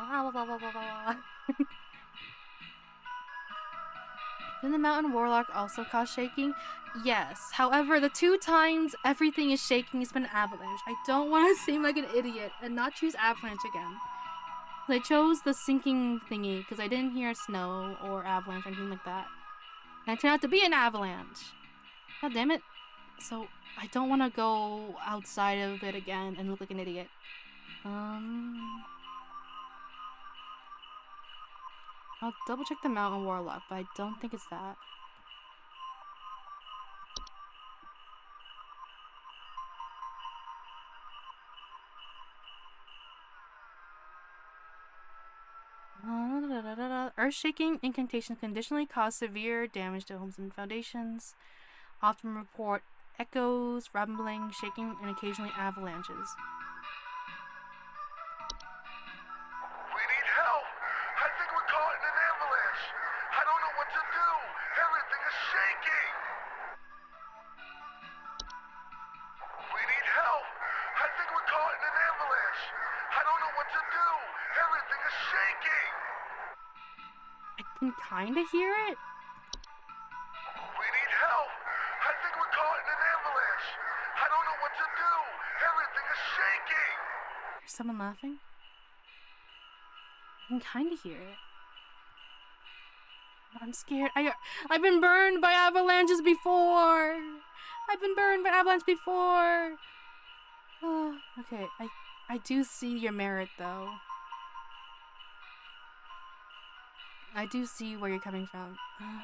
Didn't the mountain warlock also cause shaking? Yes. However, the 2 times everything is shaking has been avalanche. I don't want to seem like an idiot and not choose avalanche again. I chose the sinking thingy because I didn't hear snow or avalanche or anything like that. And it turned out to be an avalanche. God damn it. So, I don't want to go outside of it again and look like an idiot. I'll double check the mountain warlock, but I don't think it's that. Earth shaking incantations conditionally cause severe damage to homes and foundations. Often report echoes, rumbling, shaking, and occasionally avalanches. We need help! I think we're caught in an avalanche! I don't know what to do! Everything is shaking! We need help! I think we're caught in an avalanche! I don't know what to do! Everything is shaking! I can kinda hear it. We need help! I think we're caught in an avalanche! I don't know what to do! Everything is shaking! There's someone laughing? I can kinda hear it. I'm scared. I've been burned by avalanches before! Okay, I do see your merit though. I do see where you're coming from. I'm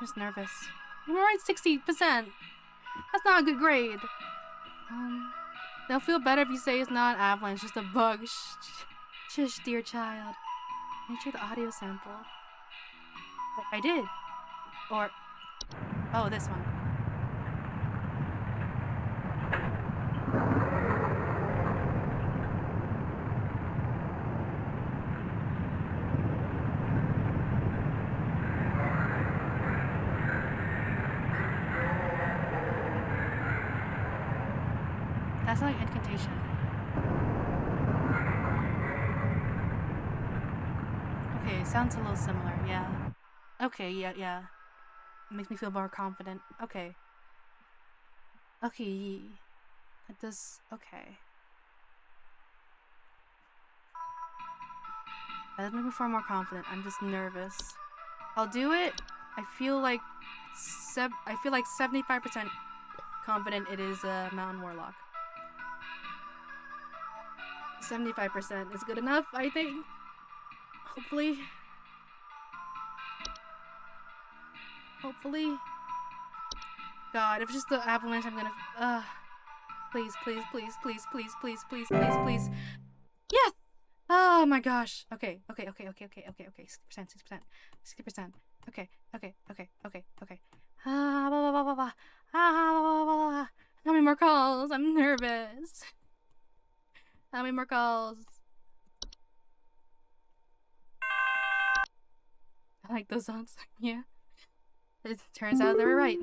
just nervous. I'm alright 60%. That's not a good grade. They'll feel better if you say it's not an avalanche, just a bug. Shush, dear child. Make sure the audio sample. I did. Or, oh, this one. That's like incantation. Okay, sounds a little similar, yeah. Okay, yeah. Makes me feel more confident. Okay. Okay. That does... okay. That does make me feel more confident. I'm just nervous. I'll do it. I feel like 75% confident it is a mountain warlock. 75% is good enough, I think. Hopefully. God, if it's just the avalanche, I'm gonna... Please. Yes! Oh my gosh. Okay. 60%. Okay. How many more calls? I'm nervous. How many more calls? I like those sounds. Yeah. It turns out they were right.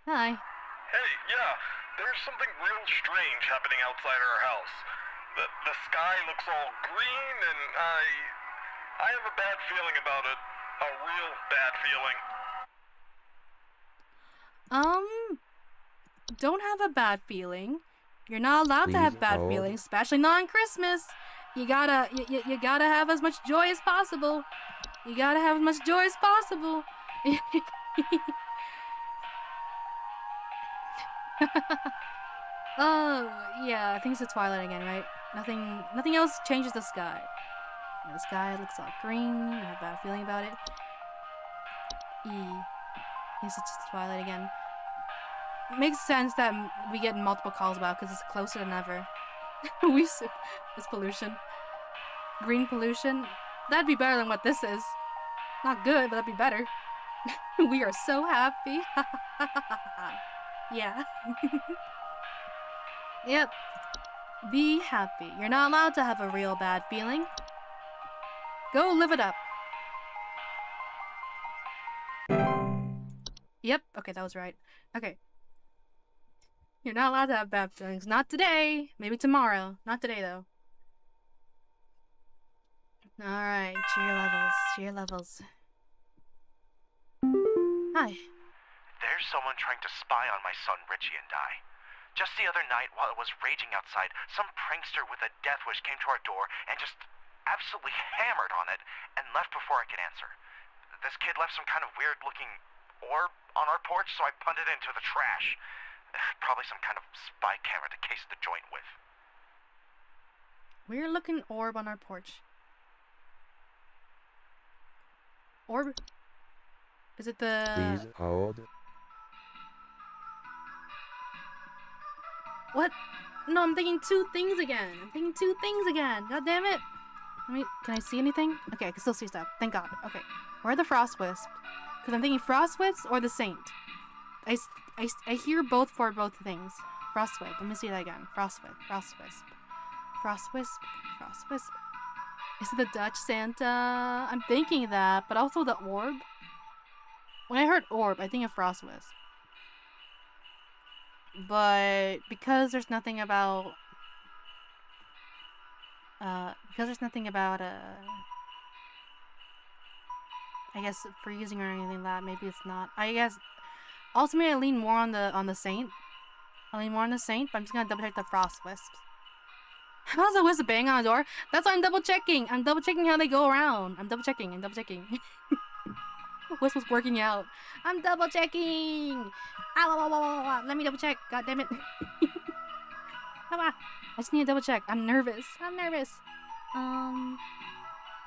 Hi. Hey, yeah, there's something real strange happening outside our house. The sky looks all green, and I have a bad feeling about it. A real bad feeling. Don't have a bad feeling. You're not allowed to have bad feelings, especially not on Christmas. You gotta have as much joy as possible. Oh, yeah, I think it's the twilight again, right? Nothing else changes the sky. Yeah, the sky looks all green. I have a bad feeling about it. I guess it's just the twilight again. It makes sense that we get multiple calls about because it's closer than ever. It's pollution. green pollution. That'd be better than what this is. Not good, but that'd be better. We are so happy. Yeah. Yep. Be happy. You're not allowed to have a real bad feeling. Go live it up. Yep. Okay, that was right. Okay. You're not allowed to have bad feelings. Not today. Maybe tomorrow. Not today, though. Alright. Cheer levels. Cheer levels. Hi. There's someone trying to spy on my son Richie and I. Just the other night, while it was raging outside, some prankster with a death wish came to our door and just absolutely hammered on it and left before I could answer. This kid left some kind of weird-looking orb on our porch, so I punted it into the trash. Probably some kind of spy camera to case the joint with. Weird-looking orb on our porch. Orb? Is it the... Please hold. What? No, I'm thinking two things again. God damn it. Can I see anything? Okay, I can still see stuff. Thank God. Okay. Where are the frost wisps? Because I'm thinking frost wisps or the saint. I hear both for both things. Frost wisp. Let me see that again. Frost wisp. Frost wisp. Frost wisp. Frost wisp. Is it the Dutch Santa? I'm thinking that, but also the orb. When I heard orb, I think of frost wisp. But because there's nothing about I guess freezing or anything like that, maybe it's not. I guess ultimately I lean more on the saint. But I'm just gonna double check the frost wisps. How's a wisp bang on a door? That's why I'm double checking. I'm double checking how they go around. I'm double checking. Wisp was working out. I'm double checking. Ow. Let me double check. God damn it. I just need to double check. I'm nervous.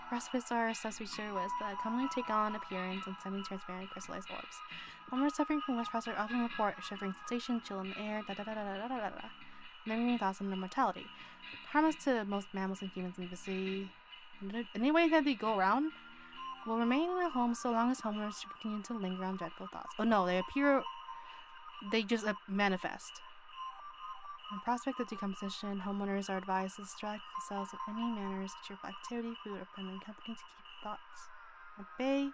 Frost wisps are suspicious wisps that commonly take on appearance in semi-transparent crystallized orbs. When we're suffering from wisp frost, often report a shivering sensation, chill in the air, lingering thoughts on immortality. Harmless to most mammals and humans in the vicinity. Anyway that they go around will remain in their homes so long as homeowners continue to linger on dreadful thoughts. Oh no, they just manifest. In prospect of decomposition, homeowners are advised to distract themselves with any manners, cheerful activity, food, or permanent company to keep thoughts at bay.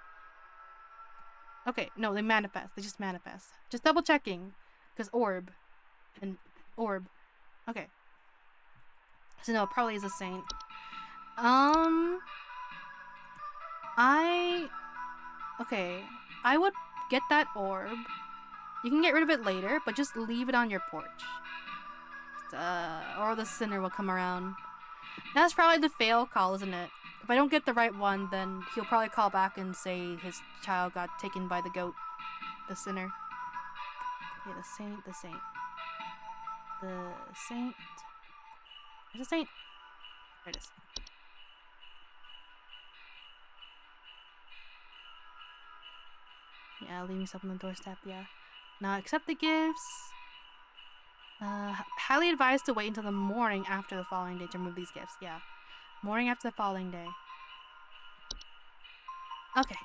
Okay, no, they manifest. They just manifest. Just double checking. Because orb. And orb. Okay. So no, it probably is a saint. Okay. I would get that orb. You can get rid of it later, but just leave it on your porch. Or the sinner will come around. That's probably the fail call, isn't it? If I don't get the right one, then he'll probably call back and say his child got taken by the goat. The sinner. Okay, the saint. The saint. There's a saint. There it is. Yeah, leaving stuff on the doorstep, yeah. Now accept the gifts. Highly advised to wait until the morning after the following day to remove these gifts. Yeah. Morning after the following day. Okay.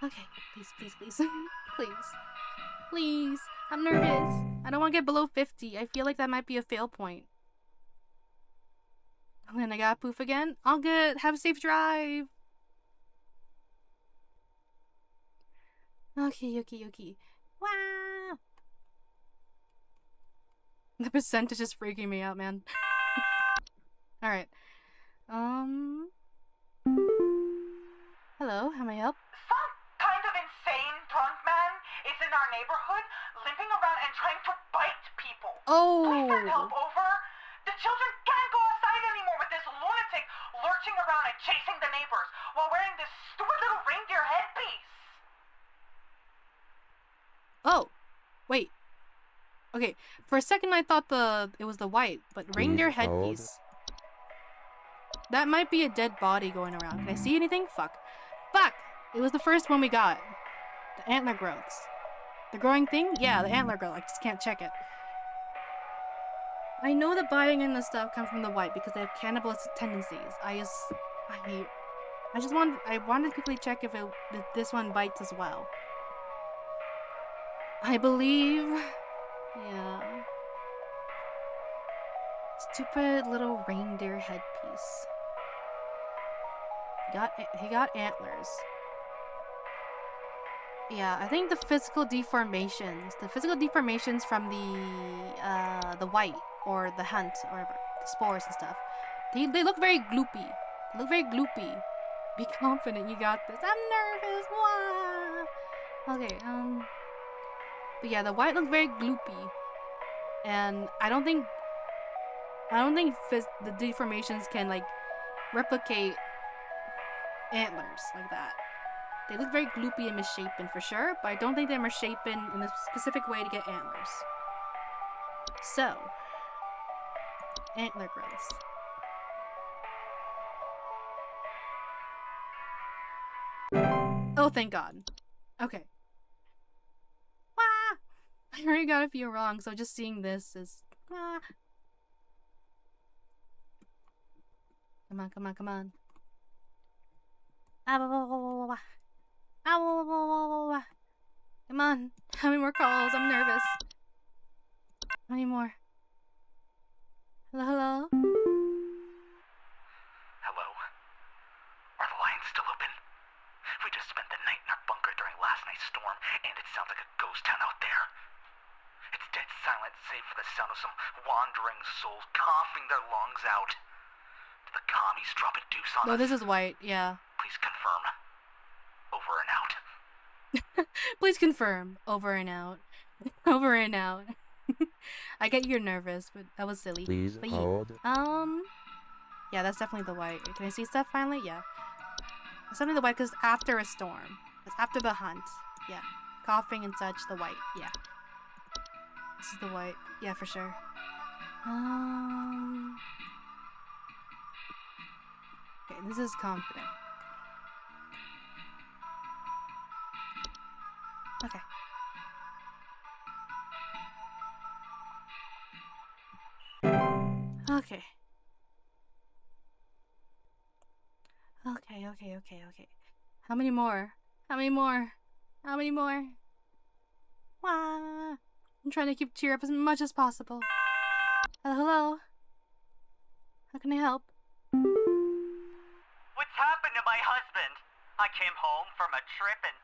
Okay. Please. Please. I'm nervous. I don't want to get below 50. I feel like that might be a fail point. And then I got poof again. All good. Have a safe drive. Okay. Wow. The percentage is freaking me out, man. Alright. Hello, how may I help? Some kind of insane drunk man is in our neighborhood, limping around and trying to bite people. Oh. Please send help over. The children can't go outside anymore with this lunatic lurching around and chasing the neighbors while wearing this stupid little reindeer headpiece. Oh, wait. Okay, for a second I thought it was the white, but reindeer headpiece. That might be a dead body going around. Can I see anything? Fuck. It was the first one we got. The antler growths. The growing thing? Yeah, the antler girl. I just can't check it. I know the biting and the stuff come from the white because they have cannibalistic tendencies. I wanted to quickly check if this one bites as well. I believe, yeah. Stupid little reindeer headpiece. He got antlers. Yeah, I think the physical deformations from the white or the hunt or the spores and stuff, they look very gloopy. They look very gloopy. Be confident, you got this. I'm nervous. Wah! Okay, but yeah, the white look very gloopy, and I don't think the deformations can like replicate antlers like that. They look very gloopy and misshapen for sure, but I don't think they're misshapen in a specific way to get antlers. So, antler growths. Oh, thank God. Okay. Ah! I already got a few wrong, so just seeing this is... Ah. Come on, come on, come on. Come on. How many more calls? I'm nervous. How many more? Hello, hello? Hello? Are the lines still open? We just spent the night in our bunker during last night's storm, and it sounds like a ghost town out there. It's dead silent, save for the sound of some wandering souls coughing their lungs out. Did the commies drop a deuce on us? No, this is white, yeah. Please confirm. Over and out. Please confirm. Over and out. Over and out. I get you're nervous, but that was silly. Please but hold. Yeah, that's definitely the white. Can I see stuff finally? Yeah. It's definitely the white because after a storm. It's after the hunt. Yeah. Coughing and such, the white. Yeah. This is the white. Yeah, for sure. Okay, this is confident. Okay. Okay. Okay. How many more? How many more? How many more? Wah! I'm trying to keep cheer up as much as possible. Hello? How can I help? What's happened to my husband? I came home from a trip and...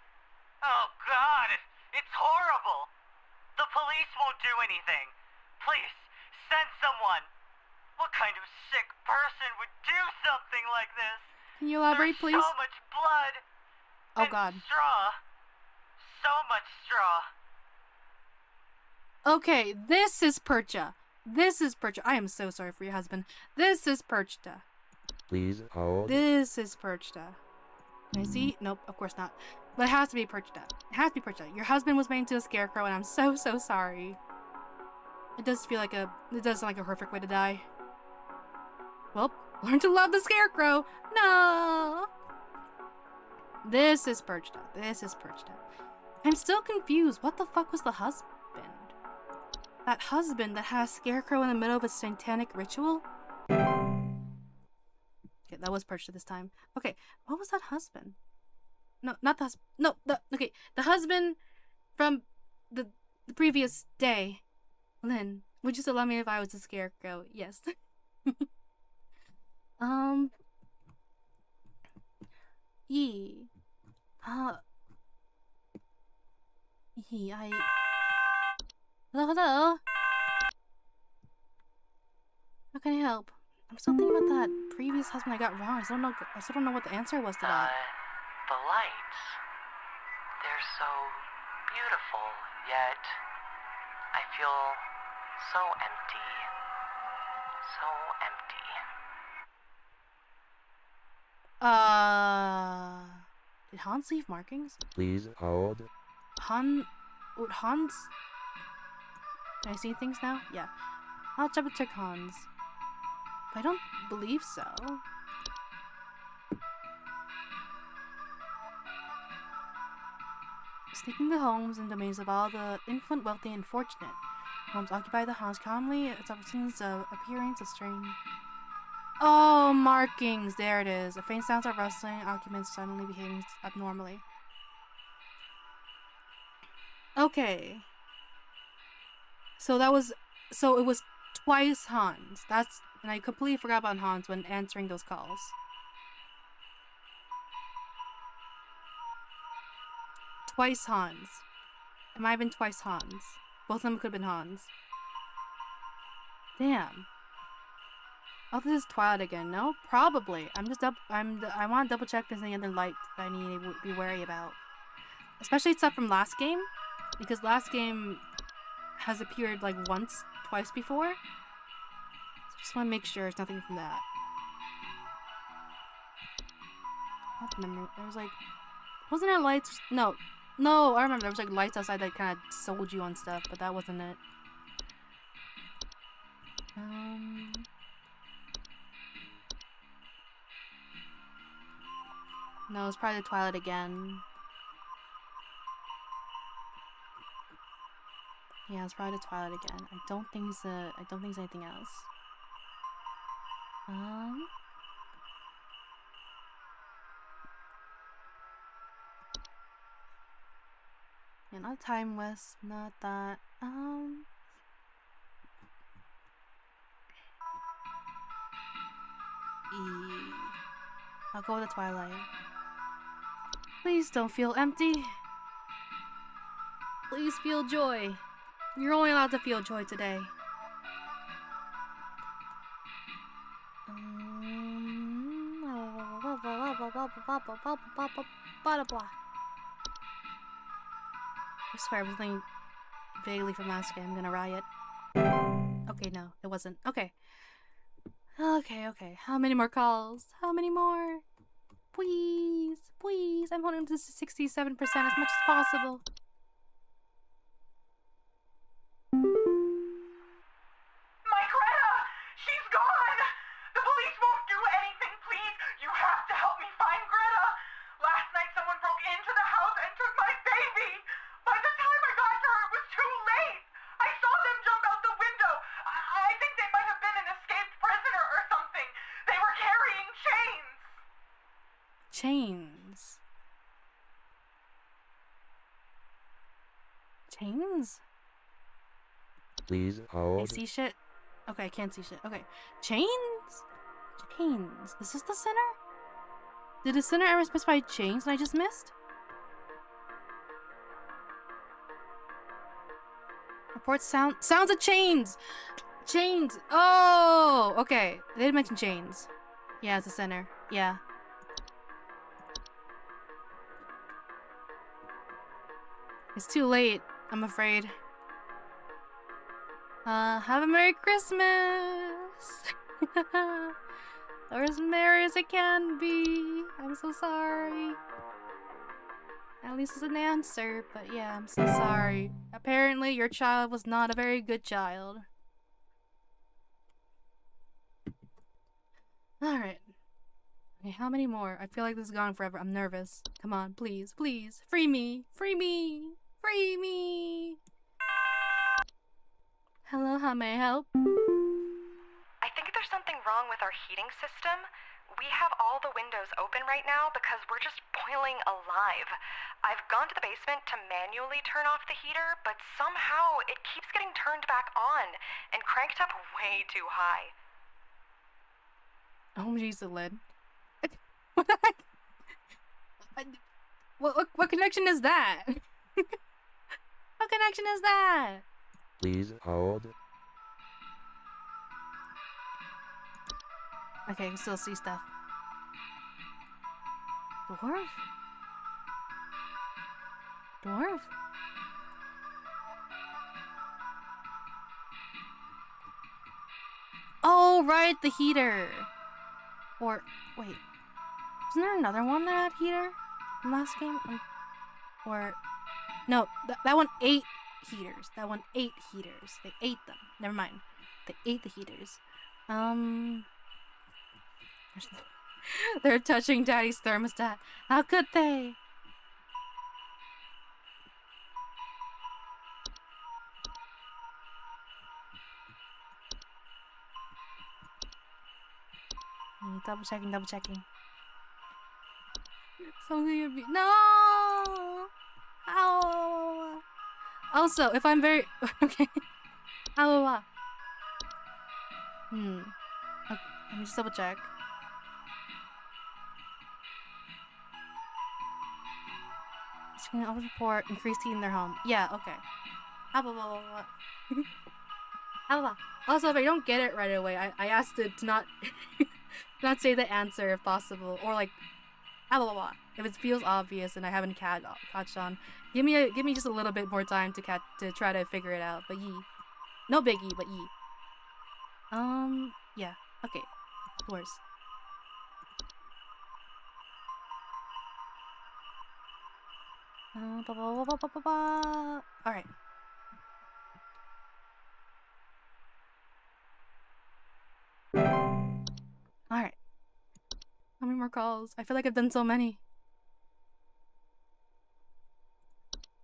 Oh, God! It's horrible! The police won't do anything. Please, send someone. What kind of sick person would do something like this? Can you elaborate, please? There's so much blood. Oh, and God. Straw. So much straw. Okay, this is Percha. This is Percha. I am so sorry for your husband. This is Perchta. Please hold. This is Perchta. Can I see? Nope, of course not. But it has to be Perchta. It has to be Perchta. Your husband was made into a scarecrow, and I'm so sorry. It does feel like it does sound like a horrific way to die. Well, learn to love the scarecrow. No. This is Perchta. This is Perchta. I'm still confused. What the fuck was the husband? That husband that had a scarecrow in the middle of a satanic ritual? Okay, that was Perchta this time. Okay, what was that husband? No, not the husband. No, okay, the husband from the previous day. Lynn, would you still love me if I was a scarecrow? Yes. Hello? How can I help? I'm still thinking about that previous husband I got wrong. I still don't know what the answer was to that. The lights. They're so beautiful, yet I feel so empty. So empty. Did Hans leave markings? Please hold. Would Hans... Can I see things now? Yeah. I'll double check Hans. But I don't believe so. Sneaking the homes and domains of all the infant, wealthy, and fortunate. Homes occupied the haunts commonly. It's opportunities of appearance of strange. Oh, markings. There it is. A faint sounds of rustling. Occupants suddenly behaving abnormally. Okay. So it was twice Hans. And I completely forgot about Hans when answering those calls. Twice Hans. It might have been twice Hans. Both of them could have been Hans. Damn. Oh, this is Twilight again. No, probably. I want to double check if there's any other light that I need to be wary about. Especially stuff from last game, because last game has appeared like twice before. So I just want to make sure there's nothing from that. I don't remember. There was like, wasn't there lights? No, I remember there was like lights outside that kind of sold you on stuff, but that wasn't it. No, it's probably the Twilight again. Yeah, it's probably the Twilight again. I don't think it's anything else. Yeah, not Time Wisp, not that. I'll go with the Twilight. Please don't feel empty. Please feel joy. You're only allowed to feel joy today. I swear everything vaguely from last game. I'm gonna riot. Okay, no, it wasn't. Okay. Okay. How many more calls? How many more? Please. I'm holding to 67% as much as possible. My Greta! She's gone! The police won't do anything, please! You have to help me find Greta! Last night someone broke into the house and took my baby! By the time I got to her, it was too late! I saw them jump out the window! I think they might have been an escaped prisoner or something! They were carrying chains! Chains? Please hold. I see shit. Okay, I can't see shit. Okay. Chains? Is this the center? Did the center ever specify chains and I just missed? Report sounds of chains! Chains! Oh! Okay. They didn't mention chains. Yeah, it's the center. Yeah. It's too late, I'm afraid. Have a Merry Christmas! Or as merry as it can be. I'm so sorry. At least it's an answer, but yeah, I'm so sorry. Apparently, your child was not a very good child. Alright. Okay, how many more? I feel like this is gone forever. I'm nervous. Come on, please. Free me! Hello, how may I help? I think there's something wrong with our heating system. We have all the windows open right now because we're just boiling alive. I've gone to the basement to manually turn off the heater, but somehow it keeps getting turned back on and cranked up way too high. Oh, jeez, the lid. What the heck? What connection is that? What connection is that? Please hold. Okay, I can still see stuff. Dwarf? Oh, right, the heater. Or, wait. Isn't there another one that had heater from last game? Or, no, that one ate heaters. They ate them. Never mind. They ate the heaters. They're touching Daddy's thermostat. How could they? Double checking, double checking. Something gonna be no. Ow. Also, if I'm very okay. Ow. Okay, let me just double check. I'll report increased heat in their home. Yeah, okay. Also, if I don't get it right away, I asked it to not not say the answer if possible, or like if it feels obvious and I haven't caught on. Give me just a little bit more time to try to figure it out. But no biggie, but yeah, okay, of course. Alright. Alright. How many more calls? I feel like I've done so many.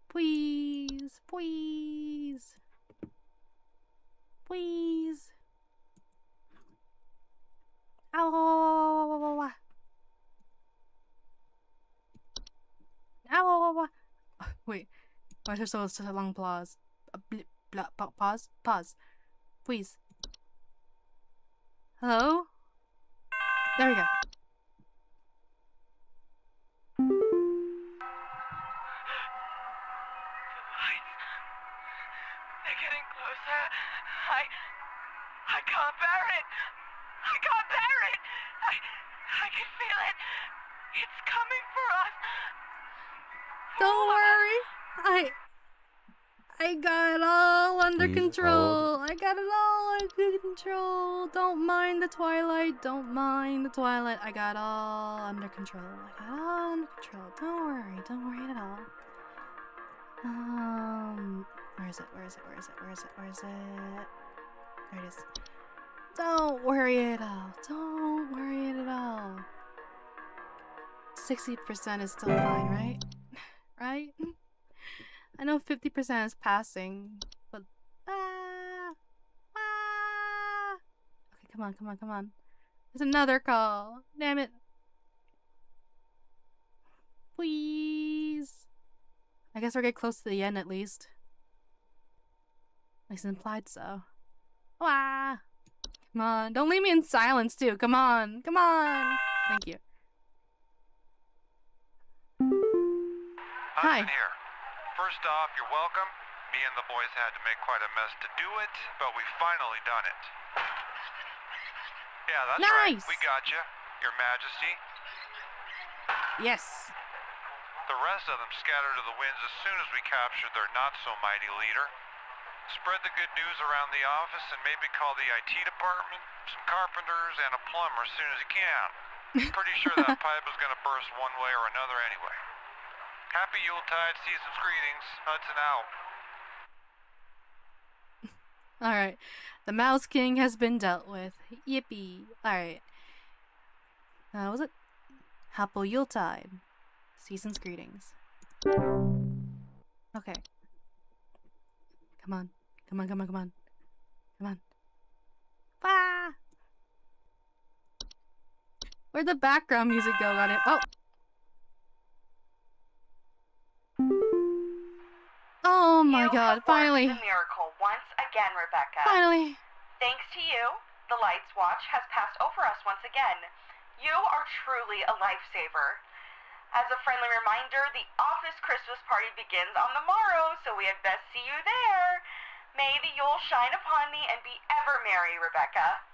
Please. Please. Please. Ow. Ow. Wait. Why is there such a long pause? Pause. Please. Hello? There we go. They're getting closer. I can't bear it. I can't bear it. I can feel it. It's coming for us. Don't worry. I got it all under control. I got it all under control. Don't mind the twilight. Don't mind the twilight. I got it all under control. I got it all under control. Don't worry. Don't worry at all. Where is it? Where is it? Where is it? Where is it? Where is it? There it is. Don't worry at all. Don't worry at all. 60% is still fine, right? Right? I know 50% is passing, but okay, come on. There's another call. Damn it. Please. I guess we're getting close to the end at least. At least implied so. Wah. Come on. Don't leave me in silence too. Come on. Come on. Thank you. Hi. Here. First off, you're welcome. Me and the boys had to make quite a mess to do it, but we finally done it. Yeah, that's right. We got you, Your Majesty. Yes. The rest of them scattered to the winds as soon as we captured their not-so-mighty leader. Spread the good news around the office and maybe call the IT department, some carpenters, and a plumber as soon as you can. Pretty sure that pipe is gonna burst one way or another anyway. Happy Yuletide, season's greetings. Hudson out. Alright. The Mouse King has been dealt with. Yippee. Alright. Was it? Happy Yuletide. Season's greetings. Okay. Come on. Come on, come on, come on. Come on. Ah! Where'd the background music go on it? Oh! Oh my god, finally. The miracle once again, Rebecca. Finally. Thanks to you, the Lights Watch has passed over us once again. You are truly a lifesaver. As a friendly reminder, the office Christmas party begins on the morrow, so we had best see you there. May the Yule shine upon thee and be ever merry, Rebecca.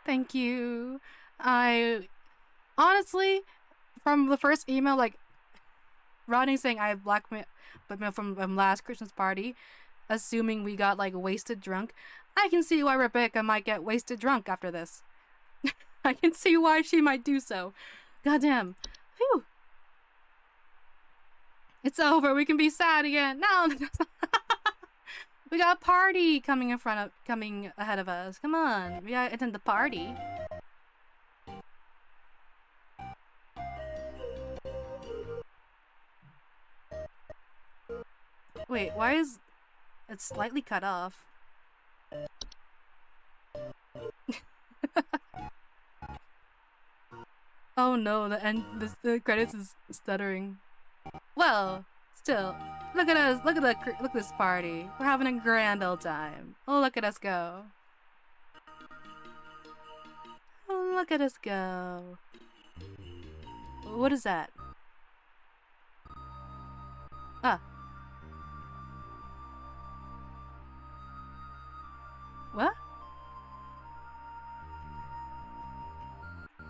Thank you. I honestly, from the first email, like Rodney saying I have blackmail from last Christmas party, assuming we got like wasted drunk, I can see why Rebecca might get wasted drunk after this. I can see why she might do so. Goddamn. Phew. It's over. We can be sad again. No. We got a party coming ahead of us. Come on. We gotta attend the party. Wait, why is it slightly cut off? Oh no, the credits is stuttering. Well, still, look at us. Look at this party. We're having a grand old time. Oh, look at us go. Oh, look at us go. What is that? Ah. What?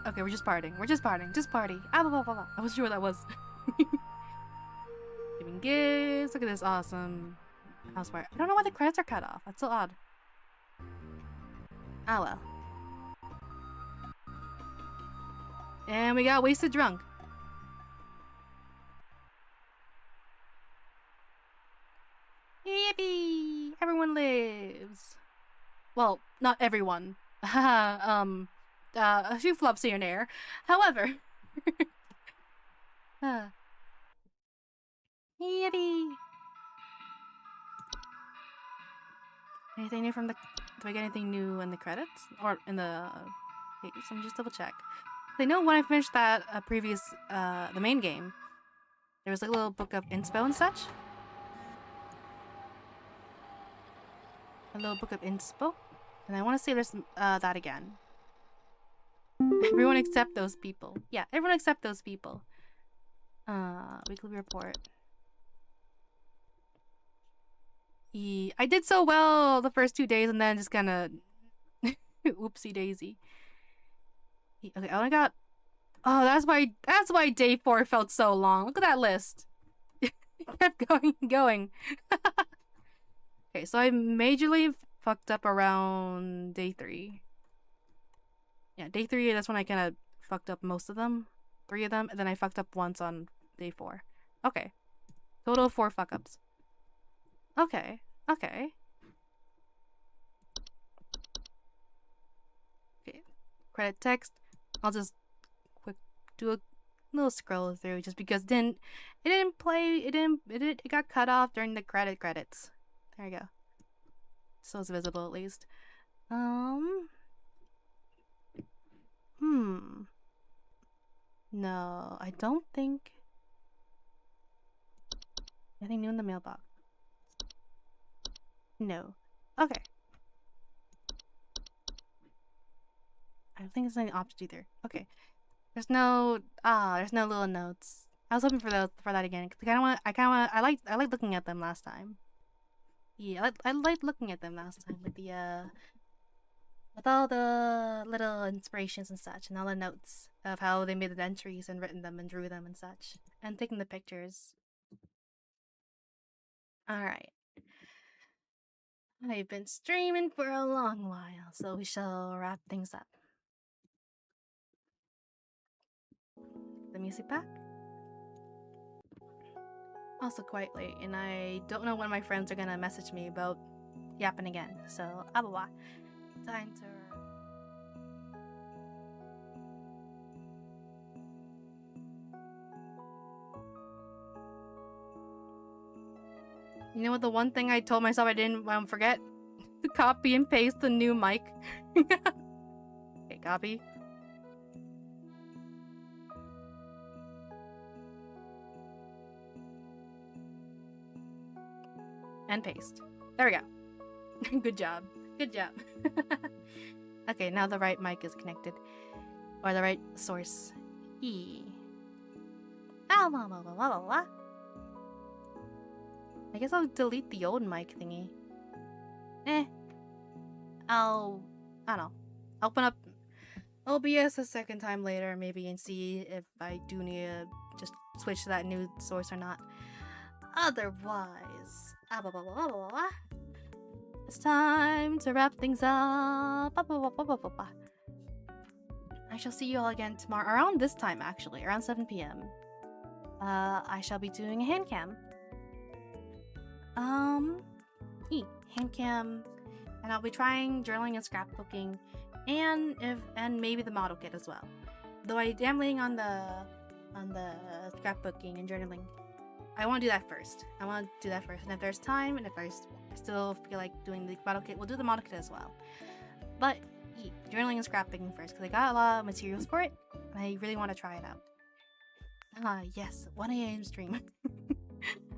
Okay, we're just partying. We're just partying. Just party. Ah, blah, blah, blah, blah. I wasn't sure what that was. Giving gifts. Look at this awesome house party. I don't know why the credits are cut off. That's so odd. Ah, well. And we got wasted drunk. Yippee! Everyone lives. Well, not everyone. A few flops here and there. However. Yippee! Anything new from the... Do I get anything new in the credits? Or in the page? Let me just double check. I know when I finished that previous, the main game, there was like a little book of inspo and such. A little book of inspo. And I want to say there's that again. Everyone except those people. Yeah, everyone except those people. Weekly report. I did so well the first 2 days and then just kind of oopsie daisy. Okay, I only got... Oh, that's why day 4 felt so long. Look at that list. It kept going and going. Okay, so I majorly fucked up around day 3. Yeah, day 3, that's when I kind of fucked up most of them. 3 of them, and then I fucked up once on day 4. Okay. Total of 4 fuck-ups. Okay. Okay. Okay. Credit text. I'll just do a little scroll through just because it got cut off during the credits. There you go. So it's visible at least. No, I don't think anything new in the mailbox. No. Okay. I don't think there's any options either. Okay. There's no little notes. I was hoping for that again because I liked looking at them last time. Yeah, I liked looking at them last time with all the little inspirations and such and all the notes of how they made the entries and written them and drew them and such and taking the pictures. All right. I've been streaming for a long while, so we shall wrap things up. The music back. Also quite late, and I don't know when my friends are gonna message me about yapping again. So, blah blah blah. Time to. You know what? The one thing I told myself I didn't forget to copy and paste the new mic. Okay, copy. And paste. There we go. Good job. Good job. Okay, now the right mic is connected. Or the right source. I guess I'll delete the old mic thingy. I don't know. Open up OBS a second time later maybe and see if I do need to just switch to that new source or not. Otherwise, it's time to wrap things up. I shall see you all again tomorrow, around this time actually, around 7 p.m. I shall be doing a hand cam. Hand cam, and I'll be trying journaling and scrapbooking, and maybe the model kit as well. Though I am leaning on the scrapbooking and journaling. I want to do that first. And if there's time, and if I still feel like doing the model kit, we'll do the model kit as well. But journaling and scrapbooking first, because I got a lot of materials for it. I really want to try it out. Ah, yes, 1 a.m. stream.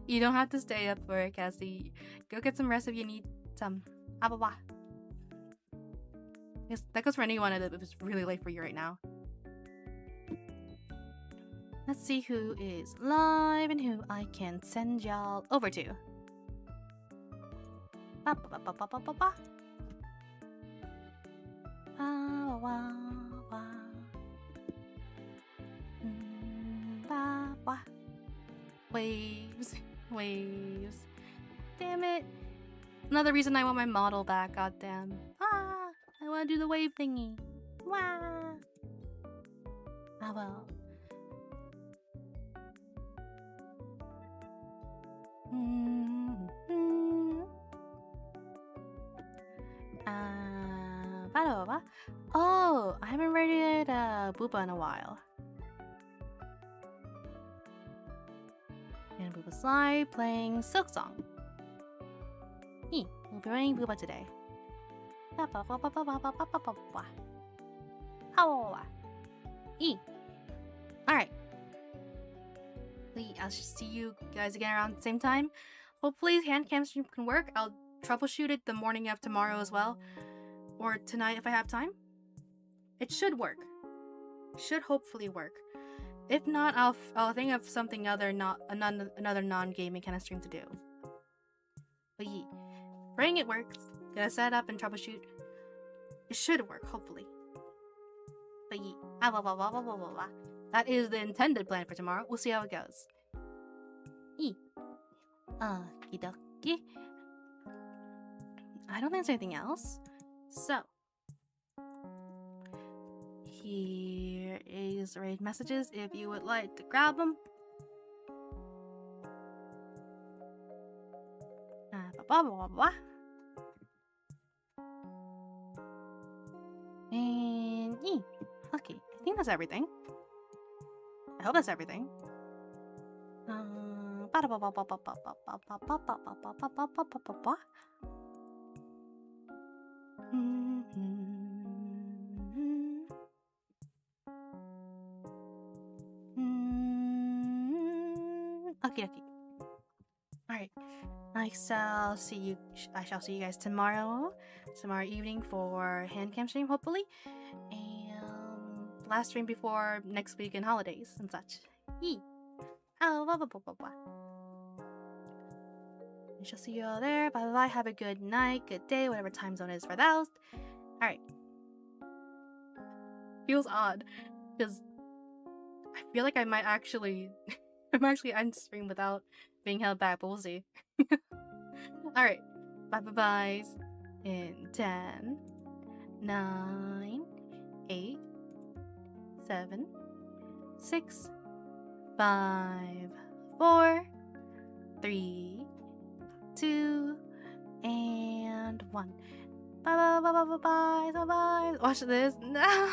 You don't have to stay up for it, Cassie. Go get some rest if you need some. Blah blah. Yes, that goes for anyone if it's really late for you right now. Let's see who is live and who I can send y'all over to. Ba ba ba ba ba ba ba. Ba ba ba. Ba ba. Waves, waves. Damn it! Another reason I want my model back. Goddamn. Ah! I want to do the wave thingy. Wow. Ah well. Oh, I haven't rated Booba in a while. And Booba's live playing Silk Song. We'll be rating Booba today. Alright. I'll see you guys again around the same time. Hopefully hand cam stream can work. I'll troubleshoot it the morning of tomorrow as well. Or tonight if I have time. It should work. Should hopefully work. If not, I'll think of something another non-gaming kind of stream to do. But yeah, praying it works. Gotta set up and troubleshoot. It should work, hopefully. But yeah, that is the intended plan for tomorrow. We'll see how it goes. Okie I don't think there's anything else. So, here is raid messages if you would like to grab them. And okay, I think that's everything. I hope that's everything. Okay. Alright. I shall see you guys tomorrow evening for handcam stream, hopefully. And last stream before next week and holidays and such. I shall see you all there. Bye bye. Have a good night, good day, whatever time zone is for those. Alright. Feels odd because I feel like I might actually end stream without being held back, but we'll see. Alright. Bye. In 10, 9, 8, 7, 6, 5, 4, 3, 2, and 1. Bye. Watch this. No.